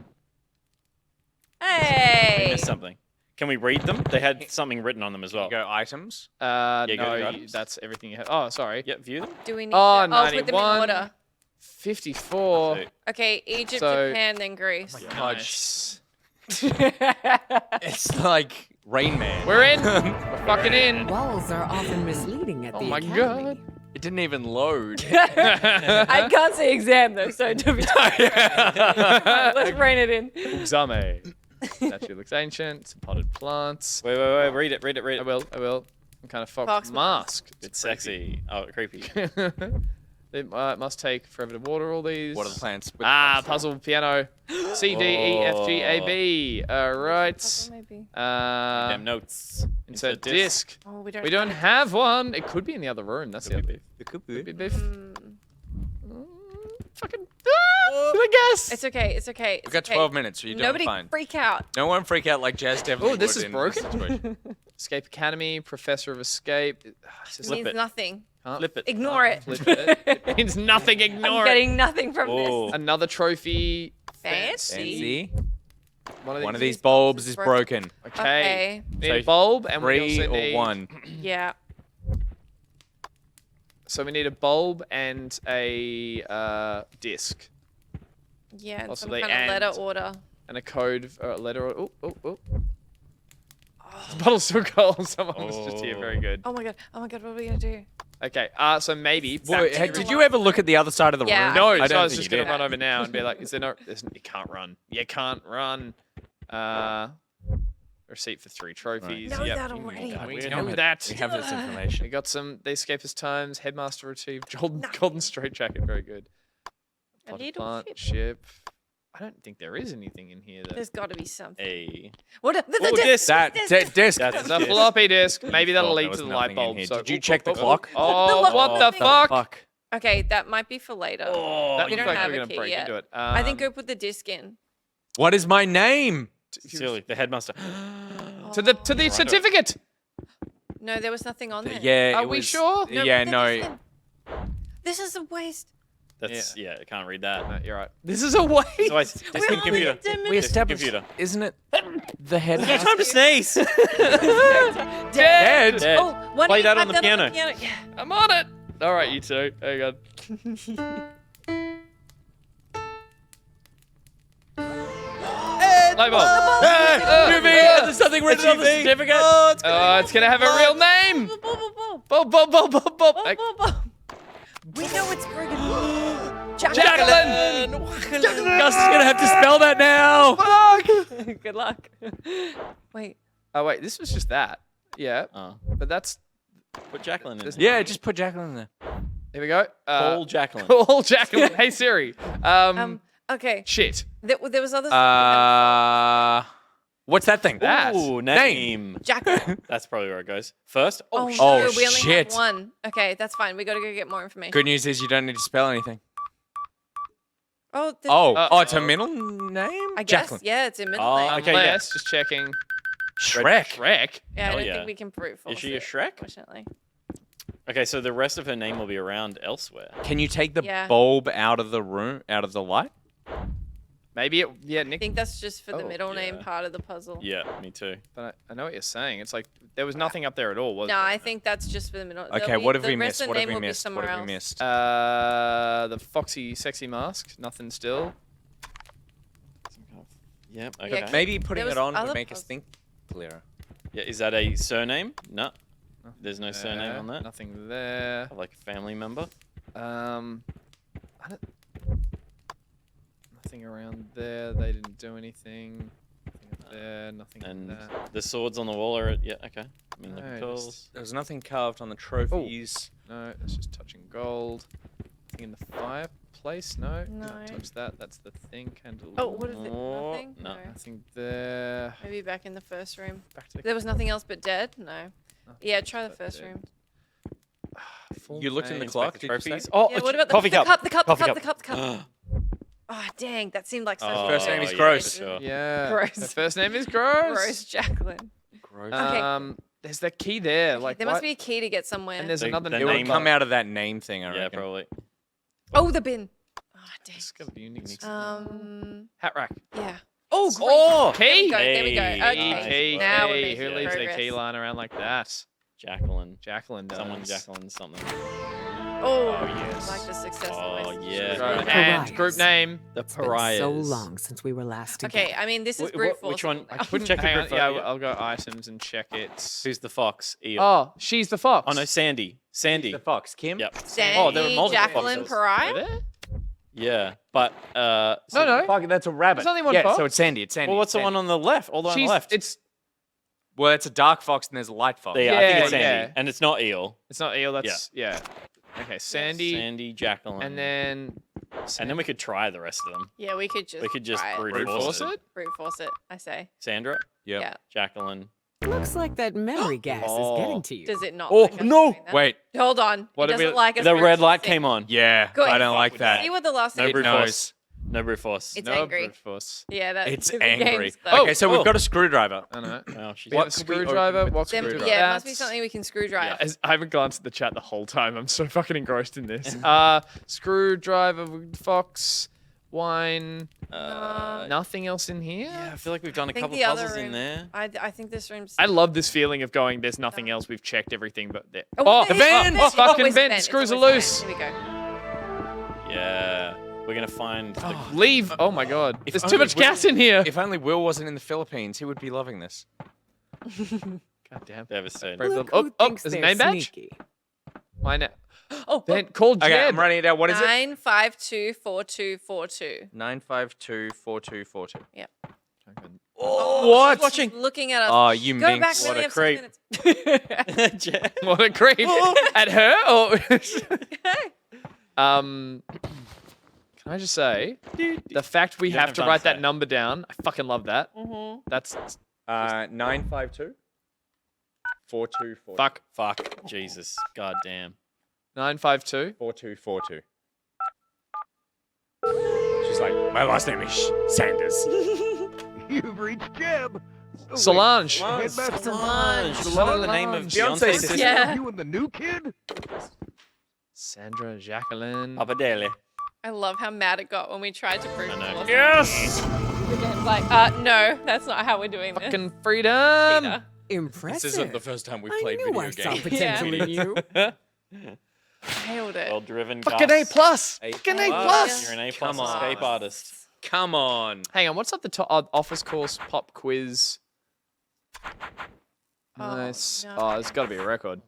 [SPEAKER 2] We
[SPEAKER 4] Hey.
[SPEAKER 2] missed something. Can we read them? They had something written on them as well.
[SPEAKER 3] You go items.
[SPEAKER 5] No,
[SPEAKER 2] go to items.
[SPEAKER 5] that's everything you have. Oh, sorry.
[SPEAKER 2] Yep. View them.
[SPEAKER 4] Do we need
[SPEAKER 5] Oh,
[SPEAKER 4] to? I'll put them in
[SPEAKER 5] 91.
[SPEAKER 4] order.
[SPEAKER 5] 54.
[SPEAKER 2] So-
[SPEAKER 4] Okay, Egypt,
[SPEAKER 5] So-
[SPEAKER 4] Japan, then Greece.
[SPEAKER 5] Nice.
[SPEAKER 3] It's like Rain Man.
[SPEAKER 5] We're in. We're fucking in.
[SPEAKER 8] Walls are often misleading at
[SPEAKER 5] Oh
[SPEAKER 8] the
[SPEAKER 5] my
[SPEAKER 8] academy.
[SPEAKER 5] god.
[SPEAKER 3] It didn't even load.
[SPEAKER 4] I can't say exam though, so don't be Let's rein it in.
[SPEAKER 5] Exame. Statue looks ancient. Some potted plants.
[SPEAKER 2] Wait. Read it.
[SPEAKER 5] I will. I'm kind of
[SPEAKER 4] Fox
[SPEAKER 5] fox mask.
[SPEAKER 2] It's sexy. Oh, creepy.
[SPEAKER 5] It must take forever to water all these.
[SPEAKER 3] What are the plants?
[SPEAKER 5] Puzzle piano. C, D, E, F, G, A, B. All right.
[SPEAKER 4] Maybe.
[SPEAKER 2] Damn notes.
[SPEAKER 5] Insert disc.
[SPEAKER 4] Oh, we don't.
[SPEAKER 5] We don't have one. It could be in the other room. That's the other.
[SPEAKER 3] It could
[SPEAKER 5] Could
[SPEAKER 3] be.
[SPEAKER 5] be beef. Fucking. I guess.
[SPEAKER 4] It's okay. It's okay.
[SPEAKER 3] We've got 12 minutes, so you're doing
[SPEAKER 4] Nobody
[SPEAKER 3] fine.
[SPEAKER 4] freak out.
[SPEAKER 3] No one freak out like Jazz definitely
[SPEAKER 5] Oh, this
[SPEAKER 3] would
[SPEAKER 5] is
[SPEAKER 3] in
[SPEAKER 5] broken?
[SPEAKER 3] situation.
[SPEAKER 5] Escape Academy. Professor of Escape.
[SPEAKER 4] It means
[SPEAKER 2] it.
[SPEAKER 4] nothing.
[SPEAKER 2] Flip it.
[SPEAKER 4] Ignore it.
[SPEAKER 5] Flip it. It means nothing. Ignore
[SPEAKER 4] I'm
[SPEAKER 5] it.
[SPEAKER 4] getting nothing from
[SPEAKER 2] Oh.
[SPEAKER 4] this.
[SPEAKER 5] Another trophy.
[SPEAKER 4] Fancy.
[SPEAKER 3] See?
[SPEAKER 5] One
[SPEAKER 3] One of these bulbs is broken.
[SPEAKER 5] Okay. We need
[SPEAKER 2] So
[SPEAKER 5] a bulb and we
[SPEAKER 3] 3
[SPEAKER 5] also
[SPEAKER 3] or
[SPEAKER 5] need
[SPEAKER 3] 1.
[SPEAKER 4] Yeah.
[SPEAKER 5] So we need a bulb and a disc
[SPEAKER 4] Yeah. And some
[SPEAKER 5] Possibly,
[SPEAKER 4] kind of letter
[SPEAKER 5] and-
[SPEAKER 4] order.
[SPEAKER 5] and a code or a letter. Oh. The bottle's still cold. Someone was just here. Very good.
[SPEAKER 4] Oh my god. Oh my god. What are we gonna do?
[SPEAKER 5] Okay. So maybe.
[SPEAKER 3] Boy,
[SPEAKER 5] back to
[SPEAKER 3] did you ever look at the other side of the
[SPEAKER 4] Yeah.
[SPEAKER 3] room?
[SPEAKER 5] No,
[SPEAKER 3] I
[SPEAKER 5] so
[SPEAKER 3] don't
[SPEAKER 5] I was
[SPEAKER 3] think
[SPEAKER 5] just
[SPEAKER 3] you
[SPEAKER 5] gonna
[SPEAKER 3] did.
[SPEAKER 5] run over now and be like, "Is there no? You can't run. You can't run." Receipt for 3 trophies.
[SPEAKER 4] Know
[SPEAKER 5] Yep.
[SPEAKER 4] that already.
[SPEAKER 5] We
[SPEAKER 3] We
[SPEAKER 5] know
[SPEAKER 3] have it.
[SPEAKER 5] that.
[SPEAKER 3] We have this
[SPEAKER 5] We
[SPEAKER 3] information.
[SPEAKER 5] got some. The escapist times. Headmaster retrieved. Golden straight jacket. Very good.
[SPEAKER 4] A
[SPEAKER 5] Potted
[SPEAKER 4] little
[SPEAKER 5] plant
[SPEAKER 4] ship.
[SPEAKER 5] ship. I don't think there is anything in here that.
[SPEAKER 4] There's got to be something.
[SPEAKER 2] A.
[SPEAKER 4] What? The
[SPEAKER 2] Oh,
[SPEAKER 4] disc.
[SPEAKER 3] That
[SPEAKER 4] Disc.
[SPEAKER 3] disc.
[SPEAKER 2] That's
[SPEAKER 5] It's a
[SPEAKER 2] Yes.
[SPEAKER 5] floppy disk. Maybe that'll
[SPEAKER 3] thought
[SPEAKER 5] lead
[SPEAKER 3] there
[SPEAKER 5] to
[SPEAKER 3] was
[SPEAKER 5] the light
[SPEAKER 3] nothing in
[SPEAKER 5] bulb.
[SPEAKER 3] here.
[SPEAKER 5] So
[SPEAKER 3] Did you check the
[SPEAKER 5] oh,
[SPEAKER 3] clock?
[SPEAKER 5] Oh,
[SPEAKER 4] look-
[SPEAKER 5] what the fuck?
[SPEAKER 3] Fuck.
[SPEAKER 4] Okay, that might be for later.
[SPEAKER 2] Oh,
[SPEAKER 5] That
[SPEAKER 4] we
[SPEAKER 5] looks
[SPEAKER 4] don't
[SPEAKER 5] like
[SPEAKER 4] have
[SPEAKER 5] we're
[SPEAKER 4] a
[SPEAKER 5] gonna
[SPEAKER 4] key
[SPEAKER 5] break
[SPEAKER 4] yet.
[SPEAKER 5] into it.
[SPEAKER 4] I think go put the disc in.
[SPEAKER 3] What is my name?
[SPEAKER 2] silly. The headmaster.
[SPEAKER 5] to the certificate.
[SPEAKER 4] No, there was nothing on there.
[SPEAKER 3] Yeah.
[SPEAKER 5] Are
[SPEAKER 3] it
[SPEAKER 5] we
[SPEAKER 3] was-
[SPEAKER 5] sure?
[SPEAKER 3] Yeah,
[SPEAKER 4] put the
[SPEAKER 3] no.
[SPEAKER 4] disc in. This is a waste.
[SPEAKER 2] That's yeah. I can't read that.
[SPEAKER 5] No, you're right. This is a waste.
[SPEAKER 2] So distant computer.
[SPEAKER 3] We established,
[SPEAKER 2] computer.
[SPEAKER 3] isn't it the head?
[SPEAKER 2] No time to sneeze.
[SPEAKER 3] Dead.
[SPEAKER 4] Oh, why
[SPEAKER 2] Play
[SPEAKER 4] don't you
[SPEAKER 2] that on
[SPEAKER 4] type
[SPEAKER 2] the piano.
[SPEAKER 4] Yeah.
[SPEAKER 5] I'm on it. All right, you two. Hang on. Light bulb.
[SPEAKER 3] There's something written on the certificate.
[SPEAKER 5] Oh, it's gonna have a real name. Bob, Bob, Bob, Bob, Bob.
[SPEAKER 4] We know it's Brigham.
[SPEAKER 5] Jacqueline.
[SPEAKER 3] Gus is gonna have to spell that now.
[SPEAKER 4] Good luck. Wait.
[SPEAKER 5] Oh wait, this was just that. Yeah,
[SPEAKER 2] Oh,
[SPEAKER 5] but that's.
[SPEAKER 2] put Jacqueline in.
[SPEAKER 3] Yeah, just put Jacqueline in there.
[SPEAKER 5] Here we go.
[SPEAKER 2] Call Jacqueline.
[SPEAKER 5] Call Jacqueline. Hey Siri.
[SPEAKER 4] Okay.
[SPEAKER 5] Shit.
[SPEAKER 4] There was other.
[SPEAKER 3] What's that thing?
[SPEAKER 5] That.
[SPEAKER 2] Ooh, name.
[SPEAKER 4] Jacqueline.
[SPEAKER 2] That's probably where it goes. First.
[SPEAKER 4] Oh,
[SPEAKER 2] Oh,
[SPEAKER 4] no,
[SPEAKER 3] Oh,
[SPEAKER 4] we only
[SPEAKER 3] shit.
[SPEAKER 4] have one. Okay, that's fine. We gotta go get more information.
[SPEAKER 3] Good news is you don't need to spell anything.
[SPEAKER 4] Oh.
[SPEAKER 3] It's her middle name?
[SPEAKER 4] I guess.
[SPEAKER 3] Jacqueline.
[SPEAKER 4] Yeah, it's a middle
[SPEAKER 2] Oh,
[SPEAKER 4] name.
[SPEAKER 2] okay.
[SPEAKER 5] Unless, just checking.
[SPEAKER 3] Shrek.
[SPEAKER 5] Shrek.
[SPEAKER 4] Yeah, I
[SPEAKER 2] Hell
[SPEAKER 4] don't
[SPEAKER 2] yeah.
[SPEAKER 4] think we can brute force
[SPEAKER 2] Is she a
[SPEAKER 4] it,
[SPEAKER 2] Shrek?
[SPEAKER 4] Unfortunately.
[SPEAKER 2] Okay, so the rest of her name will be around elsewhere.
[SPEAKER 3] Can you take the
[SPEAKER 4] Yeah.
[SPEAKER 3] bulb out of the room, out of the light?
[SPEAKER 5] Maybe it. Yeah,
[SPEAKER 4] I
[SPEAKER 5] Nick.
[SPEAKER 4] think that's just for the
[SPEAKER 5] Oh,
[SPEAKER 4] middle name
[SPEAKER 2] yeah.
[SPEAKER 4] part of the puzzle.
[SPEAKER 2] Yeah, me too.
[SPEAKER 5] But I know what you're saying. It's like there was nothing up there at all, was
[SPEAKER 4] No,
[SPEAKER 5] there?
[SPEAKER 4] I think that's just for the middle.
[SPEAKER 3] Okay, what have we
[SPEAKER 4] the rest
[SPEAKER 3] missed?
[SPEAKER 4] of the
[SPEAKER 3] What have
[SPEAKER 4] name
[SPEAKER 3] we
[SPEAKER 4] will be
[SPEAKER 3] missed? What
[SPEAKER 4] somewhere
[SPEAKER 3] have we
[SPEAKER 4] else.
[SPEAKER 3] missed?
[SPEAKER 5] The foxy, sexy mask. Nothing still.
[SPEAKER 2] Yep.
[SPEAKER 4] Yeah,
[SPEAKER 2] Okay.
[SPEAKER 3] Maybe putting
[SPEAKER 4] There
[SPEAKER 3] it
[SPEAKER 4] was
[SPEAKER 3] on would
[SPEAKER 4] other
[SPEAKER 3] make us
[SPEAKER 4] puzzles.
[SPEAKER 3] think clearer.
[SPEAKER 2] Yeah, is that a surname? No. There's no surname on that.
[SPEAKER 5] Nothing there.
[SPEAKER 2] Like a family member.
[SPEAKER 5] I don't, nothing around there. They didn't do anything. Nothing up there. Nothing
[SPEAKER 2] And
[SPEAKER 5] there.
[SPEAKER 2] the swords on the wall are yeah. Okay. I mean,
[SPEAKER 5] No,
[SPEAKER 2] the
[SPEAKER 5] just-
[SPEAKER 2] tools.
[SPEAKER 3] There's nothing carved on the trophies.
[SPEAKER 5] No, that's just touching gold. Nothing in the fireplace. No.
[SPEAKER 4] No.
[SPEAKER 5] Don't touch that. That's the thing. Candle.
[SPEAKER 4] Oh, what is it?
[SPEAKER 2] Oh,
[SPEAKER 4] Nothing?
[SPEAKER 2] no.
[SPEAKER 5] Nothing there.
[SPEAKER 4] Maybe back in the first room.
[SPEAKER 5] Back to the
[SPEAKER 4] There was nothing else but dead? No.
[SPEAKER 5] Nothing
[SPEAKER 4] Yeah, try the
[SPEAKER 5] but
[SPEAKER 4] first
[SPEAKER 5] dead.
[SPEAKER 4] room.
[SPEAKER 5] Full
[SPEAKER 3] You looked in the
[SPEAKER 5] name.
[SPEAKER 3] clock,
[SPEAKER 2] the
[SPEAKER 3] did you say?
[SPEAKER 2] trophies. Oh,
[SPEAKER 4] Yeah, what about
[SPEAKER 2] coffee
[SPEAKER 4] the
[SPEAKER 2] cup.
[SPEAKER 4] cup? The
[SPEAKER 2] Coffee
[SPEAKER 4] cup. Oh, dang. That seemed like such
[SPEAKER 2] Oh,
[SPEAKER 4] a
[SPEAKER 3] First name is
[SPEAKER 2] yeah,
[SPEAKER 3] Gross.
[SPEAKER 2] for sure.
[SPEAKER 5] Yeah.
[SPEAKER 4] Gross.
[SPEAKER 5] The first name is Gross.
[SPEAKER 4] gross Jacqueline.
[SPEAKER 3] Gross.
[SPEAKER 4] Okay.
[SPEAKER 5] There's the key there.
[SPEAKER 4] Okay,
[SPEAKER 5] Like
[SPEAKER 4] there
[SPEAKER 5] what?
[SPEAKER 4] must be a key to get somewhere.
[SPEAKER 5] And there's
[SPEAKER 2] The-
[SPEAKER 5] another
[SPEAKER 2] the
[SPEAKER 3] It would
[SPEAKER 2] name-
[SPEAKER 3] come out of that name thing, I
[SPEAKER 2] Yeah,
[SPEAKER 3] reckon.
[SPEAKER 2] probably.
[SPEAKER 4] Oh, the bin. Oh, dang.
[SPEAKER 5] It's gotta be unique.
[SPEAKER 4] Hat
[SPEAKER 5] rack.
[SPEAKER 4] Yeah. Oh, great.
[SPEAKER 2] Oh,
[SPEAKER 5] Key.
[SPEAKER 4] There we go.
[SPEAKER 2] Hey,
[SPEAKER 4] Okay.
[SPEAKER 5] Key.
[SPEAKER 4] Now we're
[SPEAKER 5] Key.
[SPEAKER 4] making
[SPEAKER 5] Who leaves their
[SPEAKER 4] progress.
[SPEAKER 5] key lying around like that?
[SPEAKER 2] Jacqueline.
[SPEAKER 5] Jacqueline does.
[SPEAKER 2] Someone Jacqueline something.
[SPEAKER 4] Oh,
[SPEAKER 2] yes.
[SPEAKER 4] like the success.
[SPEAKER 2] Oh,
[SPEAKER 4] of my
[SPEAKER 2] yeah.
[SPEAKER 5] Right,
[SPEAKER 2] The
[SPEAKER 5] and group name.
[SPEAKER 2] The
[SPEAKER 10] Been
[SPEAKER 2] pariahs.
[SPEAKER 10] so long since we were last together.
[SPEAKER 4] Okay, I mean this is
[SPEAKER 2] Wh-
[SPEAKER 4] brute
[SPEAKER 2] wh-
[SPEAKER 4] force.
[SPEAKER 2] which one?
[SPEAKER 4] now.
[SPEAKER 2] I couldn't check the
[SPEAKER 5] Hang
[SPEAKER 2] group
[SPEAKER 5] on, yeah,
[SPEAKER 2] photo.
[SPEAKER 5] I'll go items and check it.
[SPEAKER 2] Who's the fox? Eel.
[SPEAKER 5] Oh, she's the fox.
[SPEAKER 2] Oh no, Sandy. Sandy.
[SPEAKER 3] The fox, Kim?
[SPEAKER 2] Yep.
[SPEAKER 4] Sandy,
[SPEAKER 2] Oh, there were multiple
[SPEAKER 4] Jacqueline,
[SPEAKER 2] foxes.
[SPEAKER 4] Pariah.
[SPEAKER 5] There?
[SPEAKER 2] Yeah, but
[SPEAKER 5] No, no.
[SPEAKER 3] Fuck, that's a rabbit.
[SPEAKER 5] There's only one
[SPEAKER 3] yeah,
[SPEAKER 5] fox.
[SPEAKER 3] so it's Sandy. It's Sandy.
[SPEAKER 2] well, what's the one on the left? All the way on
[SPEAKER 5] She's.
[SPEAKER 2] the left.
[SPEAKER 5] It's.
[SPEAKER 3] Well, it's a dark fox and there's a light fox.
[SPEAKER 2] Yeah, I think
[SPEAKER 5] Yeah,
[SPEAKER 2] it's Sandy,
[SPEAKER 5] yeah.
[SPEAKER 2] and it's not Eel.
[SPEAKER 5] It's not eel. That's yeah. Okay, Sandy,
[SPEAKER 2] Sandy, Jacqueline,
[SPEAKER 5] and then.
[SPEAKER 2] and then we could try the rest of them.
[SPEAKER 4] Yeah, we could just.
[SPEAKER 2] We could just
[SPEAKER 4] try it.
[SPEAKER 2] brute force it.
[SPEAKER 4] Brute force it. I say.
[SPEAKER 2] Sandra,
[SPEAKER 3] Yep.
[SPEAKER 4] Yeah.
[SPEAKER 2] Jacqueline.
[SPEAKER 10] Looks like that memory gas
[SPEAKER 2] Oh.
[SPEAKER 10] is getting to you.
[SPEAKER 4] Does it not?
[SPEAKER 2] Oh,
[SPEAKER 4] like us
[SPEAKER 2] no.
[SPEAKER 4] doing that?
[SPEAKER 3] Wait.
[SPEAKER 4] Hold on.
[SPEAKER 5] What
[SPEAKER 4] He
[SPEAKER 5] did we-
[SPEAKER 4] doesn't like us.
[SPEAKER 2] The
[SPEAKER 4] brute
[SPEAKER 2] red light
[SPEAKER 4] forcing.
[SPEAKER 2] came on.
[SPEAKER 3] Yeah,
[SPEAKER 4] Good.
[SPEAKER 3] I don't like that.
[SPEAKER 4] See what the last
[SPEAKER 2] No
[SPEAKER 4] thing
[SPEAKER 2] brute
[SPEAKER 3] knows.
[SPEAKER 2] force. No brute force.
[SPEAKER 4] It's
[SPEAKER 5] no
[SPEAKER 4] angry.
[SPEAKER 5] brute force.
[SPEAKER 4] Yeah, that's
[SPEAKER 3] It's
[SPEAKER 4] the
[SPEAKER 3] angry.
[SPEAKER 4] game's though.
[SPEAKER 3] Okay, so we've got a screwdriver.
[SPEAKER 5] I know.
[SPEAKER 2] Oh, she's
[SPEAKER 5] We have
[SPEAKER 3] What
[SPEAKER 5] a
[SPEAKER 3] could we open
[SPEAKER 5] screwdriver.
[SPEAKER 3] with
[SPEAKER 5] What
[SPEAKER 3] the
[SPEAKER 4] Then,
[SPEAKER 5] screwdriver?
[SPEAKER 4] yeah, it must be
[SPEAKER 5] That's-
[SPEAKER 4] something we can screw drive.
[SPEAKER 5] I haven't glanced at the chat the whole time. I'm so fucking engrossed in this. Screwdriver, fox, wine. Nothing else in here.
[SPEAKER 2] Yeah, I feel like we've done a
[SPEAKER 4] I think
[SPEAKER 2] couple
[SPEAKER 4] the other
[SPEAKER 2] puzzles in
[SPEAKER 4] room-
[SPEAKER 2] there.
[SPEAKER 4] I think this room's.
[SPEAKER 5] I love this feeling of going. There's nothing else. We've checked everything, but there.
[SPEAKER 4] Oh,
[SPEAKER 5] the
[SPEAKER 4] it's
[SPEAKER 5] vent!
[SPEAKER 4] it's
[SPEAKER 5] Fucking
[SPEAKER 4] always
[SPEAKER 5] vent!
[SPEAKER 4] It's
[SPEAKER 5] Screws are
[SPEAKER 4] always
[SPEAKER 5] loose.
[SPEAKER 4] Here we go.
[SPEAKER 2] Yeah, we're gonna find. The,
[SPEAKER 5] Leave! Oh my god.
[SPEAKER 3] If
[SPEAKER 5] There's too
[SPEAKER 3] only
[SPEAKER 5] much gas in here.
[SPEAKER 3] If only Will wasn't in the Philippines, he would be loving this.
[SPEAKER 5] God damn.
[SPEAKER 2] devastating.
[SPEAKER 5] Brave
[SPEAKER 10] Look
[SPEAKER 5] little-
[SPEAKER 10] who
[SPEAKER 5] oh,
[SPEAKER 10] thinks
[SPEAKER 5] there's a
[SPEAKER 10] they're
[SPEAKER 5] name badge?
[SPEAKER 10] sneaky.
[SPEAKER 5] Why not?
[SPEAKER 4] Oh,
[SPEAKER 5] Vent called
[SPEAKER 3] Okay,
[SPEAKER 5] Jeb.
[SPEAKER 3] I'm writing it down. What is it?
[SPEAKER 4] 9524242.
[SPEAKER 3] 9524242.
[SPEAKER 4] Yep.
[SPEAKER 2] Oh,
[SPEAKER 3] What?
[SPEAKER 2] she's watching.
[SPEAKER 4] Looking at us.
[SPEAKER 3] Oh, you
[SPEAKER 4] Go back.
[SPEAKER 3] minx.
[SPEAKER 4] We
[SPEAKER 2] What
[SPEAKER 4] only
[SPEAKER 2] a
[SPEAKER 4] have 6
[SPEAKER 2] creep.
[SPEAKER 4] minutes.
[SPEAKER 5] What a creep. At her? Or can I just say, the fact we
[SPEAKER 2] You don't
[SPEAKER 5] have
[SPEAKER 2] have
[SPEAKER 5] to
[SPEAKER 2] time
[SPEAKER 5] write
[SPEAKER 2] for
[SPEAKER 5] that
[SPEAKER 2] that.
[SPEAKER 5] number down, I fucking love that. That's
[SPEAKER 3] 952 4242.
[SPEAKER 5] fuck.
[SPEAKER 2] Fuck. Jesus. God damn.
[SPEAKER 5] 952.
[SPEAKER 3] 4242. She's like, my last name is Sanders.
[SPEAKER 11] You've reached Jeb.
[SPEAKER 5] Solange.
[SPEAKER 2] Solange. Is that the name of
[SPEAKER 3] Beyonce's
[SPEAKER 2] Beyonce's
[SPEAKER 3] sister.
[SPEAKER 2] sister?
[SPEAKER 4] Yeah.
[SPEAKER 11] You and the new kid?
[SPEAKER 5] Sandra, Jacqueline.
[SPEAKER 2] Papadele.
[SPEAKER 4] I love how mad it got when we tried to prove it wasn't.
[SPEAKER 5] Yes!
[SPEAKER 4] The game's like, no, that's not how we're doing this.
[SPEAKER 5] Fucking freedom!
[SPEAKER 4] Cheater.
[SPEAKER 10] Impressive.
[SPEAKER 3] This isn't the first time we've played
[SPEAKER 10] I knew
[SPEAKER 3] video
[SPEAKER 10] I saw
[SPEAKER 3] games.
[SPEAKER 10] potential in you.
[SPEAKER 4] Nailed it.
[SPEAKER 2] Well-driven.
[SPEAKER 5] Fucking A+.
[SPEAKER 2] Gus.
[SPEAKER 5] Fucking A+.
[SPEAKER 2] You're an A+
[SPEAKER 3] Come on.
[SPEAKER 2] escape artist.
[SPEAKER 3] Come on.
[SPEAKER 5] Hang on, what's up the top? Office course pop quiz. Nice.
[SPEAKER 4] no.
[SPEAKER 5] Oh, there's got to be a record.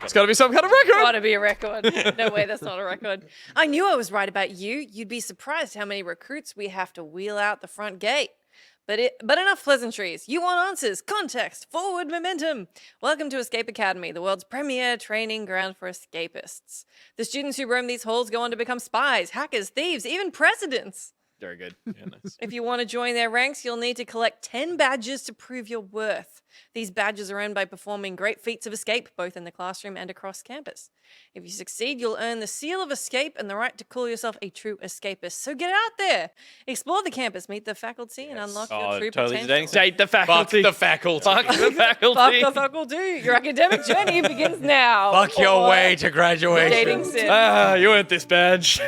[SPEAKER 5] It's got to be some kind of record.
[SPEAKER 4] Gotta be a record. No way, that's not a record. I knew I was right about you. You'd be surprised how many recruits we have to wheel out the front gate. But enough pleasantries. You want answers, context, forward momentum. Welcome to Escape Academy, the world's premier training ground for escapists. The students who roam these halls go on to become spies, hackers, thieves, even presidents.
[SPEAKER 2] Very good. Yeah, nice.
[SPEAKER 4] If you want to join their ranks, you'll need to collect 10 badges to prove your worth. These badges are earned by performing great feats of escape, both in the classroom and across campus. If you succeed, you'll earn the seal of escape and the right to call yourself a true escapist. So get out there, explore the campus, meet the faculty, and unlock your true
[SPEAKER 2] totally
[SPEAKER 4] potential.
[SPEAKER 5] Date the faculty.
[SPEAKER 3] Fuck the faculty.
[SPEAKER 5] Fuck the faculty.
[SPEAKER 4] Fuck the faculty. Your academic journey begins now.
[SPEAKER 3] Fuck your
[SPEAKER 4] Or
[SPEAKER 3] way to graduation.
[SPEAKER 4] dating sim.
[SPEAKER 5] Ah, you earned this badge.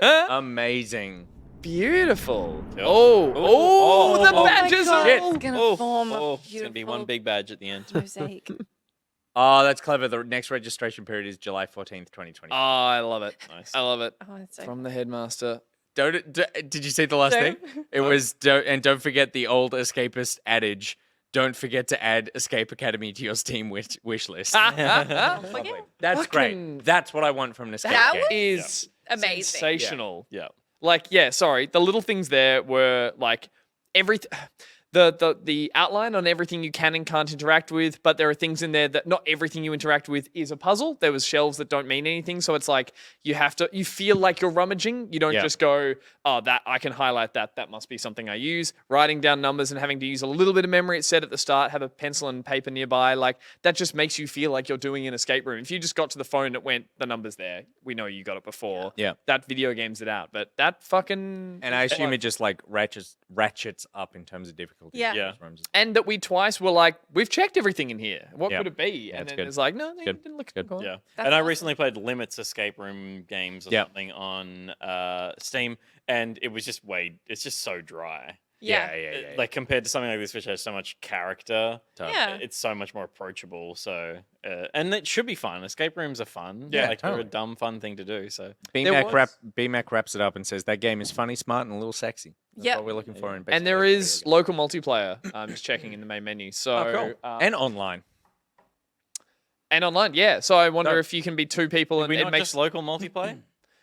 [SPEAKER 3] Amazing.
[SPEAKER 5] Beautiful.
[SPEAKER 2] Yep.
[SPEAKER 5] Oh, the
[SPEAKER 2] oh,
[SPEAKER 5] badges are
[SPEAKER 4] It's
[SPEAKER 5] all.
[SPEAKER 4] gonna form a
[SPEAKER 2] It's going to be
[SPEAKER 4] beautiful
[SPEAKER 2] one big badge at the end.
[SPEAKER 4] mosaic.
[SPEAKER 3] Oh, that's clever. The next registration period is July 14th, 2020.
[SPEAKER 5] Oh, I love it.
[SPEAKER 2] Nice.
[SPEAKER 5] I love it.
[SPEAKER 4] Oh, it's so
[SPEAKER 5] From the headmaster.
[SPEAKER 3] Did you see the last thing? It was, don't forget the old escapist adage. Don't forget to add Escape Academy to your Steam wish list. That's
[SPEAKER 5] Fucking-
[SPEAKER 3] great. That's what I want from an escape
[SPEAKER 4] That
[SPEAKER 3] game.
[SPEAKER 4] was
[SPEAKER 5] Is
[SPEAKER 4] amazing.
[SPEAKER 5] sensational.
[SPEAKER 2] Yeah.
[SPEAKER 5] Like, yeah, sorry. The little things there were like everything. The outline on everything you can and can't interact with, but there are things in there that not everything you interact with is a puzzle. There was shelves that don't mean anything, so it's like you feel like you're rummaging. You don't just go, oh, that I can highlight that. That must be something I use. Writing down numbers and having to use a little bit of memory. It said at the start, have a pencil and paper nearby. Like that just makes you feel like you're doing an escape room. If you just got to the phone and it went, the number's there. We know you got it before.
[SPEAKER 3] Yeah.
[SPEAKER 5] That video games it out, but that fucking
[SPEAKER 3] And I assume it just like ratchets up in terms of difficulty.
[SPEAKER 4] Yeah.
[SPEAKER 2] Yeah.
[SPEAKER 5] And that we twice were like, we've checked everything in here. What
[SPEAKER 3] Yeah.
[SPEAKER 5] could it be?
[SPEAKER 3] Yeah,
[SPEAKER 5] And
[SPEAKER 3] it's
[SPEAKER 5] then
[SPEAKER 3] good.
[SPEAKER 5] it's like, no, they
[SPEAKER 3] Good.
[SPEAKER 5] didn't look
[SPEAKER 3] Good.
[SPEAKER 5] cool.
[SPEAKER 2] Yeah.
[SPEAKER 4] That's
[SPEAKER 2] And I
[SPEAKER 4] awesome.
[SPEAKER 2] recently played Limits escape room games or something on Steam, and it was it's just so dry.
[SPEAKER 4] Yeah.
[SPEAKER 2] Like compared to something like this, which has so much character,
[SPEAKER 4] Yeah.
[SPEAKER 2] it's so much more approachable. So, and it should be fun. Escape rooms are fun.
[SPEAKER 5] Yeah,
[SPEAKER 2] like they're a
[SPEAKER 3] totally.
[SPEAKER 2] dumb, fun thing to do. So,
[SPEAKER 3] BMAC wraps it up and says that game is funny, smart, and a little sexy. That's
[SPEAKER 4] Yep.
[SPEAKER 3] what we're looking for in basic
[SPEAKER 5] And there
[SPEAKER 3] video
[SPEAKER 5] is
[SPEAKER 3] games.
[SPEAKER 5] local multiplayer. I'm just checking in the main menu. So
[SPEAKER 3] and online.
[SPEAKER 5] and online, yeah. So I wonder
[SPEAKER 3] No.
[SPEAKER 5] if you can be two people
[SPEAKER 2] did
[SPEAKER 5] and
[SPEAKER 2] we
[SPEAKER 5] it
[SPEAKER 2] not
[SPEAKER 5] makes
[SPEAKER 2] just local multiplayer?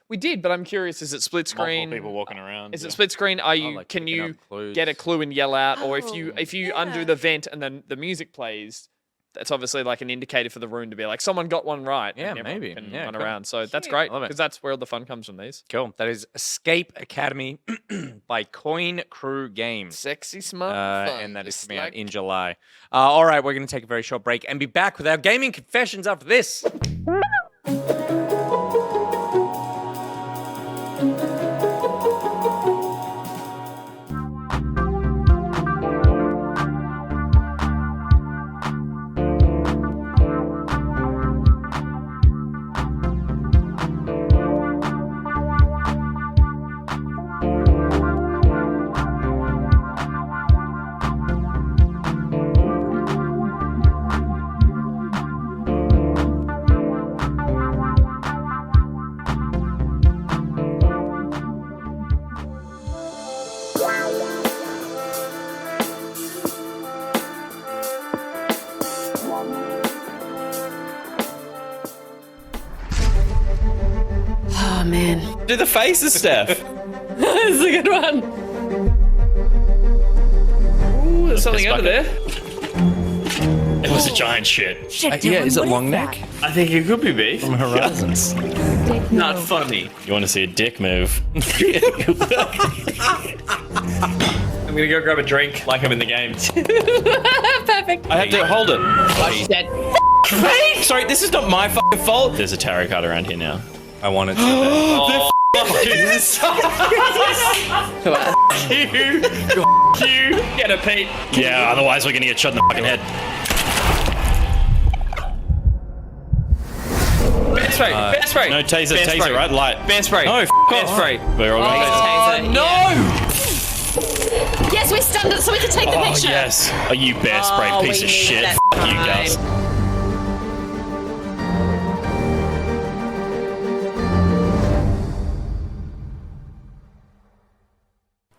[SPEAKER 5] we did, but I'm curious, is it split
[SPEAKER 2] Multiple
[SPEAKER 5] screen?
[SPEAKER 2] people walking around.
[SPEAKER 5] Is
[SPEAKER 2] yeah.
[SPEAKER 5] it split screen? Are you
[SPEAKER 3] like
[SPEAKER 5] can
[SPEAKER 3] picking
[SPEAKER 5] you
[SPEAKER 3] up clues.
[SPEAKER 5] get a clue and yell out, or if
[SPEAKER 4] Oh,
[SPEAKER 5] you undo the vent and then the music plays, that's obviously like an indicator for the room to be like someone got one right.
[SPEAKER 3] Yeah,
[SPEAKER 5] and everyone
[SPEAKER 3] maybe.
[SPEAKER 5] can
[SPEAKER 3] Yeah,
[SPEAKER 5] run
[SPEAKER 3] cool.
[SPEAKER 5] around. So that's
[SPEAKER 4] Cute.
[SPEAKER 5] great
[SPEAKER 3] Love it.
[SPEAKER 5] because that's where all the fun comes from. These
[SPEAKER 3] Cool. That is Escape Academy by Coin Crew Games.
[SPEAKER 5] sexy smart fun,
[SPEAKER 3] And that is
[SPEAKER 5] just
[SPEAKER 3] coming out
[SPEAKER 5] like-
[SPEAKER 3] in July. All right, we're going to take a very short break and be back with our gaming confessions after this.
[SPEAKER 10] Oh, man.
[SPEAKER 2] Do the faces, Steph.
[SPEAKER 4] That's a good one.
[SPEAKER 5] Ooh, there's something under there.
[SPEAKER 2] It was a giant shit.
[SPEAKER 10] Shit,
[SPEAKER 9] Yeah, is it
[SPEAKER 10] Dylan, what
[SPEAKER 9] long
[SPEAKER 10] that?
[SPEAKER 9] neck?
[SPEAKER 2] I think it could be beef.
[SPEAKER 9] From Horizons.
[SPEAKER 2] Not funny. You want to see a dick move?
[SPEAKER 5] I'm gonna go grab a drink like I'm in the game.
[SPEAKER 4] Perfect.
[SPEAKER 2] I have to hold it. Sorry, this is not my fucking fault. There's a tarot card around here now.
[SPEAKER 3] I want it so
[SPEAKER 5] You get a Pete.
[SPEAKER 2] Yeah, otherwise we're gonna get shot in the fucking head.
[SPEAKER 5] Best
[SPEAKER 3] spray. Bear spray.
[SPEAKER 2] No, taser,
[SPEAKER 3] Bear
[SPEAKER 2] taser,
[SPEAKER 3] spray.
[SPEAKER 2] right? Light.
[SPEAKER 3] Bear spray.
[SPEAKER 2] No,
[SPEAKER 3] Bear spray.
[SPEAKER 2] We're all
[SPEAKER 4] Taser,
[SPEAKER 3] No!
[SPEAKER 1] Yes, we stunned it so we could take the
[SPEAKER 2] Oh,
[SPEAKER 1] picture.
[SPEAKER 2] yes. Oh, you bear spray
[SPEAKER 4] Oh,
[SPEAKER 2] piece
[SPEAKER 4] we
[SPEAKER 2] of
[SPEAKER 4] needed
[SPEAKER 2] shit.
[SPEAKER 4] that
[SPEAKER 2] F you,
[SPEAKER 4] time.
[SPEAKER 2] Gus.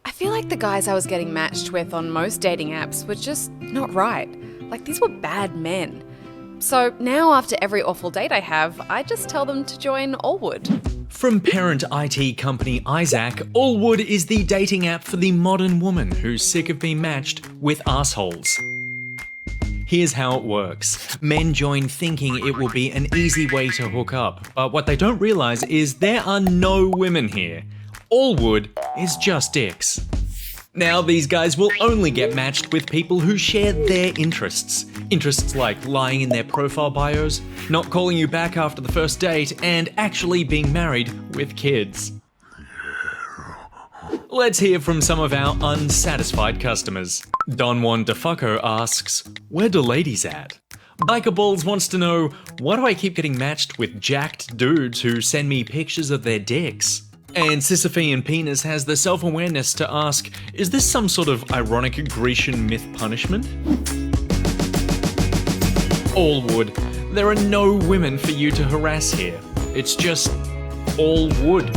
[SPEAKER 1] I feel like the guys I was getting matched with on most dating apps were just not right. Like, these were bad men. So now, after every awful date I have, I just tell them to join Allwood.
[SPEAKER 12] From parent IT company Isaac, Allwood is the dating app for the modern woman who's sick of being matched with assholes. Here's how it works. Men join thinking it will be an easy way to hook up, but what they don't realise is there are no women here. Allwood is just dicks. Now these guys will only get matched with people who share their interests. Interests like lying in their profile bios, not calling you back after the first date, and actually being married with kids. Let's hear from some of our unsatisfied customers. Don Juan DeFucco asks, where do ladies at? Biker Balls wants to know, why do I keep getting matched with jacked dudes who send me pictures of their dicks? And Sisyphean Penis has the self-awareness to ask, is this some sort of ironic Grecian myth punishment? Allwood, there are no women for you to harass here. It's just all wood.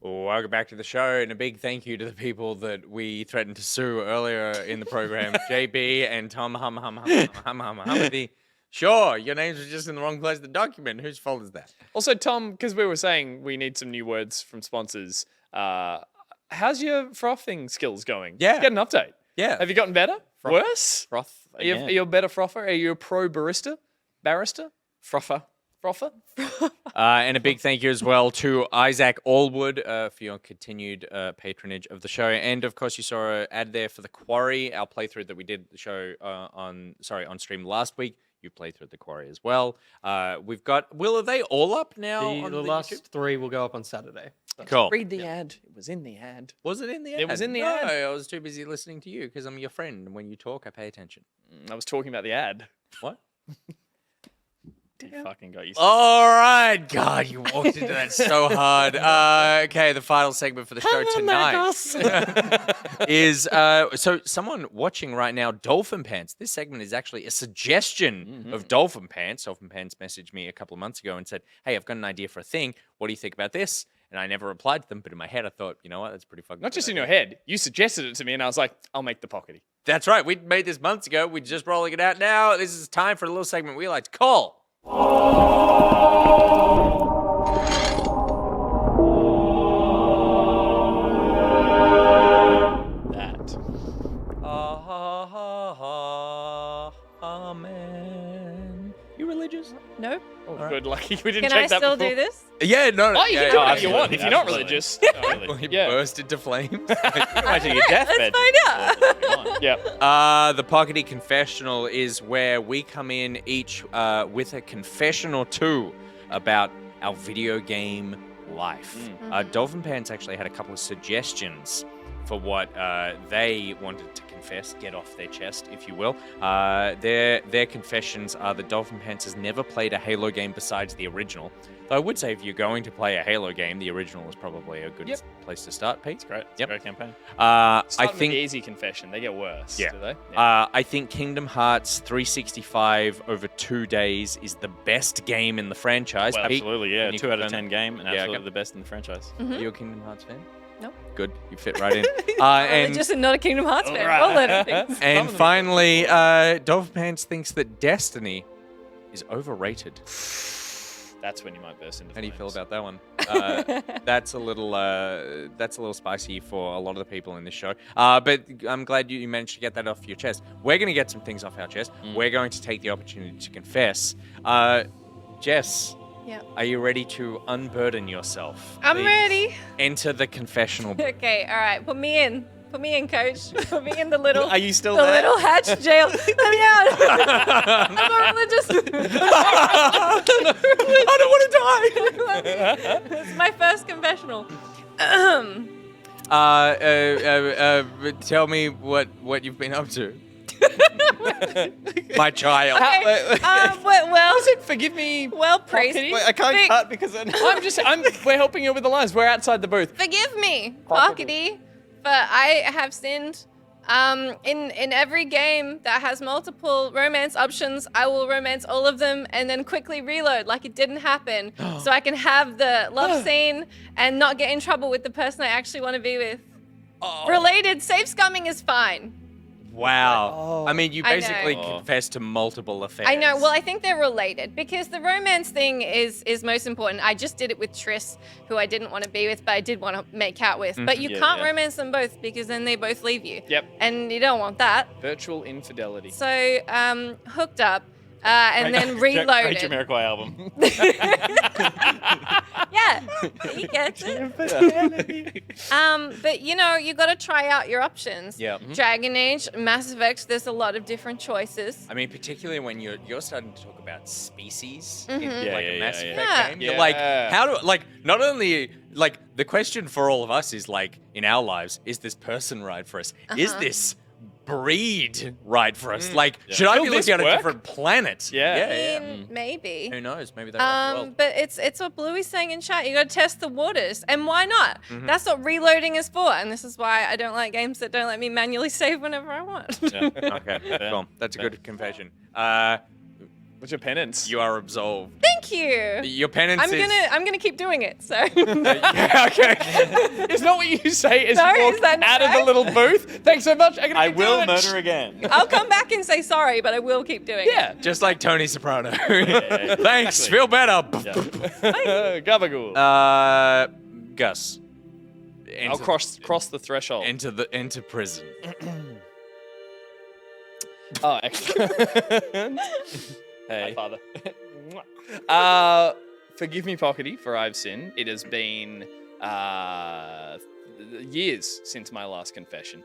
[SPEAKER 3] Welcome back to the show, and a big thank you to the people that we threatened to sue earlier in the program, JB and tomharmamamamamamamamamathy. Sure, your names were just in the wrong place in the document. Whose fault is that?
[SPEAKER 5] Also, Tom, because we were saying we need some new words from sponsors, how's your frothing skills going?
[SPEAKER 3] Yeah.
[SPEAKER 5] Get an update.
[SPEAKER 3] Yeah.
[SPEAKER 5] Have you gotten better? Worse?
[SPEAKER 2] Froth
[SPEAKER 5] Are you,
[SPEAKER 2] again.
[SPEAKER 5] are you a better frother? Are you a pro barista? Barrister? Frother? Frother?
[SPEAKER 3] And a big thank you as well to Isaac Allwood for your continued patronage of the show. And of course, you saw an ad there for The Quarry, our playthrough that we did the show on stream last week. You played through The Quarry as well. We've got, Will, are they all up now? on
[SPEAKER 6] The last 3 will go up on Saturday.
[SPEAKER 3] Cool.
[SPEAKER 5] Read the ad. It was in the ad.
[SPEAKER 3] Was it in the ad?
[SPEAKER 5] It was in the
[SPEAKER 3] no,
[SPEAKER 5] ad.
[SPEAKER 3] I was too busy listening to you because I'm your friend. And when you talk, I pay attention.
[SPEAKER 5] I was talking about the ad.
[SPEAKER 3] What?
[SPEAKER 2] Fucking got you.
[SPEAKER 3] All right. God, you walked into that so hard. Okay, the final segment for the show tonight is so someone watching right now, Dolphin Pants. This segment is actually a suggestion of Dolphin Pants. Dolphin Pants messaged me a couple of months ago and said, hey, I've got an idea for a thing. What do you think about this? And I never replied to them, but in my head I thought, you know what, that's pretty fucking
[SPEAKER 5] Not just
[SPEAKER 3] good
[SPEAKER 5] in your
[SPEAKER 3] idea.
[SPEAKER 5] head. You suggested it to me, and I was like, I'll make the pockety.
[SPEAKER 3] That's right. We made this months ago. We're just rolling it out now. This is time for a little segment we like to call
[SPEAKER 5] That.
[SPEAKER 3] Amen. You religious?
[SPEAKER 4] No.
[SPEAKER 5] Oh, good. Lucky we didn't
[SPEAKER 4] Can I
[SPEAKER 5] check that
[SPEAKER 4] still
[SPEAKER 5] before.
[SPEAKER 4] do this?
[SPEAKER 3] Yeah, no.
[SPEAKER 5] Oh, you
[SPEAKER 3] yeah,
[SPEAKER 5] can do it if you
[SPEAKER 2] absolutely,
[SPEAKER 5] want. If you're not
[SPEAKER 2] absolutely.
[SPEAKER 5] religious.
[SPEAKER 3] Will he
[SPEAKER 5] Yeah.
[SPEAKER 3] burst into flames?
[SPEAKER 2] Imagine your deathbed.
[SPEAKER 4] Let's find out.
[SPEAKER 5] Yeah.
[SPEAKER 3] The Pockety Confessional is where we come in each with a confession or two about our video game life. Dolphin Pants actually had a couple of suggestions for what they wanted to confess confess, get off their chest, if you will. Their confessions are that Dolphin Pants has never played a Halo game besides the original. Though I would say if you're going to play a Halo game, the original is probably a good place to start, Pete.
[SPEAKER 2] It's great. It's a great campaign.
[SPEAKER 3] I
[SPEAKER 5] Start with
[SPEAKER 3] think
[SPEAKER 5] the easy confession. They get worse,
[SPEAKER 3] Yeah.
[SPEAKER 5] do they?
[SPEAKER 3] I think Kingdom Hearts 365 over 2 days is the best game in the franchise.
[SPEAKER 2] Well,
[SPEAKER 3] Pete,
[SPEAKER 2] absolutely, yeah.
[SPEAKER 3] can you
[SPEAKER 2] 2 out of
[SPEAKER 3] confirm
[SPEAKER 2] 10 game and
[SPEAKER 3] Yeah,
[SPEAKER 2] absolutely
[SPEAKER 3] okay.
[SPEAKER 2] the best in the franchise.
[SPEAKER 3] Are you a Kingdom Hearts fan?
[SPEAKER 4] No.
[SPEAKER 3] Good, you fit right in.
[SPEAKER 4] I'm just not a Kingdom Hearts fan. All that things.
[SPEAKER 3] And finally, Dolphin Pants thinks that Destiny is overrated.
[SPEAKER 5] That's when you might burst into
[SPEAKER 3] How do you feel
[SPEAKER 5] flames.
[SPEAKER 3] about that one? That's a little spicy for a lot of the people in this show. But I'm glad you managed to get that off your chest. We're going to get some things off our chest. We're going to take the opportunity to confess. Jess,
[SPEAKER 4] Yeah.
[SPEAKER 3] are you ready to unburden yourself?
[SPEAKER 4] I'm
[SPEAKER 3] Please
[SPEAKER 4] ready.
[SPEAKER 3] Enter the confessional booth.
[SPEAKER 4] Okay, all right. Put me in. Put me in, coach. Put me in the little.
[SPEAKER 2] Are you still
[SPEAKER 4] the
[SPEAKER 2] there?
[SPEAKER 4] little hatch jail? Let me out. I'm not religious.
[SPEAKER 3] I don't want to die.
[SPEAKER 4] It's my first confessional.
[SPEAKER 3] Tell me what you've been up to. My child.
[SPEAKER 4] Okay. Well,
[SPEAKER 5] Forgive me.
[SPEAKER 4] well, praise.
[SPEAKER 5] Pockety.
[SPEAKER 2] I can't
[SPEAKER 4] Vic-
[SPEAKER 2] cut because
[SPEAKER 5] We're helping you with the lines. We're outside the booth.
[SPEAKER 4] Forgive me, Pockety, but I have sinned. In every game that has multiple romance options, I will romance all of them and then quickly reload like it didn't happen, so I can have the love scene and not get in trouble with the person I actually want to be with. Related safe scumming is fine.
[SPEAKER 3] Wow. I mean, you
[SPEAKER 4] I
[SPEAKER 3] basically
[SPEAKER 4] know.
[SPEAKER 3] confessed to multiple affairs.
[SPEAKER 4] I know. Well, I think they're related because the romance thing is most important. I just did it with Triss, who I didn't want to be with, but I did want to make out with. But you can't romance them both because then they both leave you.
[SPEAKER 5] Yep.
[SPEAKER 4] And you don't want that.
[SPEAKER 5] Virtual infidelity.
[SPEAKER 4] So hooked up and then reloaded.
[SPEAKER 2] Great Jamiroquai album.
[SPEAKER 4] Yeah, he gets it. But you know, you got to try out your options.
[SPEAKER 3] Yeah.
[SPEAKER 4] Dragon Age, Mass Effect. There's a lot of different choices.
[SPEAKER 3] I mean, particularly when you're starting to talk about species in
[SPEAKER 4] Mhm.
[SPEAKER 3] like
[SPEAKER 2] Yeah,
[SPEAKER 3] a Mass
[SPEAKER 2] yeah,
[SPEAKER 3] Effect
[SPEAKER 4] yeah.
[SPEAKER 3] game. You're like,
[SPEAKER 5] Yeah.
[SPEAKER 3] how do not only like the question for all of us is like in our lives, is this person right for us? Is this breed right for us? Like, should I
[SPEAKER 5] Will
[SPEAKER 3] be
[SPEAKER 5] this
[SPEAKER 3] looking at a
[SPEAKER 5] work?
[SPEAKER 3] different planet?
[SPEAKER 5] Yeah.
[SPEAKER 4] I mean, maybe.
[SPEAKER 3] Who knows? Maybe they're right as well.
[SPEAKER 4] But it's what Bluey's saying in chat. You got to test the waters, and why not? That's what reloading is for, and this is why I don't like games that don't let me manually save whenever I want.
[SPEAKER 3] Okay, cool. That's a good confession.
[SPEAKER 5] What's your penance?
[SPEAKER 3] You are absolved.
[SPEAKER 4] Thank you.
[SPEAKER 3] Your penance
[SPEAKER 4] I'm
[SPEAKER 3] is...
[SPEAKER 4] gonna keep doing it. So
[SPEAKER 5] Yeah, okay. It's not what you say as
[SPEAKER 4] No,
[SPEAKER 5] you walk
[SPEAKER 4] is that
[SPEAKER 5] out of
[SPEAKER 4] right?
[SPEAKER 5] the little booth. Thanks so much. I'm gonna
[SPEAKER 2] I
[SPEAKER 5] keep
[SPEAKER 2] will
[SPEAKER 5] doing it.
[SPEAKER 2] murder again.
[SPEAKER 4] I'll come back and say sorry, but I will keep doing
[SPEAKER 5] Yeah.
[SPEAKER 3] Just like Tony Soprano.
[SPEAKER 2] yeah,
[SPEAKER 3] Thanks.
[SPEAKER 2] exactly.
[SPEAKER 3] Feel better.
[SPEAKER 5] Gabagool.
[SPEAKER 3] Gus.
[SPEAKER 5] I'll cross the threshold.
[SPEAKER 3] Into prison.
[SPEAKER 5] Oh, excellent.
[SPEAKER 2] Hey.
[SPEAKER 5] Father. Forgive me, Pockety, for I've sinned. It has been years since my last confession.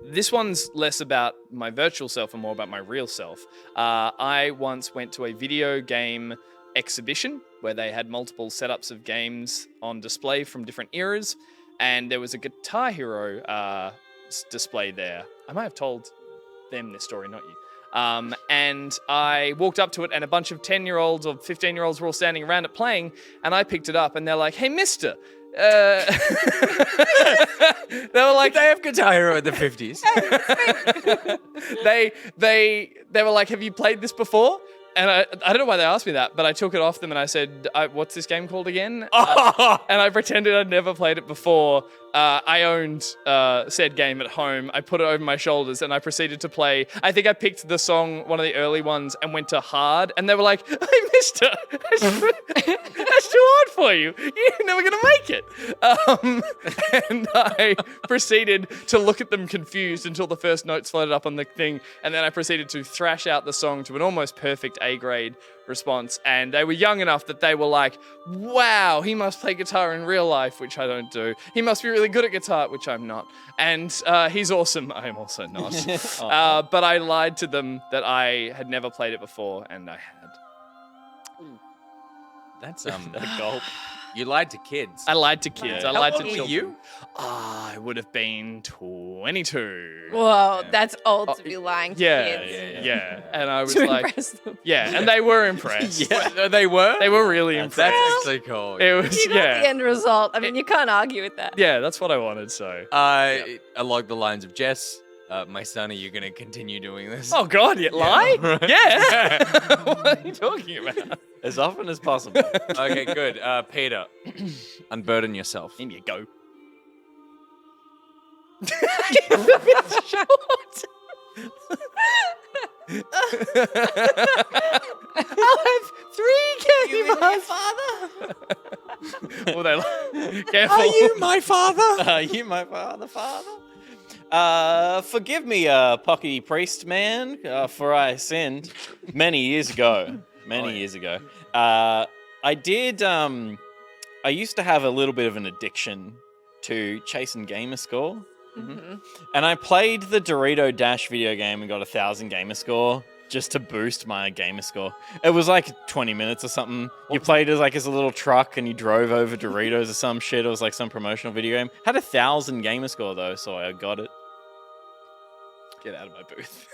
[SPEAKER 5] This one's less about my virtual self and more about my real self. I once went to a video game exhibition where they had multiple setups of games on display from different eras, and there was a Guitar Hero display there. I might have told them this story, not you. And I walked up to it, and a bunch of 10-year-olds or 15-year-olds were all standing around it playing, and I picked it up, and they're like, "Hey, mister." They were like,
[SPEAKER 3] They have Guitar Hero in the 50s.
[SPEAKER 5] they were like, "Have you played this before?" And I don't know why they asked me that, but I took it off them and I said, "What's this game called again?" And I pretended I'd never played it before. I owned said game at home. I put it over my shoulders and I proceeded to play. I think I picked the song, one of the early ones, and went to hard. And they were like, "Hey, mister, that's too hard for you. You're never going to make it." And I proceeded to look at them confused until the first notes floated up on the thing. And then I proceeded to thrash out the song to an almost perfect A grade response. And they were young enough that they were like, "Wow, he must play guitar in real life," which I don't do. "He must be really good at guitar," which I'm not. "And he's awesome." I'm also not. But I lied to them that I had never played it before, and I had.
[SPEAKER 3] That's
[SPEAKER 2] A gulp.
[SPEAKER 3] You lied to kids.
[SPEAKER 5] I lied to kids. I
[SPEAKER 3] How
[SPEAKER 5] lied to
[SPEAKER 3] old were
[SPEAKER 5] children.
[SPEAKER 3] you?
[SPEAKER 5] I would have been 22.
[SPEAKER 4] Whoa, that's old to be lying to
[SPEAKER 5] Yeah,
[SPEAKER 4] kids.
[SPEAKER 5] yeah. And I was
[SPEAKER 4] To
[SPEAKER 5] like,
[SPEAKER 4] impress them.
[SPEAKER 5] yeah, and they were impressed.
[SPEAKER 3] Yeah, they were.
[SPEAKER 5] They were really impressed.
[SPEAKER 3] That's actually cool.
[SPEAKER 5] It was,
[SPEAKER 4] You got the end result. I mean, you can't argue with that.
[SPEAKER 5] yeah, that's what I wanted. So,
[SPEAKER 3] Along the lines of Jess, my son, are you going to continue doing this?
[SPEAKER 5] oh god, yeah, lie?
[SPEAKER 3] right.
[SPEAKER 5] Yeah. What are you talking about?
[SPEAKER 2] As often as possible.
[SPEAKER 3] Okay, good. Peter, unburden yourself.
[SPEAKER 5] In you go.
[SPEAKER 10] I'll have 3 candy bars.
[SPEAKER 5] Oh, they careful.
[SPEAKER 3] Are you my father?
[SPEAKER 2] Are you my father? Forgive me, Pockety Priest man, for I sinned many years ago. Years ago. I used to have a little bit of an addiction to chasing gamer score.
[SPEAKER 4] Mm-hmm.
[SPEAKER 2] And I played the Dorito Dash video game and got 1,000 gamer score just to boost my gamer score. It was like 20 minutes or something. You played as like as a little truck and you drove over Doritos or some shit. It was like some promotional video game. Had 1,000 gamer score though, so I got it.
[SPEAKER 5] Get out of my booth.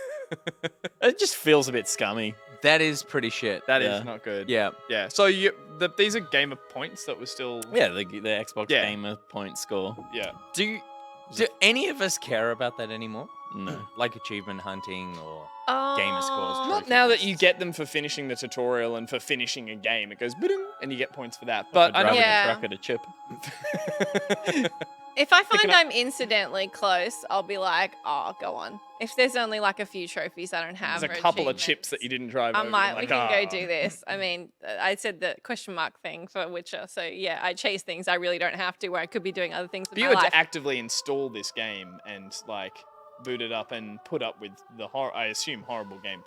[SPEAKER 2] It just feels a bit scummy.
[SPEAKER 3] That is pretty shit.
[SPEAKER 5] That is
[SPEAKER 2] Yeah.
[SPEAKER 5] not good.
[SPEAKER 3] Yeah.
[SPEAKER 5] Yeah. So these are gamer points that were still.
[SPEAKER 2] Yeah, the Xbox
[SPEAKER 5] Yeah.
[SPEAKER 2] gamer point score.
[SPEAKER 5] Yeah.
[SPEAKER 3] Do any of us care about that anymore?
[SPEAKER 2] No.
[SPEAKER 3] Like achievement hunting or gamer scores?
[SPEAKER 4] Oh.
[SPEAKER 5] Not
[SPEAKER 3] trophy
[SPEAKER 5] now that
[SPEAKER 3] lists?
[SPEAKER 5] you get them for finishing the tutorial and for finishing a game. It goes boom, and you get points for that. But I
[SPEAKER 2] Driving
[SPEAKER 5] don't.
[SPEAKER 4] Yeah.
[SPEAKER 2] a truck at a chip.
[SPEAKER 4] If I find I'm incidentally close, I'll be like, oh, go on. If there's only like a few trophies I don't have,
[SPEAKER 5] There's a
[SPEAKER 4] or
[SPEAKER 5] couple of
[SPEAKER 4] achievements,
[SPEAKER 5] chips that you didn't drive
[SPEAKER 4] I'm
[SPEAKER 5] over.
[SPEAKER 4] like,
[SPEAKER 5] you're
[SPEAKER 4] we can go
[SPEAKER 5] "Ah."
[SPEAKER 4] do this. I mean, I said the question mark thing for Witcher. So yeah, I chase things I really don't have to, where I could be doing other things
[SPEAKER 5] If
[SPEAKER 4] in
[SPEAKER 5] you
[SPEAKER 4] my
[SPEAKER 5] had
[SPEAKER 4] life.
[SPEAKER 5] to actively install this game and like boot it up and put up with the I assume horrible gameplay.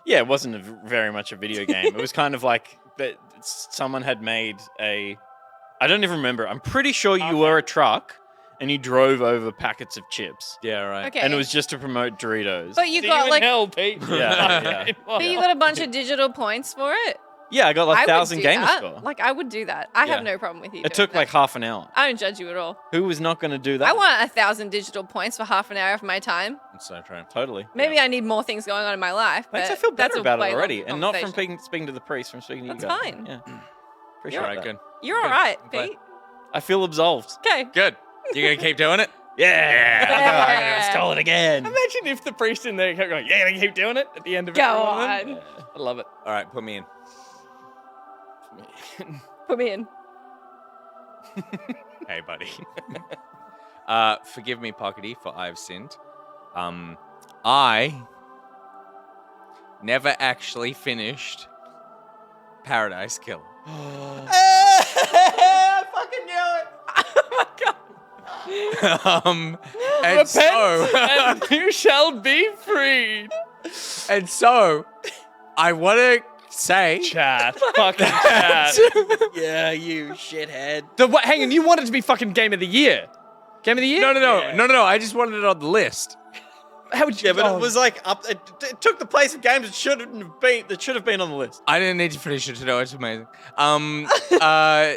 [SPEAKER 2] Yeah, it wasn't very much a video game. It was kind of like that someone had made a. I don't even remember. I'm pretty sure you were a truck and you drove over packets of chips.
[SPEAKER 3] Yeah, right.
[SPEAKER 4] Okay.
[SPEAKER 2] And it was just to promote Doritos.
[SPEAKER 4] But you
[SPEAKER 5] See
[SPEAKER 4] got
[SPEAKER 5] you in
[SPEAKER 4] like,
[SPEAKER 5] hell, Pete.
[SPEAKER 2] Yeah.
[SPEAKER 4] but you got a bunch of digital points for it.
[SPEAKER 2] Yeah, I got like
[SPEAKER 4] I would
[SPEAKER 2] 1,000
[SPEAKER 4] do
[SPEAKER 2] gamer
[SPEAKER 4] that.
[SPEAKER 2] score.
[SPEAKER 4] Like I would do that. I have
[SPEAKER 2] Yeah.
[SPEAKER 4] no problem with you.
[SPEAKER 2] It
[SPEAKER 4] doing
[SPEAKER 2] took
[SPEAKER 4] that.
[SPEAKER 2] like half an hour.
[SPEAKER 4] I don't judge you at all.
[SPEAKER 2] Who was not going to do that?
[SPEAKER 4] I want 1,000 digital points for half an hour of my time.
[SPEAKER 3] That's so true.
[SPEAKER 2] Totally.
[SPEAKER 4] Maybe I need more things going on in my life.
[SPEAKER 2] Thanks,
[SPEAKER 4] but
[SPEAKER 2] I feel
[SPEAKER 4] that's
[SPEAKER 2] better
[SPEAKER 4] a
[SPEAKER 2] about
[SPEAKER 4] way
[SPEAKER 2] it already.
[SPEAKER 4] longer
[SPEAKER 2] And not from
[SPEAKER 4] conversation.
[SPEAKER 2] speaking to the priest, from speaking to
[SPEAKER 4] That's
[SPEAKER 2] you guys.
[SPEAKER 4] fine.
[SPEAKER 2] Yeah. Appreciate
[SPEAKER 3] All right,
[SPEAKER 2] that.
[SPEAKER 3] good.
[SPEAKER 4] You're all right,
[SPEAKER 3] glad.
[SPEAKER 4] Pete.
[SPEAKER 2] I feel absolved.
[SPEAKER 4] Okay.
[SPEAKER 3] Good. You gonna keep doing it?
[SPEAKER 2] Yeah. I'm going to
[SPEAKER 4] Yeah.
[SPEAKER 2] install it again.
[SPEAKER 5] Imagine if the priest in there kept going, yeah, they keep doing it at the end of
[SPEAKER 4] Go
[SPEAKER 5] every one of them.
[SPEAKER 4] on.
[SPEAKER 5] I love it.
[SPEAKER 3] All right, put me in.
[SPEAKER 4] Put me in.
[SPEAKER 3] Hey, buddy. Forgive me, Pockety, for I've sinned. I never actually finished Paradise Killer.
[SPEAKER 2] I fucking knew it.
[SPEAKER 3] And
[SPEAKER 5] Repent
[SPEAKER 3] so,
[SPEAKER 5] and you shall be freed.
[SPEAKER 3] and so, I want to say
[SPEAKER 5] Chat. Fucking chat.
[SPEAKER 2] Yeah, you shithead.
[SPEAKER 5] Hang on, you want it to be fucking Game of the Year? Game of the Year?
[SPEAKER 3] no. I just wanted it on the list.
[SPEAKER 5] How would you?
[SPEAKER 2] Yeah, but
[SPEAKER 5] oh,
[SPEAKER 2] it was like up. It took the place of games that should have been on the list.
[SPEAKER 3] I didn't need to finish it to know it's amazing.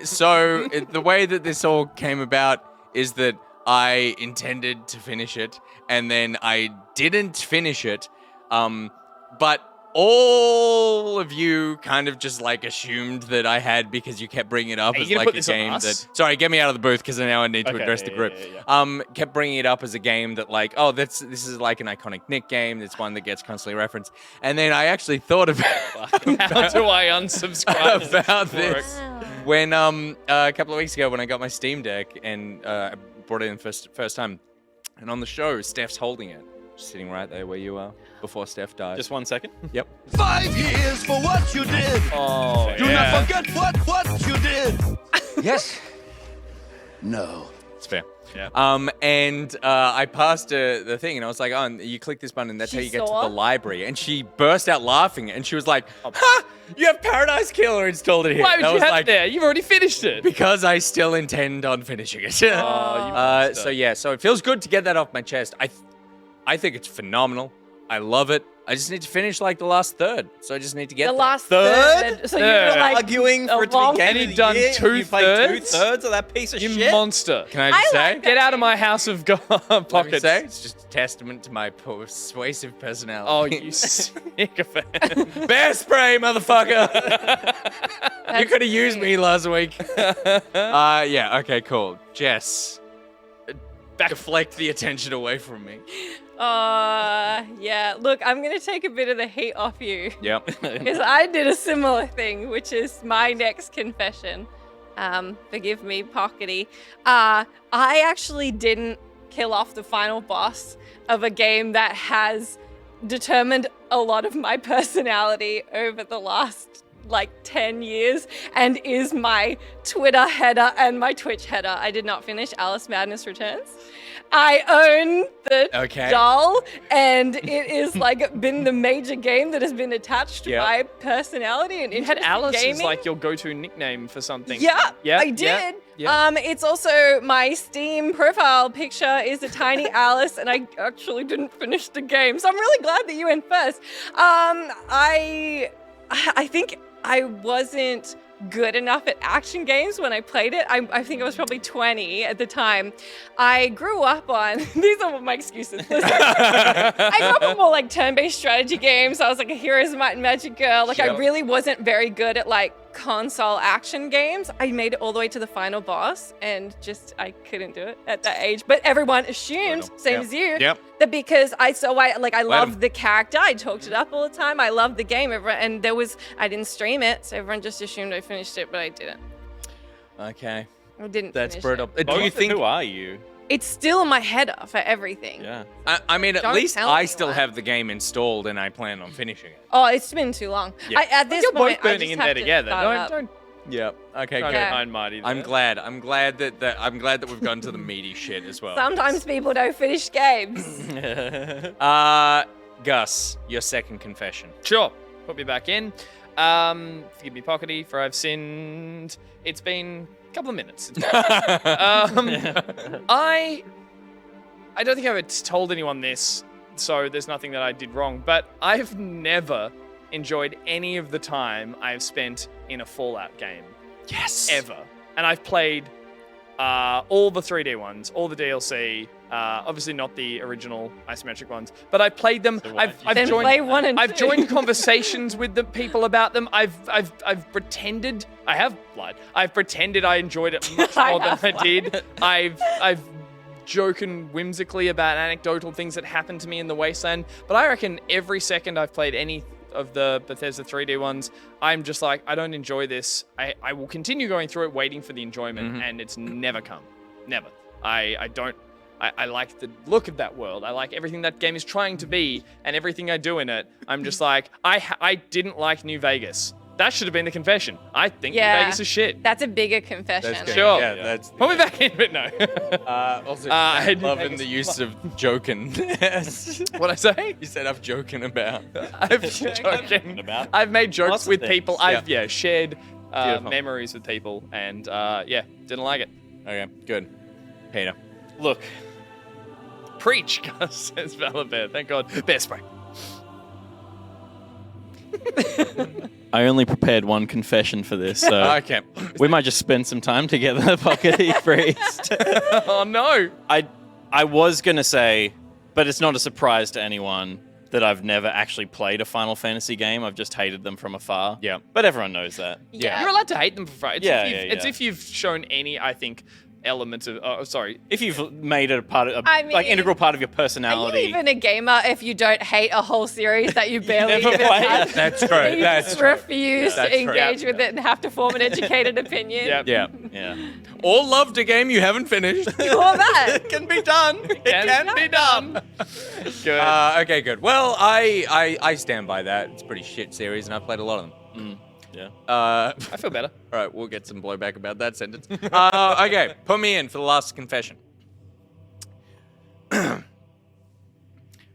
[SPEAKER 3] So the way that this all came about is that I intended to finish it, and then I didn't finish it. But all of you kind of just like assumed that I had because you kept bringing it up
[SPEAKER 5] Are you
[SPEAKER 3] as
[SPEAKER 5] gonna
[SPEAKER 3] like
[SPEAKER 5] put
[SPEAKER 3] a
[SPEAKER 5] this on
[SPEAKER 3] game
[SPEAKER 5] us?
[SPEAKER 3] that. Sorry, get me out of the booth because now I need to
[SPEAKER 2] Okay,
[SPEAKER 3] address the
[SPEAKER 2] yeah,
[SPEAKER 3] group.
[SPEAKER 2] yeah.
[SPEAKER 3] Kept bringing it up as a game that like, oh, this is like an iconic Nick game. It's one that gets constantly referenced. And then I actually thought about
[SPEAKER 5] How do I unsubscribe
[SPEAKER 3] about this when a couple of weeks ago when I got my Steam Deck and I brought it in first time, and on the show Steph's holding it, just sitting right there where you are before Steph died.
[SPEAKER 2] Just 1 second.
[SPEAKER 3] Yep.
[SPEAKER 11] 5 years for what you did.
[SPEAKER 5] Oh,
[SPEAKER 11] Do
[SPEAKER 5] yeah.
[SPEAKER 11] not forget what you did.
[SPEAKER 9] Yes.
[SPEAKER 11] No.
[SPEAKER 3] It's fair.
[SPEAKER 5] Yeah.
[SPEAKER 3] And I passed the thing, and I was like, "Oh, and you click this button, and that's
[SPEAKER 4] She
[SPEAKER 3] how you get to
[SPEAKER 4] saw?
[SPEAKER 3] the library." And she burst out laughing, and she was like, "Ha! You have Paradise Killer installed in here."
[SPEAKER 5] Why
[SPEAKER 3] And
[SPEAKER 5] would
[SPEAKER 3] I
[SPEAKER 5] you
[SPEAKER 3] was
[SPEAKER 5] have
[SPEAKER 3] like,
[SPEAKER 5] it there? You've already finished it.
[SPEAKER 3] Because I still intend on finishing it. So yeah, so it feels good to get that off my chest. I think it's phenomenal. I love it. I just need to finish like the last third. So I just need to get
[SPEAKER 4] The
[SPEAKER 3] there.
[SPEAKER 4] last third. So you were like
[SPEAKER 2] arguing for it to
[SPEAKER 4] long-
[SPEAKER 2] be game
[SPEAKER 5] And
[SPEAKER 2] of
[SPEAKER 5] he'd
[SPEAKER 2] the
[SPEAKER 5] done
[SPEAKER 2] year, you played
[SPEAKER 5] 2/3?
[SPEAKER 2] 2/3 of that piece of
[SPEAKER 5] You
[SPEAKER 2] shit.
[SPEAKER 5] monster.
[SPEAKER 3] Can I just say?
[SPEAKER 4] like
[SPEAKER 5] Get out of my house of God
[SPEAKER 3] Let me
[SPEAKER 5] pockets.
[SPEAKER 3] say, it's just a testament to my persuasive
[SPEAKER 5] Oh,
[SPEAKER 3] personality.
[SPEAKER 5] you sycophant.
[SPEAKER 3] Bear spray, motherfucker! You could have used me last week. Yeah, okay, cool. Jess, deflect the attention away from me.
[SPEAKER 4] Yeah. Look, I'm gonna take a bit of the heat off you
[SPEAKER 3] Yep.
[SPEAKER 4] because I did a similar thing, which is my next confession. Forgive me, Pockety. I actually didn't kill off the final boss of a game that has determined a lot of my personality over the last 10 years and is my Twitter header and my Twitch header. I did not finish Alice Madness Returns. I own the doll, and it is been the major game that has been attached to my personality and
[SPEAKER 5] You had
[SPEAKER 4] interest in
[SPEAKER 5] Alice
[SPEAKER 4] gaming.
[SPEAKER 5] as your go-to nickname for something.
[SPEAKER 4] Yeah,
[SPEAKER 5] Yeah,
[SPEAKER 4] I did.
[SPEAKER 5] yeah.
[SPEAKER 4] It's also my Steam profile picture is a tiny Alice, and I actually didn't finish the game, so I'm really glad that you went first. I think I wasn't good enough at action games when I played it. I think I was probably 20 at the time. I grew up on, these are my excuses. Listen, I grew up on more turn-based strategy games. I was like a Heroes Might and Magic girl. I really wasn't very good at console action games. I made it all the way to the final boss and I couldn't do it at that age. But everyone assumed, same as you, that because I loved the character, I talked it up all the time. I loved the game, and I didn't stream it, so everyone just assumed I finished it, but I didn't.
[SPEAKER 3] Okay.
[SPEAKER 4] I didn't.
[SPEAKER 3] That's
[SPEAKER 4] finish
[SPEAKER 3] brutal.
[SPEAKER 4] it.
[SPEAKER 3] Do you think?
[SPEAKER 2] Who are you?
[SPEAKER 4] It's still my header for everything.
[SPEAKER 2] Yeah.
[SPEAKER 3] I mean, at
[SPEAKER 4] Don't
[SPEAKER 3] least
[SPEAKER 4] tell
[SPEAKER 3] I
[SPEAKER 4] anyone.
[SPEAKER 3] still have the game installed, and I plan on finishing it.
[SPEAKER 4] Oh, it's been too long.
[SPEAKER 3] Yeah.
[SPEAKER 4] At this
[SPEAKER 5] You're
[SPEAKER 4] point,
[SPEAKER 5] both
[SPEAKER 4] I
[SPEAKER 5] burning
[SPEAKER 4] just
[SPEAKER 5] in
[SPEAKER 4] have
[SPEAKER 5] there
[SPEAKER 4] to
[SPEAKER 5] together.
[SPEAKER 4] start it up.
[SPEAKER 5] Don't
[SPEAKER 3] Yep. Okay.
[SPEAKER 5] go
[SPEAKER 3] Good.
[SPEAKER 5] behind Marty.
[SPEAKER 3] I'm glad. I'm glad that we've gone to the meaty shit as well.
[SPEAKER 4] Sometimes people don't finish games.
[SPEAKER 3] Gus, your second confession.
[SPEAKER 5] Sure. Put me back in. Forgive me, Pockety, for I've sinned. It's been a couple of minutes. I don't think I've ever told anyone this, so there's nothing that I did wrong, but I've never enjoyed any of the time I've spent in a Fallout game.
[SPEAKER 3] Yes.
[SPEAKER 5] Ever. And I've played all the 3D ones, all the DLC, obviously not the original isometric ones, but I've played them. I've
[SPEAKER 4] Then
[SPEAKER 5] joined.
[SPEAKER 4] play 1 and 2.
[SPEAKER 5] I've joined conversations with the people about them. I've pretended. I have lied. I've pretended I enjoyed it much more than I did. I've joking whimsically about anecdotal things that happened to me in the Wasteland, but I reckon every second I've played any of the Bethesda 3D ones, I'm just like, I don't enjoy this. I will continue going through it, waiting for the enjoyment, and it's never come. Never. I like the look of that world. I like everything that game is trying to be, and everything I do in it. I'm just like, I didn't like New Vegas. That should have been the confession. I think New Vegas is shit.
[SPEAKER 4] That's a bigger confession.
[SPEAKER 3] That's good.
[SPEAKER 5] Sure.
[SPEAKER 3] Yeah, that's.
[SPEAKER 5] Put me back in, but no.
[SPEAKER 3] Also,
[SPEAKER 5] I'm
[SPEAKER 3] loving the use of joking.
[SPEAKER 5] What I say?
[SPEAKER 3] You said I'm joking about.
[SPEAKER 5] I've joking
[SPEAKER 2] about.
[SPEAKER 5] I've made jokes
[SPEAKER 2] Lots of
[SPEAKER 5] with
[SPEAKER 2] things.
[SPEAKER 5] people. I've shared
[SPEAKER 3] Beautiful.
[SPEAKER 5] memories with people, and didn't like it.
[SPEAKER 3] Okay, good. Peter.
[SPEAKER 2] Look,
[SPEAKER 5] Preach, Gus, says Valabert. Thank God. Bear spray.
[SPEAKER 2] I only prepared one confession for this, so
[SPEAKER 3] Okay.
[SPEAKER 2] we might just spend some time together, Pockety Priest.
[SPEAKER 5] Oh no.
[SPEAKER 2] I was gonna say, but it's not a surprise to anyone that I've never actually played a Final Fantasy game. I've just hated them from afar.
[SPEAKER 3] Yeah.
[SPEAKER 2] But everyone knows that.
[SPEAKER 4] Yeah.
[SPEAKER 5] You're allowed to hate them for free. It's
[SPEAKER 2] Yeah.
[SPEAKER 5] if you've shown any, I think, elements of. Oh, sorry.
[SPEAKER 2] If you've made it a part of,
[SPEAKER 4] I mean,
[SPEAKER 2] integral part of your
[SPEAKER 4] Are
[SPEAKER 2] personality.
[SPEAKER 4] you even a gamer if you don't hate a whole series that you barely
[SPEAKER 2] never
[SPEAKER 4] even
[SPEAKER 2] played?
[SPEAKER 4] touch?
[SPEAKER 3] That's true.
[SPEAKER 4] You
[SPEAKER 3] That's
[SPEAKER 4] just
[SPEAKER 3] true.
[SPEAKER 4] refuse
[SPEAKER 3] That's
[SPEAKER 4] to
[SPEAKER 3] true.
[SPEAKER 4] engage with it and have to form an educated opinion.
[SPEAKER 5] Yep.
[SPEAKER 3] Yeah.
[SPEAKER 2] Yeah.
[SPEAKER 3] Or loved a game you haven't finished.
[SPEAKER 4] Or that.
[SPEAKER 2] It can be done. It can be done.
[SPEAKER 5] Good.
[SPEAKER 3] Okay, good. Well, I stand by that. It's a pretty shit series, and I've played a lot of them.
[SPEAKER 2] Yeah.
[SPEAKER 5] I feel better.
[SPEAKER 3] All right, we'll get some blowback about that sentence. Okay, put me in for the last confession.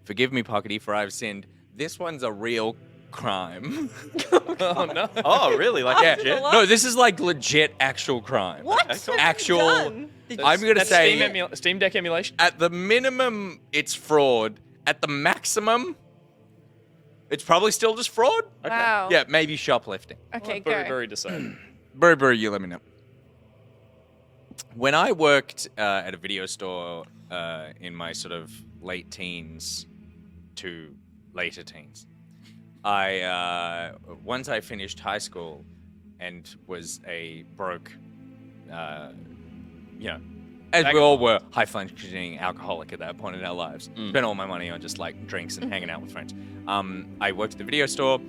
[SPEAKER 3] Forgive me, Pockety, for I've sinned. This one's a real crime.
[SPEAKER 5] Oh no.
[SPEAKER 2] Oh, really? Like
[SPEAKER 3] Yeah.
[SPEAKER 2] legit?
[SPEAKER 3] No, this is like legit actual crime.
[SPEAKER 4] What? What have you
[SPEAKER 3] Actual.
[SPEAKER 4] done?
[SPEAKER 3] I'm gonna
[SPEAKER 5] That's
[SPEAKER 3] say
[SPEAKER 5] Steam Deck emulation.
[SPEAKER 3] at the minimum it's fraud. At the maximum, It's probably still just fraud.
[SPEAKER 4] Wow.
[SPEAKER 3] Yeah, maybe shoplifting.
[SPEAKER 4] Okay,
[SPEAKER 5] Very,
[SPEAKER 4] go.
[SPEAKER 5] very decided.
[SPEAKER 3] BuriBuri, you let me know. When I worked at a video store in my sort of late teens to later teens, once I finished high school and was a broke, as we all were, high-functioning alcoholic at that point in our lives. Spent all my money on just like drinks and hanging out with friends. I worked at the video store.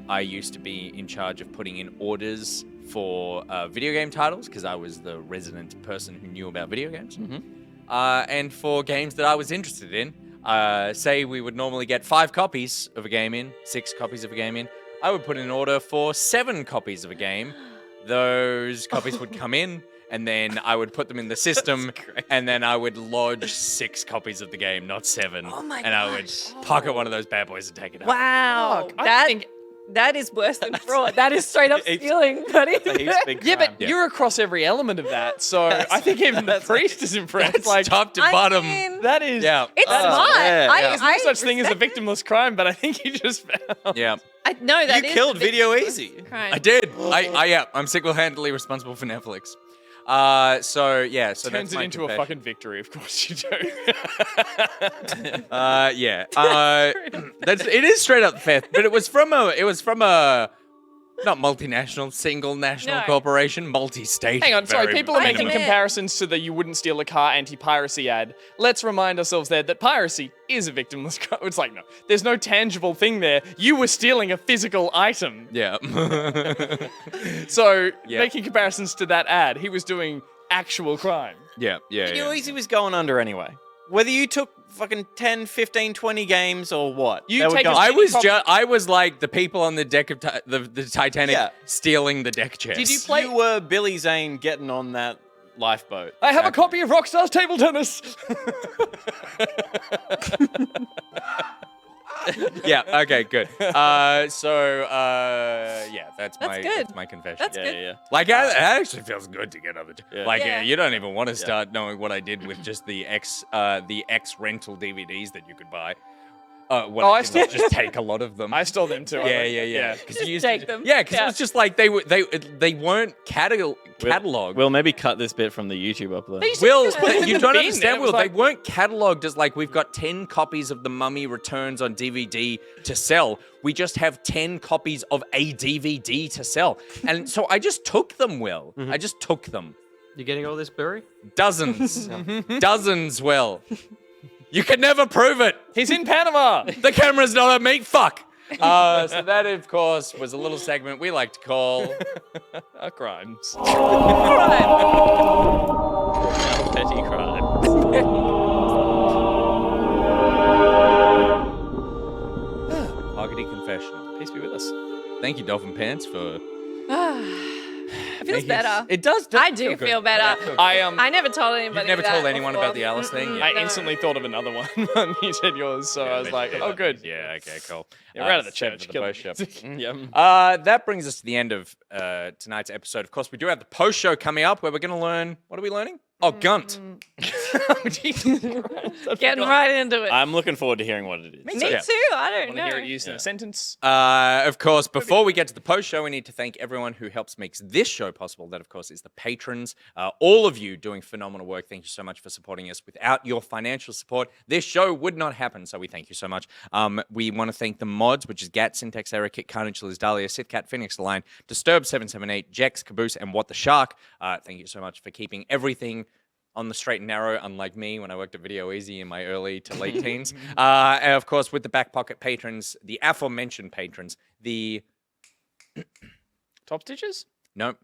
[SPEAKER 3] I used to be in charge of putting in orders for video game titles because I was the resident person who knew about video games. And for games that I was interested in, say we would normally get 5 copies of a game in, 6 copies of a game in, I would put in an order for 7 copies of a game. Those copies would come in, and then I would put them in the system, and then I would lodge 6 copies of the game, not 7.
[SPEAKER 4] Oh my
[SPEAKER 3] and I would pocket one of those bad boys and take it out.
[SPEAKER 4] Wow.
[SPEAKER 5] I think
[SPEAKER 4] That is worse than fraud. That is straight up stealing, buddy.
[SPEAKER 5] Yeah, but you're across every element of that, so I think even the priest is impressed.
[SPEAKER 3] That's
[SPEAKER 5] Like
[SPEAKER 3] top to bottom.
[SPEAKER 5] that is.
[SPEAKER 3] Yeah.
[SPEAKER 4] It's smart.
[SPEAKER 5] There's no
[SPEAKER 4] I
[SPEAKER 5] such thing as a
[SPEAKER 4] respect
[SPEAKER 5] victimless crime, but I think you just found.
[SPEAKER 3] Yeah.
[SPEAKER 4] No, that
[SPEAKER 3] You
[SPEAKER 4] is
[SPEAKER 3] killed
[SPEAKER 4] a
[SPEAKER 3] Video
[SPEAKER 4] victimless
[SPEAKER 3] Easy.
[SPEAKER 4] crime.
[SPEAKER 3] I did. I'm single-handedly responsible for Netflix. So
[SPEAKER 5] Turns
[SPEAKER 3] that's
[SPEAKER 5] it
[SPEAKER 3] my
[SPEAKER 5] into a
[SPEAKER 3] confession.
[SPEAKER 5] fucking victory. Of course you do.
[SPEAKER 3] It is straight up theft, but it was from a not multinational, single national
[SPEAKER 4] No.
[SPEAKER 3] corporation, multi-state.
[SPEAKER 5] Hang on, sorry.
[SPEAKER 3] very
[SPEAKER 5] People are making
[SPEAKER 3] minimum.
[SPEAKER 5] comparisons to the "you wouldn't steal a car" anti-piracy ad. Let's remind ourselves there that piracy is a victimless crime. It's like no, there's no tangible thing there. You were stealing a physical item.
[SPEAKER 3] Yeah.
[SPEAKER 5] So
[SPEAKER 3] Yeah.
[SPEAKER 5] making comparisons to that ad, he was doing actual crime.
[SPEAKER 3] yeah.
[SPEAKER 2] Video Easy was going under anyway. Whether you took fucking 10, 15, 20 games or what.
[SPEAKER 5] You
[SPEAKER 2] they were
[SPEAKER 5] take
[SPEAKER 2] going.
[SPEAKER 5] a-
[SPEAKER 3] I was like the people on the deck of the Titanic
[SPEAKER 2] Yeah.
[SPEAKER 3] stealing the deck chest.
[SPEAKER 5] Did you play?
[SPEAKER 2] You were Billy Zane getting on that lifeboat.
[SPEAKER 5] I have a copy of Rockstar's Table Tennis.
[SPEAKER 3] Yeah. Okay. Good. That's
[SPEAKER 4] good.
[SPEAKER 3] my confession.
[SPEAKER 4] That's good.
[SPEAKER 2] Yeah.
[SPEAKER 3] Like, it actually feels good to get other.
[SPEAKER 2] Yeah.
[SPEAKER 3] Like,
[SPEAKER 4] Yeah.
[SPEAKER 3] you don't even want to start knowing what I did with just the X rental DVDs that you could buy. I
[SPEAKER 5] still-
[SPEAKER 3] just take a lot of them.
[SPEAKER 5] I stole them too. I think.
[SPEAKER 3] Yeah. Because
[SPEAKER 4] Just
[SPEAKER 3] you used
[SPEAKER 4] take
[SPEAKER 3] to,
[SPEAKER 4] them.
[SPEAKER 3] Yeah, because
[SPEAKER 4] Yeah.
[SPEAKER 3] it was just like they weren't cataloged.
[SPEAKER 2] We'll maybe cut this bit from the YouTube upload.
[SPEAKER 3] Will,
[SPEAKER 5] put them in
[SPEAKER 3] you
[SPEAKER 5] the
[SPEAKER 3] don't
[SPEAKER 5] bin,
[SPEAKER 3] understand,
[SPEAKER 5] and it was
[SPEAKER 3] Will.
[SPEAKER 5] like-
[SPEAKER 3] They weren't cataloged as like we've got 10 copies of The Mummy Returns on DVD to sell. We just have 10 copies of a DVD to sell. And so I just took them, Will. I just took them.
[SPEAKER 6] You getting all this, Buri?
[SPEAKER 3] Dozens. Dozens, Will. You can never prove it.
[SPEAKER 5] He's in Panama.
[SPEAKER 3] The camera's not on me. Fuck. So that, of course, was a little segment we like to call
[SPEAKER 5] Crimes.
[SPEAKER 2] Petty crime.
[SPEAKER 3] Pockety Confessions.
[SPEAKER 5] Peace be with us.
[SPEAKER 3] Thank you, Dolphin Pants, for.
[SPEAKER 4] It feels better.
[SPEAKER 3] It does.
[SPEAKER 4] I do feel better.
[SPEAKER 5] I
[SPEAKER 4] never told anybody.
[SPEAKER 3] You've never
[SPEAKER 4] that
[SPEAKER 3] told anyone
[SPEAKER 4] before.
[SPEAKER 3] about the Alice thing?
[SPEAKER 5] I
[SPEAKER 4] No.
[SPEAKER 5] instantly thought of another one when you said yours, so I was like, oh, good.
[SPEAKER 3] Yeah, okay, cool.
[SPEAKER 5] Yeah, we're out of the
[SPEAKER 3] Shout out
[SPEAKER 5] church.
[SPEAKER 3] to the post show.
[SPEAKER 5] Yeah.
[SPEAKER 3] That brings us to the end of tonight's episode. Of course, we do have the post show coming up where we're going to learn. What are we learning? Oh, Gunt.
[SPEAKER 4] Getting right into it.
[SPEAKER 2] I'm looking forward to hearing what it is.
[SPEAKER 4] Me
[SPEAKER 3] Yeah.
[SPEAKER 4] too. I don't
[SPEAKER 5] Want
[SPEAKER 4] know.
[SPEAKER 5] to hear it used in a sentence?
[SPEAKER 3] Of course, before we get to the post show, we need to thank everyone who helps makes this show possible. That, of course, is the patrons. All of you doing phenomenal work. Thank you so much for supporting us. Without your financial support, this show would not happen. So we thank you so much. We want to thank the mods, which is Gat, Syntax, Error, Kit, Carnage, Liz, Dahlia, Sithcat, Phoenix, The Line, Disturb778, Jex, Caboose, and What the Shark. Thank you so much for keeping everything on the straight and narrow, unlike me when I worked at Video Easy in my early to late teens. And of course, with the back pocket patrons, the aforementioned patrons, the...
[SPEAKER 5] Top stitches?
[SPEAKER 3] Nope.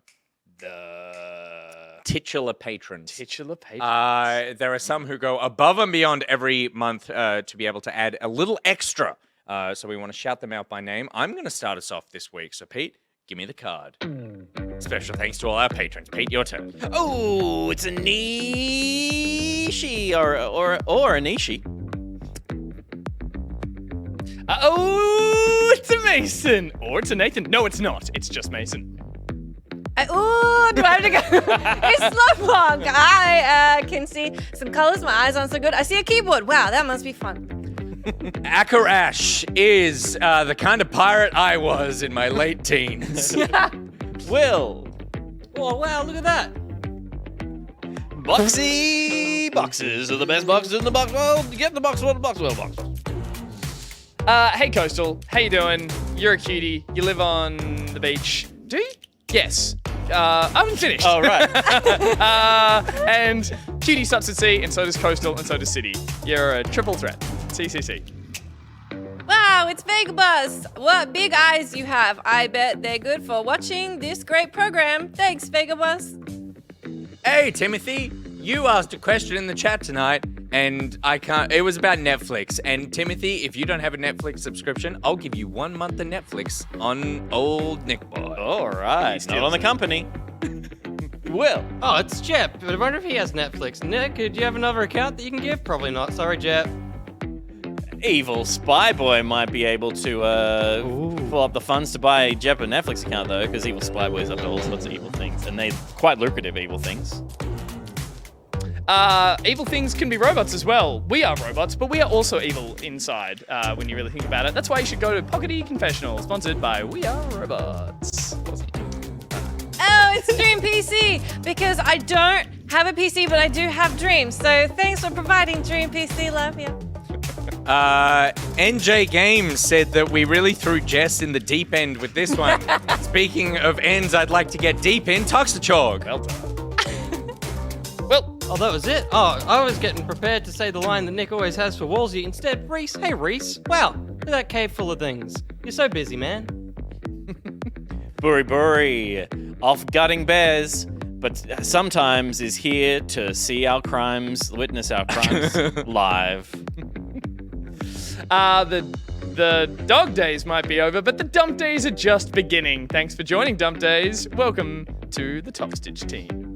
[SPEAKER 5] The
[SPEAKER 3] Titular patrons.
[SPEAKER 5] titular patrons.
[SPEAKER 3] There are some who go above and beyond every month to be able to add a little extra. So we want to shout them out by name. I'm going to start us off this week. So, Pete, give me the card. Special thanks to all our patrons. Pete, your turn.
[SPEAKER 2] Oh, it's a Nishi or a Nishi.
[SPEAKER 5] Oh, it's a Mason. Or it's a Nathan. No, it's not. It's just Mason.
[SPEAKER 4] Ooh, do I have to go? It's Slowpunk. I can see some colors my eyes aren't so good. I see a keyboard. Wow, that must be fun.
[SPEAKER 3] Akarash is the kind of pirate I was in my late teens.
[SPEAKER 2] Will.
[SPEAKER 6] Oh, wow, look at that.
[SPEAKER 2] Boxy boxes are the best boxes in the box world. Get the box world box.
[SPEAKER 5] Hey, Coastal. How you doing? You're a cutie. You live on the beach. Do you? Yes. I haven't finished.
[SPEAKER 2] Oh, right.
[SPEAKER 5] And Cutie starts at sea, and so does Coastal, and so does City. You're a triple threat. CCC.
[SPEAKER 4] Wow, it's Vegabus. What big eyes you have. I bet they're good for watching this great program. Thanks, Vegabus.
[SPEAKER 3] Hey, Timothy. You asked a question in the chat tonight, and it was about Netflix. And Timothy, if you don't have a Netflix subscription, I'll give you 1 month of Netflix on old Nick Boy.
[SPEAKER 2] All right. Not on the company. Will.
[SPEAKER 6] Oh, it's Jep. But I wonder if he has Netflix. Nick, do you have another account that you can give? Probably not. Sorry, Jep.
[SPEAKER 2] Evil Spy Boy might be able to pull up the funds to buy Jep a Netflix account, though, because Evil Spy Boy is up to all sorts of evil things, and they're quite lucrative evil things.
[SPEAKER 5] Evil things can be robots as well. We are robots, but we are also evil inside, when you really think about it. That's why you should go to Pockety Confessions, sponsored by We Are Robots.
[SPEAKER 4] Oh, it's Dream PC, because I don't have a PC, but I do have dreams. So thanks for providing Dream PC. Love you.
[SPEAKER 3] NJ Games said that we really threw Jess in the deep end with this one. Speaking of ends I'd like to get deep in, Toxachog.
[SPEAKER 5] Well done.
[SPEAKER 6] Oh, that was it? Oh, I was getting prepared to say the line that Nick always has for Wolsey. Instead, Rhys. Hey, Rhys. Wow, look at that cave full of things. You're so busy, man.
[SPEAKER 2] BuriBuri, off gutting bears, but sometimes is here to see our crimes, witness our crimes live.
[SPEAKER 5] The dog days might be over, but the dump days are just beginning. Thanks for joining, Dump Days. Welcome to the Top Stitch team.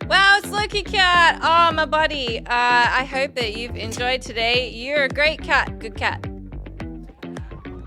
[SPEAKER 4] Wow, it's Loki Cat. Oh, my buddy. I hope that you've enjoyed today. You're a great cat. Good cat.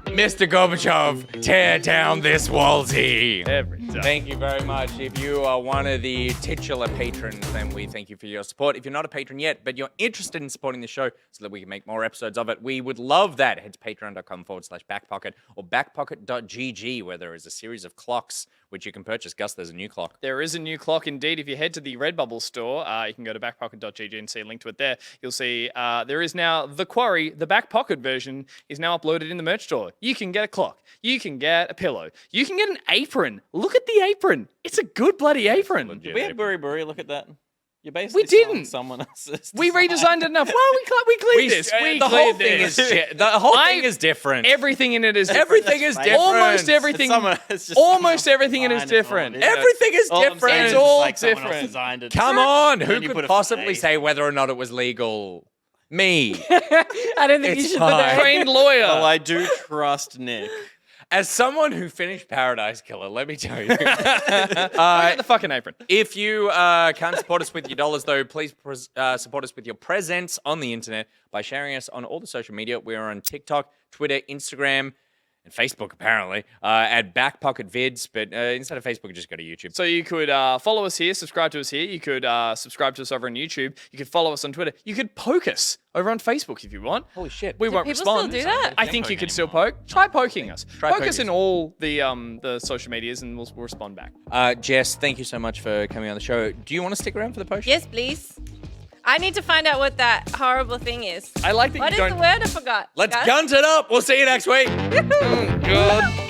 [SPEAKER 3] Mr. Gorbachev, tear down this Wolsey.
[SPEAKER 5] Every time.
[SPEAKER 3] Thank you very much. If you are one of the titular patrons, then we thank you for your support. If you're not a patron yet, but you're interested in supporting the show so that we can make more episodes of it, we would love that. Head to patreon.com/backpocket or backpocket.gg, where there is a series of clocks which you can purchase. Gus, there's a new clock.
[SPEAKER 5] There is a new clock indeed. If you head to the Redbubble store, you can go to backpocket.gg and see a link to it there. You'll see there is now The Quarry, the back pocket version, is now uploaded in the merch store. You can get a clock. You can get a pillow. You can get an apron. Look at the apron. It's a good bloody apron.
[SPEAKER 2] Did we have BuriBuri look at that? You're
[SPEAKER 5] We
[SPEAKER 2] basically
[SPEAKER 5] didn't.
[SPEAKER 2] selling someone else's.
[SPEAKER 5] We redesigned it enough. Well, we cleaned this. We
[SPEAKER 3] the whole
[SPEAKER 5] cleaned
[SPEAKER 3] thing
[SPEAKER 5] this.
[SPEAKER 3] is the whole thing is different.
[SPEAKER 5] Everything in it is different.
[SPEAKER 3] Everything is different.
[SPEAKER 5] Almost everything. Almost everything in it is different.
[SPEAKER 3] Everything is different.
[SPEAKER 5] It's all different.
[SPEAKER 3] Come on, who
[SPEAKER 2] Then you
[SPEAKER 3] could
[SPEAKER 2] put a
[SPEAKER 3] possibly
[SPEAKER 2] face.
[SPEAKER 3] say whether or not it was legal? Me.
[SPEAKER 6] I don't think
[SPEAKER 3] It's
[SPEAKER 6] you should
[SPEAKER 3] fine.
[SPEAKER 6] put that.
[SPEAKER 5] Trained lawyer.
[SPEAKER 2] Well, I do trust Nick.
[SPEAKER 3] As someone who finished Paradise Killer, let me tell you.
[SPEAKER 5] Look at the fucking apron.
[SPEAKER 3] If you can't support us with your dollars, though, please support us with your presence on the internet by sharing us on all the social media. We are on TikTok, Twitter, Instagram, and Facebook, apparently, at Backpocket Vids. But instead of Facebook, just go to YouTube.
[SPEAKER 5] So you could follow us here, subscribe to us here. You could subscribe to us over on YouTube. You could follow us on Twitter. You could poke us over on Facebook if you want.
[SPEAKER 3] Holy shit.
[SPEAKER 5] We won't
[SPEAKER 4] people still
[SPEAKER 5] respond.
[SPEAKER 4] do that?
[SPEAKER 5] I think you could still poke. Try poking us.
[SPEAKER 3] Try
[SPEAKER 5] Poke
[SPEAKER 3] poking
[SPEAKER 5] us in
[SPEAKER 3] us.
[SPEAKER 5] all the social medias, and we'll respond back.
[SPEAKER 3] Jess, thank you so much for coming on the show. Do you want to stick around for the post?
[SPEAKER 4] Yes, please. I need to find out what that horrible thing is.
[SPEAKER 5] I like that
[SPEAKER 4] What
[SPEAKER 5] you
[SPEAKER 4] is
[SPEAKER 5] don't.
[SPEAKER 4] the word? I forgot.
[SPEAKER 3] Let's
[SPEAKER 4] Guys?
[SPEAKER 3] guns it up. We'll see you next week.
[SPEAKER 5] God.